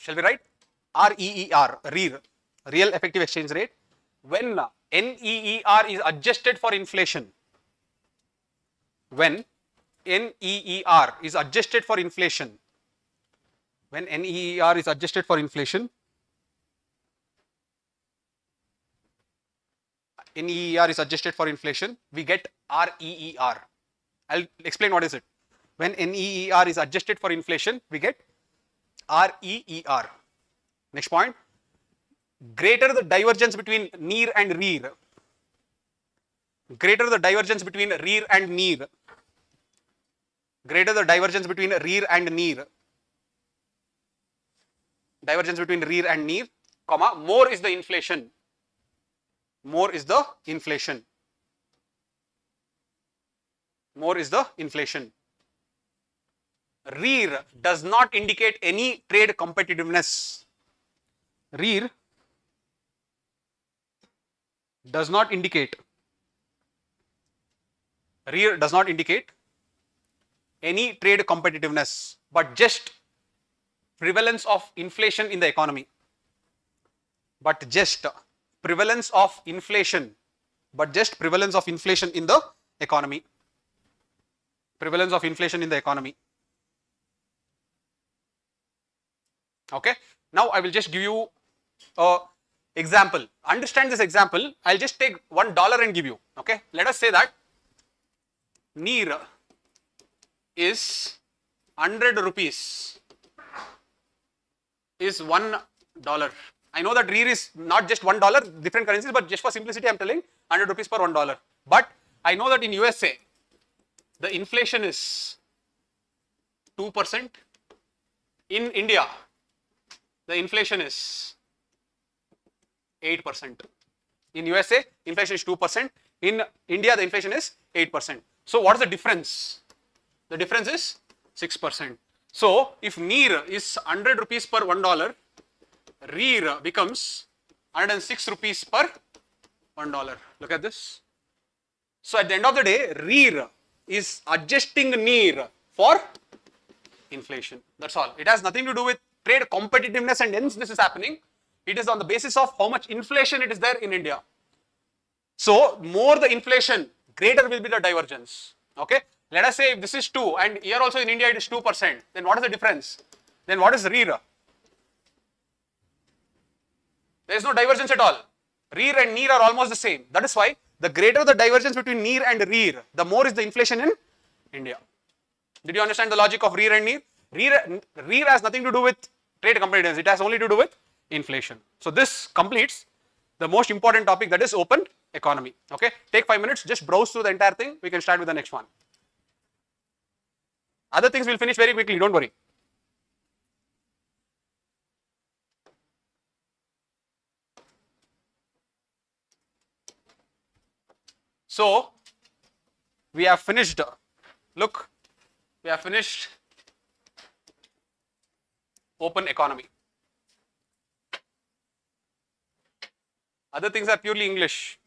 Shall we write? REER, real effective exchange rate. When NEER is adjusted for inflation, when NEER is adjusted for inflation, NEER is adjusted for inflation, we get REER. I'll explain what is it. When NEER is adjusted for inflation, we get REER. Next point, greater the divergence between NEER and REER, greater the divergence between REER and NEER, greater the divergence between REER and NEER, divergence between REER and NEER, comma, more is the inflation, more is the inflation, more is the inflation. REER does not indicate any trade competitiveness. REER does not indicate, REER does not indicate any trade competitiveness, but just prevalence of inflation in the economy, but just prevalence of inflation, but just prevalence of inflation in the economy, prevalence of inflation in the economy. Okay, now I will just give you a example. Understand this example. I'll just take $1 and give you. Okay, let us say that NEER is 100 rupees, is $1. I know that REER is not just $1, different currencies, but just for simplicity, I'm telling 100 rupees per $1. But I know that in USA, the inflation is 2%. In India, the inflation is 8%. In USA, inflation is 2%. In India, the inflation is 8%. So what is the difference? The difference is 6%. So if NEER is 100 rupees per $1, REER becomes 106 rupees per $1. Look at this. So at the end of the day, REER is adjusting NEER for inflation. That's all. It has nothing to do with trade competitiveness, and hence this is happening. It is on the basis of how much inflation it is there in India. So more the inflation, greater will be the divergence. Okay. Let us say if this is 2 and here also in India it is 2%, then what is the difference? Then what is REER? There is no divergence at all. REER and NEER are almost the same. That is why the greater the divergence between NEER and REER, the more is the inflation in India. Did you understand the logic of REER and NEER? REER has nothing to do with trade competitiveness. It has only to do with inflation. So this completes the most important topic, that is open economy. Okay. Take 5 minutes, just browse through the entire thing. We can start with the next one. Other things will finish very quickly, don't worry. So we have finished, look, we have finished open economy. Other things are purely English.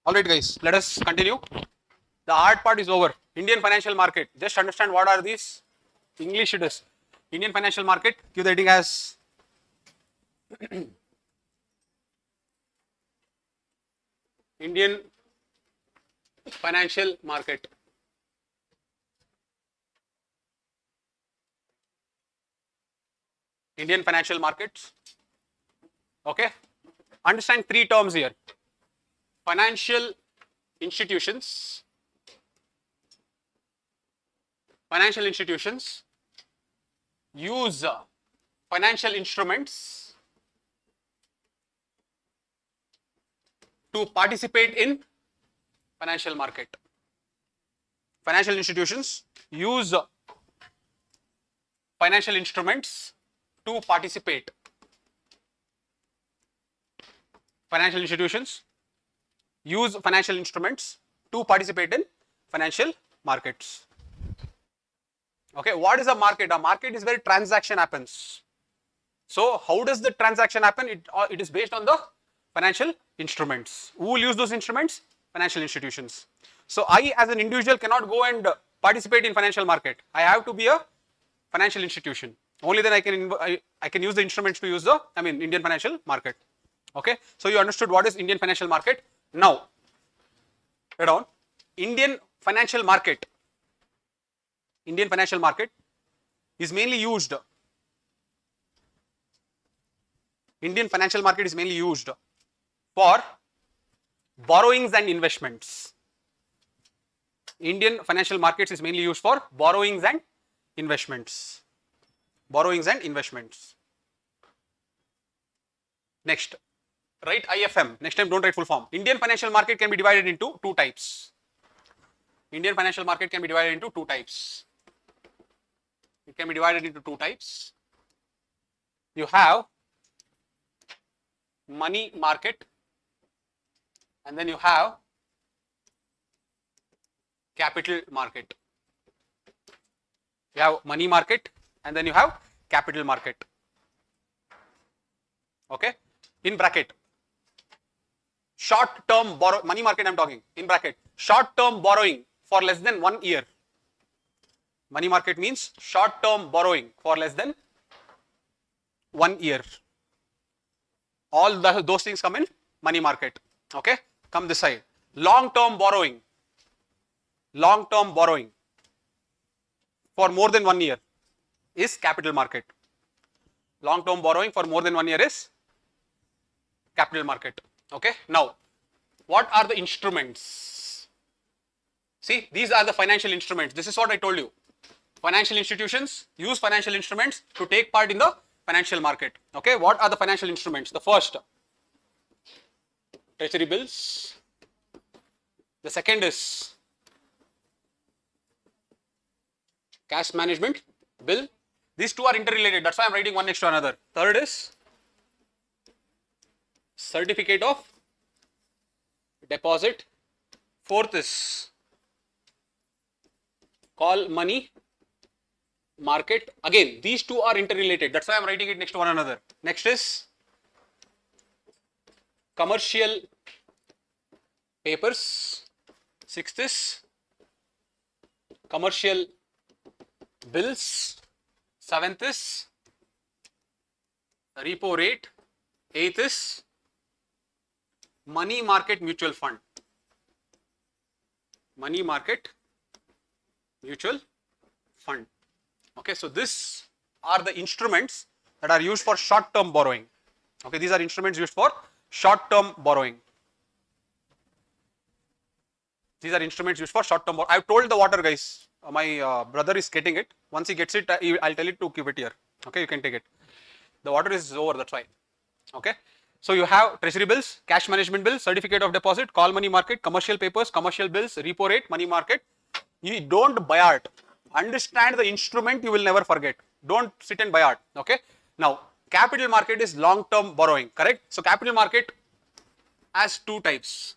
All right, guys, let us continue. The hard part is over. Indian financial market. Just understand what are these. English it is. Indian financial market. Give the heading as Indian financial market. Indian financial markets. Okay. Understand three terms here. Financial institutions. Financial institutions use financial instruments to participate in financial market. Financial institutions use financial instruments to participate. Financial institutions use financial instruments to participate in financial markets. Okay, what is a market? A market is where transaction happens. So how does the transaction happen? It is based on the financial instruments. Who will use those instruments? Financial institutions. So I as an individual cannot go and participate in financial market. I have to be a financial institution. Only then I can use the instruments to use the Indian financial market. Okay, so you understood what is Indian financial market. Now, head on. Indian financial market is mainly used. Indian financial market is mainly used for borrowings and investments. Indian financial markets is mainly used for borrowings and investments. Borrowings and investments. Next, write IFM. Next time don't write full form. Indian financial market can be divided into two types. Indian financial market can be divided into two types. It can be divided into two types. You have money market and then you have capital market. You have money market and then you have capital market. Okay, in bracket. Short term money market I am talking, in bracket. Short term borrowing for less than 1 year. Money market means short term borrowing for less than 1 year. All those things come in money market. Okay, come this side. Long term borrowing for more than 1 year is capital market. Long term borrowing for more than 1 year is capital market. Okay, now what are the instruments? See, these are the financial instruments. This is what I told you. Financial institutions use financial instruments to take part in the financial market. Okay, what are the financial instruments? The first, treasury bills. The second is cash management bill. These two are interrelated. That's why I'm writing one next to another. Third is certificate of deposit. Fourth is call money market. Again, these two are interrelated. That's why I'm writing it next to one another. Next is commercial papers. Sixth is commercial bills. Seventh is repo rate. Eighth is money market mutual fund. Money market mutual fund. Okay, so these are the instruments that are used for short term borrowing. Okay, these are instruments used for short term borrowing. These are instruments used for short term borrowing. I've told the water guys, my brother is getting it. Once he gets it, I'll tell it to keep it here. Okay, you can take it. The water is over, that's why. Okay, so you have treasury bills, cash management bill, certificate of deposit, call money market, commercial papers, commercial bills, repo rate, money market. You don't buy art. Understand the instrument, you will never forget. Don't sit and buy art. Okay, now capital market is long term borrowing, correct? So capital market has two types.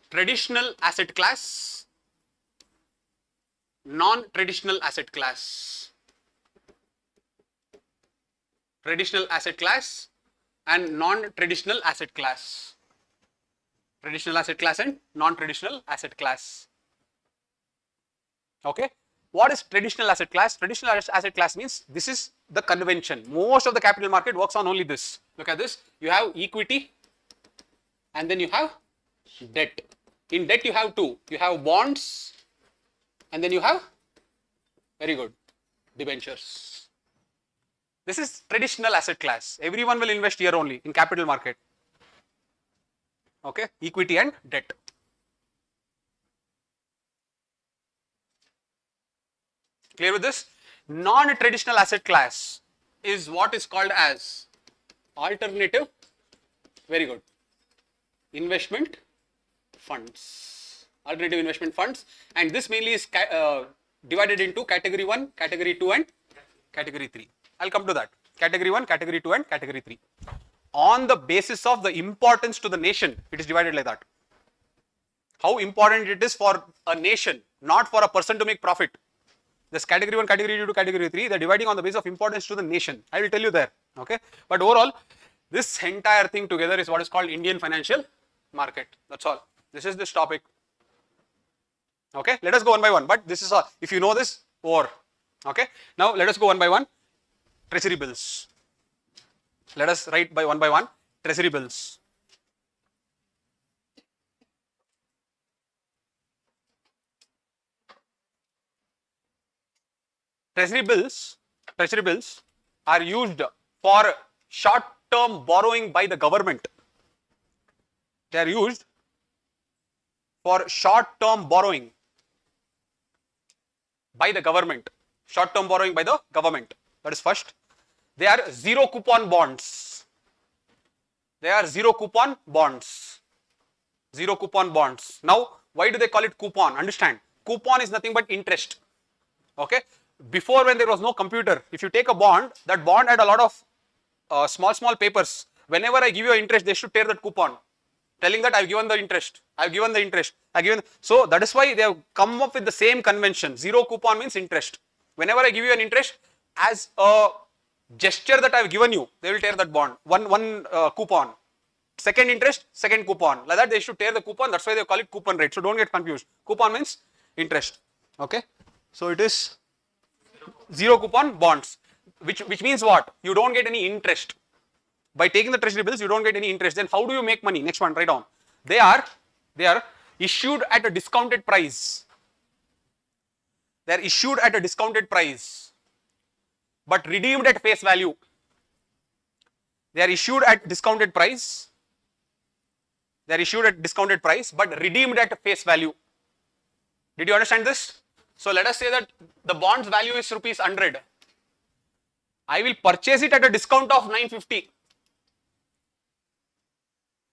Traditional asset class, non-traditional asset class. Traditional asset class and non-traditional asset class. Traditional asset class and non-traditional asset class. Okay. What is traditional asset class? Traditional asset class means this is the convention. Most of the capital market works on only this. Look at this. You have equity and then you have debt. In debt you have two. You have bonds and then you have, very good, debentures. This is traditional asset class. Everyone will invest here only in capital market. Okay, equity and debt. Clear with this? Non-traditional asset class is what is called as alternative, very good, investment funds. Alternative investment funds, and this mainly is divided into category 1, category 2 and category 3. I'll come to that. Category 1, category 2 and category 3. On the basis of the importance to the nation, it is divided like that. How important it is for a nation, not for a person to make profit. This category 1, category 2 to category 3, they're dividing on the basis of importance to the nation. I will tell you there. Okay. But overall, this entire thing together is what is called Indian financial market. That's all. This is this topic. Okay. Let us go one by one. But this is all. If you know this, over. Okay. Now let us go one by one. Treasury bills. Let us write by one treasury bills. Treasury bills are used for short-term borrowing by the government. They are used for short-term borrowing by the government. Short-term borrowing by the government. That is first. They are zero coupon bonds. They are zero coupon bonds. Zero coupon bonds. Now, why do they call it coupon? Understand, coupon is nothing but interest. Okay. Before, when there was no computer, if you take a bond, that bond had a lot of small papers. Whenever I give you interest, they should tear that coupon, telling that I've given the interest, I've given the interest, so that is why they have come up with the same convention. Zero coupon means interest. Whenever I give you an interest, as a gesture that I've given you, they will tear that bond. One coupon. Second interest, second coupon. Like that, they should tear the coupon. That's why they call it coupon rate. So don't get confused. Coupon means interest. Okay. So it is zero coupon bonds, which means what? You don't get any interest. By taking the treasury bills, you don't get any interest. Then how do you make money? Next one, write down. They are issued at a discounted price. They are issued at a discounted price, but redeemed at face value. They are issued at discounted price. They are issued at discounted price, but redeemed at face value. Did you understand this? So let us say that the bond's value is rupees 100. I will purchase it at a discount of 950.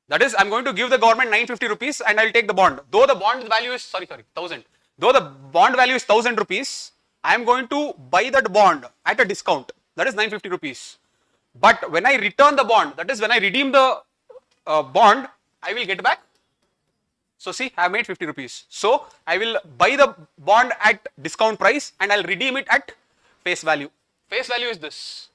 That is, I'm going to give the government 950 rupees and I'll take the bond. Though the bond value is, 1000. Though the bond value is 1000 rupees, I am going to buy that bond at a discount. That is 950 rupees. But when I return the bond, that is when I redeem the bond, I will get back. So see, I have made 50 rupees. So I will buy the bond at discount price and I'll redeem it at face value. Face value is this.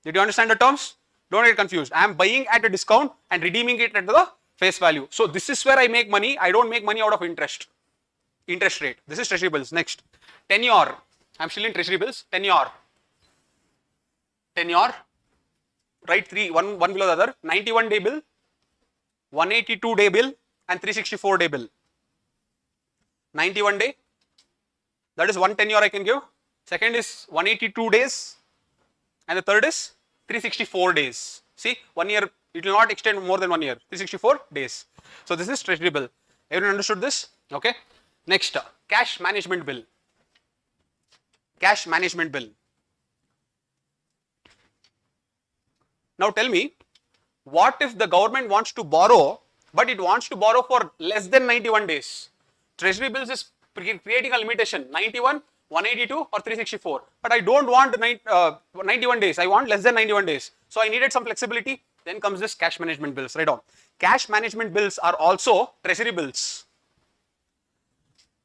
Did you understand the terms? Don't get confused. I am buying at a discount and redeeming it at the face value. So this is where I make money. I don't make money out of interest. Interest rate. This is treasury bills. Next, tenure. I'm still in treasury bills. Tenure. Tenure. Write three, one below the other. 91-day bill, 182-day bill, and 364-day bill. 91 day, that is one tenure I can give. Second is 182 days, and the third is 364 days. See, 1 year, it will not extend more than 1 year. 364 days. So this is treasury bill. Everyone understood this? Okay. Next, cash management bill. Cash management bill. Now tell me, what if the government wants to borrow, but it wants to borrow for less than 91 days? Treasury bills is creating a limitation, 91, 182 or 364. But I don't want 91 days, I want less than 91 days. So I needed some flexibility. Then comes this cash management bills. Write down. Cash management bills are also treasury bills.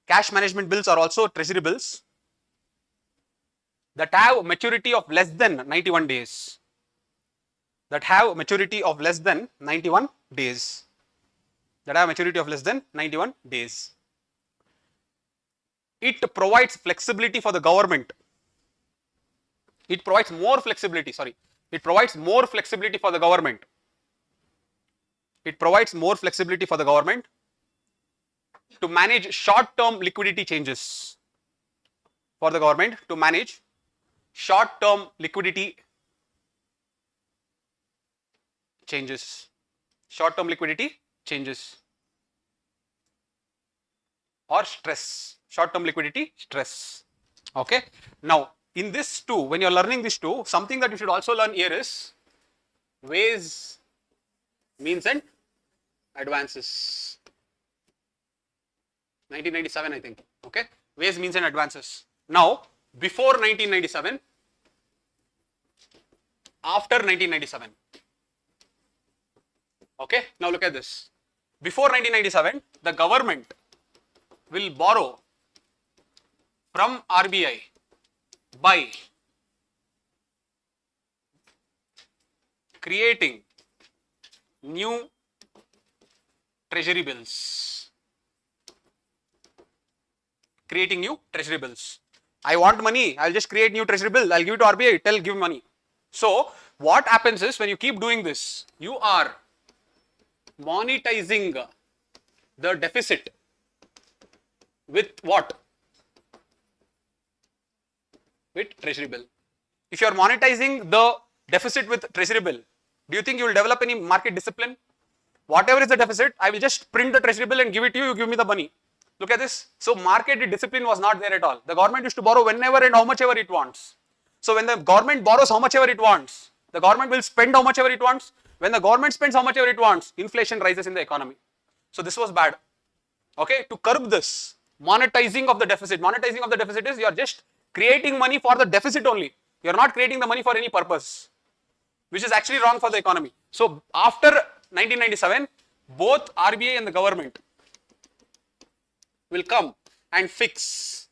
Cash management bills are also treasury bills that have maturity of less than 91 days. That have maturity of less than 91 days. that have maturity of less than 91 days. It provides flexibility for the government. It provides more flexibility, sorry. It provides more flexibility for the government. It provides more flexibility for the government to manage short-term liquidity changes. For the government to manage short-term liquidity changes. Short-term liquidity changes or stress. Short-term liquidity stress. Okay. Now, in this too, when you are learning this too, something that you should also learn here is ways, means and advances. 1997, I think. Okay. Ways, means and advances. Now, before 1997, after 1997. Okay. Now look at this. Before 1997, the government will borrow from RBI by creating new treasury bills. Creating new treasury bills. I want money, I'll just create new treasury bill, I'll give it to RBI, give me money. So, what happens is when you keep doing this, you are monetizing the deficit with what? With treasury bill. If you are monetizing the deficit with treasury bill, do you think you will develop any market discipline? Whatever is the deficit, I will just print the treasury bill and give it to you, you give me the money. Look at this. So market discipline was not there at all. The government used to borrow whenever and how much ever it wants. So when the government borrows how much ever it wants, the government will spend how much ever it wants. When the government spends how much ever it wants, inflation rises in the economy. So this was bad. Okay, to curb this, monetizing of the deficit. Monetizing of the deficit is you are just creating money for the deficit only. You are not creating the money for any purpose, which is actually wrong for the economy. So after 1997, both RBI and the government will come and fix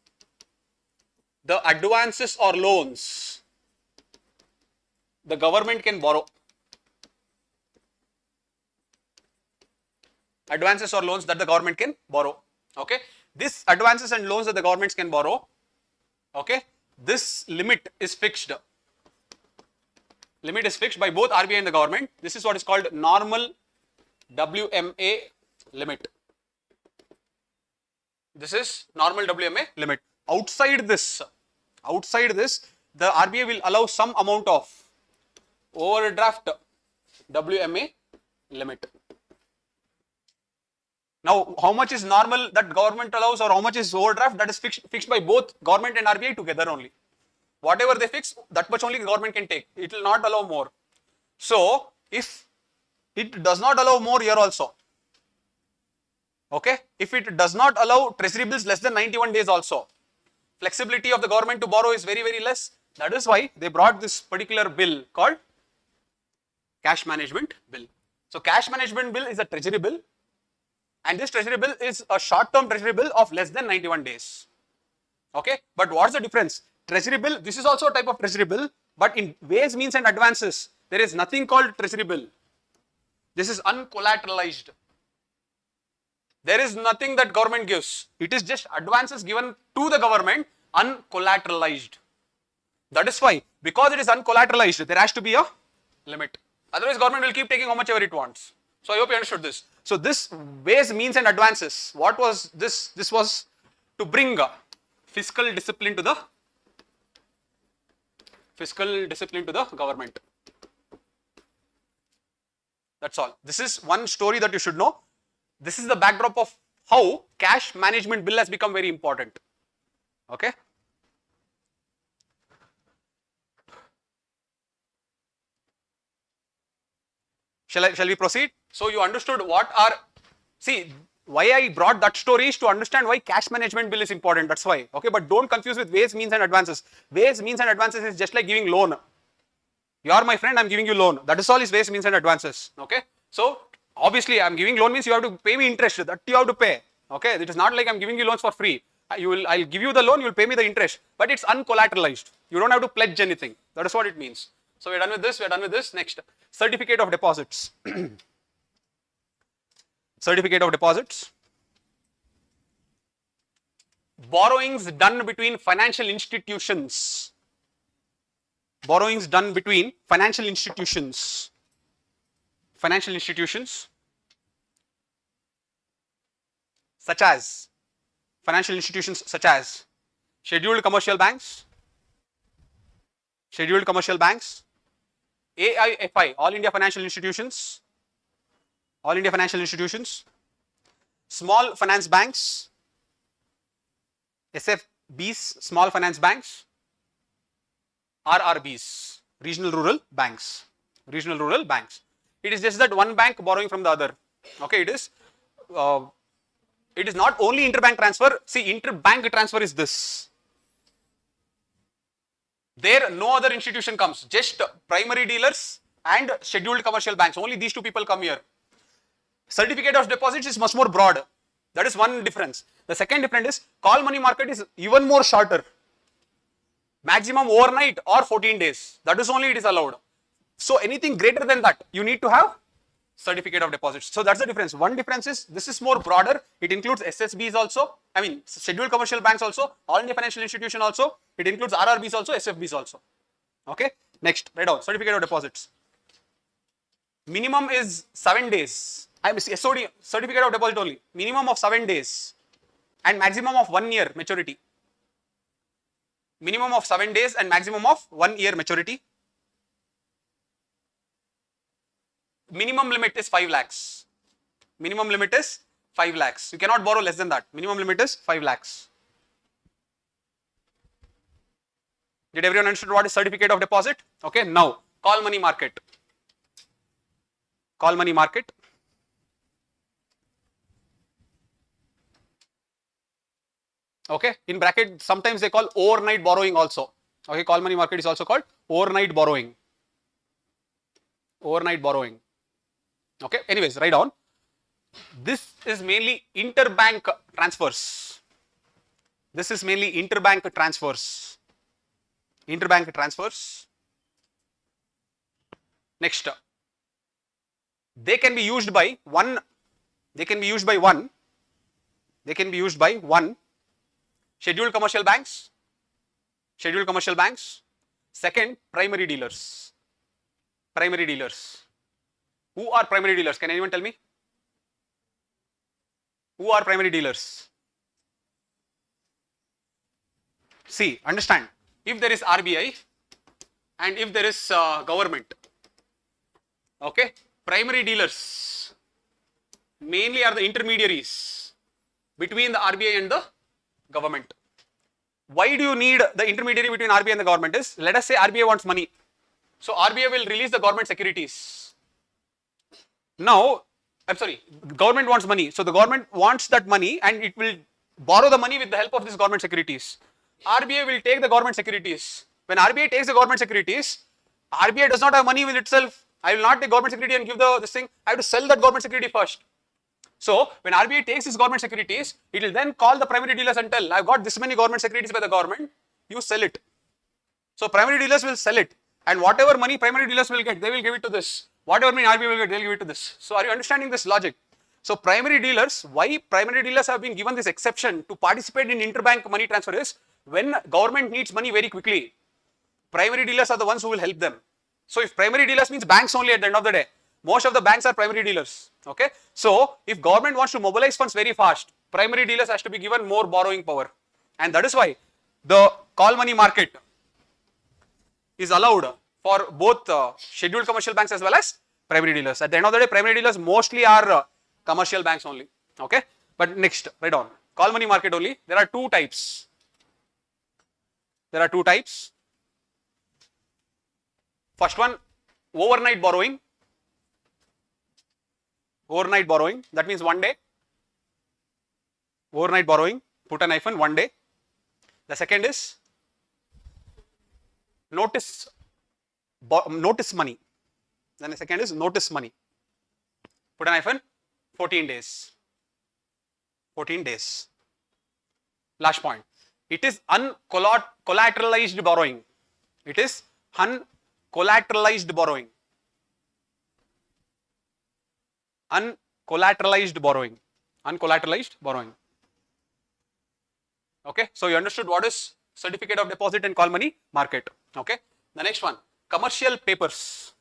the advances or loans the government can borrow. Advances or loans that the government can borrow. Okay. This advances and loans that the governments can borrow. Okay. This limit is fixed. Limit is fixed by both RBI and the government. This is what is called normal WMA limit. This is normal WMA limit. Outside this, the RBI will allow some amount of overdraft WMA limit. Now, how much is normal that government allows or how much is overdraft, that is fixed by both government and RBI together only. Whatever they fix, that much only the government can take. It will not allow more. So, if it does not allow more here also, okay, if it does not allow treasury bills less than 91 days also, flexibility of the government to borrow is very, very less. That is why they brought this particular bill called cash management bill. So, cash management bill is a treasury bill, and this treasury bill is a short-term treasury bill of less than 91 days. Okay, but what's the difference? Treasury bill, this is also a type of treasury bill, but in ways, means and advances, there is nothing called treasury bill. This is uncollateralized. There is nothing that government gives. It is just advances given to the government, uncollateralized. That is why, because it is uncollateralized, there has to be a limit. Otherwise, government will keep taking how much ever it wants. So, I hope you understood this. So, this ways, means and advances, what was this? This was to bring fiscal discipline to the government. That's all. This is one story that you should know. This is the backdrop of how cash management bill has become very important. Okay. Shall we proceed? So you understood what are, see, why I brought that story is to understand why cash management bill is important. That's why. Okay, but don't confuse with ways, means and advances. Ways, means and advances is just like giving loan. You are my friend, I'm giving you loan. That is all is ways, means and advances. Okay. So obviously I'm giving loan means you have to pay me interest. That you have to pay. Okay. It is not like I'm giving you loans for free. I'll give you the loan, you'll pay me the interest. But it's uncollateralized. You don't have to pledge anything. That is what it means. So we're done with this. Next, certificate of deposits. certificate of deposits. Borrowings done between financial institutions. Borrowings done between financial institutions. Financial institutions such as scheduled commercial banks, AIFI, All India Financial Institutions, small finance banks, SFBs, small finance banks, RRBs, regional rural banks. It is just that one bank borrowing from the other. Okay, it is not only interbank transfer. See, interbank transfer is this. There no other institution comes, just primary dealers and scheduled commercial banks. Only these two people come here. Certificate of deposits is much more broad. That is one difference. The second difference is call money market is even more shorter. Maximum overnight or 14 days. That is only it is allowed. So anything greater than that, you need to have certificate of deposits. So that's the difference. One difference is this is more broader. It includes SSBs also. I mean scheduled commercial banks also. All India Financial Institution also. It includes RRBs also, SFBs also. Okay. Next, write down certificate of deposits. Minimum is 7 days. I am SOD, certificate of deposit only. Minimum of 7 days and maximum of 1 year maturity. Minimum of 7 days and maximum of 1 year maturity. Minimum limit is 5 lakhs. Minimum limit is 5 lakhs. You cannot borrow less than that. Minimum limit is 5 lakhs. Did everyone understand what is certificate of deposit? Okay, now call money market. Call money market. Okay, in bracket sometimes they call overnight borrowing also. Okay, call money market is also called overnight borrowing. Overnight borrowing. Okay, anyways, write down. This is mainly interbank transfers. This is mainly interbank transfers. Interbank transfers. Next, they can be used by one. Scheduled commercial banks. Second, primary dealers. Who are primary dealers? Can anyone tell me? Who are primary dealers? See, understand. If there is RBI and if there is government, okay, primary dealers mainly are the intermediaries between the RBI and the government. Why do you need the intermediary between RBI and the government is, let us say RBI wants money. So RBI will release the government securities. Now, government wants money. So the government wants that money and it will borrow the money with the help of this government securities. RBI will take the government securities. When RBI takes the government securities, RBI does not have money with itself. I will not take government security and give this thing. I have to sell that government security first. So when RBI takes these government securities, it will then call the primary dealers and tell, I've got this many government securities by the government, you sell it. So primary dealers will sell it, and whatever money primary dealers will get, they will give it to this. Whatever money RBI will get, they will give it to this. So are you understanding this logic? So primary dealers, why primary dealers have been given this exception to participate in interbank money transfer is, when government needs money very quickly, primary dealers are the ones who will help them. So if primary dealers means banks only at the end of the day, most of the banks are primary dealers. Okay, so if government wants to mobilize funds very fast, primary dealers has to be given more borrowing power, and that is why the call money market is allowed for both scheduled commercial banks as well as primary dealers. At the end of the day, primary dealers mostly are commercial banks only. Okay, but next, write down call money market only. There are two types. First one, overnight borrowing. That means 1 day. Overnight borrowing, put an hyphen, 1 day. The second is notice money. Then the second is notice money. Put an hyphen, 14 days. 14 days. Last point. It is uncollateralized borrowing. It is uncollateralized borrowing. uncollateralized borrowing. Uncollateralized borrowing. Okay, so you understood what is certificate of deposit and call money market. Okay, the next one, commercial papers.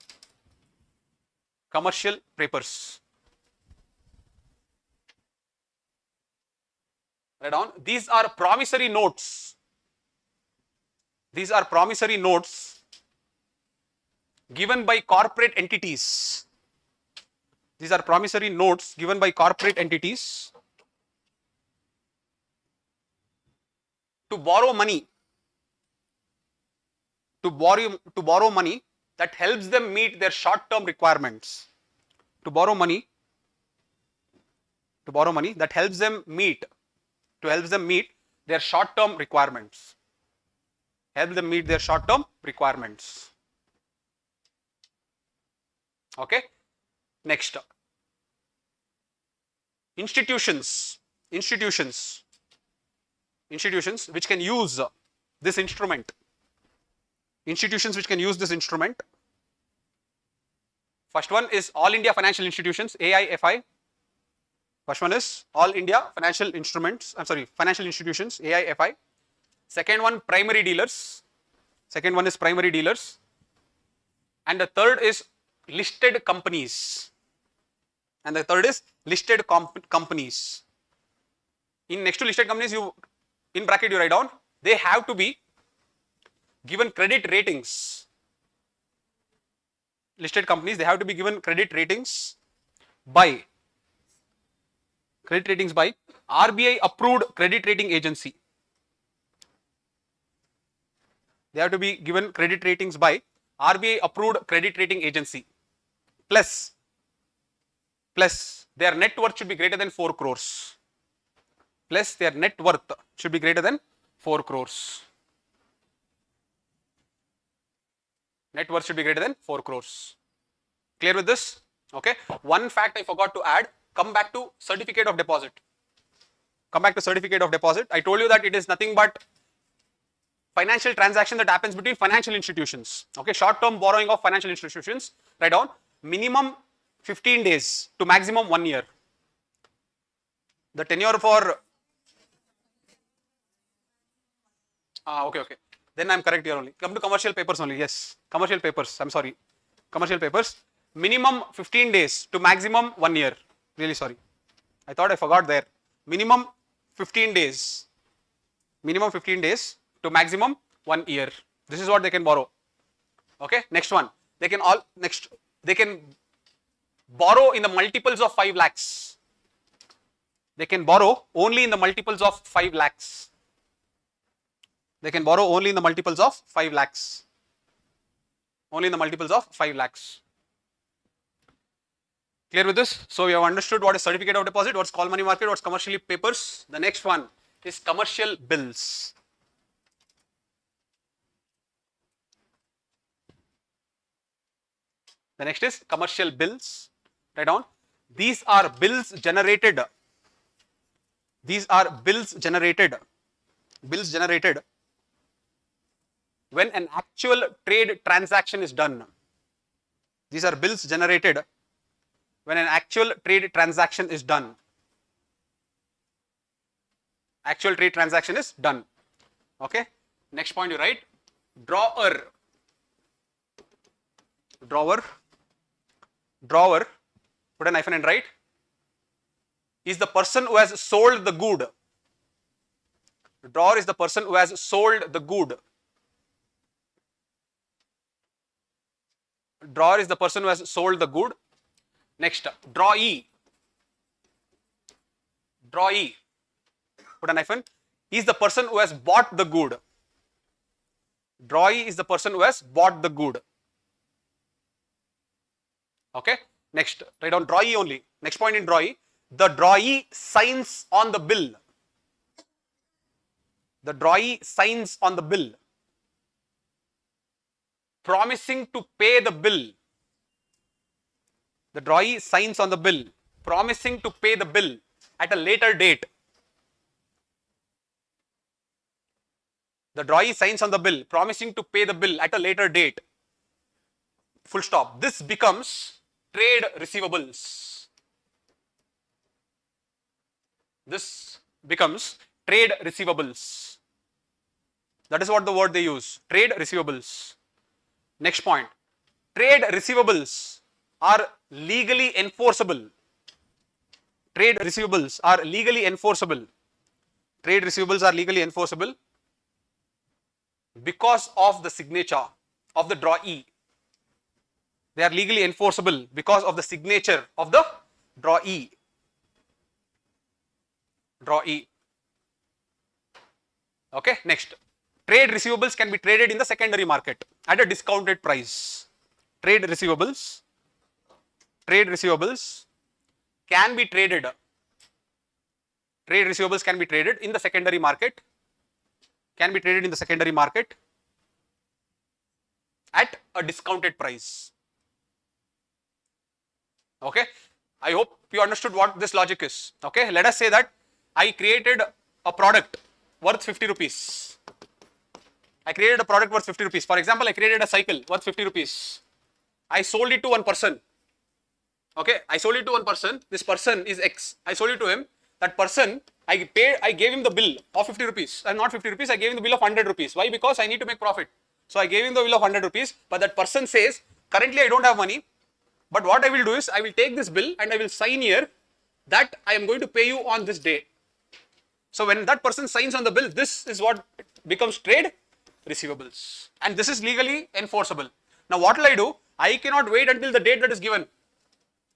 Commercial papers. Write down. These are promissory notes. These are promissory notes given by corporate entities. These are promissory notes given by corporate entities to borrow money. To borrow money that helps them meet their short-term requirements. To borrow money that helps them meet their short-term requirements. Help them meet their short-term requirements. Okay. Next. Institutions which can use this instrument. Institutions which can use this instrument. First one is All India Financial Institutions, AIFI. First one is All India Financial Institutions, AIFI. Second one, primary dealers. And the third is listed companies. In next to listed companies, in bracket you write down, they have to be given credit ratings. Listed companies, they have to be given credit ratings by RBI approved credit rating agency. They have to be given credit ratings by RBI approved credit rating agency. Plus their net worth should be greater than 4 crores. Plus their net worth should be greater than 4 crores. Net worth should be greater than 4 crores. Clear with this? Okay. One fact I forgot to add. Come back to certificate of deposit. I told you that it is nothing but financial transaction that happens between financial institutions. Okay. Short-term borrowing of financial institutions. Write down. Minimum 15 days to maximum 1 year. The tenure for okay. Then I am correct here only. Come to commercial papers only. Yes. Commercial papers. I'm sorry. Commercial papers. Minimum 15 days to maximum 1 year. Really sorry. I thought I forgot there. Minimum 15 days. Minimum 15 days to maximum 1 year. This is what they can borrow. Okay. Next one. They can borrow in the multiples of 5 lakhs. They can borrow only in the multiples of 5 lakhs. They can borrow only in the multiples of 5 lakhs. Only in the multiples of 5 lakhs. Clear with this? So we have understood what is certificate of deposit, what's call money market, what's commercial papers. The next one is commercial bills. The next is commercial bills. Write down. These are bills generated. When an actual trade transaction is done. These are bills generated when an actual trade transaction is done. Actual trade transaction is done. Okay. Next point you write. Drawer. Put a hyphen and write. Is the person who has sold the good. Drawer is the person who has sold the good. Drawer is the person who has sold the good. Next, drawee. Put a hyphen. Is the person who has bought the good. Drawee is the person who has bought the good. Okay. Next, write down drawee only. Next point in drawee. The drawee signs on the bill. The drawee signs on the bill, promising to pay the bill. The drawee signs on the bill, promising to pay the bill at a later date. The drawee signs on the bill, promising to pay the bill at a later date. Full stop. This becomes trade receivables. This becomes trade receivables. That is what the word they use, trade receivables. Next point, trade receivables are legally enforceable. Trade receivables are legally enforceable. Trade receivables are legally enforceable because of the signature of the drawee. They are legally enforceable because of the signature of the drawee. Drawee. Okay, next. Trade receivables can be traded in the secondary market at a discounted price. Trade receivables can be traded. Trade receivables can be traded in the secondary market. Can be traded in the secondary market at a discounted price. Okay, I hope you understood what this logic is. Okay, let us say that I created a product worth 50 rupees. I created a product worth 50 rupees. For example, I created a cycle worth 50 rupees. I sold it to one person. Okay, I sold it to one person. This person is X. I sold it to him. That person, I gave him the bill of 50 rupees. And not 50 rupees, I gave him the bill of 100 rupees. Why? Because I need to make profit. So I gave him the bill of 100 rupees. But that person says, currently I don't have money. But what I will do is, I will take this bill and I will sign here that I am going to pay you on this day. So when that person signs on the bill, this is what becomes trade receivables. And this is legally enforceable. Now what will I do? I cannot wait until the date that is given.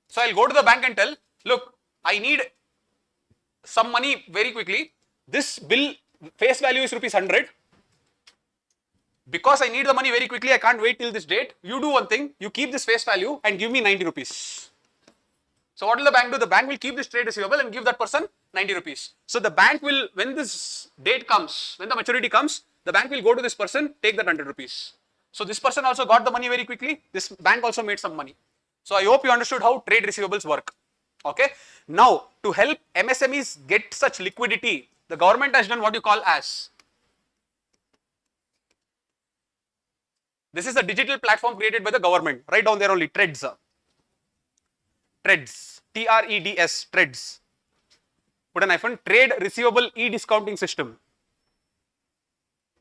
So I'll go to the bank and tell, look, I need some money very quickly. This bill face value is rupees 100. Because I need the money very quickly, I can't wait till this date. You do one thing, you keep this face value and give me 90 rupees. So what will the bank do? The bank will keep this trade receivable and give that person 90 rupees. So the bank will, when this date comes, when the maturity comes, the bank will go to this person, take that 100 rupees. So this person also got the money very quickly. This bank also made some money. So I hope you understood how trade receivables work. Okay. Now to help MSMEs get such liquidity, the government has done what you call as. This is a digital platform created by the government. Write down there only, TREDS. TREDS. T-R-E-D-S. TREDS. Put an hyphen. Trade Receivable E-Discounting System.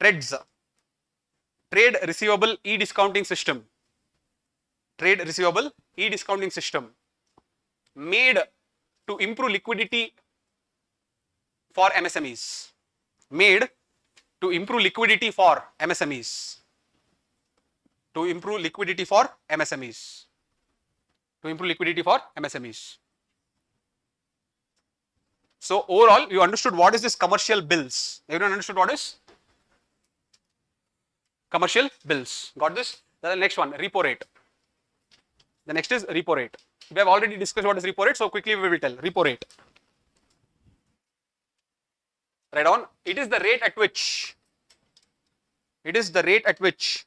TREDS. Trade Receivable E-Discounting System. Trade Receivable E-Discounting System. Made to improve liquidity for MSMEs. Made to improve liquidity for MSMEs. To improve liquidity for MSMEs. To improve liquidity for MSMEs. So overall, you understood what is this commercial bills. Everyone understood what is? Commercial bills. Got this? The next one, repo rate. The next is repo rate. We have already discussed what is repo rate, so quickly we will tell. Repo rate. Write down. It is the rate at which. It is the rate at which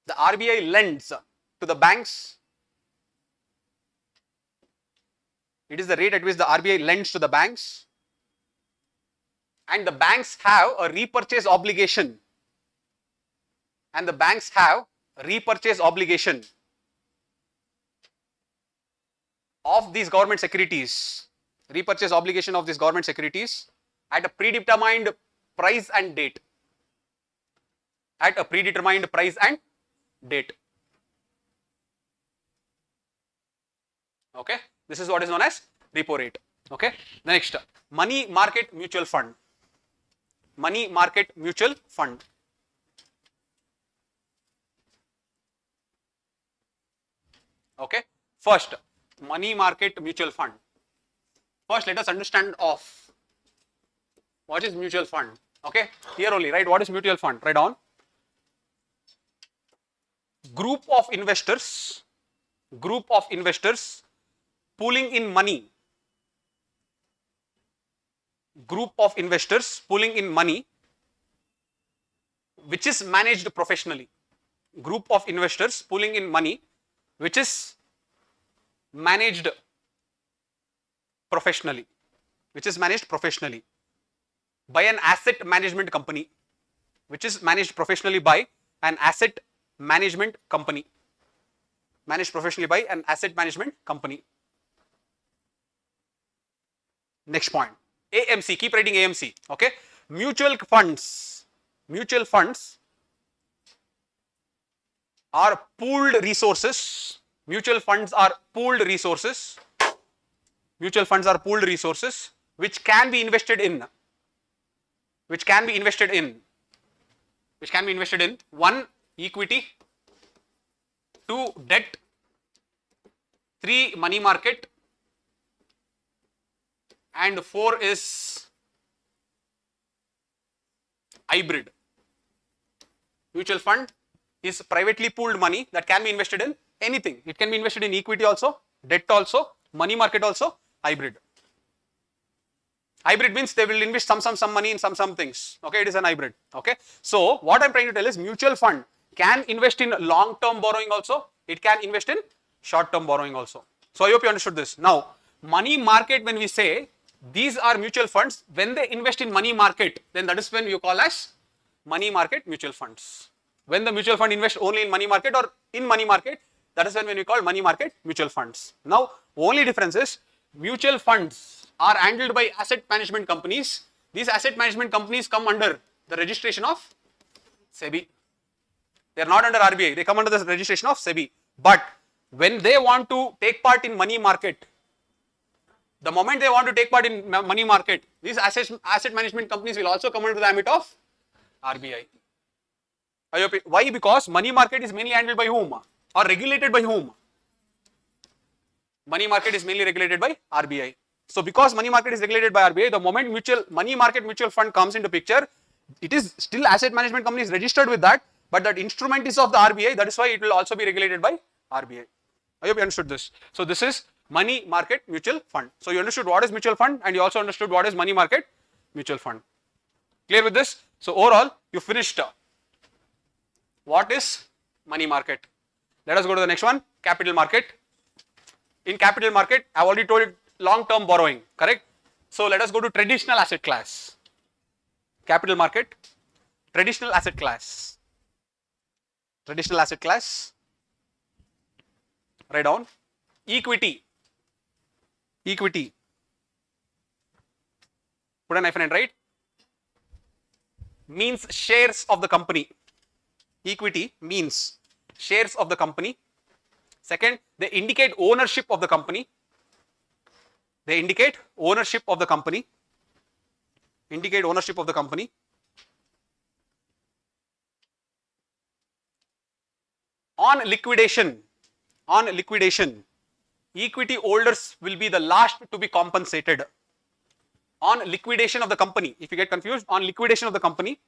the RBI lends to the banks. It is the rate at which the RBI lends to the banks, and the banks have a repurchase obligation. And the banks have repurchase obligation of these government securities. Repurchase obligation of these government securities at a predetermined price and date. At a predetermined price and date. Okay, this is what is known as repo rate. Okay, the next, money market mutual fund. Money market mutual fund. Okay, first, money market mutual fund. First, let us understand of what is mutual fund. Okay, here only, right? What is mutual fund? Write down. Group of investors pooling in money. Group of investors pooling in money which is managed professionally. Group of investors pooling in money which is managed professionally. Which is managed professionally by an asset management company. Which is managed professionally by an asset management company. Managed professionally by an asset management company. Next point, AMC, keep writing AMC, okay. Mutual funds are pooled resources. Mutual funds are pooled resources. Mutual funds are pooled resources which can be invested in. One, equity. Two, debt. Three, money market. And four is hybrid. Mutual fund is privately pooled money that can be invested in anything. It can be invested in equity also, debt also, money market also, hybrid. Hybrid means they will invest some money in some things. Okay, it is an hybrid. Okay. So what I'm trying to tell is mutual fund can invest in long-term borrowing also. It can invest in short-term borrowing also. So I hope you understood this. Now, money market, when we say these are mutual funds, when they invest in money market, then that is when you call as money market mutual funds. When the mutual fund invests only in money market or in money market, that is when we call money market mutual funds. Now, only difference is mutual funds are handled by asset management companies. These asset management companies come under the registration of SEBI. They are not under RBI. They come under the registration of SEBI. But when they want to take part in money market, the moment they want to take part in money market, these asset management companies will also come under the ambit of RBI. Why? Because money market is mainly handled by whom or regulated by whom? Money market is mainly regulated by RBI. So because money market is regulated by RBI, the moment money market mutual fund comes into picture, it is still asset management company is registered with that, but that instrument is of the RBI. That is why it will also be regulated by RBI. I hope you understood this. So this is money market mutual fund. So you understood what is mutual fund and you also understood what is money market mutual fund. Clear with this? So overall, you finished what is money market. Let us go to the next one, capital market. In capital market, I have already told you long-term borrowing, correct? So let us go to traditional asset class. Capital market, traditional asset class. Traditional asset class. Write down. Equity. Equity. Put an hyphen and write. Means shares of the company. Equity means shares of the company. Second, they indicate ownership of the company. They indicate ownership of the company. Indicate ownership of the company. On liquidation, equity holders will be the last to be compensated. On liquidation of the company, if you get confused, on liquidation of the company,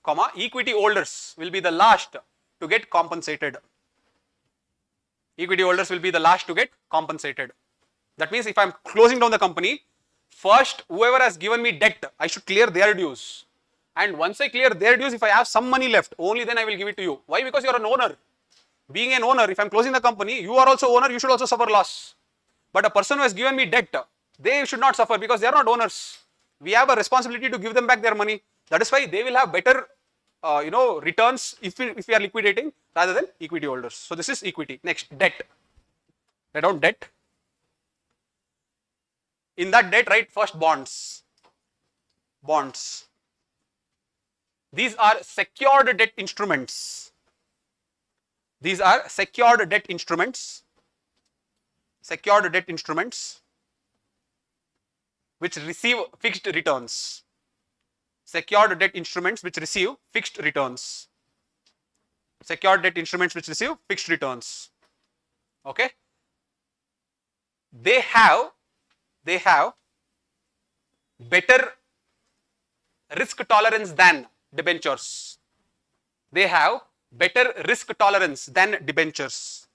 comma, equity holders will be the last to get compensated. Equity holders will be the last to get compensated. That means if I am closing down the company, first whoever has given me debt, I should clear their dues. And once I clear their dues, if I have some money left, only then I will give it to you. Why? Because you are an owner. Being an owner, if I am closing the company, you are also owner, you should also suffer loss. But a person who has given me debt, they should not suffer because they are not owners. We have a responsibility to give them back their money. That is why they will have better returns if we are liquidating rather than equity holders. So this is equity. Next, debt. Write down debt. In that debt, write first bonds. Bonds. These are secured debt instruments. These are secured debt instruments. Secured debt instruments which receive fixed returns. Secured debt instruments which receive fixed returns. Secured debt instruments which receive fixed returns. Okay. They have better risk tolerance than debentures. They have better risk tolerance than debentures.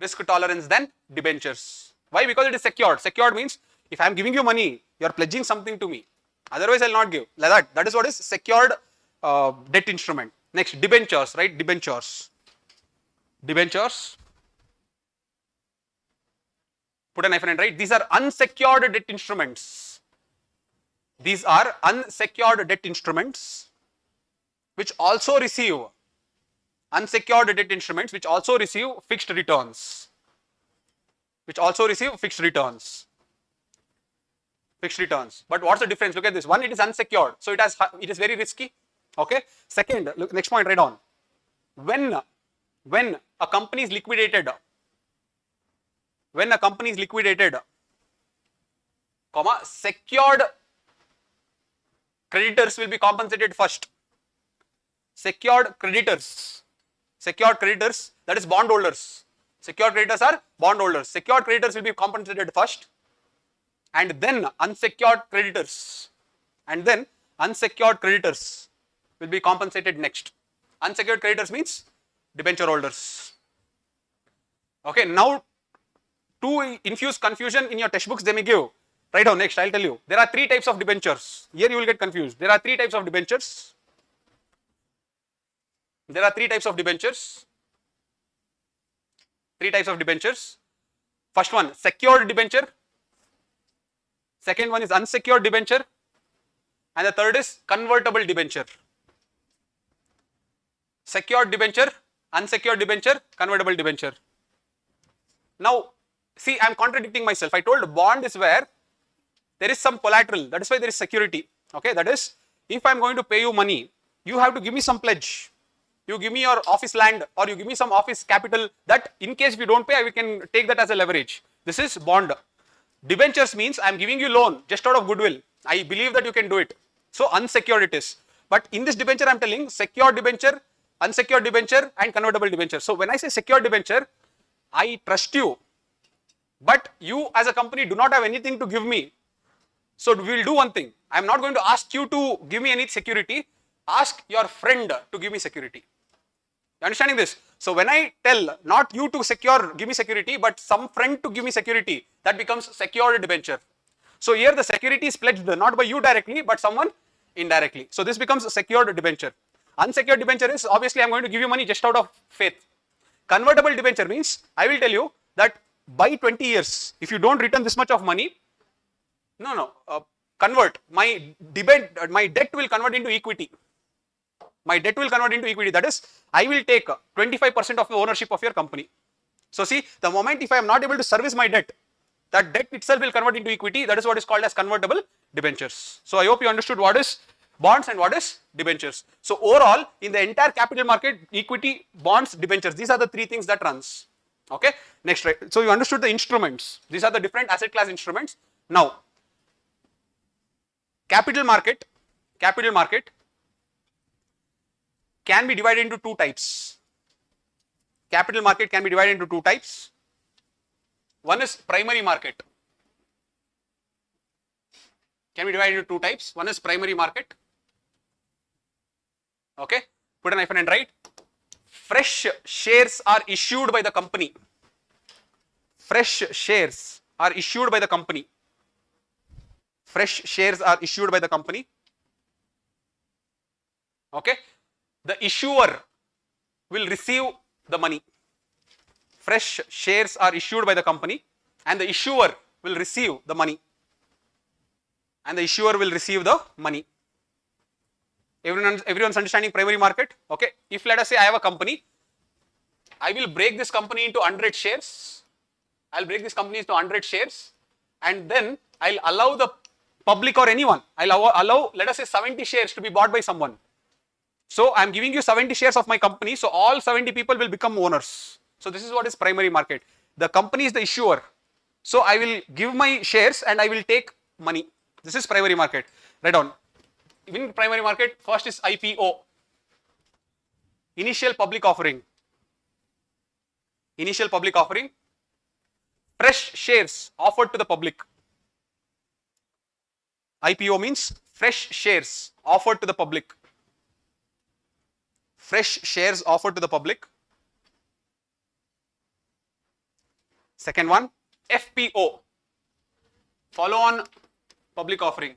Risk tolerance than debentures. Why? Because it is secured. Secured means if I am giving you money, you are pledging something to me. Otherwise, I will not give. Like that. That is what is secured debt instrument. Next, debentures, right? Debentures. Debentures. Put an hyphen and write. These are unsecured debt instruments. These are unsecured debt instruments which also receive fixed returns. which also receive fixed returns. Fixed returns. But what's the difference? Look at this. One, it is unsecured, so it is very risky. Okay. Second, look, next point, right on. When a company is liquidated, secured creditors will be compensated first. Secured creditors, that is bondholders. Secured creditors are bondholders. Secured creditors will be compensated first, and then unsecured creditors, will be compensated next. Unsecured creditors means debenture holders. Okay, now to infuse confusion in your textbooks, they may give. Right on, next I'll tell you. There are three types of debentures. Here you will get confused. There are three types of debentures. First one, secured debenture. Second one is unsecured debenture. And the third is convertible debenture. Secured debenture, unsecured debenture, convertible debenture. Now, see, I am contradicting myself. I told bond is where there is some collateral. That is why there is security. Okay, that is, if I am going to pay you money, you have to give me some pledge. You give me your office land or you give me some office capital that in case if you don't pay, we can take that as a leverage. This is bond. Debentures means I am giving you loan just out of goodwill. I believe that you can do it. So unsecured it is. But in this debenture I am telling secured debenture, unsecured debenture and convertible debenture. So when I say secured debenture, I trust you. But you as a company do not have anything to give me. So we will do one thing. I am not going to ask you to give me any security. Ask your friend to give me security. You understanding this? So when I tell not you to give me security, but some friend to give me security, that becomes secured debenture. So here the security is pledged not by you directly, but someone indirectly. So this becomes a secured debenture. Unsecured debenture is obviously I am going to give you money just out of faith. Convertible debenture means I will tell you that by 20 years, if you don't return this much of money, convert my debt will convert into equity. That is, I will take 25% of the ownership of your company. So see, the moment if I am not able to service my debt, that debt itself will convert into equity. That is what is called as convertible debentures. So I hope you understood what is bonds and what is debentures. So overall, in the entire capital market, equity, bonds, debentures, these are the three things that runs. Okay, next, right? So you understood the instruments. These are the different asset class instruments. Now, capital market can be divided into two types. Capital market can be divided into two types. One is primary market. Can be divided into two types. One is primary market. Okay, put an hyphen and write. Fresh shares are issued by the company. Fresh shares are issued by the company. Fresh shares are issued by the company. Okay. The issuer will receive the money. Fresh shares are issued by the company and the issuer will receive the money. Everyone's understanding primary market? Okay. If let us say I have a company, I will break this company into 100 shares. I'll break this company into 100 shares and then I'll allow the public or anyone, I'll allow let us say 70 shares to be bought by someone. So I am giving you 70 shares of my company, so all 70 people will become owners. So this is what is primary market. The company is the issuer. So I will give my shares and I will take money. This is primary market. Right on. In primary market, first is IPO. Initial public offering. Fresh shares offered to the public. IPO means fresh shares offered to the public. Fresh shares offered to the public. Second one, FPO, follow on public offering.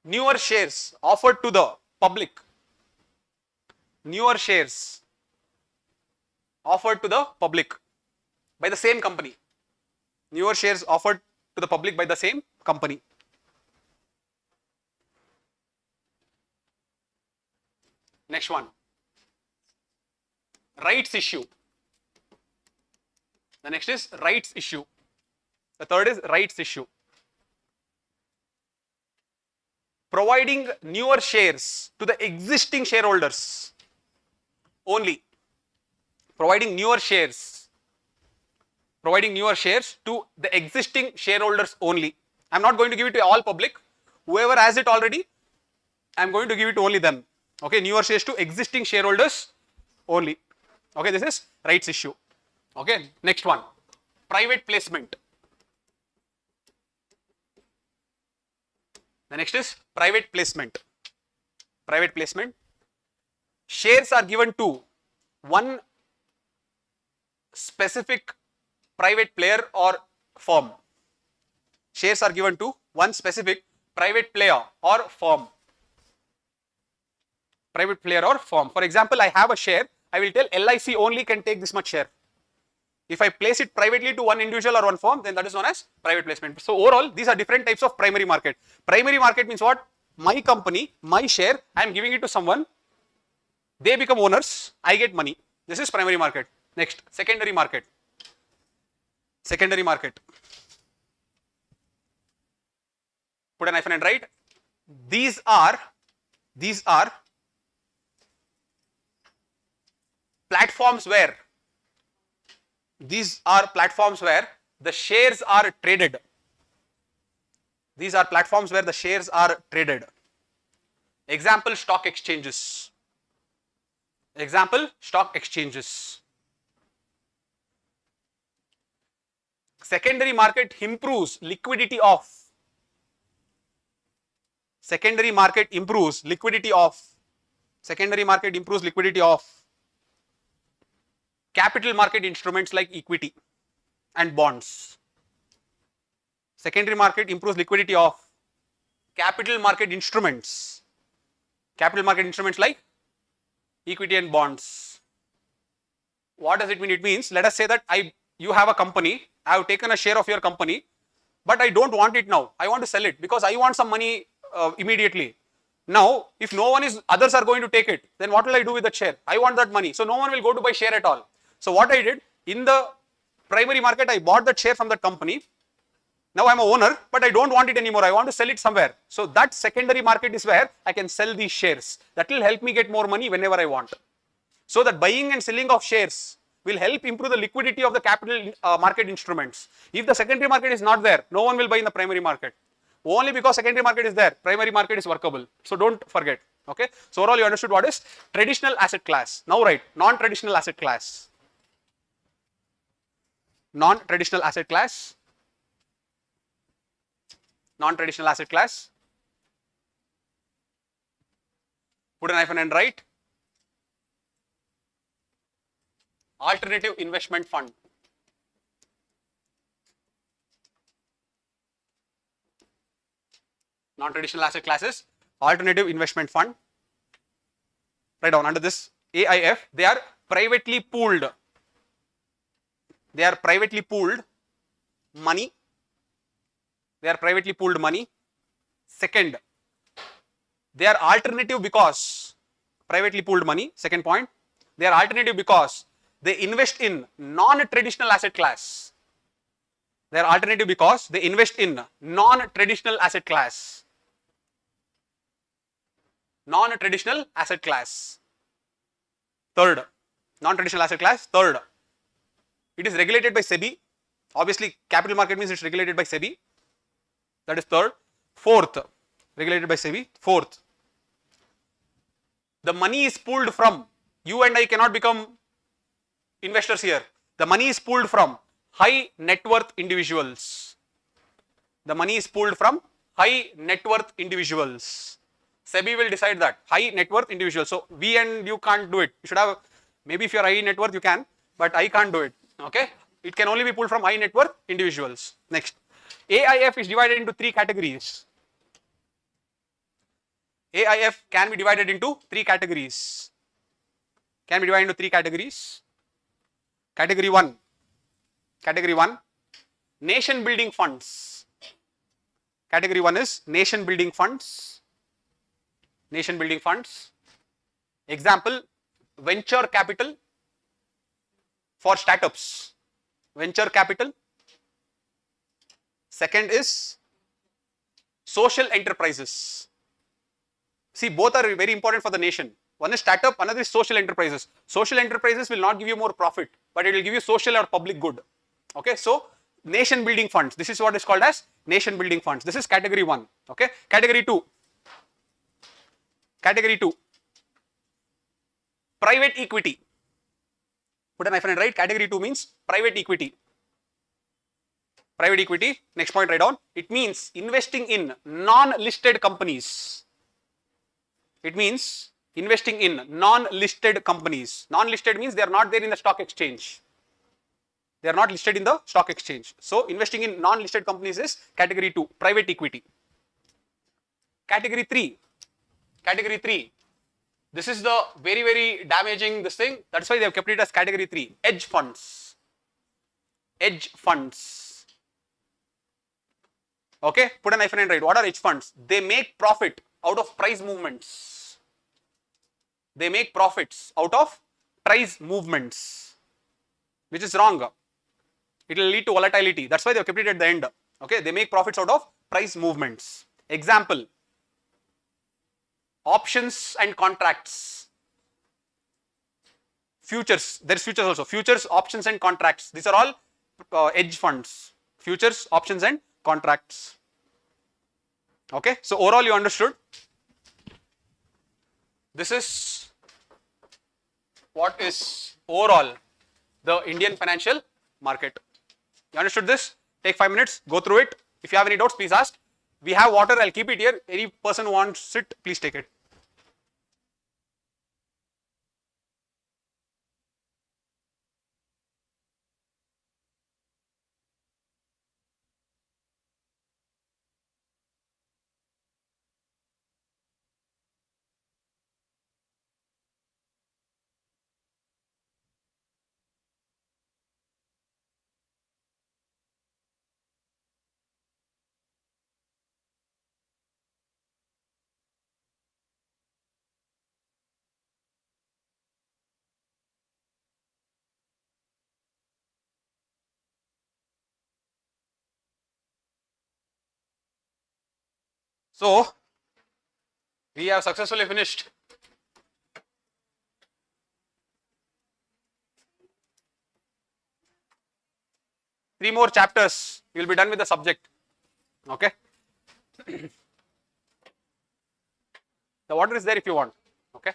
Newer shares offered to the public. Newer shares offered to the public by the same company. Newer shares offered to the public by the same company. Next one, rights issue. The next is rights issue. The third is rights issue. Providing newer shares to the existing shareholders only. Providing newer shares to the existing shareholders only. I am not going to give it to all public. Whoever has it already, I am going to give it to only them. Okay, newer shares to existing shareholders only. Okay, this is rights issue. Okay, next one, private placement. The next is private placement. Private placement. Shares are given to one specific private player or firm. Shares are given to one specific private player or firm. Private player or firm. For example, I have a share. I will tell LIC only can take this much share. If I place it privately to one individual or one firm, then that is known as private placement. So overall, these are different types of primary market. Primary market means what? My company, my share, I am giving it to someone. They become owners. I get money. This is primary market. Next, secondary market. Secondary market. Put an hyphen and write. These are platforms where the shares are traded. These are platforms where the shares are traded. Example, stock exchanges. Example, stock exchanges. Secondary market improves liquidity of. Secondary market improves liquidity of. Secondary market improves liquidity of capital market instruments like equity and bonds. Secondary market improves liquidity of capital market instruments. Capital market instruments like equity and bonds. What does it mean? It means, let us say that you have a company, I have taken a share of your company, but I don't want it now. I want to sell it because I want some money immediately. Now, if no one is, others are going to take it, then what will I do with that share? I want that money. So no one will go to buy share at all. So what I did, in the primary market, I bought that share from that company. Now I am a owner, but I don't want it anymore. I want to sell it somewhere. So that secondary market is where I can sell these shares. That will help me get more money whenever I want. So that buying and selling of shares will help improve the liquidity of the capital market instruments. If the secondary market is not there, no one will buy in the primary market. Only because secondary market is there, primary market is workable. So don't forget. Okay. So overall you understood what is traditional asset class. Now write non-traditional asset class. Non-traditional asset class. Non-traditional asset class. Put an hyphen and write alternative investment fund. Non-traditional asset classes, alternative investment fund. Write down under this AIF, they are privately pooled. They are privately pooled money. They are privately pooled money. Second, they are alternative because privately pooled money. Second point, they are alternative because they invest in non-traditional asset class. They are alternative because they invest in non-traditional asset class. Non-traditional asset class. Third, non-traditional asset class. Third, it is regulated by SEBI. Obviously, capital market means it's regulated by SEBI. That is third. Fourth, regulated by SEBI. Fourth, the money is pooled from, you and I cannot become investors here. The money is pooled from high net worth individuals. The money is pooled from high net worth individuals. SEBI will decide that. High net worth individuals. So we and you can't do it. You should have, maybe if you are high net worth you can, but I can't do it. Okay. It can only be pulled from high net worth individuals. Next. AIF is divided into three categories. AIF can be divided into three categories. Can be divided into three categories. Category 1. Category 1. Nation building funds. Category 1 is nation building funds. Nation building funds. Example, venture capital for startups. venture capital. Second is social enterprises. See, both are very important for the nation. One is startup, another is social enterprises. Social enterprises will not give you more profit, but it will give you social or public good. Okay, so nation building funds. This is what is called as nation building funds. This is category 1. Okay, category 2. Category 2. Private equity. Put an hyphen and write. Category 2 means private equity. Private equity. Next point, write down. It means investing in non-listed companies. It means investing in non-listed companies. Non-listed means they are not there in the stock exchange. They are not listed in the stock exchange. So, investing in non-listed companies is category 2, private equity. Category 3. Category 3. This is the very, very damaging this thing. That's why they have kept it as category 3. Hedge funds. Hedge funds. Okay, put an hyphen and write. What are hedge funds? They make profit out of price movements. They make profits out of price movements, which is wrong. It will lead to volatility. That's why they have kept it at the end. Okay, they make profits out of price movements. Example, options and contracts. Futures, there is futures also. Futures, options and contracts. These are all hedge funds. Futures, options and contracts. Okay, so overall you understood. This is what is overall the Indian financial market. You understood this? Take 5 minutes, go through it. If you have any doubts, please ask. We have water, I'll keep it here. Any person who wants it, please take it. So, we have successfully finished. Three more chapters, you will be done with the subject. Okay. The water is there if you want. Okay.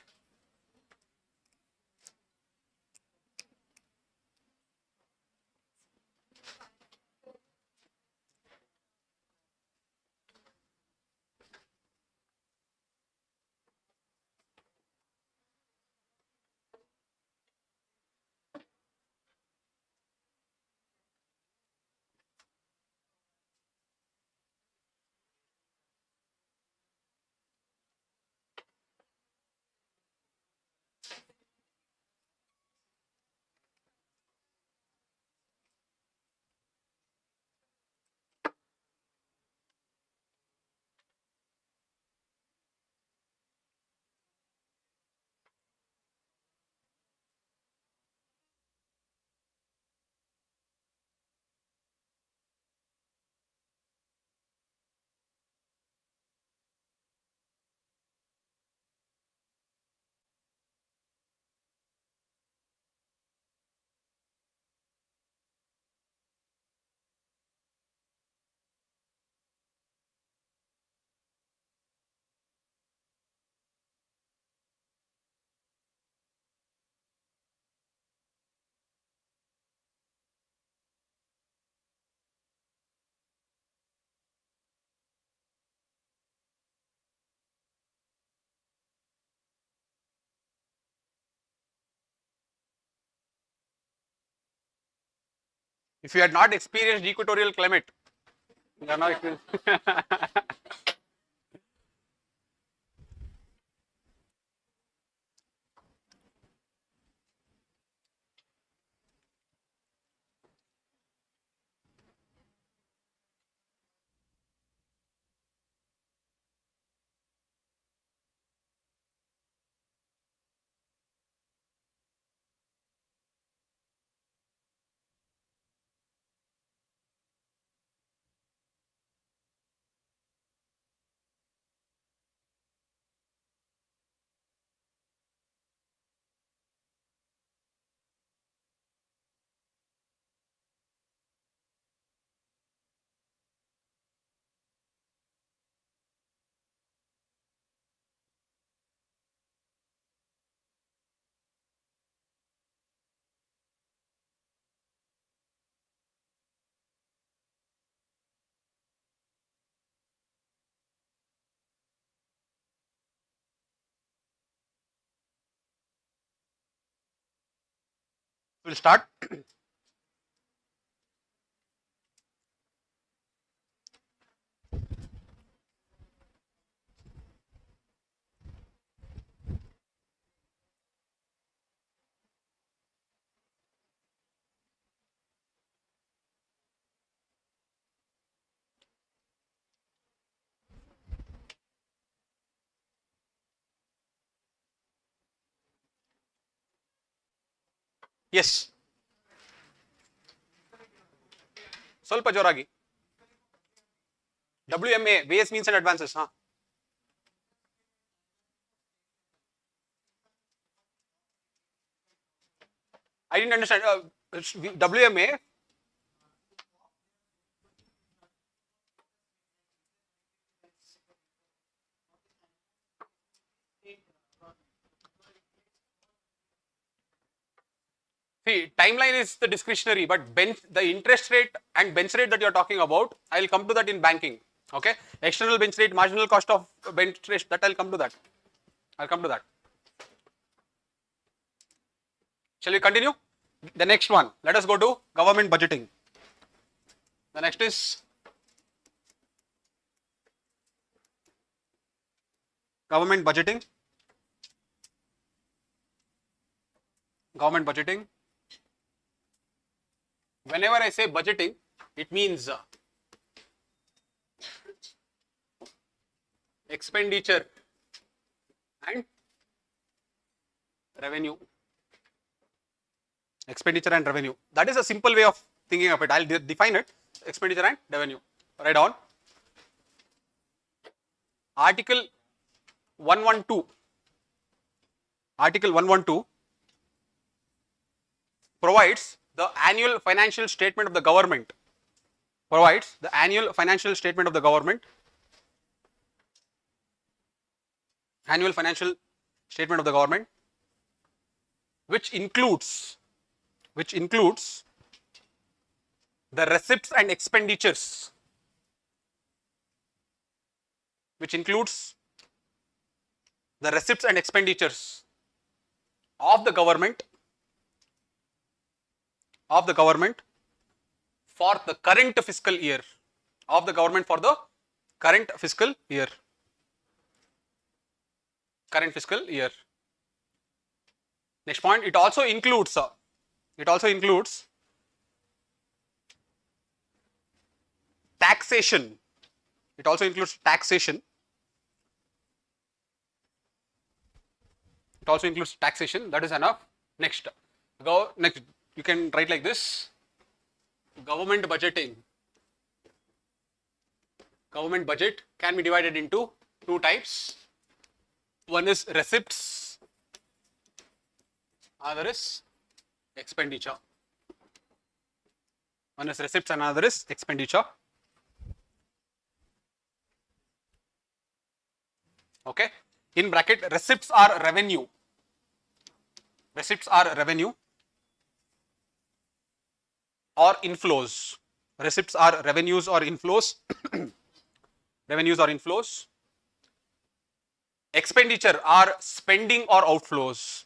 If you had not experienced equatorial climate, you are not experienced. We'll start. Yes. ಸ್ವಲ್ಪ ಜೋರಾಗಿ. WMA, Base Means and Advances. I didn't understand. WMA. See, timeline is the discretionary, but the interest rate and bench rate that you are talking about, I will come to that in banking. Okay, external bench rate, marginal cost of bench rate, that I'll come to that. I'll come to that. Shall we continue? The next one, let us go to government budgeting. The next is government budgeting. Government budgeting. Whenever I say budgeting, it means expenditure and revenue. Expenditure and revenue. That is a simple way of thinking of it. I'll define it. Expenditure and revenue. Write down. Article 112. Article 112 provides the annual financial statement of the government. Provides the annual financial statement of the government. Annual financial statement of the government, which includes the receipts and expenditures, which includes the receipts and expenditures of the government for the current fiscal year, of the government for the current fiscal year. Current fiscal year. Next point, it also includes taxation. It also includes taxation. It also includes taxation. That is enough. Next, next. You can write like this. Government budgeting. Government budget can be divided into two types. One is receipts, other is expenditure. One is receipts and other is expenditure. Okay. In bracket, receipts are revenue. Receipts are revenue or inflows. Receipts are revenues or inflows. Revenues or inflows. Expenditure are spending or outflows.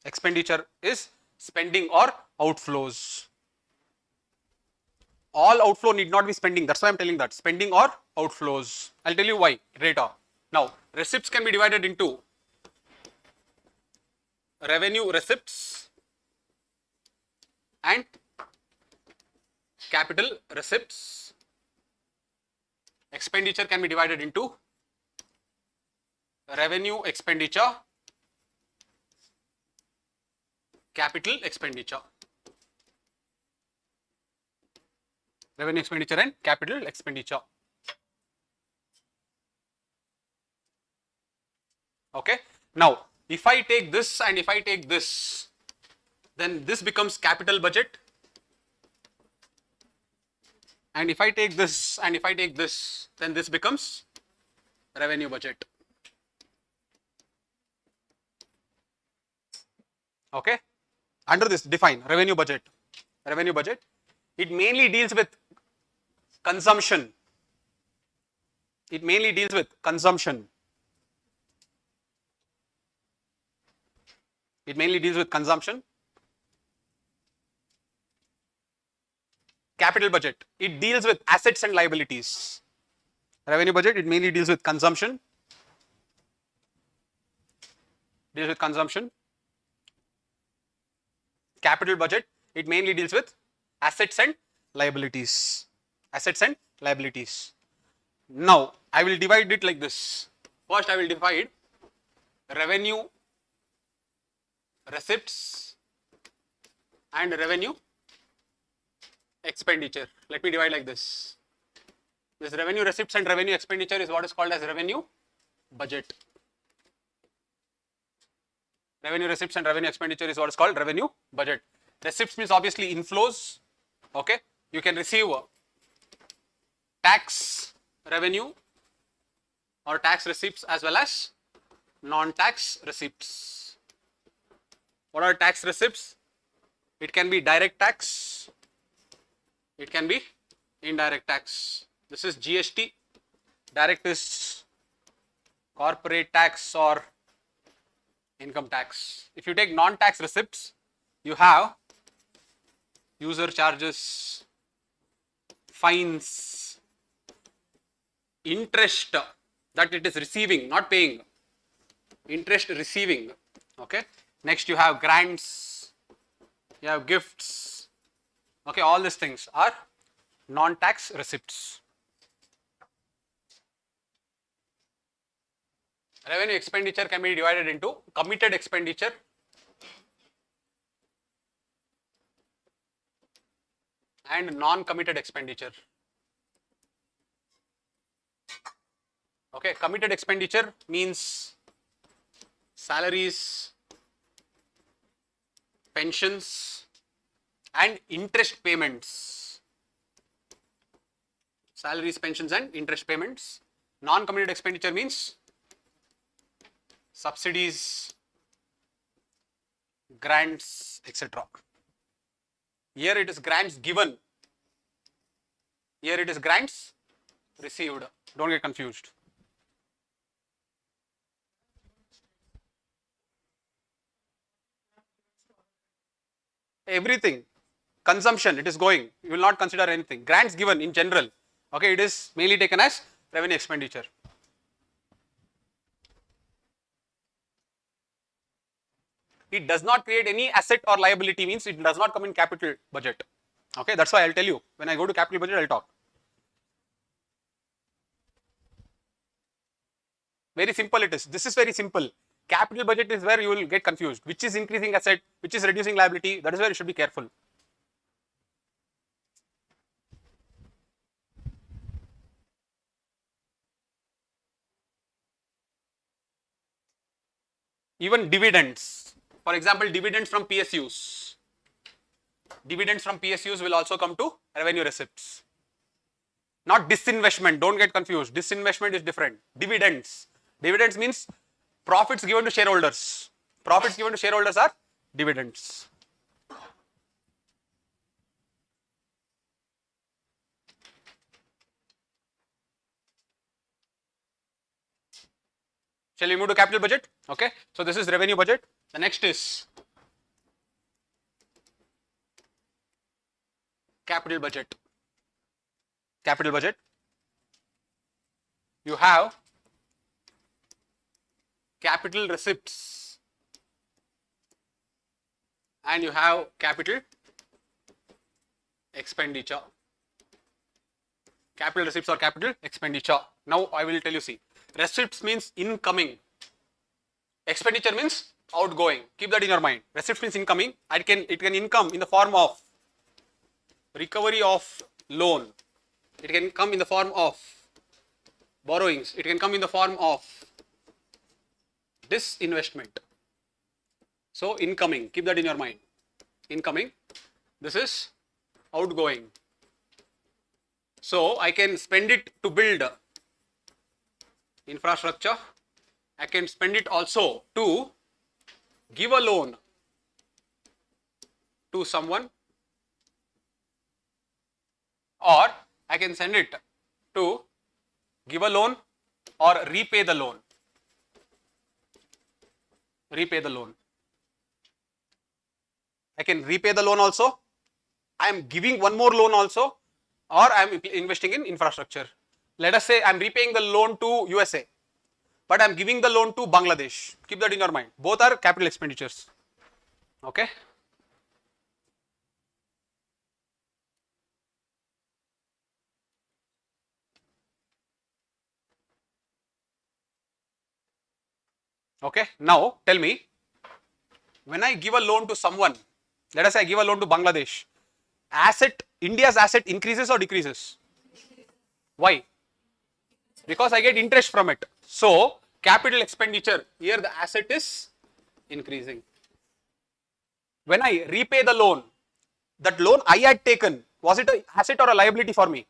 Expenditure is spending or outflows. All outflow need not be spending. That's why I'm telling that. Spending or outflows. I'll tell you why later. Now, receipts can be divided into revenue receipts and capital receipts. Expenditure can be divided into revenue expenditure, capital expenditure. Revenue expenditure and capital expenditure. Okay. Now, if I take this and if I take this, then this becomes capital budget. And if I take this and if I take this, then this becomes revenue budget. Okay. Under this, define revenue budget. Revenue budget. It mainly deals with consumption. It mainly deals with consumption. It mainly deals with consumption. Capital budget, it deals with assets and liabilities. Revenue budget, it mainly deals with consumption. Capital budget, it mainly deals with assets and liabilities. Now, I will divide it like this. First, I will divide revenue receipts and revenue expenditure. Let me divide like this. This revenue receipts and revenue expenditure is what is called as revenue budget. Revenue receipts and revenue expenditure is what is called revenue budget. Receipts means obviously inflows. Okay, you can receive tax revenue or tax receipts as well as non-tax receipts. What are tax receipts? It can be direct tax, it can be indirect tax. This is GST. Direct is corporate tax or income tax. If you take non-tax receipts, you have user charges, fines, interest that it is receiving, not paying, interest receiving. Okay. Next you have grants, you have gifts. Okay, all these things are non-tax receipts. Revenue expenditure can be divided into committed expenditure and non-committed expenditure. Okay, committed expenditure means salaries, pensions and interest payments. Salaries, pensions and interest payments. Non-committed expenditure means subsidies, grants, etc. Here it is grants given. Here it is grants received. Don't get confused. Everything, consumption, it is going. You will not consider anything. Grants given in general. Okay, it is mainly taken as revenue expenditure. It does not create any asset or liability, means it does not come in capital budget. Okay, that's why I'll tell you. When I go to capital budget, I'll talk. Very simple it is. This is very simple. Capital budget is where you will get confused. Which is increasing asset, which is reducing liability. That is where you should be careful. Even dividends. For example, dividends from PSUs. Dividends from PSUs will also come to revenue receipts. Not disinvestment, don't get confused. Disinvestment is different. Dividends. Dividends means profits given to shareholders. Profits given to shareholders are dividends. Shall we move to capital budget? Okay. So this is revenue budget. The next is capital budget. Capital budget. You have capital receipts and you have capital expenditure. Capital receipts or capital expenditure. Now I will tell you, see, receipts means incoming, expenditure means outgoing. Keep that in your mind. Receipts means incoming. It can income in the form of recovery of loan. It can come in the form of borrowings. It can come in the form of disinvestment. So incoming, keep that in your mind. Incoming. This is outgoing. So I can spend it to build infrastructure. I can spend it also to give a loan to someone, or I can send it to give a loan or repay the loan. Repay the loan. I can repay the loan also I am giving one more loan also, or I am investing in infrastructure. Let us say I am repaying the loan to USA, but I am giving the loan to Bangladesh. Keep that in your mind. Both are capital expenditures. Okay. Okay. Now tell me, when I give a loan to someone, let us say I give a loan to Bangladesh, India's asset increases or decreases? Why? Because I get interest from it. So capital expenditure, here the asset is increasing. When I repay the loan, that loan I had taken, was it an asset or a liability for me?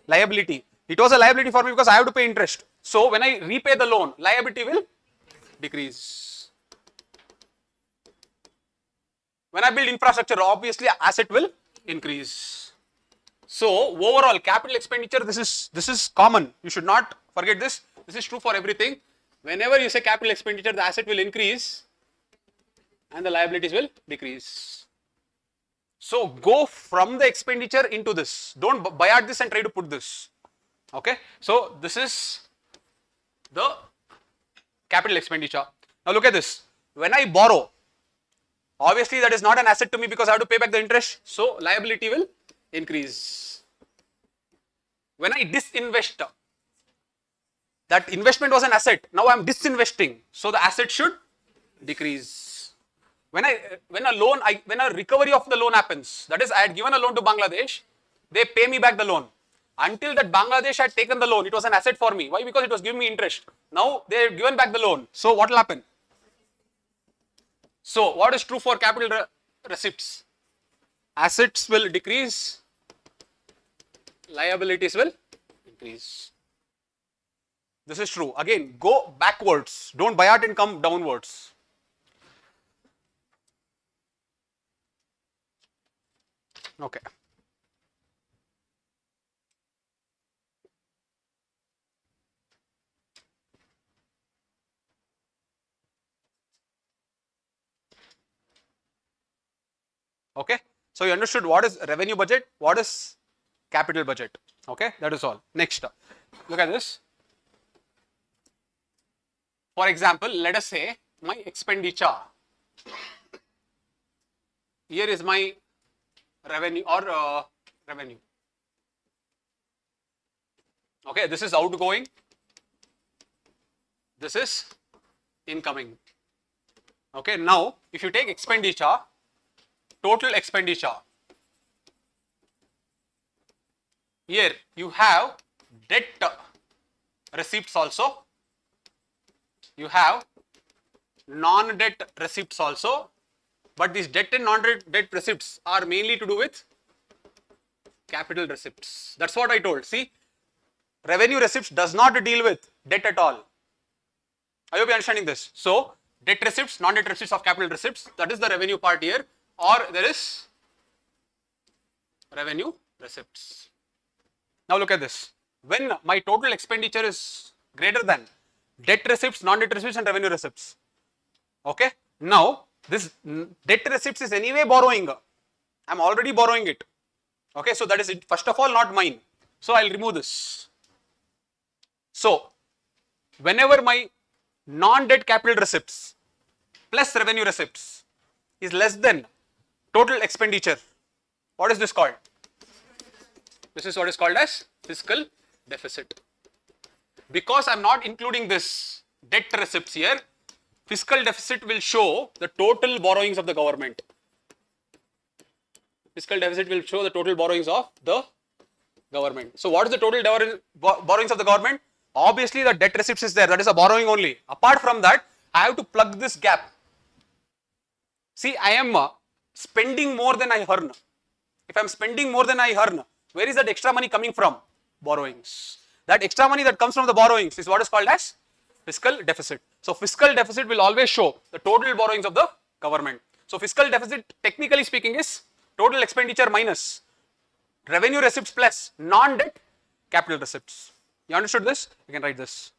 Liability. It was a liability for me because I have to pay interest. So when I repay the loan, liability will decrease. When I build infrastructure, obviously asset will increase. So overall capital expenditure, this is common. You should not forget this. This is true for everything. Whenever you say capital expenditure, the asset will increase and the liabilities will decrease. So go from the expenditure into this. Don't buy at this and try to put this. Okay. So this is the capital expenditure. Now look at this. When I borrow, obviously that is not an asset to me because I have to pay back the interest. So liability will increase. When I disinvest, that investment was an asset. Now I am disinvesting. So the asset should decrease. When a recovery of the loan happens, that is, I had given a loan to Bangladesh, they pay me back the loan. Until that Bangladesh had taken the loan, it was an asset for me. Why? Because it was giving me interest. Now they have given back the loan. So what will happen? So what is true for capital receipts? Assets will decrease, liabilities will increase. This is true. Again, go backwards. Don't buy it and come downwards. Okay. Okay. So you understood what is revenue budget, what is capital budget. Okay. That is all. Next, look at this. For example, let us say my expenditure. Here is my revenue or revenue. Okay, this is outgoing. This is incoming. Okay, now if you take expenditure, total expenditure, here you have debt receipts also, you have non-debt receipts also, but these debt and non-debt receipts are mainly to do with capital receipts. That's what I told. See, revenue receipts does not deal with debt at all. I hope you are understanding this. So, debt receipts, non-debt receipts of capital receipts, that is the revenue part here, or there is revenue receipts. Now look at this. When my total expenditure is greater than debt receipts, non-debt receipts and revenue receipts. Okay. Now this debt receipts is anyway borrowing. I am already borrowing it. Okay. So that is it. First of all not mine. So I will remove this. So whenever my non-debt capital receipts plus revenue receipts is less than total expenditure, what is this called? This is what is called as fiscal deficit. Because I am not including this debt receipts here, fiscal deficit will show the total borrowings of the government. Fiscal deficit will show the total borrowings of the government. So what is the total borrowings of the government? Obviously the debt receipts is there, that is a borrowing only. Apart from that, I have to plug this gap. See, I am spending more than I earn. If I am spending more than I earn, where is that extra money coming from? Borrowings. That extra money that comes from the borrowings is what is called as fiscal deficit. So fiscal deficit will always show the total borrowings of the government. So fiscal deficit, technically speaking, is total expenditure minus revenue receipts plus non-debt capital receipts. You understood this? You can write this.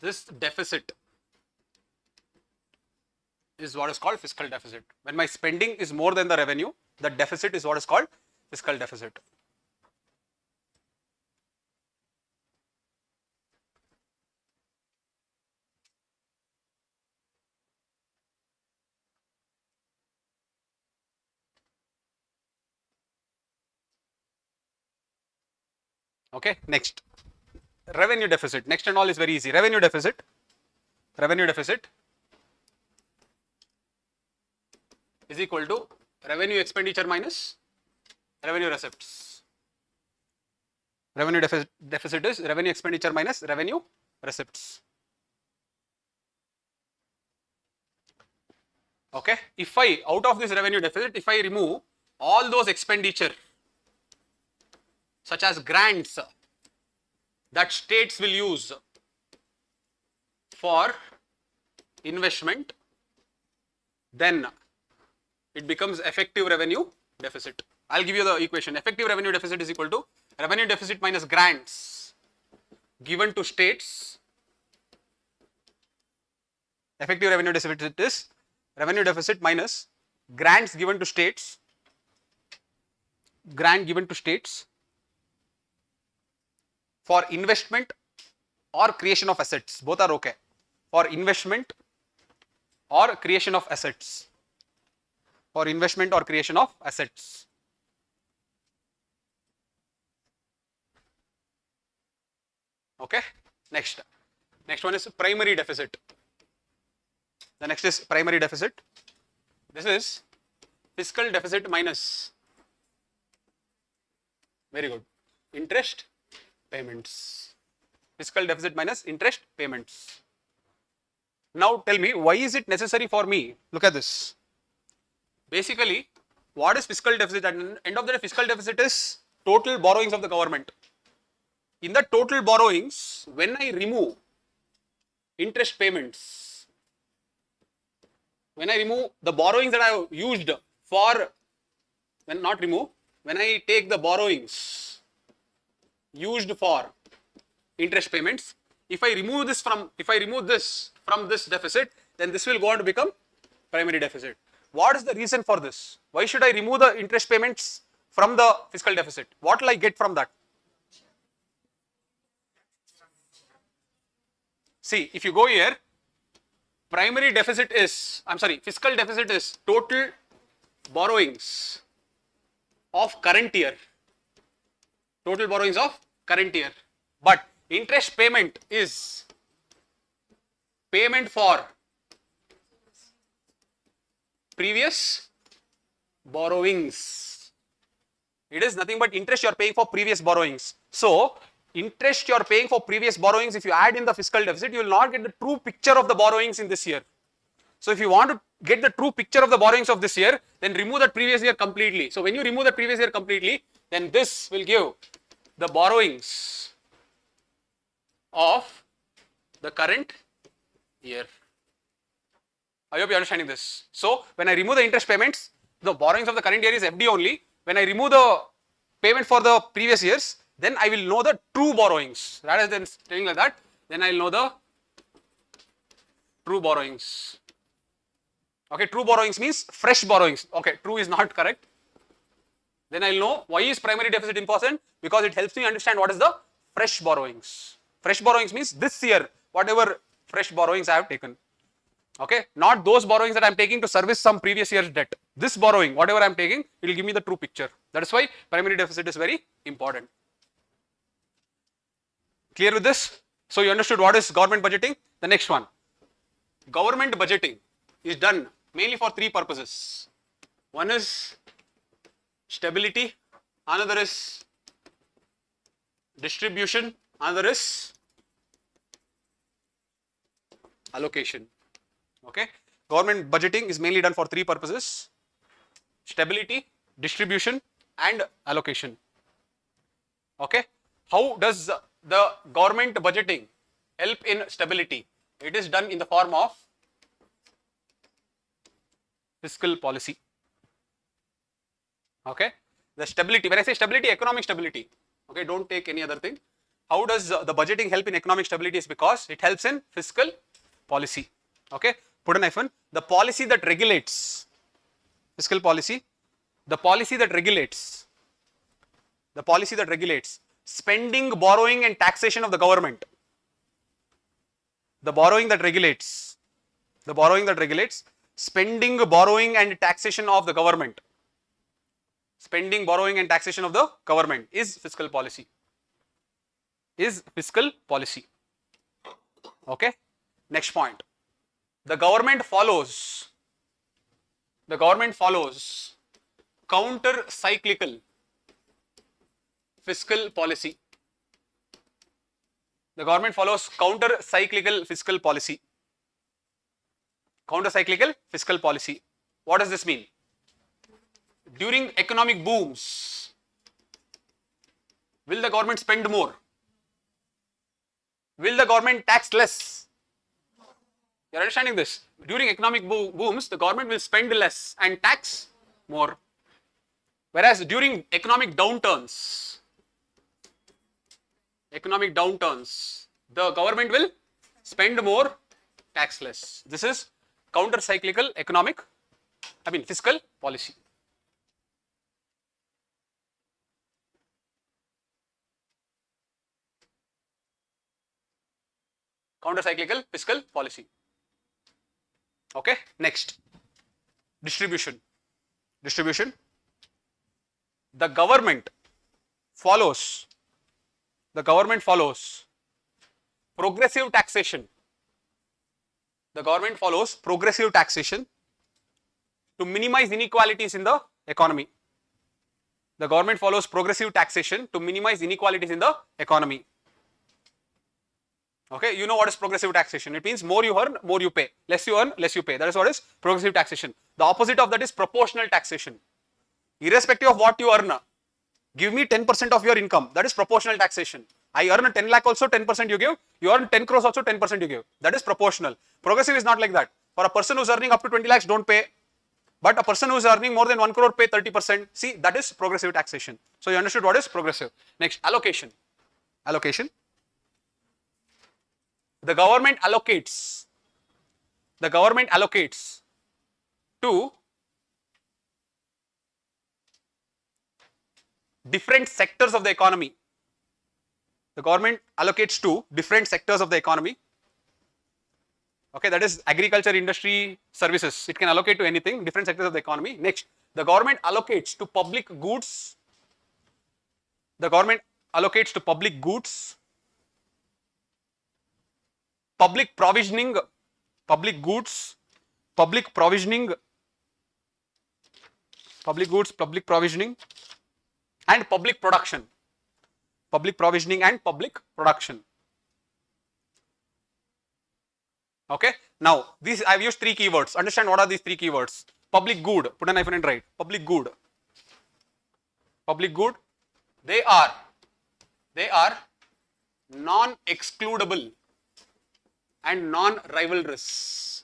This deficit is what is called fiscal deficit. When my spending is more than the revenue, the deficit is what is called fiscal deficit. Okay, next. Revenue deficit. Next and all is very easy. Revenue deficit is equal to revenue expenditure minus revenue receipts. Revenue deficit is revenue expenditure minus revenue receipts. Okay, if I, out of this revenue deficit, if I remove all those expenditure such as grants that states will use for investment, then it becomes effective revenue deficit. I'll give you the equation. Effective revenue deficit is equal to revenue deficit minus grants given to states. Effective revenue deficit is revenue deficit minus grants given to states, for investment or creation of assets. Both are okay. For investment or creation of assets. For investment or creation of assets. Okay. Next one is primary deficit. The next is primary deficit. This is fiscal deficit minus, very good, interest payments. Fiscal deficit minus interest payments. Now tell me, why is it necessary for me? Look at this. Basically, what is fiscal deficit? At the end of the day, fiscal deficit is total borrowings of the government. In the total borrowings, when I remove interest payments, when I remove the borrowings that I have used for, when I take the borrowings used for interest payments, if I remove this from this deficit, then this will go on to become primary deficit. What is the reason for this? Why should I remove the interest payments from the fiscal deficit? What will I get from that? See, if you go here, fiscal deficit is total borrowings of current year. But interest payment is payment for previous borrowings. It is nothing but interest you are paying for previous borrowings. So, interest you are paying for previous borrowings, if you add in the fiscal deficit, you will not get the true picture of the borrowings in this year. So, if you want to get the true picture of the borrowings of this year, then remove that previous year completely. So, when you remove the previous year completely, then this will give the borrowings of the current year. I hope you are understanding this. So, when I remove the interest payments, the borrowings of the current year is FD only. When I remove the payment for the previous years, then I will know the true borrowings. Rather than saying like that, then I will know the true borrowings. Okay, true borrowings means fresh borrowings. Okay, true is not correct. Then I will know why is primary deficit important, because it helps me understand what is the fresh borrowings. Fresh borrowings means this year, whatever fresh borrowings I have taken. Okay, not those borrowings that I am taking to service some previous year's debt. This borrowing, whatever I am taking, it will give me the true picture. That is why primary deficit is very important. Clear with this? So you understood what is government budgeting? The next one. Government budgeting is done mainly for three purposes. One is stability, another is distribution, another is allocation. Okay, government budgeting is mainly done for three purposes: stability, distribution and allocation. Okay, how does the government budgeting help in stability? It is done in the form of fiscal policy. Okay, the stability, when I say stability, economic stability. Okay, don't take any other thing. how does the budgeting help in economic stability is because it helps in fiscal policy. Okay, put an hyphen. The policy that regulates, fiscal policy, the policy that regulates spending, borrowing and taxation of the government. The borrowing that regulates spending, borrowing and taxation of the government. Spending, borrowing and taxation of the government is fiscal policy. Okay. Next point. The government follows counter-cyclical fiscal policy. The government follows counter-cyclical fiscal policy. Counter-cyclical fiscal policy. What does this mean? During economic booms, will the government spend more? Will the government tax less? You are understanding this? During economic booms, the government will spend less and tax more. Whereas during economic downturns, the government will spend more, tax less. This is counter-cyclical fiscal policy. Counter-cyclical fiscal policy. Okay, next. Distribution. The government follows progressive taxation. The government follows progressive taxation to minimize inequalities in the economy. The government follows progressive taxation to minimize inequalities in the economy. Okay, you know what is progressive taxation? It means more you earn, more you pay. Less you earn, less you pay. That is what is progressive taxation. The opposite of that is proportional taxation. Irrespective of what you earn, give me 10% of your income. That is proportional taxation. I earn 10 lakh also 10% you give. You earn 10 crores also 10% you give. That is proportional. Progressive is not like that. For a person who is earning up to 20 lakhs, don't pay. But a person who is earning more than 1 crore, pay 30%. See, that is progressive taxation. So you understood what is progressive. Next, allocation. The government allocates to different sectors of the economy. The government allocates to different sectors of the economy. Okay, that is agriculture, industry, services. It can allocate to anything, different sectors of the economy. Next, the government allocates to public goods. Public provisioning, public goods, public provisioning, public goods, public provisioning, and public production. Public provisioning and public production. Okay. Now, these I have used 3 keywords. Understand what are these 3 keywords? Public good. Put an hyphen and write. Public good. Public good. They are non-excludable and non-rivalrous.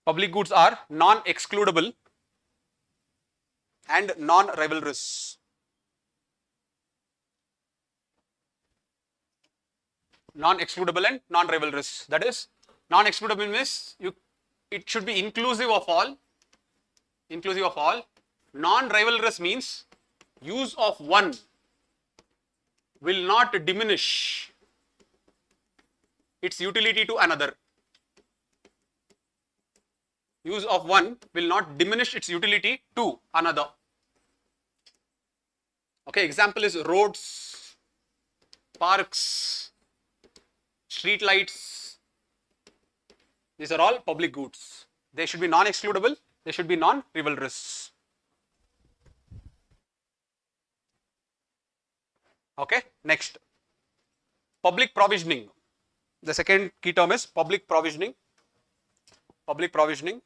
Public goods are non-excludable and non-rivalrous. Non-excludable and non-rivalrous. That is, non-excludable means it should be inclusive of all. Non-rivalrous means use of one will not diminish its utility to another. Use of one will not diminish its utility to another. Okay, example is roads, parks, street lights. These are all public goods. They should be non-excludable, they should be non-rivalrous. Okay, next. Public provisioning. The second key term is public provisioning. Public provisioning.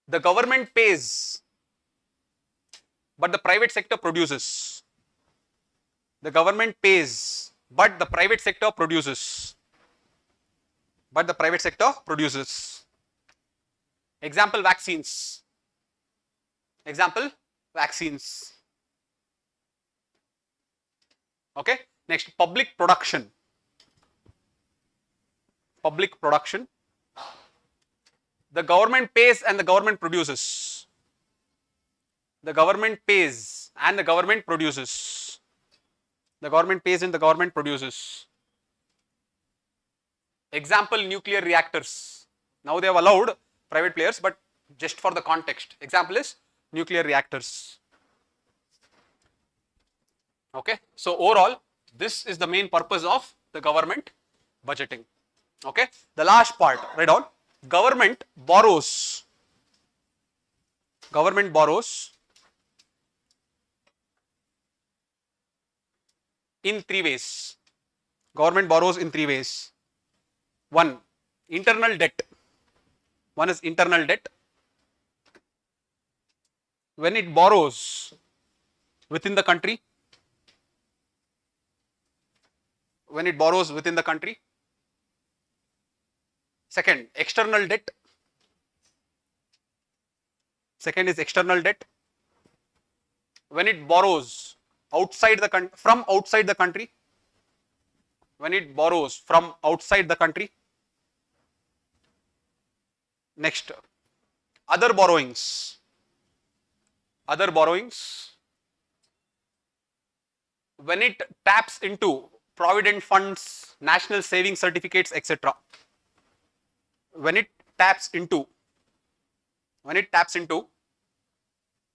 The government pays, but the private sector produces. The government pays, but the private sector produces. Example, vaccines. Example, vaccines. Okay. Next, public production. Public production. The government pays and the government produces. The government pays and the government produces. The government pays and the government produces. Example, nuclear reactors. Now they have allowed private players, but just for the context. Example is nuclear reactors. Okay. So overall, this is the main purpose of the government budgeting. Okay. The last part, write down. Government borrows. Government borrows in three ways. Government borrows in three ways. One, internal debt. One is internal debt. When it borrows within the country, when it borrows within the country. Second, external debt. Second is external debt. When it borrows outside the country, from outside the country. When it borrows from outside the country. Next, other borrowings. Other borrowings. When it taps into provident funds, national saving certificates, etc. When it taps into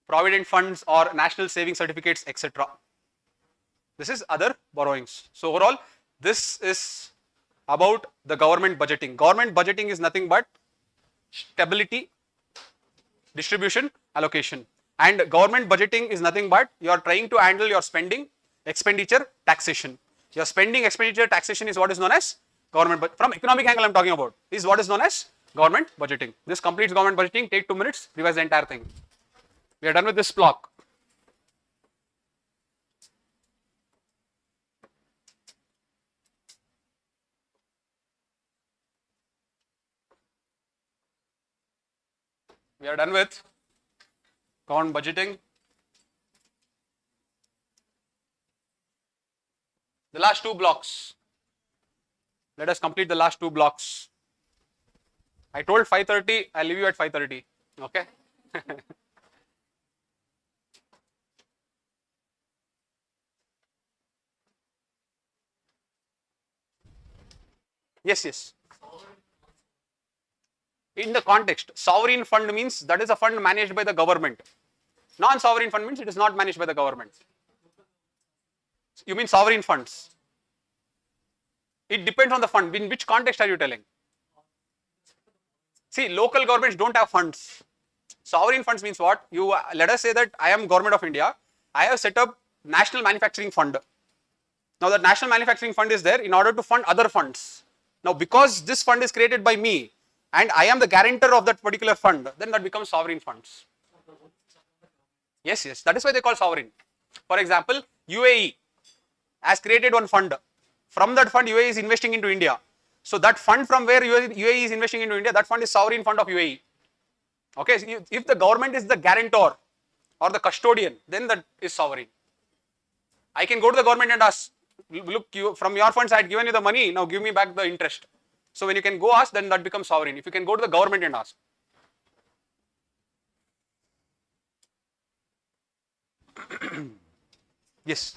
provident funds or national saving certificates, etc. This is other borrowings. So overall, this is about the government budgeting. Government budgeting is nothing but stability, distribution, allocation. And government budgeting is nothing but you are trying to handle your spending, expenditure, taxation. Your spending, expenditure, taxation is what is known as government. But from economic angle I am talking about, this is what is known as government budgeting. This completes government budgeting. Take 2 minutes, revise the entire thing. We are done with this block. We are done with government budgeting. The last two blocks. Let us complete the last two blocks. I told 5:30, I'll leave you at 5:30. Okay? Yes, yes. In the context, sovereign fund means that is a fund managed by the government. Non-sovereign fund means it is not managed by the government. You mean sovereign funds? It depends on the fund. In which context are you telling? See, local governments don't have funds. Sovereign funds means what? You let us say that I am government of India. I have set up national manufacturing fund. Now that national manufacturing fund is there in order to fund other funds. Now because this fund is created by me and I am the guarantor of that particular fund, then that becomes sovereign funds. Yes, yes. That is why they call sovereign. For example, UAE has created one fund. From that fund, UAE is investing into India. So that fund from where UAE is investing into India, that fund is sovereign fund of UAE. Okay, so if the government is the guarantor or the custodian, then that is sovereign. I can go to the government and ask, look, from your funds I had given you the money, now give me back the interest. So when you can go ask, then that becomes sovereign. If you can go to the government and ask. Yes.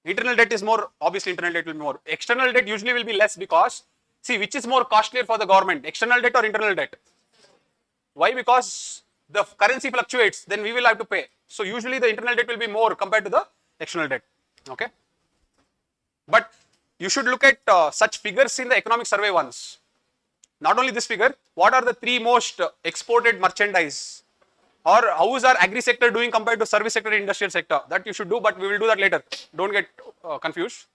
Internal debt is more, obviously internal debt will be more. External debt usually will be less because, see, which is more costlier for the government, external debt or internal debt? Why? Because the currency fluctuates, then we will have to pay. So usually the internal debt will be more compared to the external debt. Okay. But you should look at such figures in the economic survey once. Not only this figure, what are the three most exported merchandise? Or how is our agri sector doing compared to service sector and industrial sector? That you should do, but we will do that later. Don't get confused.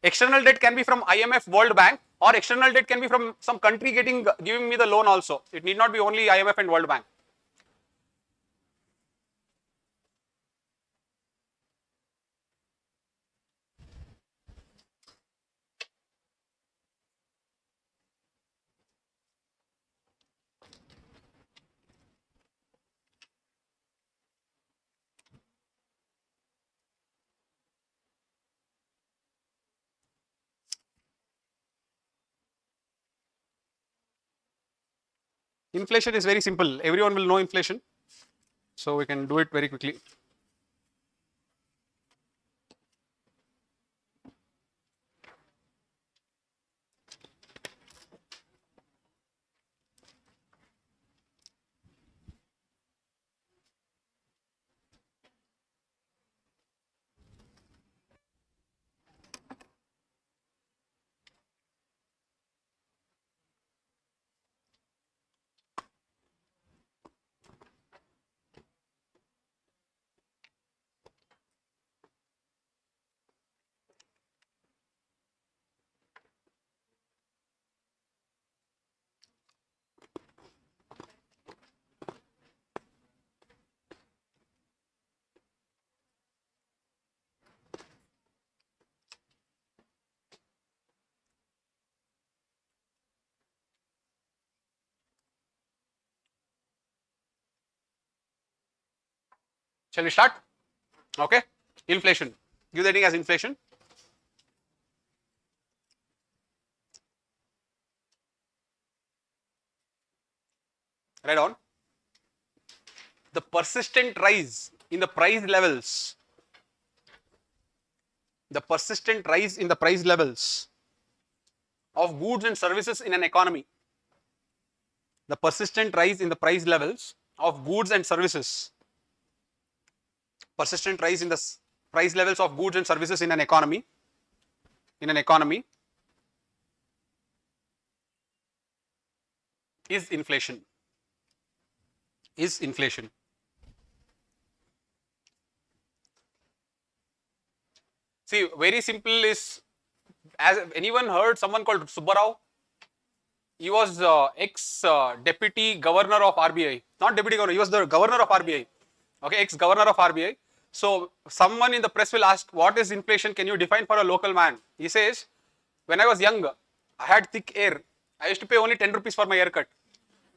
External debt can be from IMF, World Bank, or external debt can be from some country giving me the loan also. It need not be only IMF and World Bank. Inflation is very simple. Everyone will know inflation. So we can do it very quickly. Shall we start? Okay. Inflation. Give the heading as inflation. Right on. The persistent rise in the price levels. The persistent rise in the price levels of goods and services in an economy. The persistent rise in the price levels of goods and services. Persistent rise in the price levels of goods and services in an economy. Is inflation. Is inflation. See, very simple is, as anyone heard someone called Subbarao? He was ex-deputy governor of RBI. Not deputy governor, he was the governor of RBI. Okay, ex-governor of RBI. So, someone in the press will ask, what is inflation? Can you define for a local man? He says, when I was young, I had thick hair. I used to pay only 10 rupees for my haircut.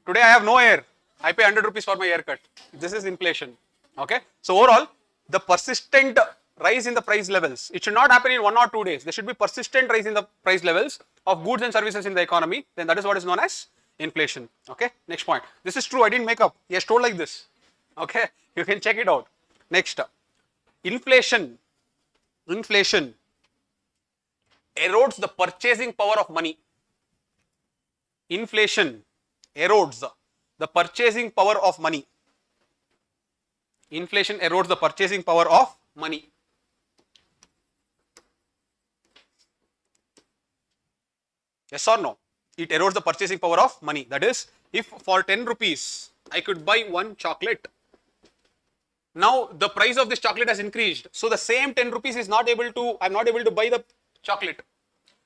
Today I have no hair. I pay 100 rupees for my haircut. This is inflation. Okay. So, overall, the persistent rise in the price levels, it should not happen in 1 or 2 days. There should be persistent rise in the price levels of goods and services in the economy. Then that is what is known as inflation. Okay. Next point. This is true. I didn't make up. He has told like this. Okay. You can check it out. Next. Inflation erodes the purchasing power of money. Inflation erodes the purchasing power of money. Inflation erodes the purchasing power of money. Yes or no? It erodes the purchasing power of money. That is, if for 10 rupees I could buy one chocolate, now the price of this chocolate has increased. So the same 10 rupees is not able to, I'm not able to buy the chocolate.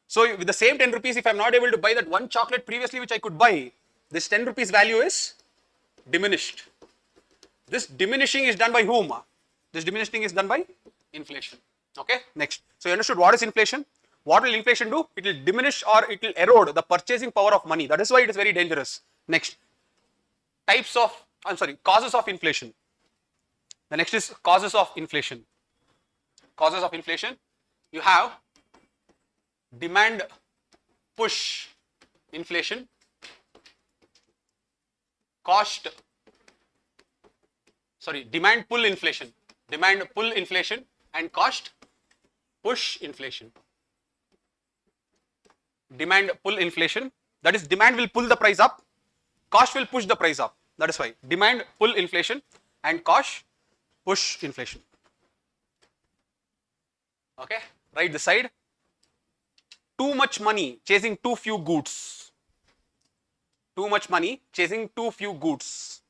So with the same 10 rupees, if I'm not able to buy that one chocolate previously which I could buy, this 10 rupees value is diminished. This diminishing is done by whom? This diminishing is done by inflation. Okay, next. So you understood what is inflation? What will inflation do? It will diminish or it will erode the purchasing power of money. That is why it is very dangerous. Next. Causes of inflation. The next is causes of inflation. Causes of inflation. You have demand push inflation, demand pull inflation and cost push inflation. Demand pull inflation, that is demand will pull the price up, cost will push the price up. That is why demand pull inflation and cost push inflation. Okay, right this side. Too much money chasing too few goods. Too much money chasing too few goods.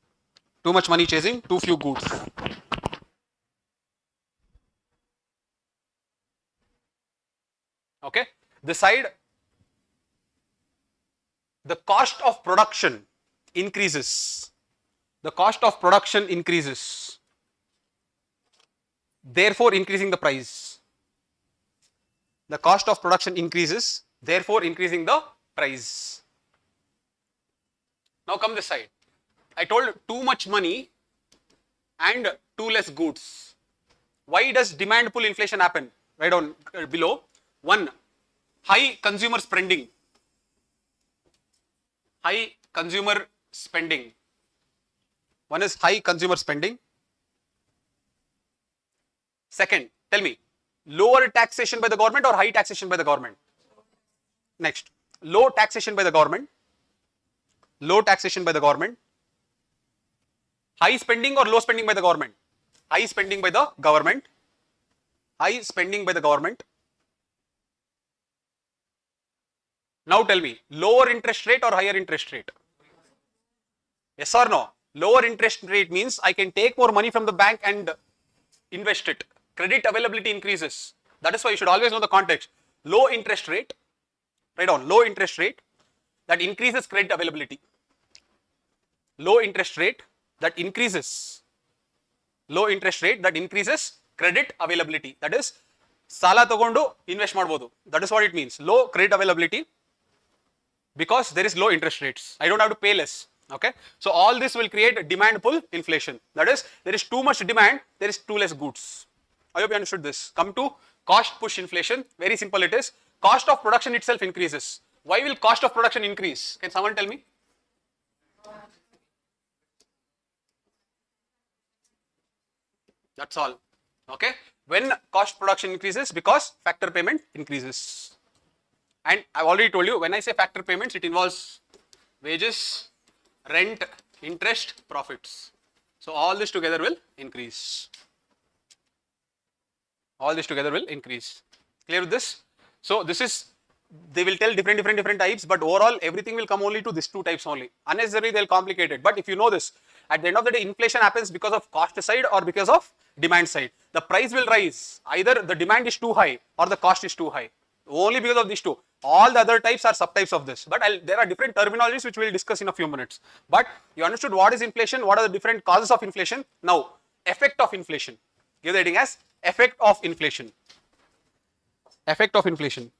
Too much money chasing too few goods. Okay, this side, the cost of production increases. The cost of production increases, therefore increasing the price. The cost of production increases, therefore increasing the price. Now come this side. I told too much money and too less goods. Why does demand pull inflation happen? Right on below. 1. High consumer spending. High consumer spending. One is high consumer spending. Second, tell me, lower taxation by the government or high taxation by the government? Next, low taxation by the government. Low taxation by the government. High spending or low spending by the government? High spending by the government. High spending by the government. Now tell me, lower interest rate or higher interest rate? Yes or no? Lower interest rate means I can take more money from the bank and invest it. Credit availability increases. That is why you should always know the context. Low interest rate, write down, low interest rate that increases credit availability. Low interest rate that increases. Low interest rate that increases credit availability. That is, sala tagondu invest madbodu. That is what it means. Low credit availability because there is low interest rates. I don't have to pay less. Okay. So all this will create demand pull inflation. That is, there is too much demand, there is too less goods. I hope you understood this. Come to cost push inflation. Very simple it is. Cost of production itself increases. Why will cost of production increase? Can someone tell me? That's all. Okay. When cost production increases? Because factor payment increases. And I've already told you, when I say factor payments, it involves wages, rent, interest, profits. So all this together will increase. All this together will increase. Clear with this? So this is, they will tell different types, but overall everything will come only to these two types only. Unnecessarily they'll complicate it. But if you know this, at the end of the day, inflation happens because of cost side or because of demand side. The price will rise. Either the demand is too high or the cost is too high. Only because of these two. All the other types are subtypes of this. But there are different terminologies which we will discuss in a few minutes. But you understood what is inflation, what are the different causes of inflation. Now, effect of inflation. Give the heading as effect of inflation. Effect of inflation.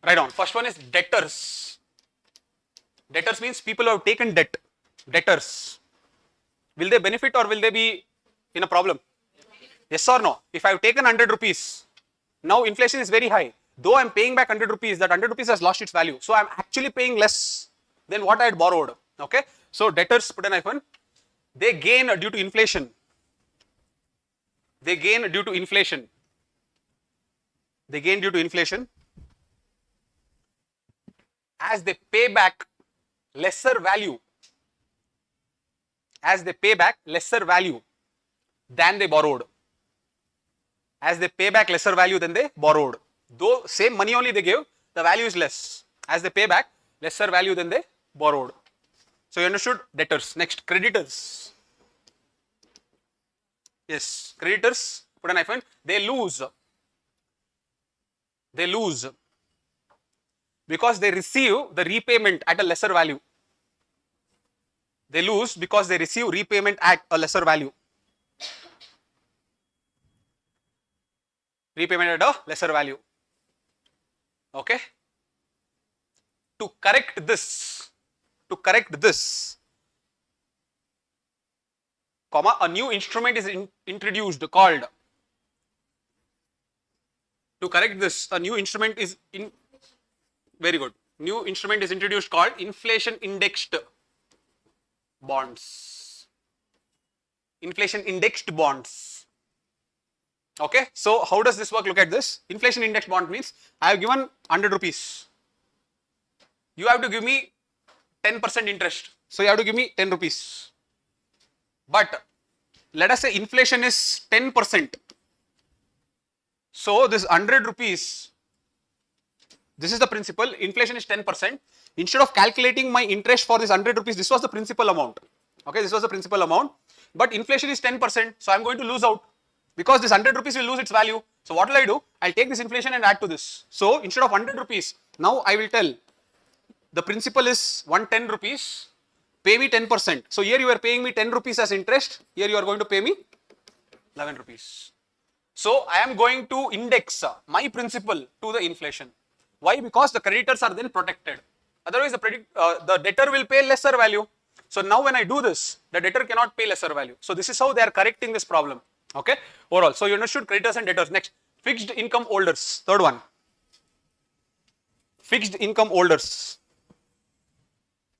Write down. First one is debtors. Debtors means people who have taken debt. Debtors. Will they benefit or will they be in a problem? Yes or no? If I have taken 100 rupees, now inflation is very high. Though I am paying back 100 rupees, that 100 rupees has lost its value. So I am actually paying less than what I had borrowed. Okay. So debtors, put an hyphen. They gain due to inflation. They gain due to inflation. They gain due to inflation. As they pay back lesser value. As they pay back lesser value than they borrowed. As they pay back lesser value than they borrowed. Though same money only they gave, the value is less. As they pay back lesser value than they borrowed. So you understood debtors. Next, creditors. Yes, creditors, put an hyphen, they lose. They lose because they receive the repayment at a lesser value. They lose because they receive repayment at a lesser value. Repayment at a lesser value. Okay. To correct this, comma, a new instrument is introduced called, to correct this, a new instrument is very good. New instrument is introduced called inflation indexed bonds. Inflation indexed bonds. Okay. So how does this work? Look at this. Inflation indexed bond means I have given 100 rupees. You have to give me 10% interest. So you have to give me 10 rupees. But let us say inflation is 10%. So this 100 rupees, this is the principal, inflation is 10%. Instead of calculating my interest for this 100 rupees, this was the principal amount. Okay, this was the principal amount. But inflation is 10%, so I am going to lose out. Because this 100 rupees will lose its value. So what will I do? I will take this inflation and add to this. So instead of 100 rupees, now I will tell the principal is 110 rupees, pay me 10%. So here you are paying me 10 rupees as interest, here you are going to pay me 11 rupees. So I am going to index my principal to the inflation. Why? Because the creditors are then protected. Otherwise the debtor will pay lesser value. So now when I do this, the debtor cannot pay lesser value. So this is how they are correcting this problem. Okay, overall. So you understood creditors and debtors. Next, fixed income holders, third one. fixed income holders.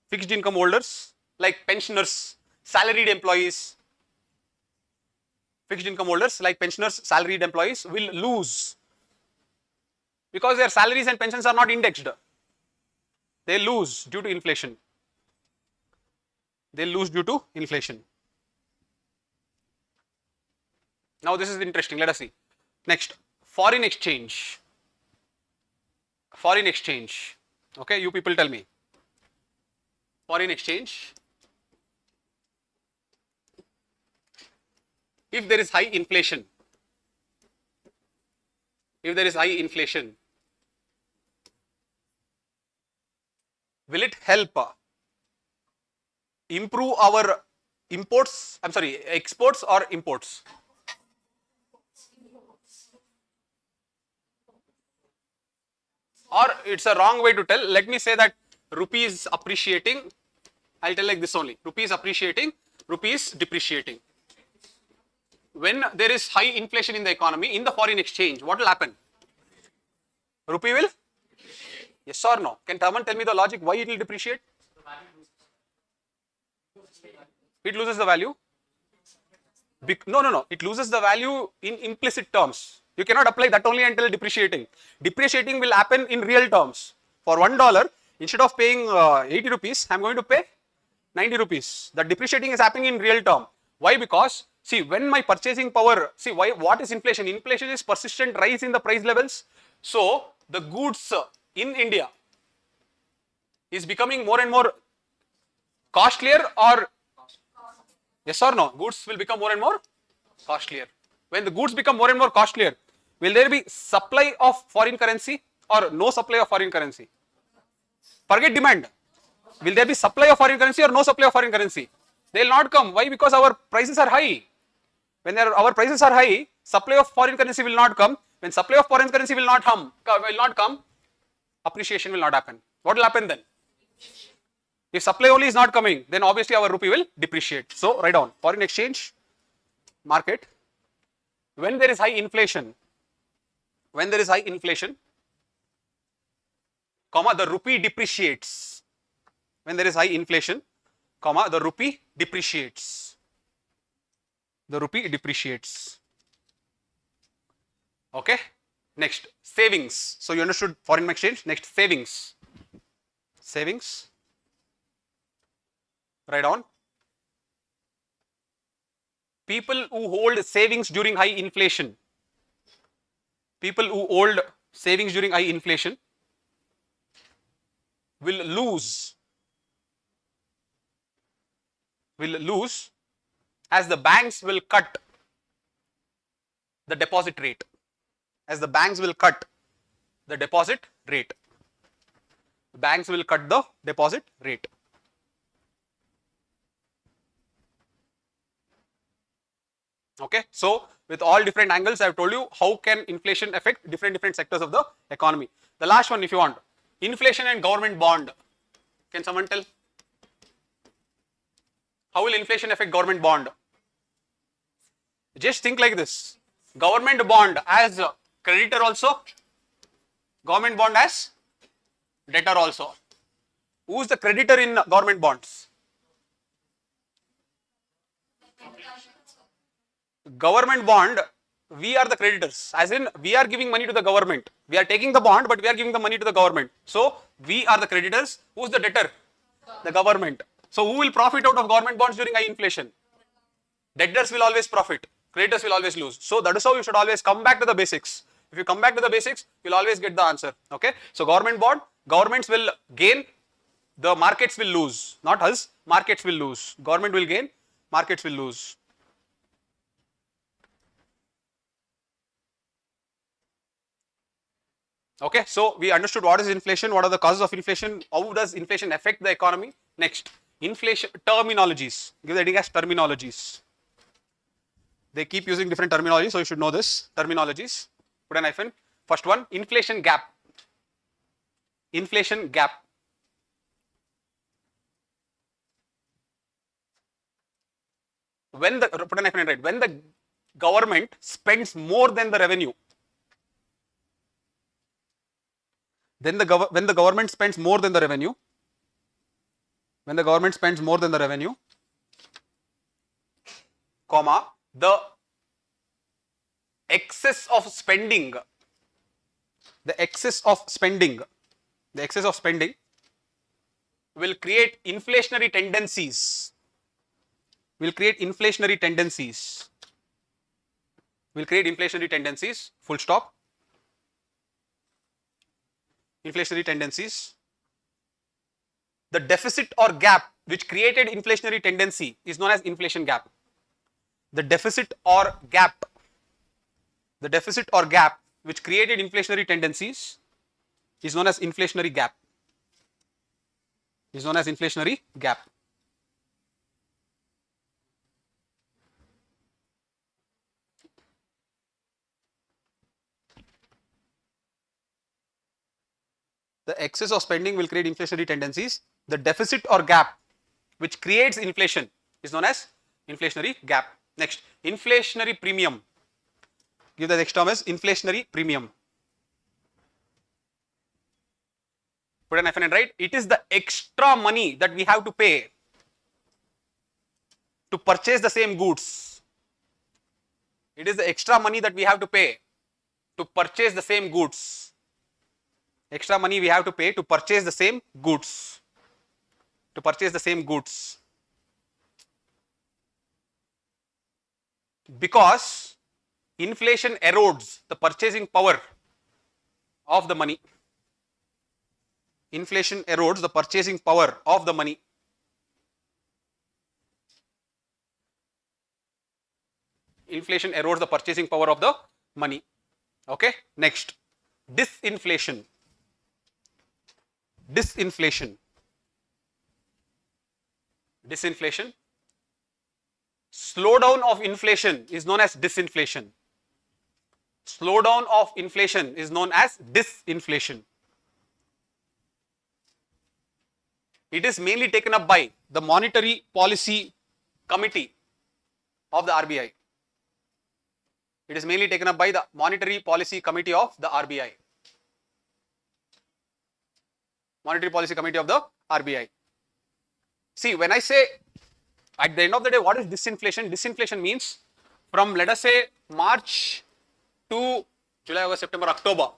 Fixed income holders like pensioners, salaried employees. Fixed income holders like pensioners, salaried employees will lose because their salaries and pensions are not indexed. They lose due to inflation. They lose due to inflation. Now this is interesting. Let us see. Next, foreign exchange. Foreign exchange. Okay, you people tell me. Foreign exchange. If there is high inflation, will it help improve our exports or imports? Or it's a wrong way to tell. Let me say that rupee is appreciating. I'll tell like this only. Rupee is appreciating, rupee is depreciating. When there is high inflation in the economy, in the foreign exchange, what will happen? Rupee will? Yes or no? Can someone tell me the logic why it will depreciate? It loses the value. No. It loses the value in implicit terms. You cannot apply that only until depreciating. Depreciating will happen in real terms. For $1, instead of paying 80 rupees, I am going to pay 90 rupees. The depreciating is happening in real term. Why? Because, see, when my purchasing power, see, what is inflation? Inflation is persistent rise in the price levels. So, the goods in India is becoming more and more costlier, or yes or no? Goods will become more and more costlier. When the goods become more and more costlier, will there be supply of foreign currency or no supply of foreign currency? Forget demand. Will there be supply of foreign currency or no supply of foreign currency? They will not come. Why? Because our prices are high. When our prices are high, supply of foreign currency will not come. When supply of foreign currency will not come, appreciation will not happen. What will happen then? If supply only is not coming, then obviously our rupee will depreciate. So write down foreign exchange market. When there is high inflation, comma, the rupee depreciates. When there is high inflation, comma, the rupee depreciates. The rupee depreciates. Okay. Next, savings. So you understood foreign exchange. Next, savings. Savings. Write down. People who hold savings during high inflation. People who hold savings during high inflation will lose as the banks will cut the deposit rate. As the banks will cut the deposit rate. Banks will cut the deposit rate. Okay, so with all different angles, I have told you how can inflation affect different sectors of the economy. The last one, if you want, inflation and government bond. Can someone tell? How will inflation affect government bond? Just think like this. Government bond as creditor also, government bond as debtor also. Who is the creditor in government bonds? Government bond, we are the creditors, as in we are giving money to the government. We are taking the bond, but we are giving the money to the government. So we are the creditors. Who is the debtor? The government. So who will profit out of government bonds during high inflation? Debtors will always profit. Creditors will always lose. So that is how you should always come back to the basics. If you come back to the basics, you will always get the answer. Okay. So government bond, governments will gain, the markets will lose. Not us, markets will lose. Government will gain, markets will lose. Okay, so we understood what is inflation, what are the causes of inflation, how does inflation affect the economy. Next, inflation terminologies. Give the heading as terminologies. They keep using different terminologies, so you should know this. Terminologies. Put an hyphen. First one, inflation gap. Inflation gap. When the, put an hyphen and write, when the government spends more than the revenue, then when the government spends more than the revenue, when the government spends more than the revenue, comma, the excess of spending, the excess of spending will create inflationary tendencies, full stop. Inflationary tendencies. The deficit or gap which created inflationary tendency is known as inflation gap. The deficit or gap which created inflationary tendencies is known as inflationary gap. The excess of spending will create inflationary tendencies. The deficit or gap which creates inflation is known as inflationary gap. Next, inflationary premium. Give the next term as inflationary premium. Put an hyphen and write. It is the extra money that we have to pay to purchase the same goods. It is the extra money that we have to pay to purchase the same goods. Extra money we have to pay to purchase the same goods. Because inflation erodes the purchasing power of the money. Inflation erodes the purchasing power of the money. Inflation erodes the purchasing power of the money. Okay. Next, disinflation. Slowdown of inflation is known as disinflation. It is mainly taken up by the Monetary Policy Committee of the RBI. See, when I say at the end of the day, what is disinflation? Disinflation means from, let us say, March to July, August, September, October.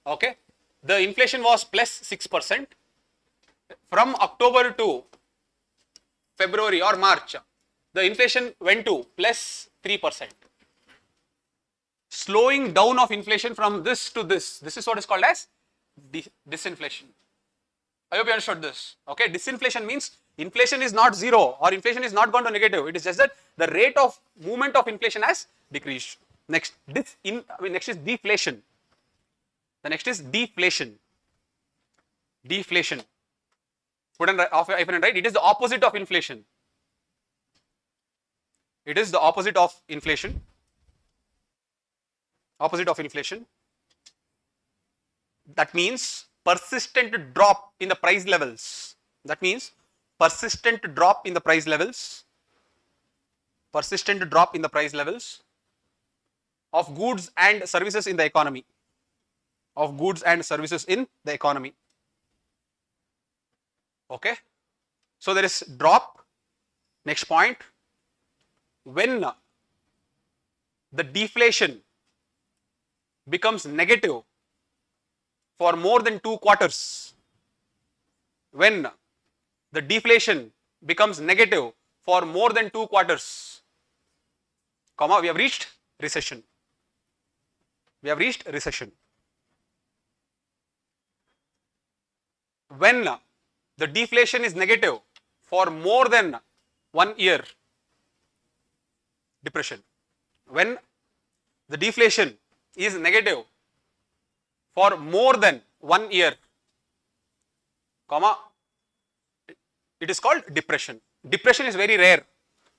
Okay, the inflation was plus 6%. From October to February or March, the inflation went to plus 3%. Slowing down of inflation from this to this is what is called as disinflation. I hope you understood this. Okay, disinflation means inflation is not zero or inflation is not gone to negative. It is just that the rate of movement of inflation has decreased. Next, next is deflation. The next is deflation. Put an hyphen and write. It is the opposite of inflation. That means persistent drop in the price levels. Of goods and services in the economy. Okay. So there is drop. Next point. When the deflation becomes negative for more than 2 quarters, when the deflation becomes negative for more than 2 quarters, comma, we have reached recession. When the deflation is negative for more than 1 year, depression. When the deflation is negative for more than 1 year, comma, it is called depression. Depression is very rare.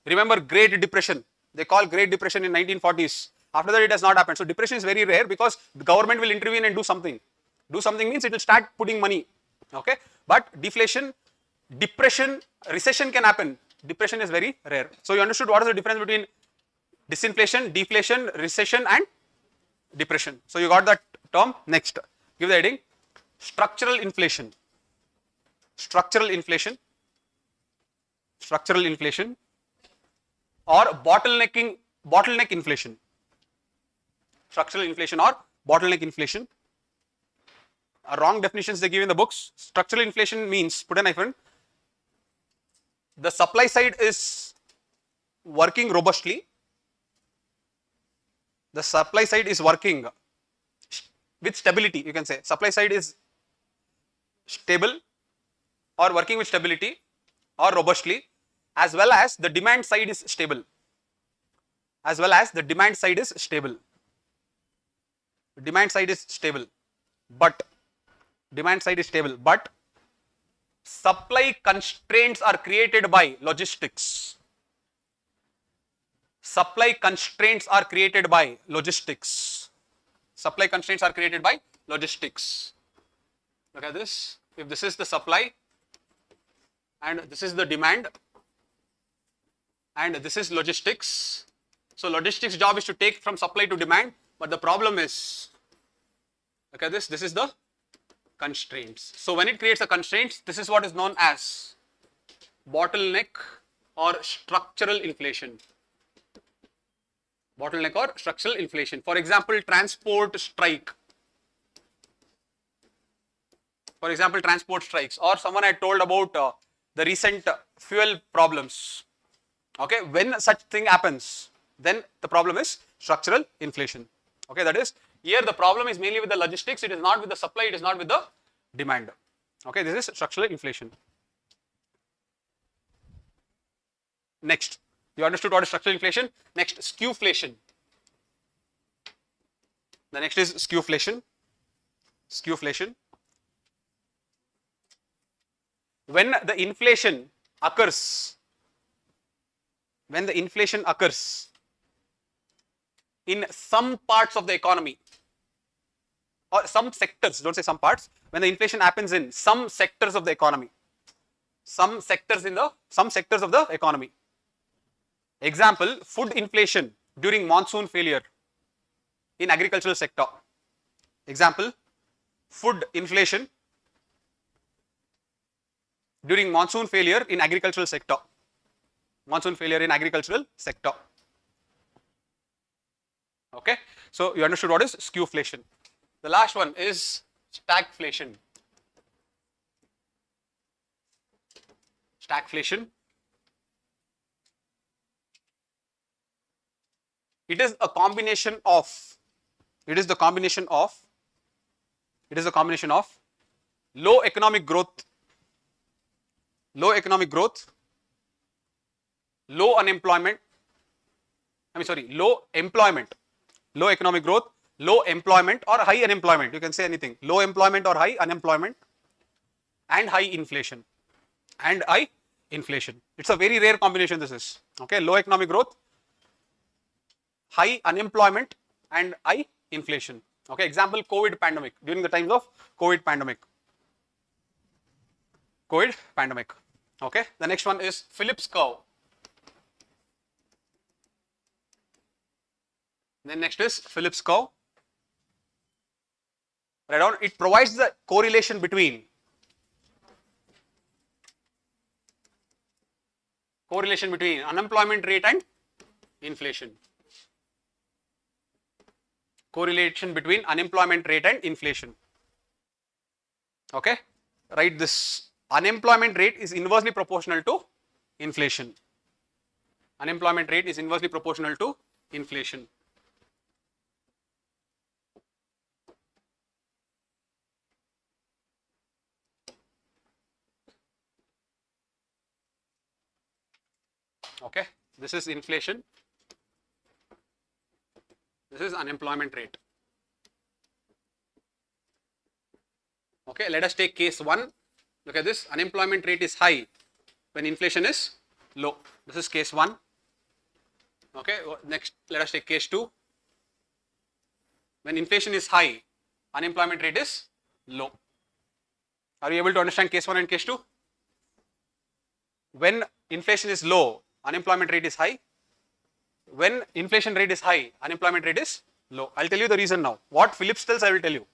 Remember Great Depression. They call Great Depression in 1940s. After that it has not happened. So depression is very rare because the government will intervene and do something. Do something means it will start putting money. Okay. But deflation, depression, recession can happen. Depression is very rare. So you understood what is the difference between disinflation, deflation, recession and depression. So you got that term. Next, give the heading. structural inflation, structural inflation, structural inflation, or bottleneck inflation, structural inflation or bottleneck inflation. Wrong definitions they give in the books. Structural inflation means, put an hyphen, the supply side is working robustly, the supply side is working with stability, you can say supply side is stable or working with stability or robustly, as well as the demand side is stable, as well as the demand side is stable, demand side is stable, but demand side is stable, but supply constraints are created by logistics. Supply constraints are created by logistics. Supply constraints are created by logistics. Look at this. If this is the supply and this is the demand and this is logistics. So logistics job is to take from supply to demand, but the problem is, look at this, this is the constraints. So when it creates a constraints, this is what is known as bottleneck or structural inflation. Bottleneck or structural inflation. For example, transport strike. For example, transport strikes, or someone had told about the recent fuel problems. Okay, when such thing happens, then the problem is structural inflation. Okay, that is, here the problem is mainly with the logistics, it is not with the supply, it is not with the demand. Okay, this is structural inflation. Next, you understood what is structural inflation. Next, skewflation. The next is skewflation. Skewflation. When the inflation occurs, when the inflation occurs in some parts of the economy or some sectors, don't say some parts, when the inflation happens in some sectors of the economy, some sectors of the economy. Example, food inflation during monsoon failure in agricultural sector. Example, food inflation during monsoon failure in agricultural sector. Monsoon failure in agricultural sector. Okay, so you understood what is skewflation. The last one is stagflation. Stagflation. It is a combination of, low economic growth, low employment, low economic growth, low employment or high unemployment, you can say anything, low employment or high unemployment, and high inflation, It's a very rare combination, this is, okay, low economic growth, high unemployment and high inflation. Okay, example, COVID pandemic, during the times of COVID pandemic. Okay, the next one is Phillips curve. Then next is Phillips curve. Write down, it provides the correlation between unemployment rate and inflation. Correlation between unemployment rate and inflation. Okay, write this. Unemployment rate is inversely proportional to inflation. Unemployment rate is inversely proportional to inflation. Okay, this is inflation. This is unemployment rate. Okay, let us take case 1. Look at this, unemployment rate is high when inflation is low. This is case 1. Okay, next let us take case 2. When inflation is high, unemployment rate is low. Are you able to understand case 1 and case 2? When inflation is low, unemployment rate is high. When inflation rate is high, unemployment rate is low. I'll tell you the reason now. What Phillips tells, I will tell you.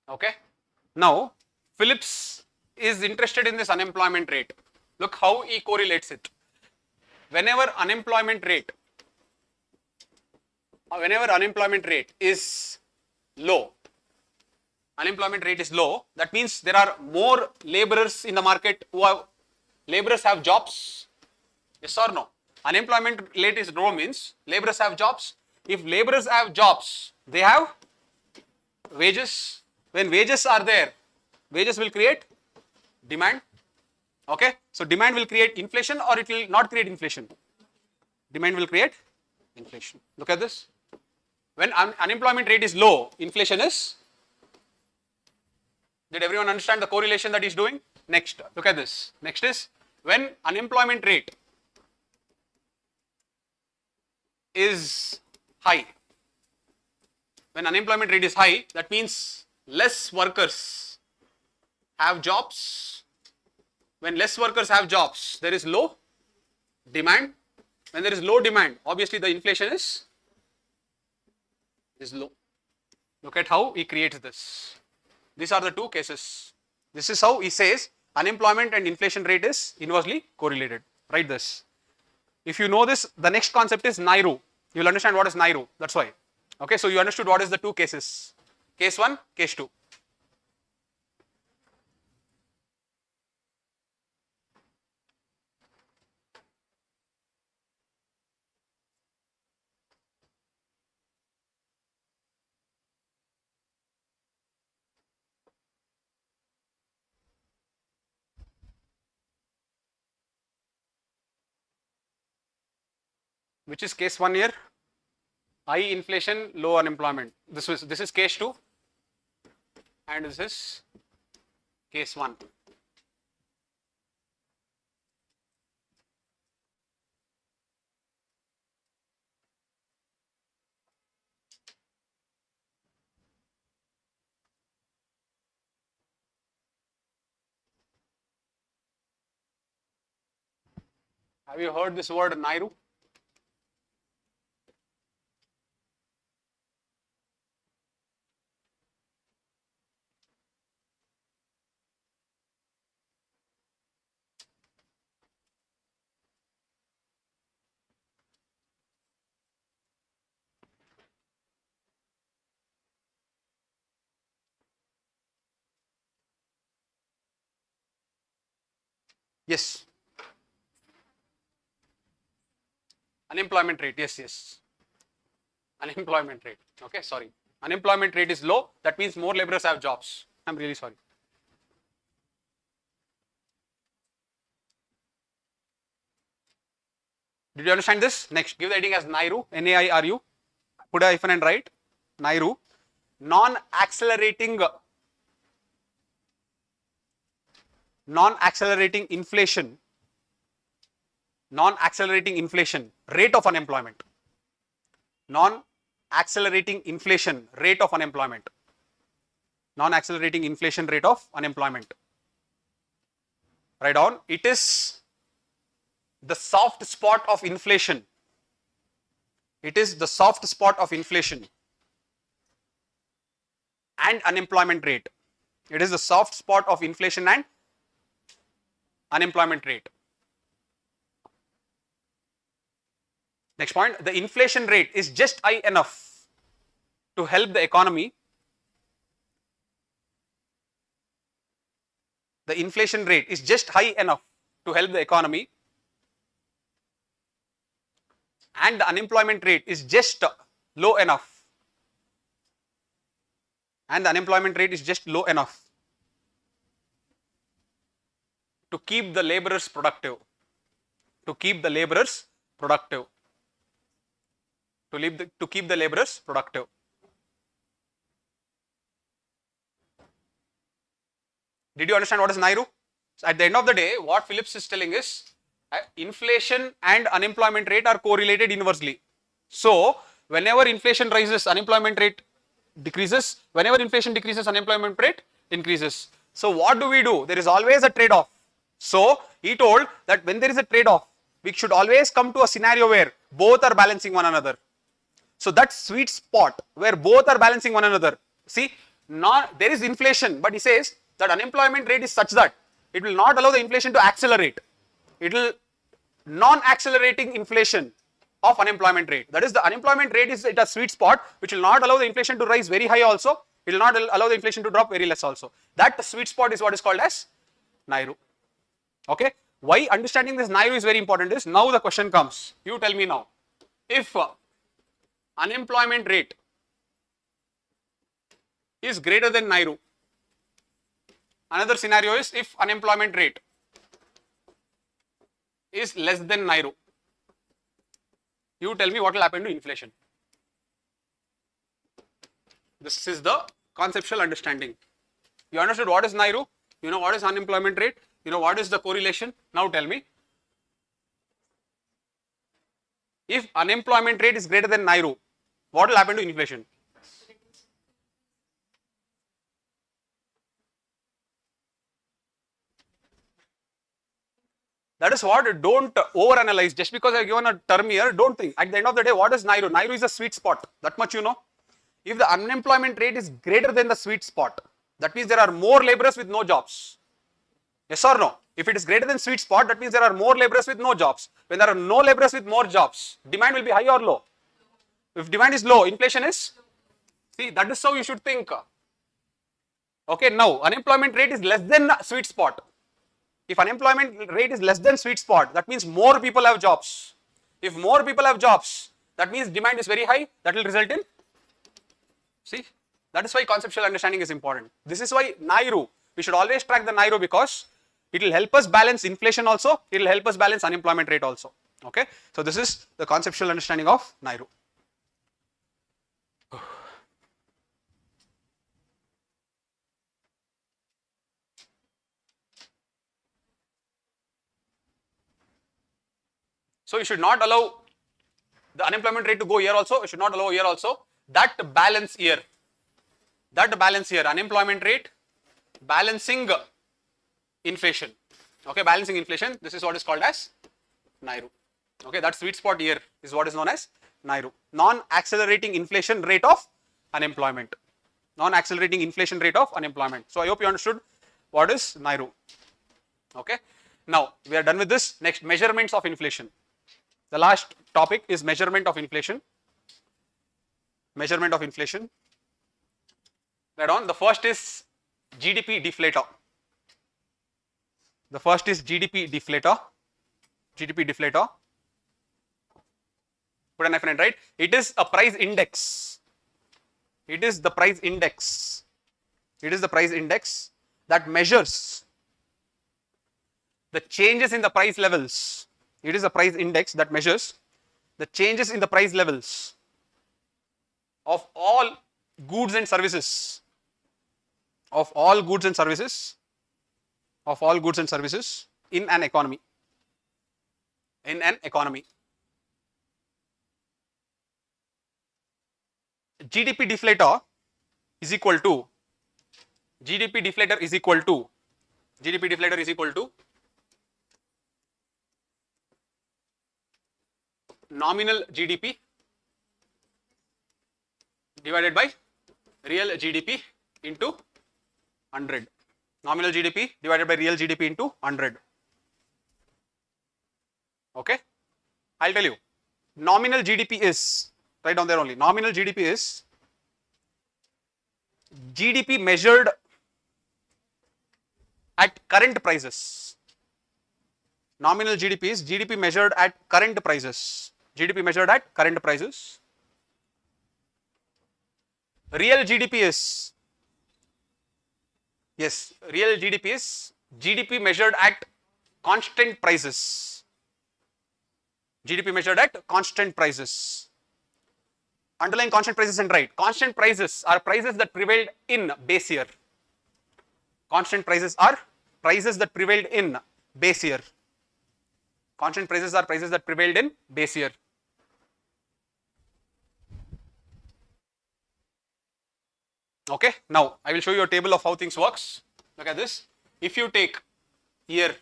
Okay. Now, Phillips is interested in this unemployment rate. Look how he correlates it. Whenever unemployment rate is low, that means there are more laborers in the market laborers have jobs. Yes or no? Unemployment rate is low means laborers have jobs. If laborers have jobs, they have wages. When wages are there, wages will create demand. Okay, so demand will create inflation or it will not create inflation. Demand will create inflation. Look at this. When unemployment rate is low, inflation is. Did everyone understand the correlation that he's doing? Next, look at this. Next is when unemployment rate is high. When unemployment rate is high, that means less workers have jobs. When less workers have jobs, there is low demand. When there is low demand, obviously the inflation is low. Look at how he creates this. These are the two cases. This is how he says unemployment and inflation rate is inversely correlated. Write this. If you know this, the next concept is Nairu. You will understand what is Nairu. That's why. Okay, so you understood what is the two cases. Case 1, case 2. Which is case 1 here? High inflation, low unemployment. This is case 2 and this is case 1. Have you heard this word Nairu? Yes. Unemployment rate, yes. Unemployment rate, okay, sorry. Unemployment rate is low, that means more laborers have jobs. I'm really sorry. Did you understand this? Next, give the heading as Nairu, N-A-I-R-U. Put a hyphen and write Nairu. Non-accelerating inflation rate of unemployment. Non-accelerating inflation rate of unemployment. Non-accelerating inflation rate of unemployment. Write down. It is the soft spot of inflation. It is the soft spot of inflation and unemployment rate. It is the soft spot of inflation and unemployment rate. Next point, the inflation rate is just high enough to help the economy. The inflation rate is just high enough to help the economy, and the unemployment rate is just low enough. And the unemployment rate is just low enough to keep the laborers productive. To keep the laborers productive. To keep the laborers productive. Did you understand what is Nairu? So at the end of the day, what Phillips is telling is inflation and unemployment rate are correlated inversely. So whenever inflation rises, unemployment rate decreases. Whenever inflation decreases, unemployment rate increases. So what do? There is always a trade-off. So he told that when there is a trade-off, we should always come to a scenario where both are balancing one another. So that sweet spot where both are balancing one another. See, there is inflation, but he says that unemployment rate is such that it will not allow the inflation to accelerate. It will non-accelerating inflation of unemployment rate. That is, the unemployment rate is at a sweet spot, which will not allow the inflation to rise very high also. It will not allow the inflation to drop very less also. That sweet spot is what is called as NAIRU. Okay. Why understanding this NAIRU is very important is, now the question comes. You tell me now. If unemployment rate is greater than NAIRU, another scenario is if unemployment rate is less than NAIRU, you tell me what will happen to inflation. This is the conceptual understanding. You understood what is NAIRU, you know what is unemployment rate, you know what is the correlation. Now tell me, if unemployment rate is greater than NAIRU, what will happen to inflation? That is what, don't overanalyze. Just because I have given a term here, don't think. At the end of the day, what is NAIRU? NAIRU is a sweet spot. That much you know. If the unemployment rate is greater than the sweet spot, that means there are more laborers with no jobs. Yes or no? If it is greater than sweet spot, that means there are more laborers with no jobs. When there are no laborers with more jobs, demand will be high or low? If demand is low, inflation is? See, that is how you should think. Okay, now unemployment rate is less than sweet spot. If unemployment rate is less than sweet spot, that means more people have jobs. If more people have jobs, that means demand is very high. That will result in, see, that is why conceptual understanding is important. This is why NAIRU, we should always track the NAIRU, because it will help us balance inflation also, it will help us balance unemployment rate also. Okay, so this is the conceptual understanding of NAIRU. So you should not allow the unemployment rate to go here also, you should not allow here also. That balance here, unemployment rate balancing inflation. Okay, balancing inflation, this is what is called as NAIRU. Okay, that sweet spot here is what is known as NAIRU. Non-accelerating inflation rate of unemployment. Non-accelerating inflation rate of unemployment. So I hope you understood what is NAIRU. Okay, now we are done with this. Next, measurements of inflation. The last topic is measurement of inflation. Measurement of inflation. Right on. The first is GDP deflator. The first is GDP deflator. GDP deflator. Put an F in it, right? It is a price index. It is the price index. It is the price index that measures the changes in the price levels. It is a price index that measures the changes in the price levels of all goods and services. Of all goods and services. Of all goods and services in an economy. In an economy. GDP deflator is equal to nominal GDP divided by real GDP into 100. Nominal GDP divided by real GDP into 100. Okay, I'll tell you. Nominal GDP is, write down there only, nominal GDP is GDP measured at current prices. Nominal GDP is GDP measured at current prices. GDP measured at current prices. Real GDP is, yes, real GDP is GDP measured at constant prices. GDP measured at constant prices. Underline constant prices and write. Constant prices are prices that prevailed in base year. Constant prices are prices that prevailed in base year. Constant prices are prices that prevailed in base year. Okay, now I will show you a table of how things works. Look at this. If you take year,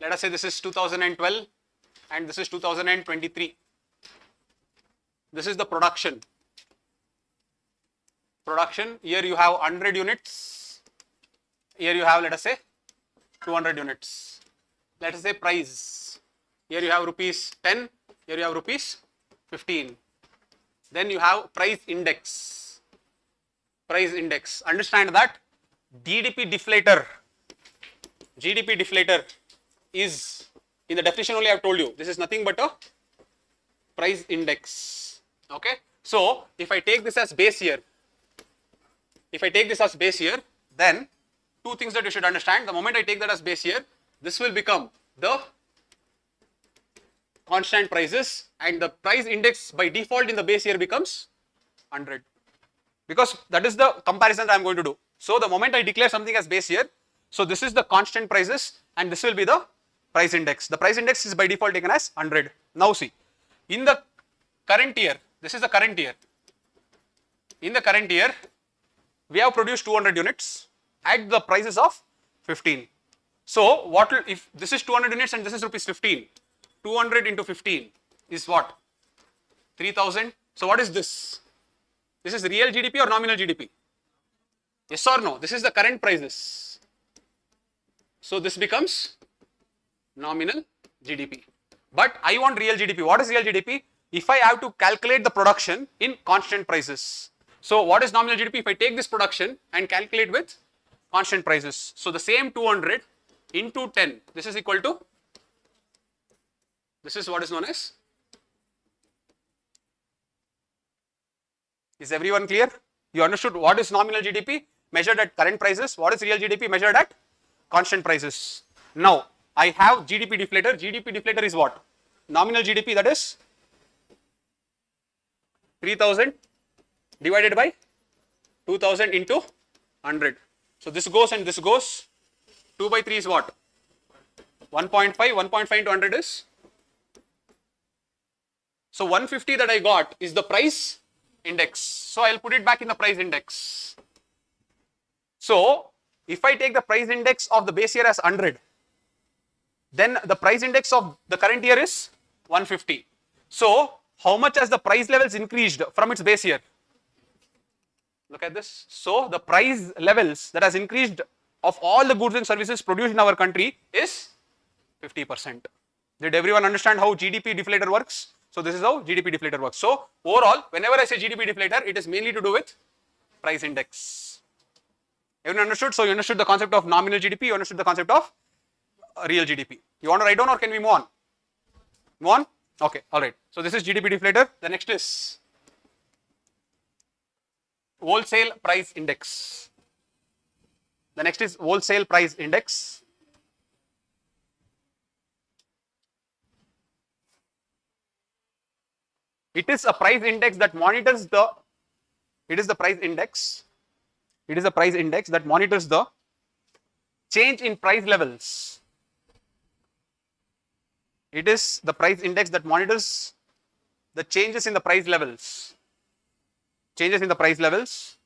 let us say this is 2012 and this is 2023. This is the production. production, here you have 100 units, here you have let us say 200 units. Let us say price, here you have rupees 10, here you have rupees 15. Then you have price index. Price index. Understand that GDP deflator is, in the definition only I have told you, this is nothing but a price index. Okay. So if I take this as base year, then two things that you should understand. The moment I take that as base year, this will become the constant prices, and the price index by default in the base year becomes 100, because that is the comparison that I am going to do. So the moment I declare something as base year, so this is the constant prices and this will be the price index. The price index is by default taken as 100. Now see, in the current year, this is the current year. In the current year, we have produced 200 units at the prices of 15. So what will, if this is 200 units and this is rupees 15, 200 into 15 is what? 3000. So what is this? This is real GDP or nominal GDP? Yes or no? This is the current prices. So this becomes nominal GDP. But I want real GDP. What is real GDP? If I have to calculate the production in constant prices. So what is nominal GDP? If I take this production and calculate with constant prices. So the same 200 into 10, this is equal to, this is what is known as, is everyone clear? You understood what is nominal GDP measured at current prices, what is real GDP measured at constant prices. Now I have GDP deflator. GDP deflator is what? Nominal GDP, that is 3000 divided by 2000 into 100. So this goes and this goes. 2 by 3 is what? 1.5. 1.5 into 100 is, so 150 that I got is the price index. So I'll put it back in the price index. So if I take the price index of the base year as 100, then the price index of the current year is 150. So how much has the price levels increased from its base year? Look at this. So the price levels that has increased of all the goods and services produced in our country is 50%. Did everyone understand how GDP deflator works? So this is how GDP deflator works. So overall, whenever I say GDP deflator, it is mainly to do with price index. Everyone understood? So you understood the concept of nominal GDP, you understood the concept of real GDP. You want to write down or can we move on? Move on? Okay, alright. So this is GDP deflator. The next is wholesale price index. The next is wholesale price index. It is a price index that monitors the, it is the price index that monitors the change in price levels. It is the price index that monitors the changes in the price levels. Changes in the price levels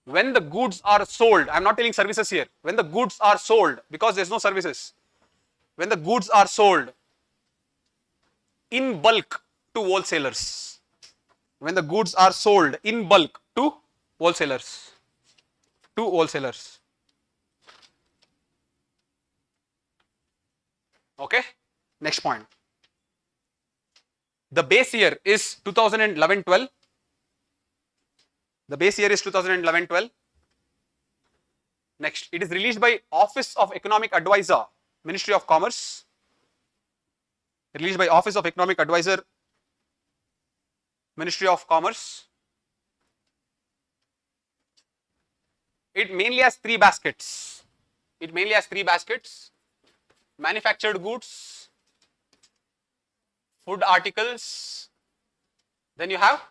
when the goods are sold. I am not telling services here. When the goods are sold, because there is no services. When the goods are sold in bulk to wholesalers. When the goods are sold in bulk to wholesalers. Okay. Next point. The base year is 2011-12. The base year is 2011-12. Next, it is released by Office of Economic Advisor, Ministry of Commerce. Released by Office of Economic Advisor, Ministry of Commerce. It mainly has three baskets. Manufactured goods, food articles, then you have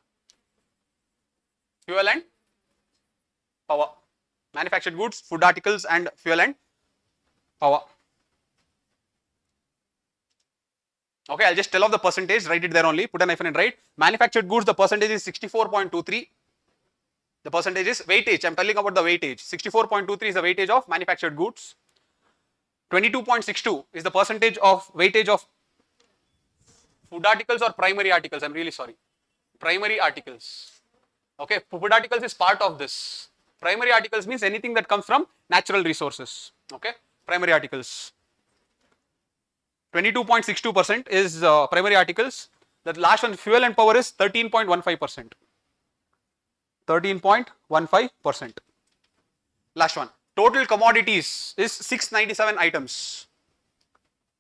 fuel and power. Manufactured goods, food articles and fuel and power. Okay, I'll just tell off the percentage, write it there only, put a hyphen and write. Manufactured goods, the percentage is 64.23. The percentage is weightage, I'm telling about the weightage. 64.23 is the weightage of manufactured goods. 22.62 is the percentage of weightage of food articles or primary articles, I'm really sorry. Primary articles. Okay, food articles is part of this. Primary articles means anything that comes from natural resources. Okay, primary articles. 22.62% is primary articles. The last one, fuel and power, is 13.15%. 13.15%. Last one, total commodities is 697 items.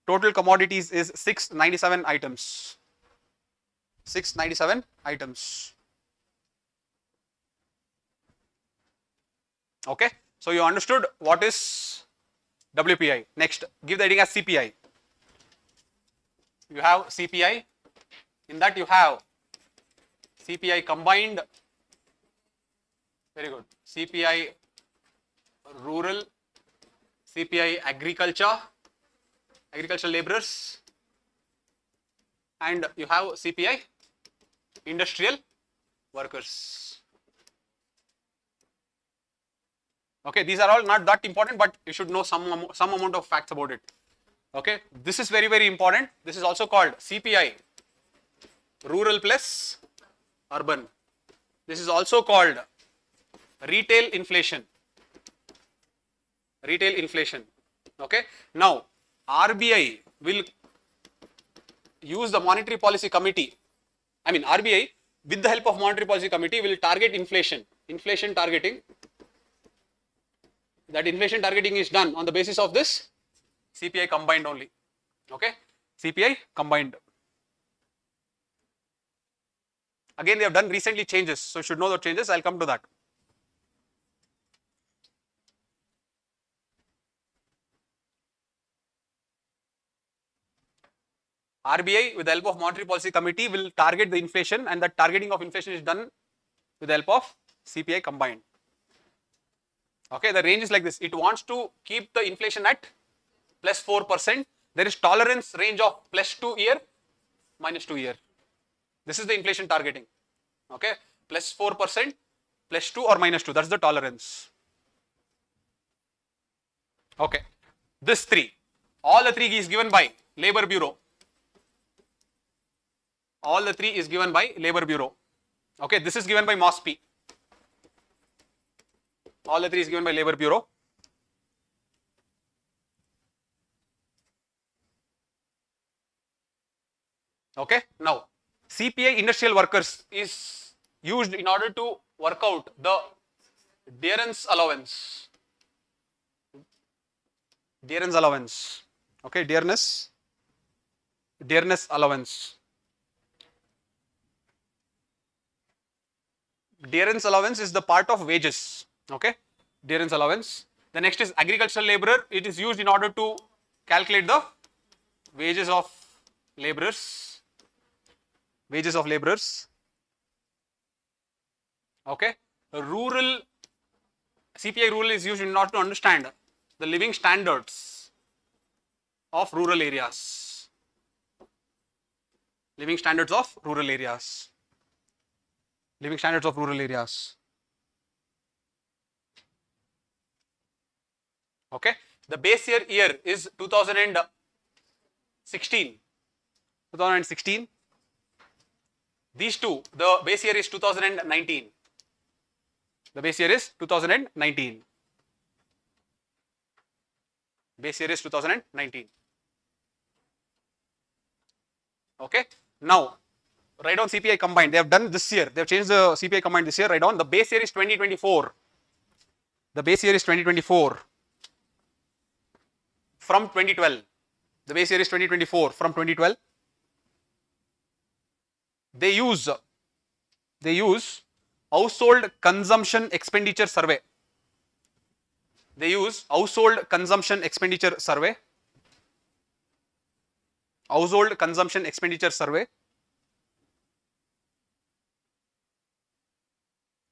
Total commodities is 697 items. 697 items. Okay, so you understood what is WPI. Next, give the heading as CPI. You have CPI. In that you have CPI combined. Very good. CPI rural, CPI agriculture, agricultural laborers, and you have CPI industrial workers. Okay, these are all not that important, but you should know some amount of facts about it. Okay, this is very, very important. This is also called CPI rural plus urban. This is also called retail inflation. Retail inflation. Okay, now RBI will use the monetary policy committee. I mean, RBI with the help of monetary policy committee will target inflation. Inflation targeting. That inflation targeting is done on the basis of this CPI combined only. Okay, CPI combined. Again, they have done recently changes, so you should know the changes. I'll come to that. RBI with the help of monetary policy committee will target the inflation, and the targeting of inflation is done with the help of CPI combined. Okay, the range is like this. It wants to keep the inflation at plus 4%. There is tolerance range of plus 2 year, minus 2 year. This is the inflation targeting. Okay, plus 4%, plus 2 or minus 2. That's the tolerance. Okay, this 3. All the 3 is given by Labor Bureau. All the 3 is given by Labor Bureau. Okay, this is given by MOSPI. All the 3 is given by Labor Bureau. Okay, now CPI industrial workers is used in order to work out the dearness allowance. Dearness allowance. Okay, dearness allowance. Dearness allowance is the part of wages. Okay, dearness allowance. The next is agricultural laborer. It is used in order to calculate the wages of laborers. Wages of laborers. Okay, rural, CPI rural is used in order to understand the living standards of rural areas. Living standards of rural areas. Living standards of rural areas. Okay, the base year is 2016. 2016. These two, the base year is 2019. The base year is 2019. Base year is 2019. Okay, now write down CPI combined. They have done this year. They have changed the CPI combined this year. Write down the base year is 2024. The base year is 2024 from 2012. The base year is 2024 from 2012. They use household consumption expenditure survey. They use household consumption expenditure survey. Household consumption expenditure survey.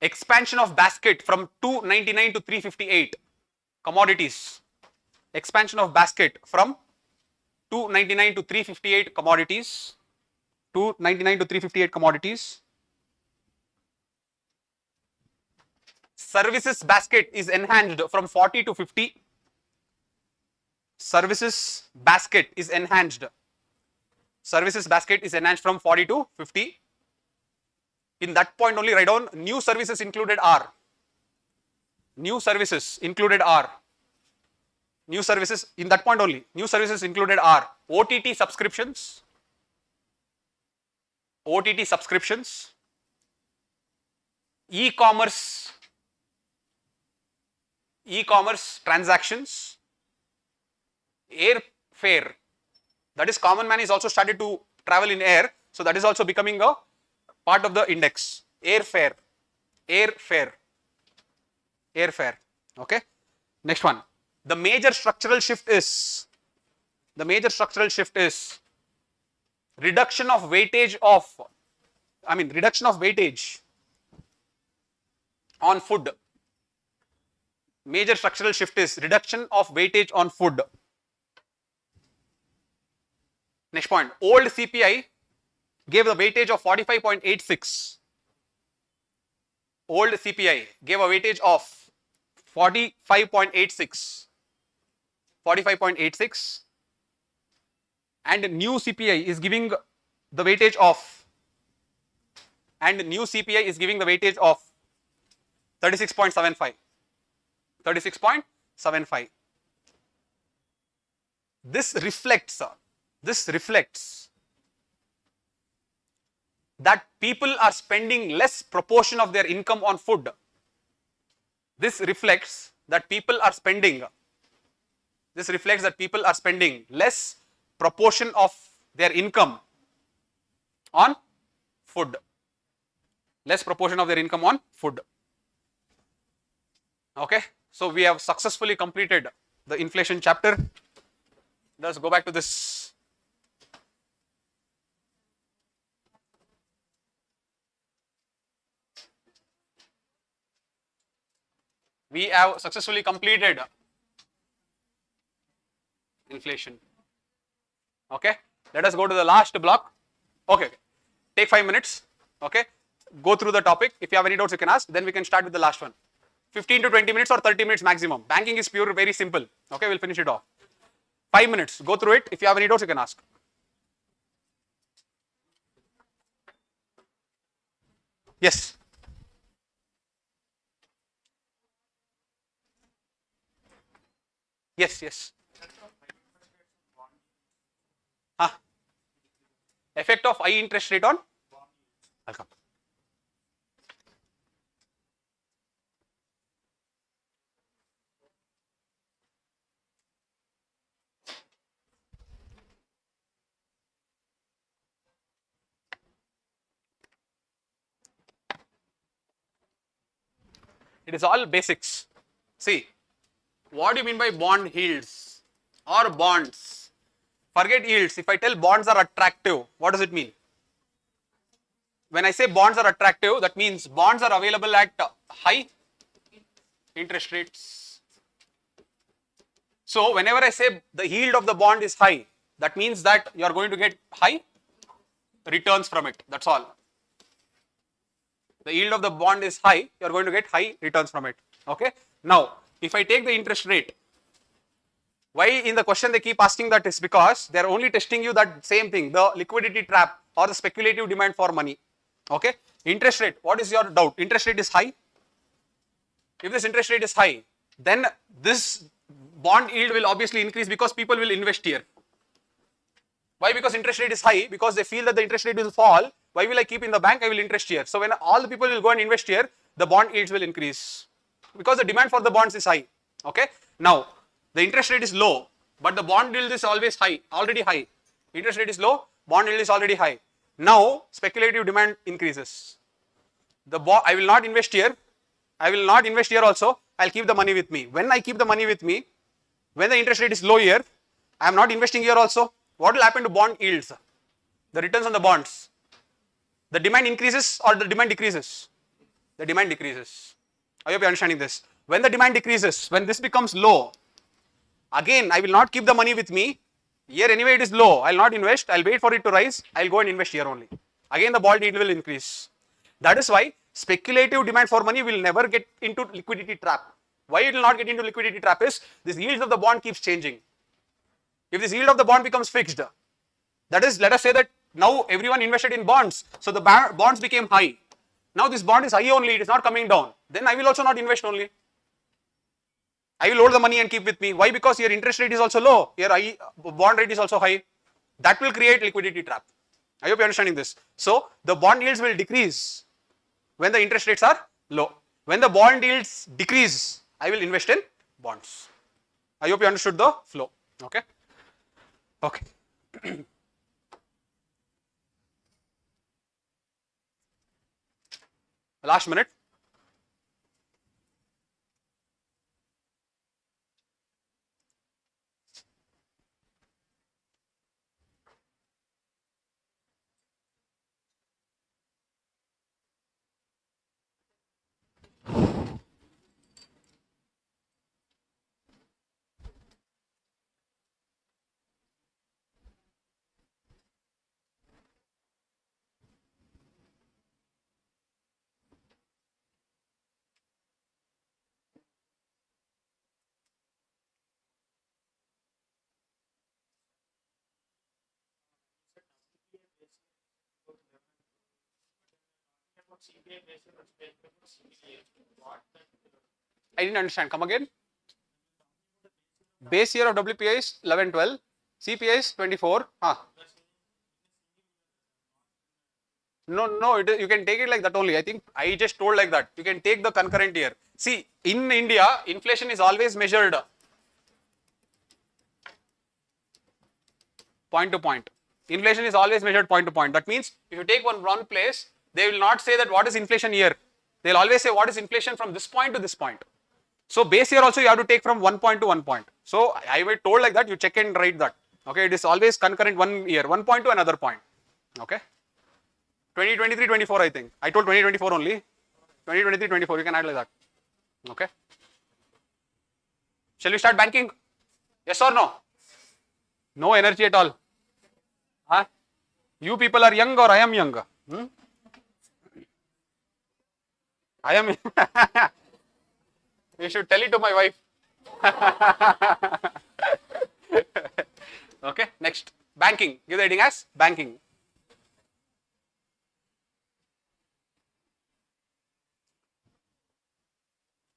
Expansion of basket from 299 to 358 commodities. Expansion of basket from 299 to 358 commodities. 299 to 358 commodities. Services basket is enhanced from 40 to 50. Services basket is enhanced. Services basket is enhanced from 40 to 50. In that point only write down new services included are. New services included are. New services in that point only. New services included are OTT subscriptions, OTT subscriptions, e-commerce transactions, airfare. That is, common man is also started to travel in air, so that is also becoming a part of the index. Airfare. Okay. Next one. The major structural shift is reduction of weightage on food. Major structural shift is reduction of weightage on food. Next point, old CPI gave a weightage of 45.86. Old CPI gave a weightage of 45.86. And new CPI is giving the weightage of 36.75. 36.75. This reflects that people are spending less proportion of their income on food. This reflects that people are spending less proportion of their income on food. Less proportion of their income on food. Okay, so we have successfully completed the inflation chapter. Let's go back to this. We have successfully completed inflation. Okay, let us go to the last block. Okay, take 5 minutes. Okay, go through the topic. If you have any doubts, you can ask. Then we can start with the last one. 15 to 20 minutes or 30 minutes maximum. Banking is pure, very simple. Okay, we'll finish it off. 5 minutes. Go through it. If you have any doubts, you can ask. Yes. Yes. Effect of high interest rate on? Welcome. It is all basics. See, what do you mean by bond yields or bonds? Forget yields. If I tell bonds are attractive, what does it mean? When I say bonds are attractive, that means bonds are available at high interest rates. So whenever I say the yield of the bond is high, that means that you are going to get high returns from it. That's all. The yield of the bond is high, you are going to get high returns from it. Okay. Now, if I take the interest rate, why in the question they keep asking that is because they are only testing you that same thing, the liquidity trap or the speculative demand for money. Okay. Interest rate, what is your doubt? Interest rate is high. If this interest rate is high, then this bond yield will obviously increase because people will invest here. Why? Because interest rate is high, because they feel that the interest rate will fall. Why will I keep in the bank? I will invest here. So when all the people will go and invest here, the bond yields will increase because the demand for the bonds is high. Okay. Now the interest rate is low, but the bond yield is always high, already high. Interest rate is low, bond yield is already high. Now speculative demand increases. I will not invest here. I will not invest here also. I'll keep the money with me. When I keep the money with me, when the interest rate is low here, I am not investing here also. What will happen to bond yields? The returns on the bonds. The demand increases or the demand decreases? The demand decreases. I hope you are understanding this. When the demand decreases, when this becomes low, again I will not keep the money with me. Here anyway it is low. I will not invest. I will wait for it to rise. I will go and invest here only. Again the bond yield will increase. That is why speculative demand for money will never get into liquidity trap. Why it will not get into liquidity trap is this yields of the bond keeps changing. If this yield of the bond becomes fixed, that is, let us say that now everyone invested in bonds, so the bonds became high. Now this bond is high only, it is not coming down. Then I will also not invest only. I will hold the money and keep with me. Why? Because your interest rate is also low, your bond rate is also high. That will create liquidity trap. I hope you are understanding this. So the bond yields will decrease when the interest rates are low. When the bond yields decrease, I will invest in bonds. I hope you understood the flow. Okay. Okay. Last minute. I didn't understand. Come again. Base year of WPI is 11, 12. CPI is 24. No, you can take it like that only. I think I just told like that. You can take the concurrent year. See, in India, inflation is always measured point to point. Inflation is always measured point to point. That means if you take one place, they will not say that what is inflation year. They will always say what is inflation from this point to this point. So base year also you have to take from one point to one point. So I will told like that, you check and write that. Okay, it is always concurrent 1 year, 1 point to another point. Okay. 2023, 24 I think. I told 2024 only. 2023, 24 you can add like that. Okay. Shall we start banking? Yes or no? No energy at all. Huh? You people are young or I am young? I am. You should tell it to my wife. Okay, next. Banking. Give the heading as banking.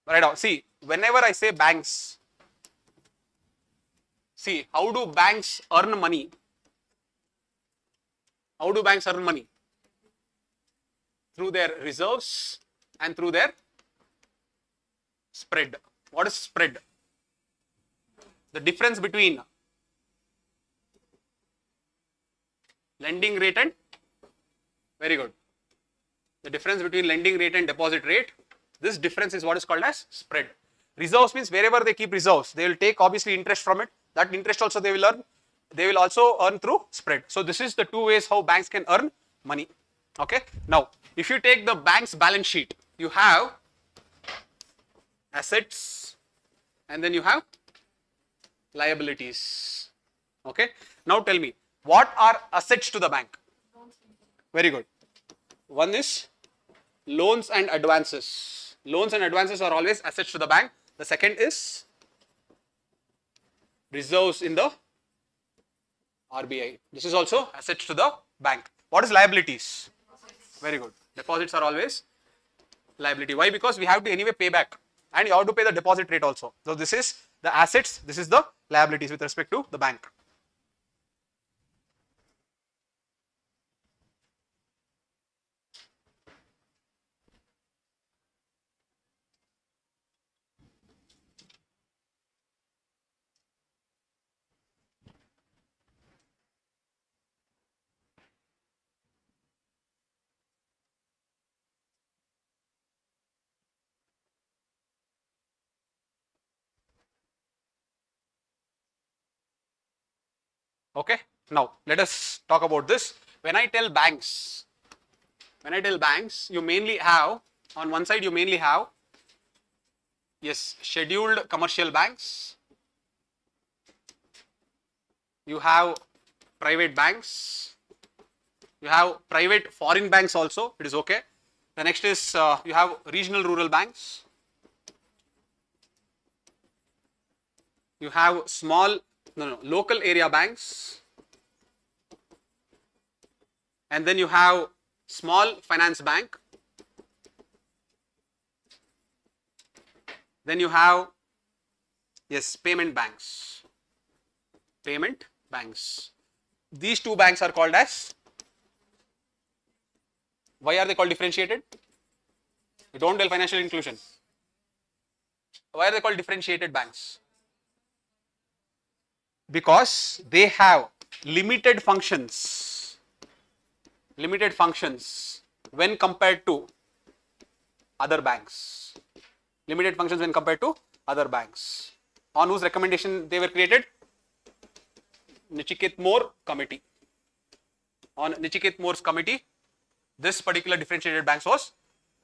Right now, see, whenever I say banks, see, how do banks earn money? How do banks earn money? Through their reserves and through their spread. What is spread? The difference between lending rate and, very good, the difference between lending rate and deposit rate, this difference is what is called as spread. Reserves means wherever they keep reserves, they will take obviously interest from it. That interest also they will earn. They will also earn through spread. So this is the two ways how banks can earn money. Okay. Now, if you take the bank's balance sheet, you have assets and then you have liabilities. Okay. Now tell me, what are assets to the bank? Very good. One is loans and advances. Loans and advances are always assets to the bank. The second is reserves in the RBI. This is also assets to the bank. What is liabilities? Very good. Deposits are always liability. Why? Because we have to anyway pay back and you have to pay the deposit rate also. So this is the assets, this is the liabilities with respect to the bank. Okay. Now let us talk about this. When I tell banks, you mainly have, on one side you mainly have, yes, scheduled commercial banks, you have private banks, you have private foreign banks also, it is okay. The next is you have regional rural banks, you have small, local area banks, and then you have small finance bank, Then you have, yes, payment banks. Payment banks. These two banks are called as, why are they called differentiated? You don't tell financial inclusion. Why are they called differentiated banks? Because they have limited functions when compared to other banks. Limited functions when compared to other banks. On whose recommendation they were created? Nachiket More committee. On Nachiket More's committee, this particular differentiated banks was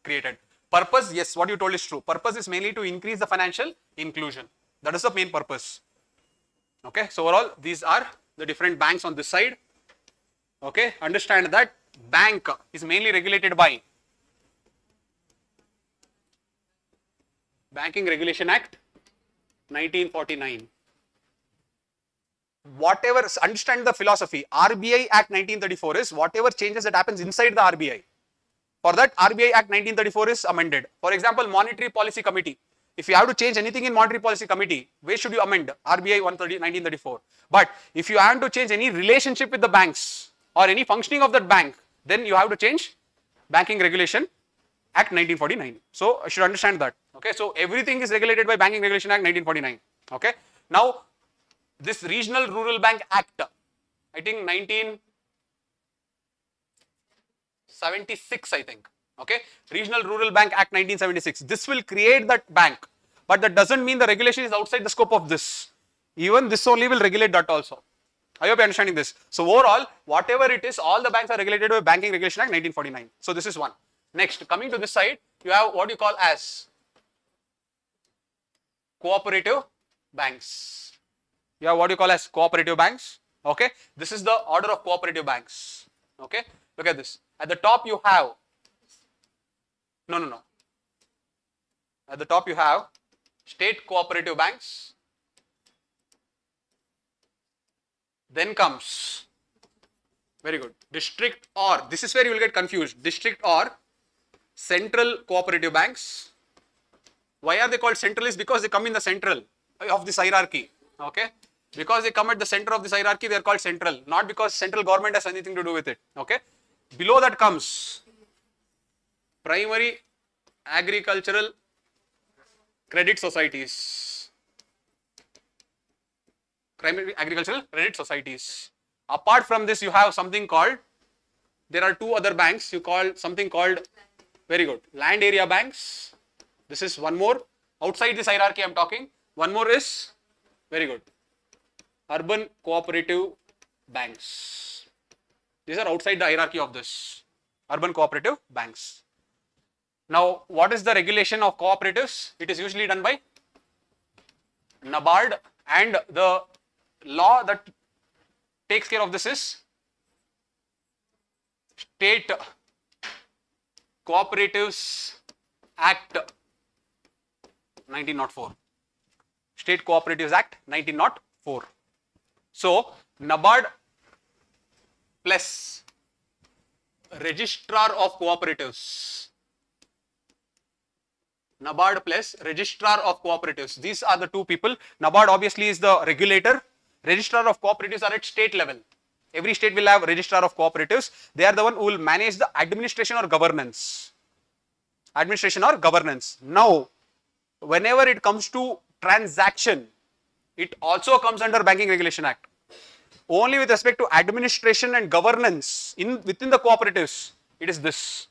created. Purpose, yes, what you told is true. Purpose is mainly to increase the financial inclusion. That is the main purpose. Okay, so overall, these are the different banks on this side. Okay, understand that bank is mainly regulated by Banking Regulation Act 1949. Whatever, understand the philosophy. RBI Act 1934 is whatever changes that happens inside the RBI. For that, RBI Act 1934 is amended. For example, Monetary Policy Committee. If you have to change anything in Monetary Policy Committee, where should you amend? RBI 1934. But if you have to change any relationship with the banks or any functioning of that bank, then you have to change Banking Regulation Act 1949. So, you should understand that. Okay, so everything is regulated by Banking Regulation Act 1949. Okay, now this Regional Rural Bank Act, I think 1976, I think. Okay, Regional Rural Bank Act 1976. This will create that bank, but that doesn't mean the regulation is outside the scope of this. Even this only will regulate that also. I hope you are understanding this. So overall, whatever it is, all the banks are regulated by Banking Regulation Act 1949. So this is one. Next, coming to this side, you have what you call as cooperative banks. You have what you call as cooperative banks. Okay, this is the order of cooperative banks. Okay, look at this. At the top you have, no. At the top you have state cooperative banks. Then comes, very good, district or, this is where you will get confused, district or central cooperative banks. Why are they called central is because they come in the central of this hierarchy. Okay, because they come at the center of this hierarchy, they are called central, not because central government has anything to do with it. Okay, below that comes primary agricultural credit societies. Primary agricultural credit societies. Apart from this, you have something called, there are two other banks, you call something called, very good, land area banks. This is one more. Outside this hierarchy I am talking. One more is, very good, urban cooperative banks. These are outside the hierarchy of this, urban cooperative banks. Now, what is the regulation of cooperatives? It is usually done by NABARD, and the law that takes care of this is State Cooperatives Act 1904. State Cooperatives Act 1904. So, NABARD plus Registrar of Cooperatives. NABARD plus Registrar of Cooperatives. These are the two people. NABARD obviously is the regulator. Registrar of Cooperatives are at state level. Every state will have Registrar of Cooperatives. They are the one who will manage the administration or governance. Administration or governance. Now, whenever it comes to transaction, it also comes under Banking Regulation Act. Only with respect to administration and governance within the cooperatives, it is this.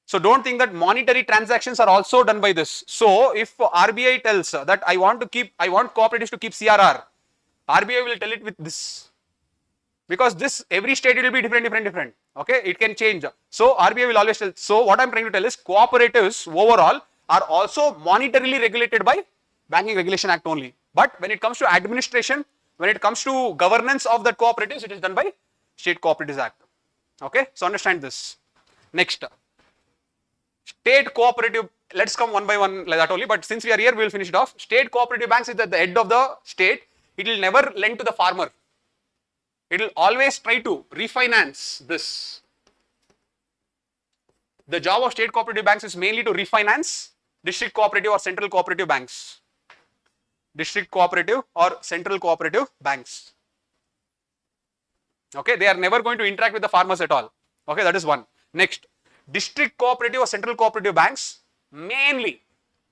So don't think that monetary transactions are also done by this. So if RBI tells that I want cooperatives to keep CRR, RBI will tell it with this. Because this, every state it will be different. Okay, it can change. So RBI will always tell. So what I am trying to tell is cooperatives overall are also monetarily regulated by Banking Regulation Act only. But when it comes to administration, when it comes to governance of the cooperatives, it is done by State Cooperatives Act. Okay, so understand this. Next, state cooperative, let's come one by one like that only, but since we are here, we will finish it off. State cooperative banks is at the head of the state. It will never lend to the farmer. It will always try to refinance this. The job of state cooperative banks is mainly to refinance district cooperative or central cooperative banks. District cooperative or central cooperative banks. Okay, they are never going to interact with the farmers at all. Okay, that is one. Next, district cooperative or central cooperative banks mainly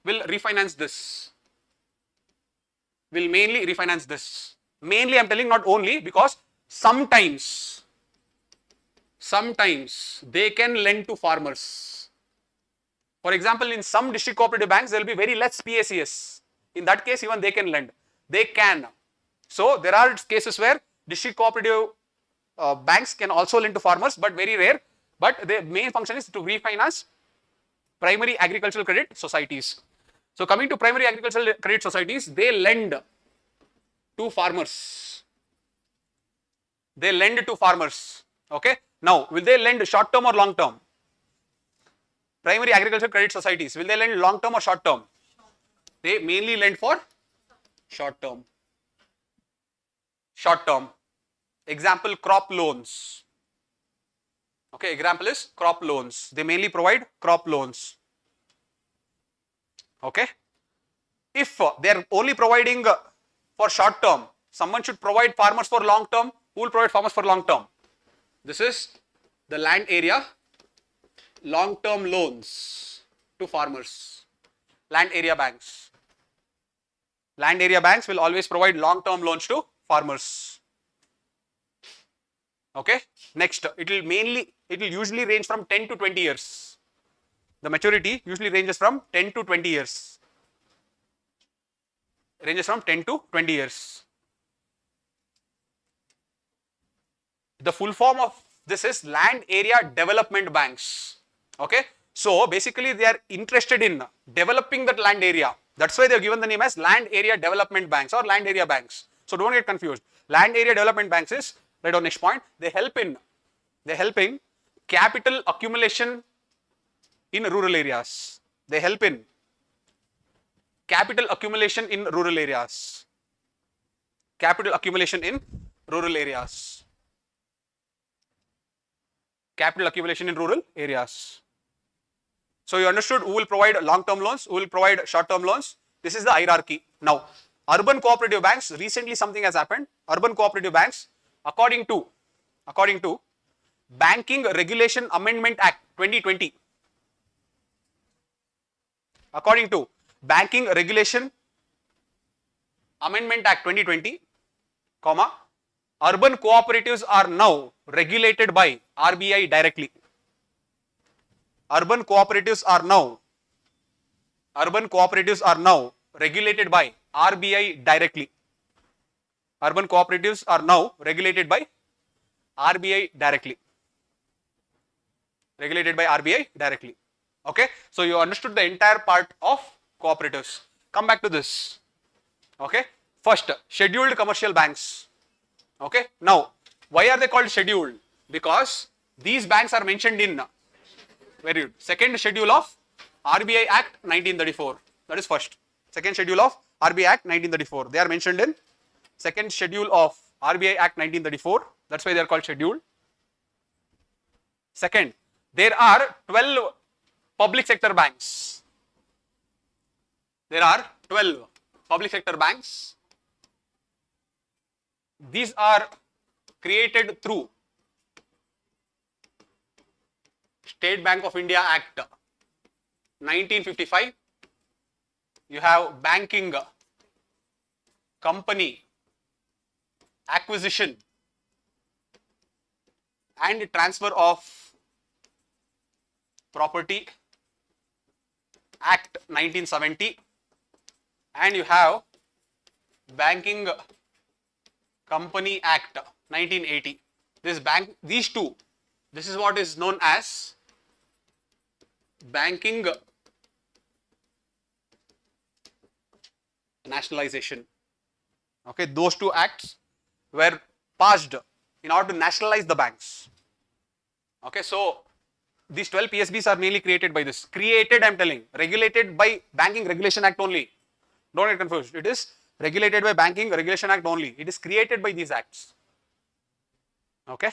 will refinance this. Will mainly refinance this. Mainly, I am telling not only, because sometimes they can lend to farmers. For example, in some district cooperative banks, there will be very less PACS. In that case, even they can lend. They can. So, there are cases where district cooperative banks can also lend to farmers, but very rare. But their main function is to refinance primary agricultural credit societies. So, coming to primary agricultural credit societies, they lend to farmers. They lend to farmers. Okay. Now, will they lend short term or long term? Primary agricultural credit societies, will they lend long term or short term? They mainly lend for short term. Short term. Example, crop loans. Okay, example is crop loans. They mainly provide crop loans. Okay. If they are only providing for short term, someone should provide farmers for long term. Who will provide farmers for long term? This is the land area long term loans to farmers. Land area banks. Land area banks will always provide long term loans to farmers. Okay. Next, it will usually range from 10 to 20 years. The maturity usually ranges from 10 to 20 years. Ranges from 10 to 20 years. The full form of this is land area development banks. Okay. So, basically they are interested in developing that land area. That's why they have given the name as land area development banks or land area banks. So, don't get confused. Land area development banks is, right on next point, they help in capital accumulation in rural areas. They help in capital accumulation in rural areas. Capital accumulation in rural areas. Capital accumulation in rural areas. So, you understood who will provide long-term loans, who will provide short-term loans. This is the hierarchy. Now, urban cooperative banks, recently something has happened. Urban cooperative banks, according to Banking Regulation Amendment Act 2020. According to Banking Regulation Amendment Act 2020, urban cooperatives are now regulated by RBI directly. Urban cooperatives are now regulated by RBI directly. Urban cooperatives are now regulated by RBI directly. Regulated by RBI directly. Okay. So, you understood the entire part of cooperatives. Come back to this. Okay. First, scheduled commercial banks. Okay. Now, why are they called scheduled? Because these banks are mentioned in very good. Second schedule of RBI Act 1934. That is first. Second schedule of RBI Act 1934. They are mentioned in second schedule of RBI Act 1934. That's why they are called scheduled. Second, there are 12 public sector banks. There are 12 public sector banks. These are created through State Bank of India Act 1955. You have Banking Company Acquisition and Transfer of Property Act 1970, and you have Banking Company Act 1980. These two, this is what is known as banking nationalization. Okay, those two acts were passed in order to nationalize the banks. Okay, so these 12 PSBs are mainly created by this. Created, I am telling, regulated by Banking Regulation Act only. Don't get confused. It is regulated by Banking Regulation Act only. It is created by these acts. Okay.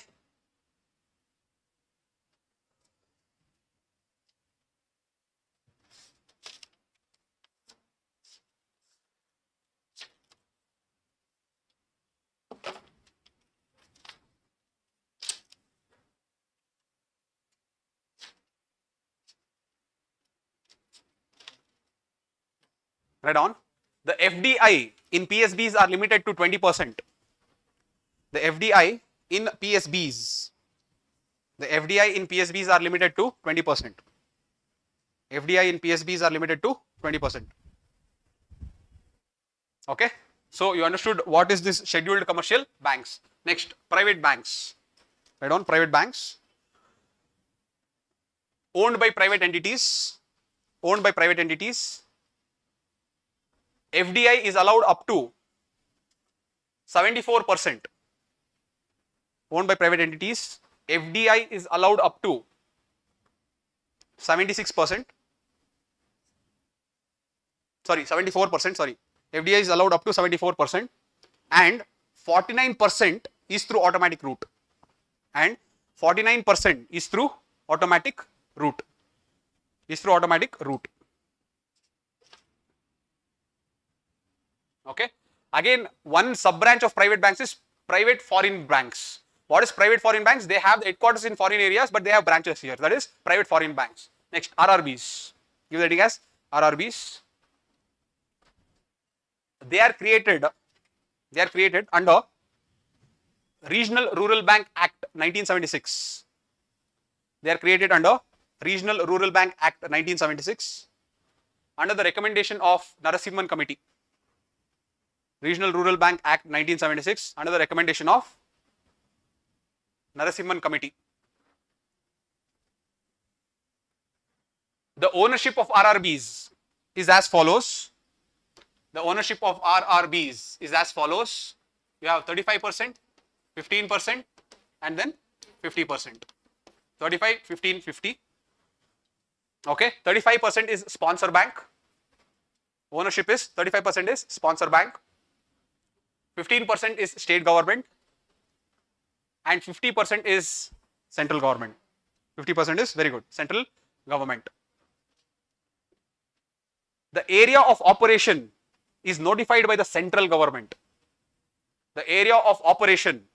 Right on. The FDI in PSBs are limited to 20%. The FDI in PSBs. The FDI in PSBs are limited to 20%. FDI in PSBs are limited to 20%. Okay. So you understood what is this scheduled commercial banks. Next, private banks. Right on, private banks. Owned by private entities. Owned by private entities. FDI is allowed up to 74%. Owned by private entities. FDI is allowed up to 76%. Sorry, 74%. Sorry. FDI is allowed up to 74%. And 49% is through automatic route. And 49% is through automatic route. Okay. Again, one sub branch of private banks is private foreign banks. What is private foreign banks? They have the headquarters in foreign areas, but they have branches here. That is private foreign banks. Next, RRBs. Give the heading as RRBs. They are created under Regional Rural Bank Act 1976. They are created under Regional Rural Bank Act 1976 under the recommendation of Narasimhan Committee. Regional Rural Bank Act 1976 under the recommendation of Narasimhan Committee. The ownership of RRBs is as follows. The ownership of RRBs is as follows. You have 35%, 15%, and then 50%. 35, 15, 50. Okay, 35% is sponsor bank. Ownership is 35% is sponsor bank. 15% is state government. And 50% is central government. 50% is very good, central government. The area of operation is notified by the central government. The area of operation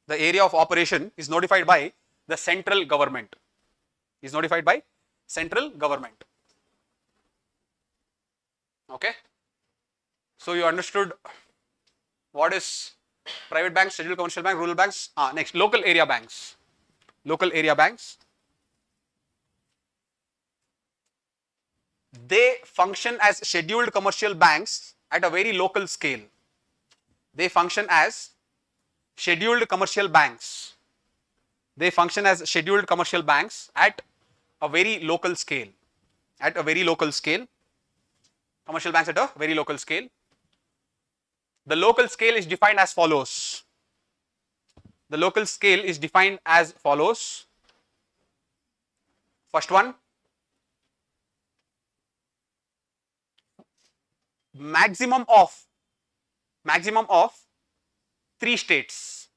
is notified by the central government. Okay. So you understood what is private banks, scheduled commercial bank, rural banks. Next, local area banks. They function as scheduled commercial banks at a very local scale. They function as scheduled commercial banks. Commercial banks at a very local scale. The local scale is defined as follows. First one, maximum of 3 states.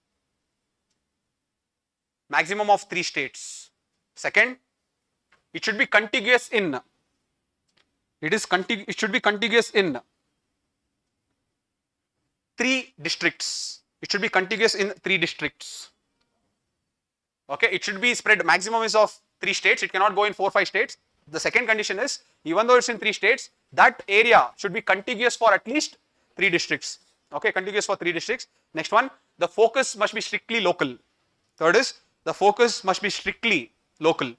Second, it should be contiguous in. It should be contiguous in 3 districts. Okay, it should be spread. Maximum is of 3 states. It cannot go in 4-5 states. The second condition is, even though it's in 3 states, that area should be contiguous for at least 3 districts. Okay, contiguous for 3 districts. Next one, the focus must be strictly local. Third is, the focus must be strictly local.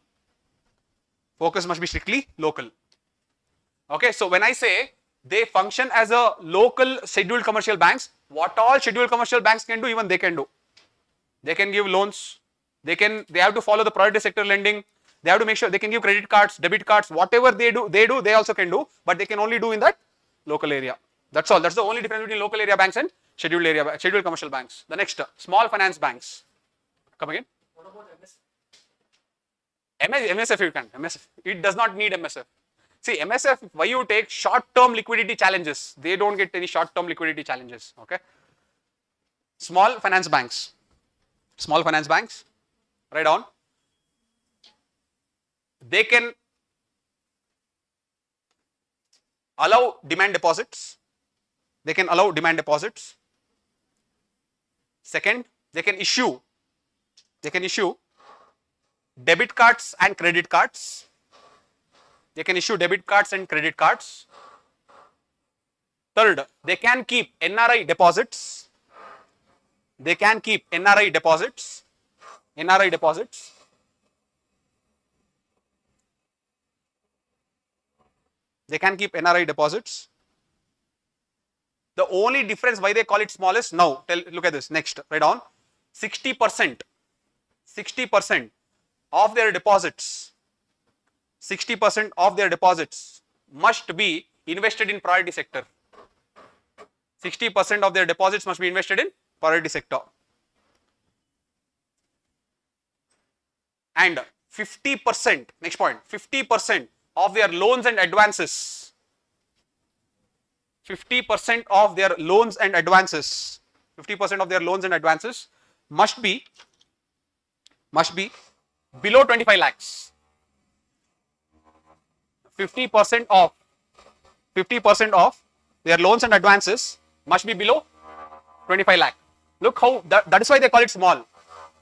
Okay, so when I say they function as a local scheduled commercial banks, what all scheduled commercial banks can do, even they can do. They can give loans. They have to follow the priority sector lending. They have to make sure they can give credit cards, debit cards, whatever they also can do, but they can only do in that local area. That's all. That's the only difference between local area banks and scheduled commercial banks. The next, small finance banks. Come again? What about MSF? MSF you can. MSF. It does not need MSF. See, MSF, why you take short-term liquidity challenges? They don't get any short-term liquidity challenges. Okay. Small finance banks. Right on. They can allow demand deposits. Second, they can issue debit cards and credit cards. Third, they can keep NRI deposits. They can keep NRI deposits. NRI deposits. They can keep NRI deposits. The only difference why they call it small is now. Look at this. Next, write down. 60% of their deposits. 60% of their deposits must be invested in priority sector. 60% of their deposits must be invested in priority sector. And 50%, next point, 50% of their loans and advances. 50% of their loans and advances. 50% of their loans and advances must be below 25 lakhs. 50% of their loans and advances must be below 25 lakh. Look how that is why they call it small.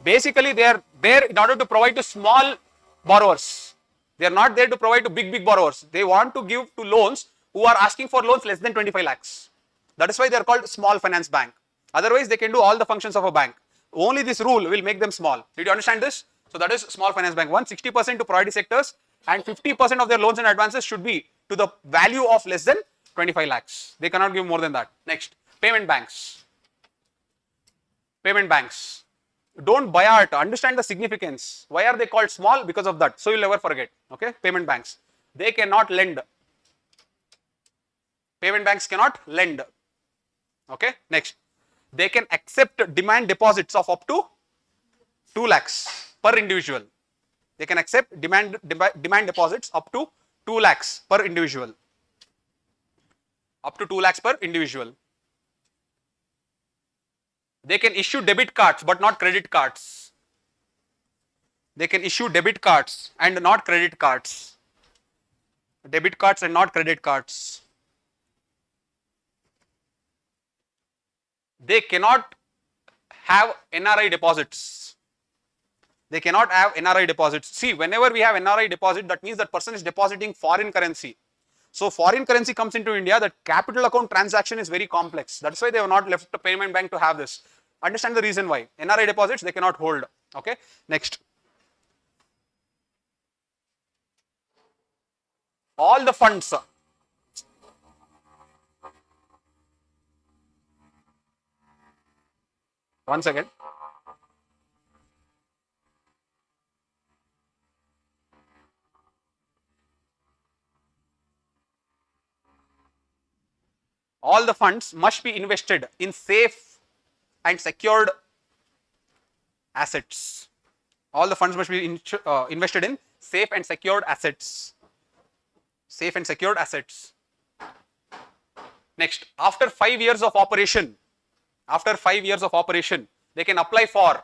Basically, they are there in order to provide to small borrowers. They are not there to provide to big borrowers. They want to give to loans who are asking for loans less than 25 lakhs. That is why they are called small finance bank. Otherwise, they can do all the functions of a bank. Only this rule will make them small. Did you understand this? So that is small finance bank. 60% to priority sectors and 50% of their loans and advances should be to the value of less than 25 lakhs. They cannot give more than that. Next, payment banks. Payment banks. Don't buy art. Understand the significance. Why are they called small? Because of that. So you'll never forget. Okay. Payment banks. They cannot lend. Payment banks cannot lend. Okay. Next. They can accept demand deposits of up to 2 lakhs per individual. They can accept demand deposits up to 2 lakhs per individual. Up to 2 lakhs per individual. They can issue debit cards but not credit cards. They can issue debit cards and not credit cards. Debit cards and not credit cards. They cannot have NRI deposits. They cannot have NRI deposits. See, whenever we have NRI deposit, that means that person is depositing foreign currency. So foreign currency comes into India, that capital account transaction is very complex. That's why they have not left the payment bank to have this. Understand the reason why. NRI deposits they cannot hold. Okay. Next. All the funds. One second. All the funds must be invested in safe and secured assets. All the funds must be invested in safe and secured assets. Safe and secured assets. Next, after 5 years of operation, they can apply for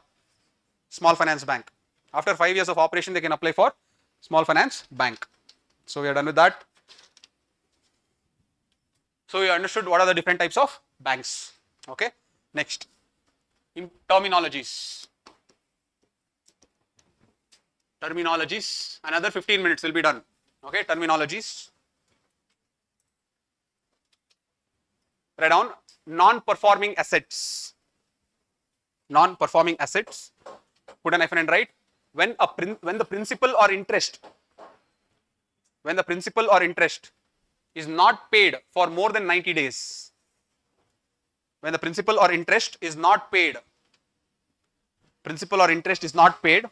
small finance bank. After 5 years of operation, they can apply for small finance bank. So we are done with that. So you understood what are the different types of banks. Okay. Next, in terminologies. Terminologies. Another 15 minutes will be done. Okay. Terminologies. Write down non-performing assets. Non-performing assets. Put an hyphen and write when the principal or interest. When the principal or interest is not paid for more than 90 days. When the principal or interest is not paid. Principal or interest is not paid.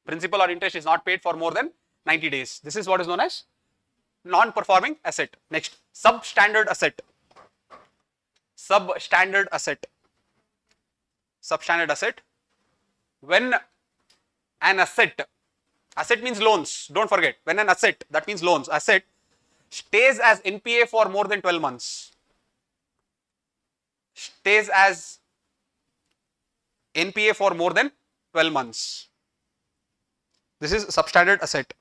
Principal or interest is not paid for more than 90 days. This is what is known as non-performing asset. Next, substandard asset. Substandard asset. Substandard asset. When an asset means loans, don't forget. When an asset, that means loans, asset stays as NPA for more than 12 months. Stays as NPA for more than 12 months. This is substandard asset.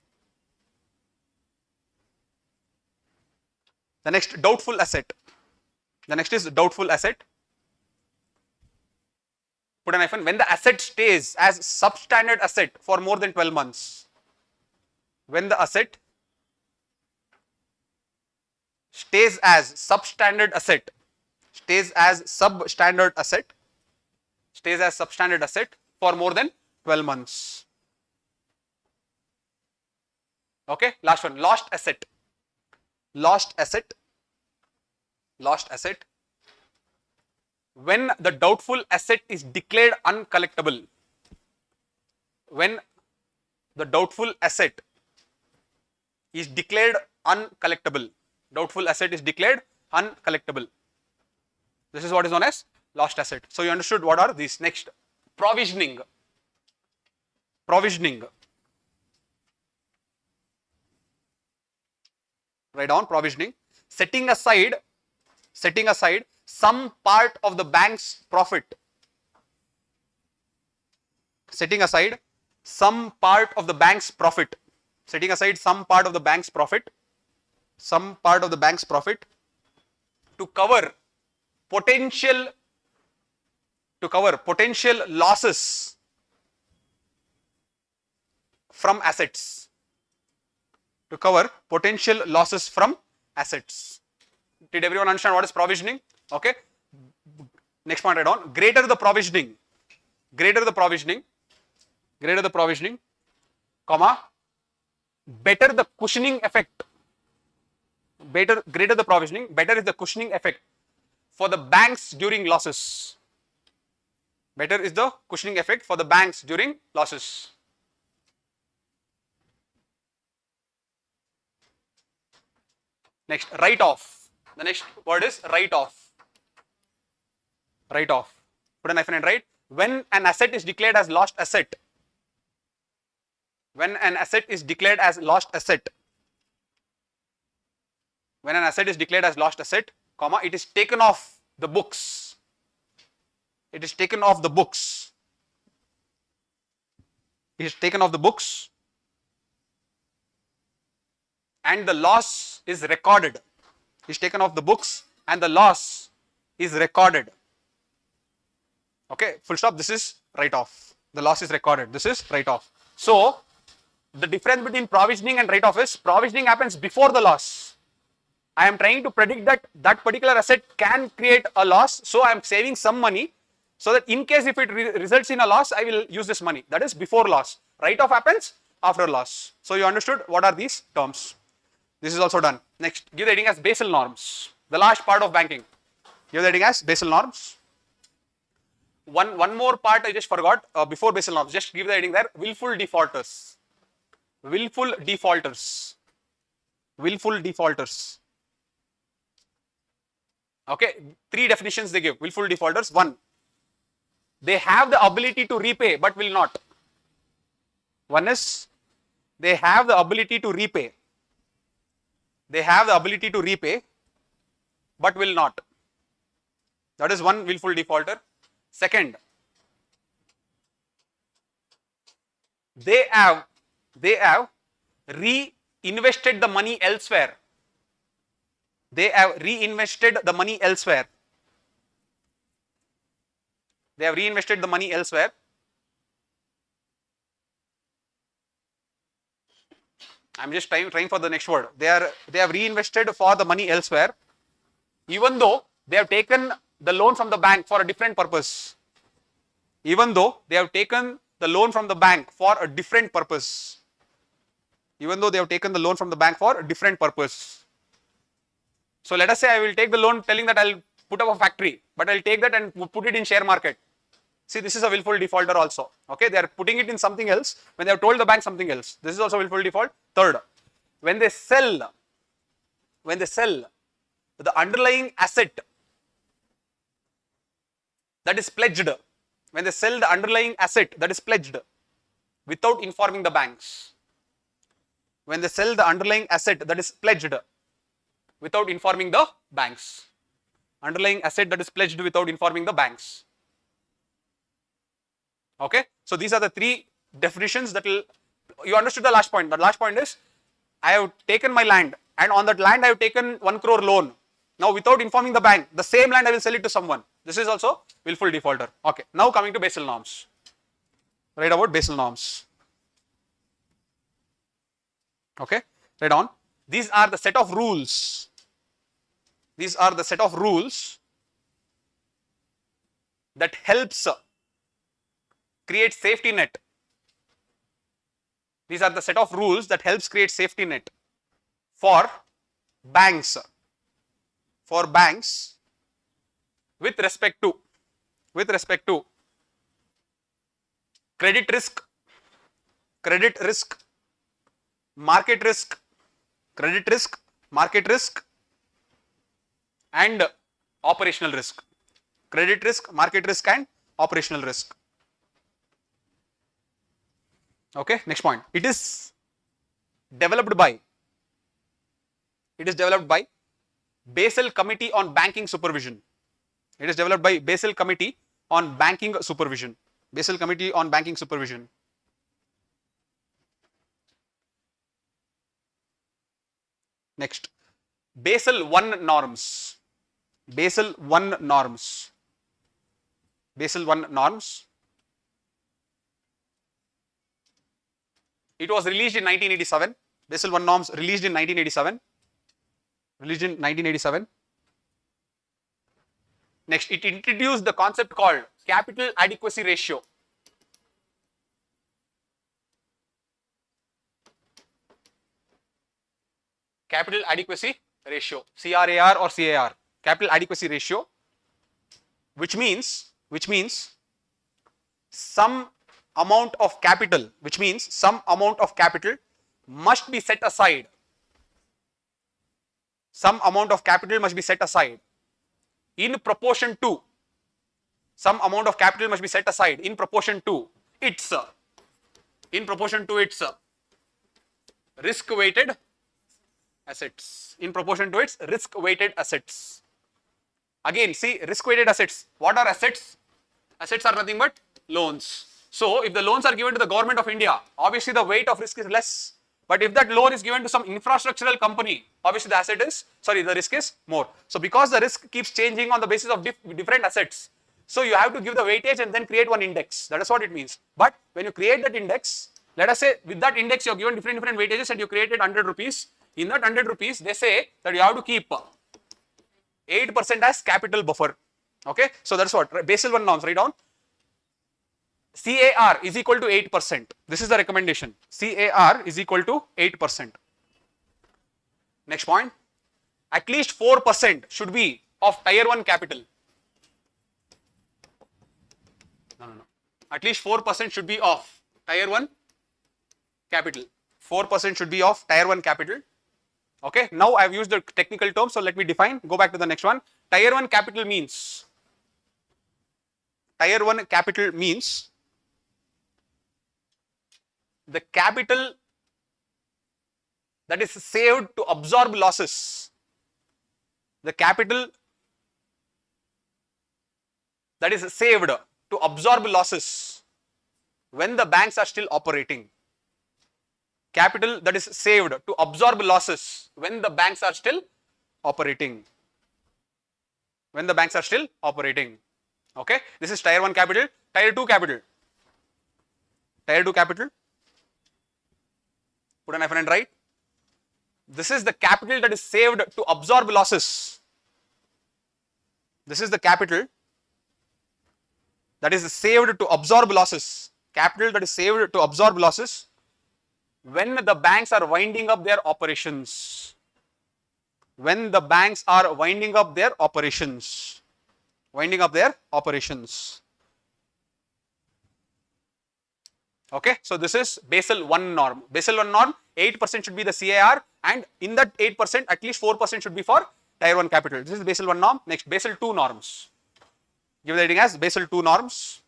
The next, doubtful asset. The next is doubtful asset. Put an hyphen. When the asset stays as substandard asset for more than 12 months. When the asset stays as substandard asset, stays as substandard asset, stays as substandard asset for more than 12 months. Okay, last one, lost asset. Lost asset. Lost asset. When the doubtful asset is declared uncollectible. When the doubtful asset is declared uncollectible. Doubtful asset is declared uncollectible. This is what is known as lost asset. So you understood what are these. Next, provisioning. Provisioning. Write down provisioning. Setting aside some part of the bank's profit. Setting aside some part of the bank's profit. Setting aside some part of the bank's profit. Some part of the bank's profit to cover potential losses from assets. To cover potential losses from assets. Did everyone understand what is provisioning? Okay. Next point, write down. Greater the provisioning, comma, better the cushioning effect. Greater the provisioning, better is the cushioning effect for the banks during losses. Better is the cushioning effect for the banks during losses. Next, write off. The next word is write off. Write off. Put an hyphen and write. When an asset is declared as lost asset. When an asset is declared as lost asset. When an asset is declared as lost asset, comma, it is taken off the books. It is taken off the books. It is taken off the books. And the loss is recorded. It is taken off the books and the loss is recorded. Okay, full stop. This is write off. The loss is recorded. This is write off. So, the difference between provisioning and write off is provisioning happens before the loss. I am trying to predict that that particular asset can create a loss. So, I am saving some money so that in case if it results in a loss, I will use this money. That is before loss. Write off happens after loss. So, you understood what are these terms. This is also done. Next, give the heading as Basel norms. The last part of banking. Give the heading as Basel norms. One more part I just forgot before Basel norms. Just give the heading there. Willful defaulters. Willful defaulters. Willful defaulters. Okay, three definitions they give. Willful defaulters. One, they have the ability to repay but will not. One is they have the ability to repay. They have the ability to repay but will not. That is one willful defaulter. Second, they have reinvested the money elsewhere. They have reinvested the money elsewhere. They have reinvested the money elsewhere. I am just trying for the next word. They have reinvested for the money elsewhere, even though they have taken the loan from the bank for a different purpose. Even though they have taken the loan from the bank for a different purpose. Even though they have taken the loan from the bank for a different purpose. So let us say I will take the loan telling that I will put up a factory, but I will take that and put it in share market. See, this is a willful defaulter also. Okay, they are putting it in something else when they have told the bank something else. This is also willful default. Third, when they sell the underlying asset that is pledged, when they sell the underlying asset that is pledged without informing the banks. When they sell the underlying asset that is pledged without informing the banks. Underlying asset that is pledged without informing the banks. Okay, so these are the three definitions that will, you understood the last point. The last point is, I have taken my land and on that land I have taken 1 crore loan. Now without informing the bank, the same land I will sell it to someone. This is also willful defaulter. Okay, now coming to Basel norms. Write about Basel norms. Okay, write on. These are the set of rules. These are the set of rules that helps create safety net. These are the set of rules that helps create safety net for banks. For banks with respect to credit risk, market risk, market risk and operational risk. Credit risk, market risk and operational risk. Okay, next point. It is developed by Basel Committee on Banking Supervision. It is developed by Basel Committee on Banking Supervision. Basel Committee on Banking Supervision. Next, Basel I norms. Basel I norms. Basel I norms. It was released in 1987. Basel I norms released in 1987. Next, it introduced the concept called capital adequacy ratio. Capital adequacy ratio, CRAR or CAR, capital adequacy ratio, which means some amount of capital, must be set aside. Some amount of capital must be set aside in proportion to, its risk weighted assets. Again, see, risk weighted assets. What are assets? Assets are nothing but loans. So if the loans are given to the government of India, obviously the weight of risk is less. But if that loan is given to some infrastructural company, obviously the risk is more. So because the risk keeps changing on the basis of different assets, so you have to give the weightage and then create one index. That is what it means. But when you create that index, let us say with that index you are given different weightages and you created 100 rupees. In that 100 rupees, they say that you have to keep 8% as capital buffer. Okay, so that's what Basel I norms. Write down. CAR is equal to 8%. This is the recommendation. CAR is equal to 8%. Next point. At least 4% should be of tier 1 capital. No. At least 4% should be of tier 1 capital. 4% should be of tier 1 capital. Okay. Now I have used the technical term, so let me define. Go back to the next one. Tier 1 capital means the capital that is saved to absorb losses. The capital that is saved to absorb losses when the banks are still operating. Capital that is saved to absorb losses when the banks are still operating. Okay, this is tier 1 capital. Tier 2 capital. Put an F and write. This is the capital that is saved to absorb losses. This is the capital that is saved to absorb losses. Capital that is saved to absorb losses when the banks are winding up their operations. Okay, so this is Basel I norm. Basel I norm, 8% should be the CAR, and in that 8%, at least 4% should be for tier 1 capital. This is Basel I norm. Next, Basel II norms. Give the heading as Basel II norms.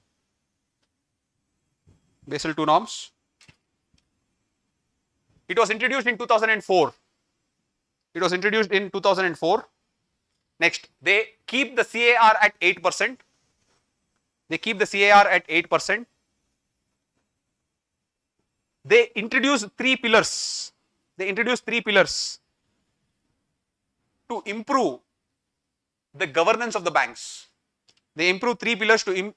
It was introduced in 2004. Next, they keep the CAR at 8%. They introduce three pillars. To improve the governance of the banks. They improve three pillars to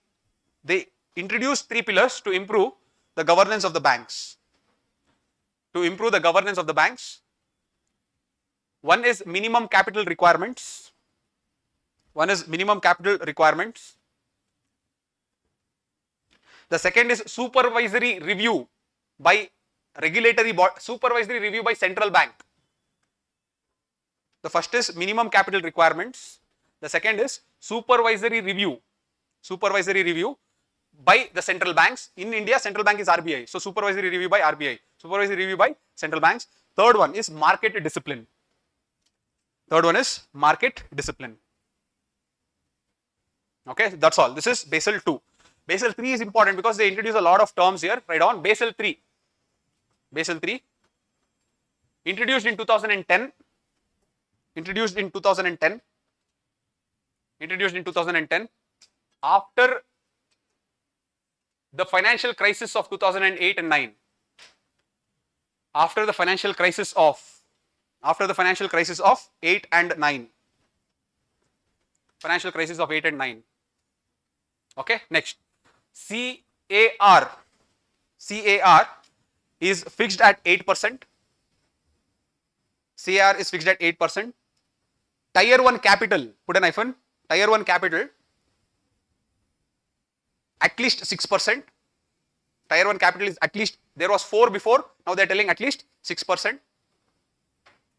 they introduce three pillars to improve the governance of the banks. To improve the governance of the banks. One is minimum capital requirements. One is minimum capital requirements. The second is supervisory review by regulatory body, supervisory review by central bank. The first is minimum capital requirements. The second is supervisory review by the central banks. In India, central bank is RBI. So supervisory review by RBI, supervisory review by central banks. Third one is market discipline. Third one is market discipline. Okay, that's all. This is Basel 2. Basel 3 is important because they introduce a lot of terms here. Write down Basel 3. Basel 3 introduced in 2010. Introduced in 2010. Introduced in 2010 after the financial crisis of 2008 and 9. After the financial crisis of 8 and 9. Financial crisis of 8 and 9. Okay, next. CAR is fixed at 8%. CAR is fixed at 8%. Tier 1 capital, put an hyphen, Tier 1 capital, at least 6%. Tier 1 capital is at least, there was 4 before, now they are telling at least 6%.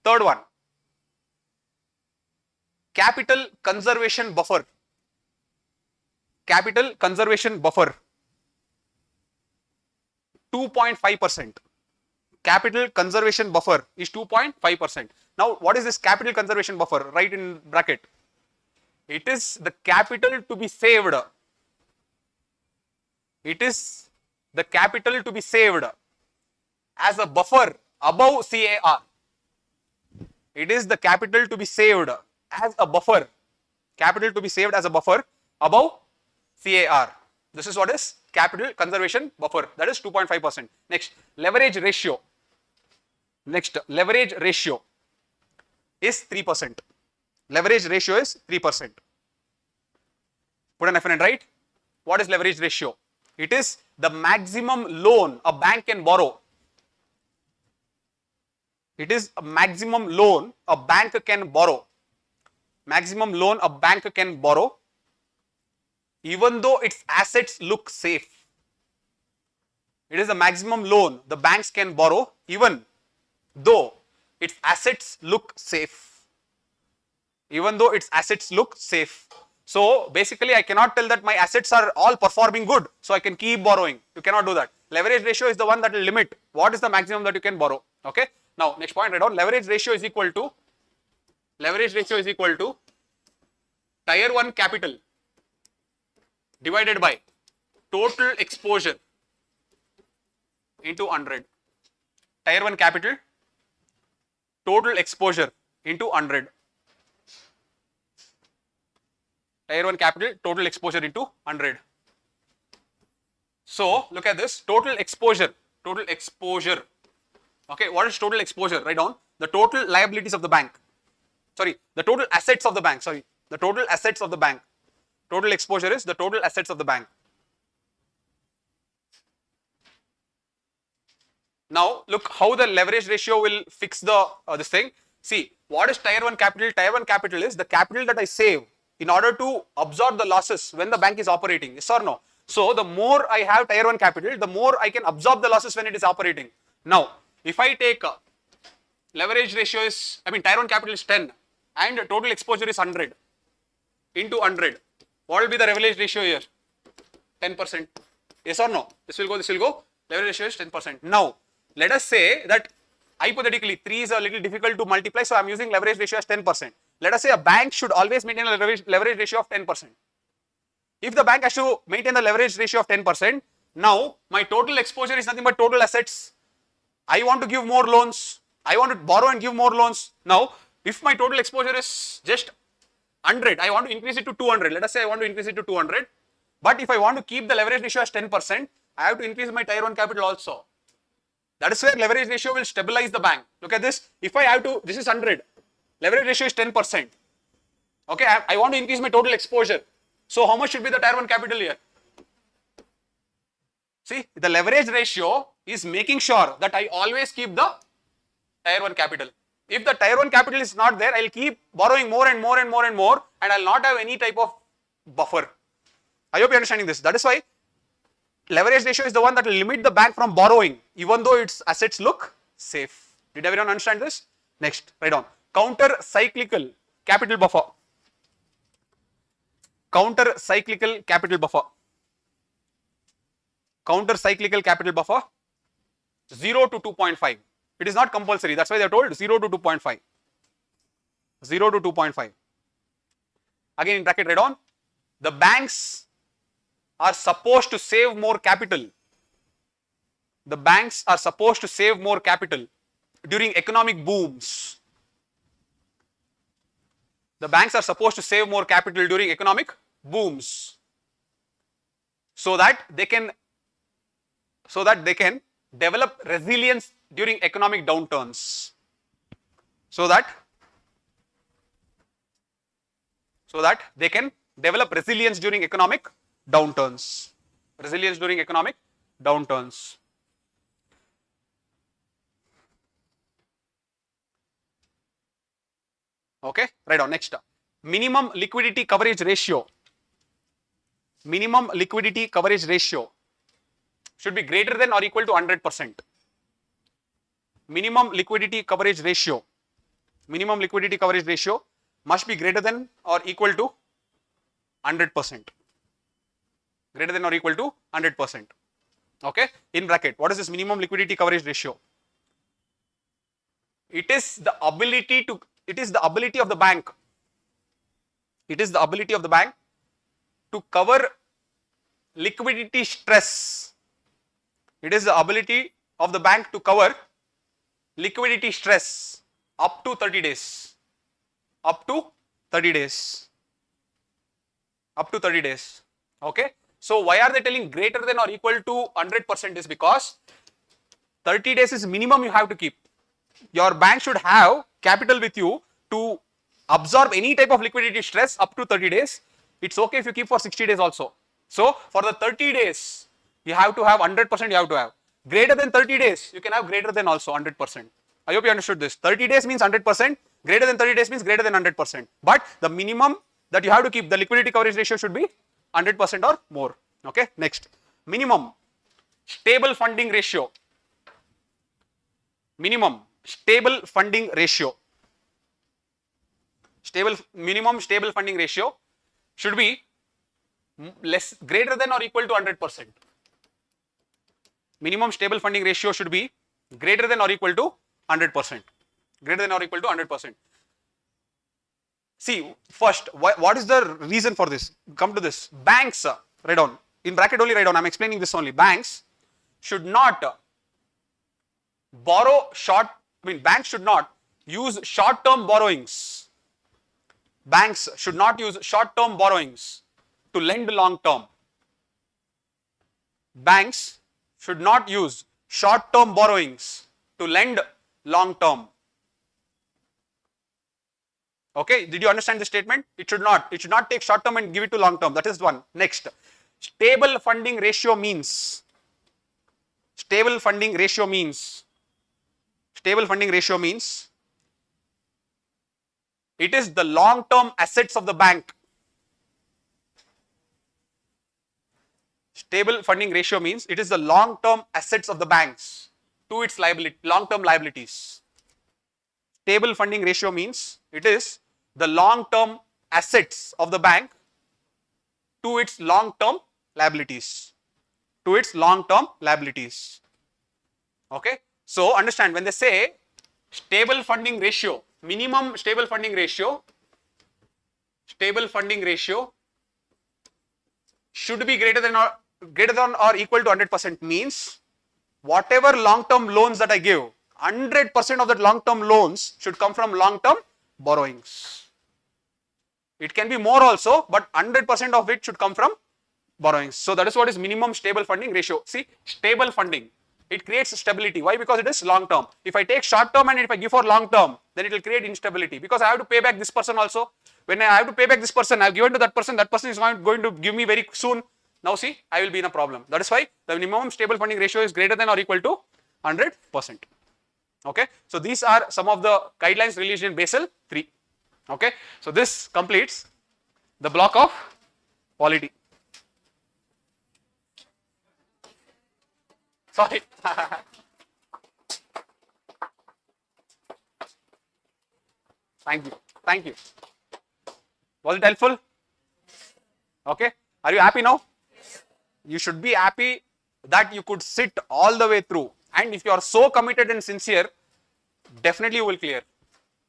Third one, capital conservation buffer. Capital conservation buffer, 2.5%. Capital conservation buffer is 2.5%. Now, what is this capital conservation buffer? Write in bracket. It is the capital to be saved. It is the capital to be saved as a buffer above CAR. It is the capital to be saved as a buffer. Capital to be saved as a buffer above CAR. This is what is capital conservation buffer. That is 2.5%. Next, leverage ratio. Next, leverage ratio is 3%. Leverage ratio is 3%. Put an F and write. What is leverage ratio? It is the maximum loan a bank can borrow. It is a maximum loan a bank can borrow. Maximum loan a bank can borrow even though its assets look safe. It is the maximum loan the banks can borrow even though its assets look safe. Even though its assets look safe. So basically I cannot tell that my assets are all performing good, so I can keep borrowing. You cannot do that. Leverage ratio is the one that will limit what is the maximum that you can borrow. Okay. Now next point, write down leverage ratio is equal to Tier 1 capital divided by total exposure into 100. Tier 1 capital, total exposure into 100. Tier 1 capital, total exposure into 100. So look at this, total exposure. Okay, what is total exposure? Write down the total liabilities of the bank. Sorry, the total assets of the bank. Sorry, the total assets of the bank. Total exposure is the total assets of the bank. Now look how the leverage ratio will fix the this thing. See, what is Tier 1 capital? Tier 1 capital is the capital that I save in order to absorb the losses when the bank is operating. Yes or no? So the more I have Tier 1 capital, the more I can absorb the losses when it is operating. Now, if I take leverage ratio is, Tier 1 capital is 10 and total exposure is 100 into 100. What will be the leverage ratio here? 10%. Yes or no? This will go, this will go. Leverage ratio is 10%. Now, let us say that hypothetically 3 is a little difficult to multiply, so I am using leverage ratio as 10%. Let us say a bank should always maintain a leverage ratio of 10%. If the bank has to maintain the leverage ratio of 10%, now my total exposure is nothing but total assets. I want to give more loans. I want to borrow and give more loans. Now, if my total exposure is just 100, I want to increase it to 200. Let us say I want to increase it to 200. But if I want to keep the leverage ratio as 10%, I have to increase my Tier 1 capital also. That is where leverage ratio will stabilize the bank. Look at this. If I have to, this is 100. Leverage ratio is 10%. Okay, I want to increase my total exposure. So how much should be the tier 1 capital here? See, the leverage ratio is making sure that I always keep the tier 1 capital. If the tier 1 capital is not there, I'll keep borrowing more and more and more and more, and I'll not have any type of buffer. I hope you're understanding this. That is why leverage ratio is the one that will limit the bank from borrowing, even though its assets look safe. Did everyone understand this? Next, write down. Counter cyclical capital buffer. Counter cyclical capital buffer. Counter cyclical capital buffer 0 to 2.5. It is not compulsory. That's why they are told 0 to 2.5. 0 to 2.5. Again in bracket, write down. The banks are supposed to save more capital. The banks are supposed to save more capital during economic booms. The banks are supposed to save more capital during economic booms so that they can develop resilience during economic downturns. So that they can develop resilience during economic downturns. Resilience during economic downturns. Okay, write down. Next, minimum liquidity coverage ratio. Minimum liquidity coverage ratio should be greater than or equal to 100%. Minimum liquidity coverage ratio. Minimum liquidity coverage ratio must be greater than or equal to 100%. Greater than or equal to 100%. Okay, in bracket, what is this minimum liquidity coverage ratio? It is the ability of the bank. It is the ability of the bank to cover liquidity stress. It is the ability of the bank to cover liquidity stress up to 30 days. Up to 30 days. Up to 30 days. Okay. So why are they telling greater than or equal to 100% is because 30 days is minimum you have to keep. Your bank should have capital with you to absorb any type of liquidity stress up to 30 days. It's okay if you keep for 60 days also. So for the 30 days, you have to have 100% you have to have. Greater than 30 days, you can have greater than also 100%. I hope you understood this. 30 days means 100%, greater than 30 days means greater than 100%. But the minimum that you have to keep, the liquidity coverage ratio should be 100% or more. Okay, next. Minimum stable funding ratio. Minimum stable funding ratio. Minimum stable funding ratio should be greater than or equal to 100%. Minimum stable funding ratio should be greater than or equal to 100%. Greater than or equal to 100%. See, first, what is the reason for this? Come to this. Banks, write down. In bracket only write down. I'm explaining this only. Banks should not banks should not use short-term borrowings. Banks should not use short-term borrowings to lend long-term. Banks should not use short-term borrowings to lend long-term. Okay, did you understand the statement? It should not take short-term and give it to long-term. That is one. Next, stable funding ratio means. Stable funding ratio means it is the long-term assets of the bank. Stable funding ratio means it is the long-term assets of the banks to its long-term liabilities. Stable funding ratio means it is the long-term assets of the bank to its long-term liabilities. To its long-term liabilities. Okay. So understand, when they say stable funding ratio, minimum stable funding ratio should be greater than or equal to 100% means whatever long-term loans that I give, 100% of that long-term loans should come from long-term borrowings. It can be more also, but 100% of it should come from borrowings. So that is what is minimum stable funding ratio. See, stable funding. It creates stability. Why? Because it is long term. If I take short term and if I give for long term, then it will create instability because I have to pay back this person also. When I have to pay back this person, I have given to that person is not going to give me very soon. Now see, I will be in a problem. That is why the minimum stable funding ratio is greater than or equal to 100%. Okay, so these are some of the guidelines released in Basel III. Okay, so this completes the block of polity. Sorry. Thank you. Thank you. Was it helpful? Okay. Are you happy now? You should be happy that you could sit all the way through. And if you are so committed and sincere, definitely you will clear.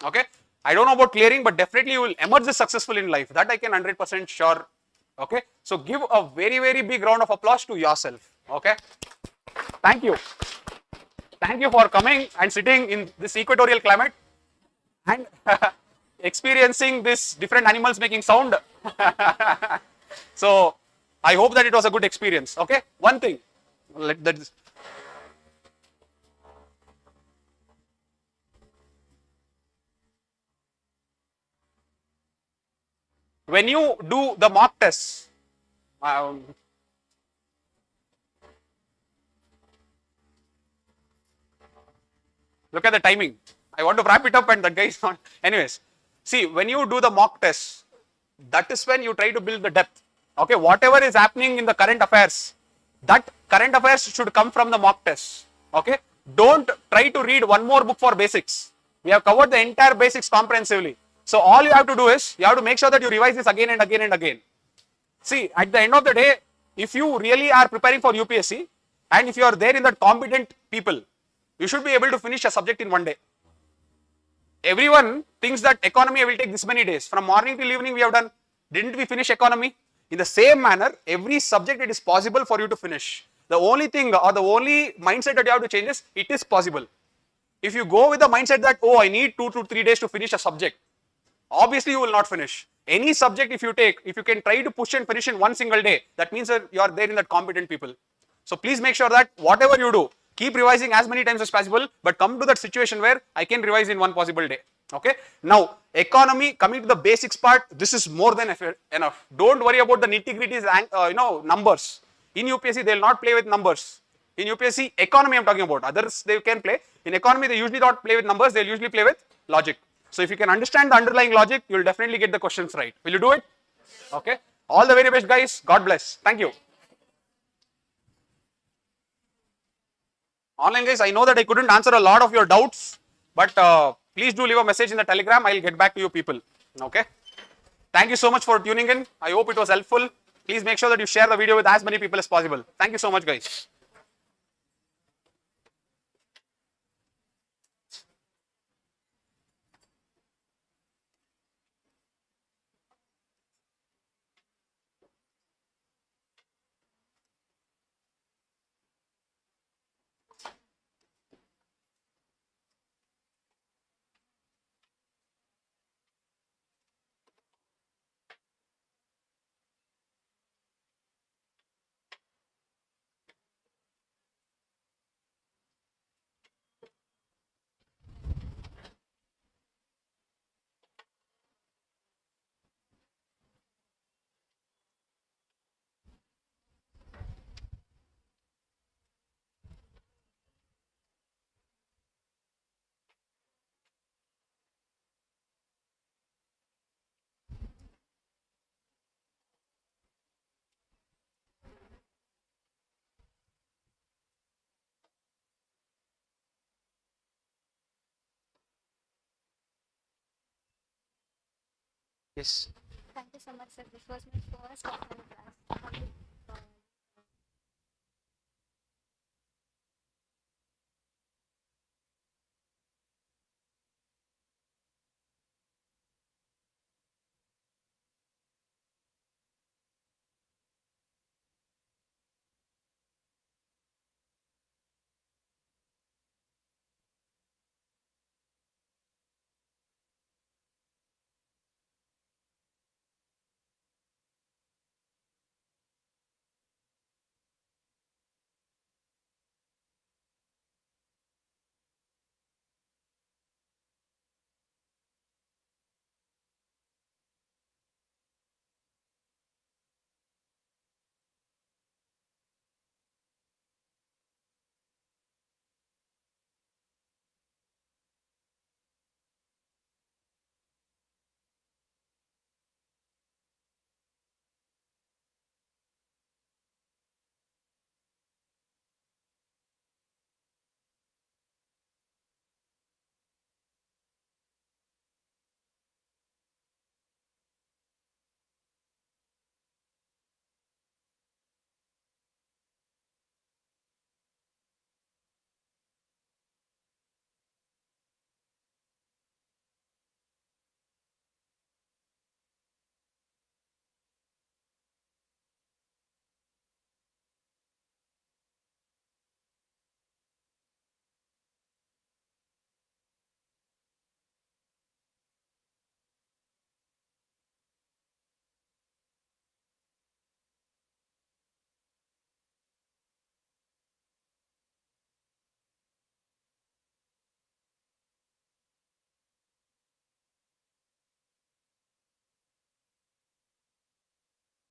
Okay. I don't know about clearing, but definitely you will emerge successful in life. That I can 100% sure. Okay. So give a very, very big round of applause to yourself. Okay. Thank you. Thank you for coming and sitting in this equatorial climate and experiencing this different animals making sound. So I hope that it was a good experience. Okay. One thing. When you do the mock tests, look at the timing. I want to wrap it up and that guy is not. Anyways, see, when you do the mock test, that is when you try to build the depth. Okay, whatever is happening in the current affairs, that current affairs should come from the mock test. Okay, don't try to read one more book for basics. We have covered the entire basics comprehensively. So all you have to do is, you have to make sure that you revise this again and again and again. See, at the end of the day, if you really are preparing for UPSC, and if you are there in that competent people, you should be able to finish a subject in one day. Everyone thinks that economy will take this many days. From morning till evening we have done. Didn't we finish economy? In the same manner, every subject it is possible for you to finish. The only thing or the only mindset that you have to change is, it is possible. If you go with the mindset that, oh, I need 2 to 3 days to finish a subject, obviously you will not finish. Any subject if you take, if you can try to push and finish in one single day, that means that you are there in that competent people. So please make sure that whatever you do, keep revising as many times as possible, but come to that situation where I can revise in one possible day. Okay. Now, economy, coming to the basics part, this is more than enough. Don't worry about the nitty-gritties and numbers. In UPSC, they will not play with numbers. In UPSC, economy I'm talking about. Others they can play. In economy, they usually don't play with numbers. They usually play with logic. So if you can understand the underlying logic, you will definitely get the questions right. Will you do it? Okay. All the very best, guys. God bless. Thank you. Online guys, I know that I couldn't answer a lot of your doubts, but please do leave a message in the Telegram. I'll get back to you people. Okay. Thank you so much for tuning in. I hope it was helpful. Please make sure that you share the video with as many people as possible. Thank you so much, guys. Yes. Thank you so much, sir. This was my first online class.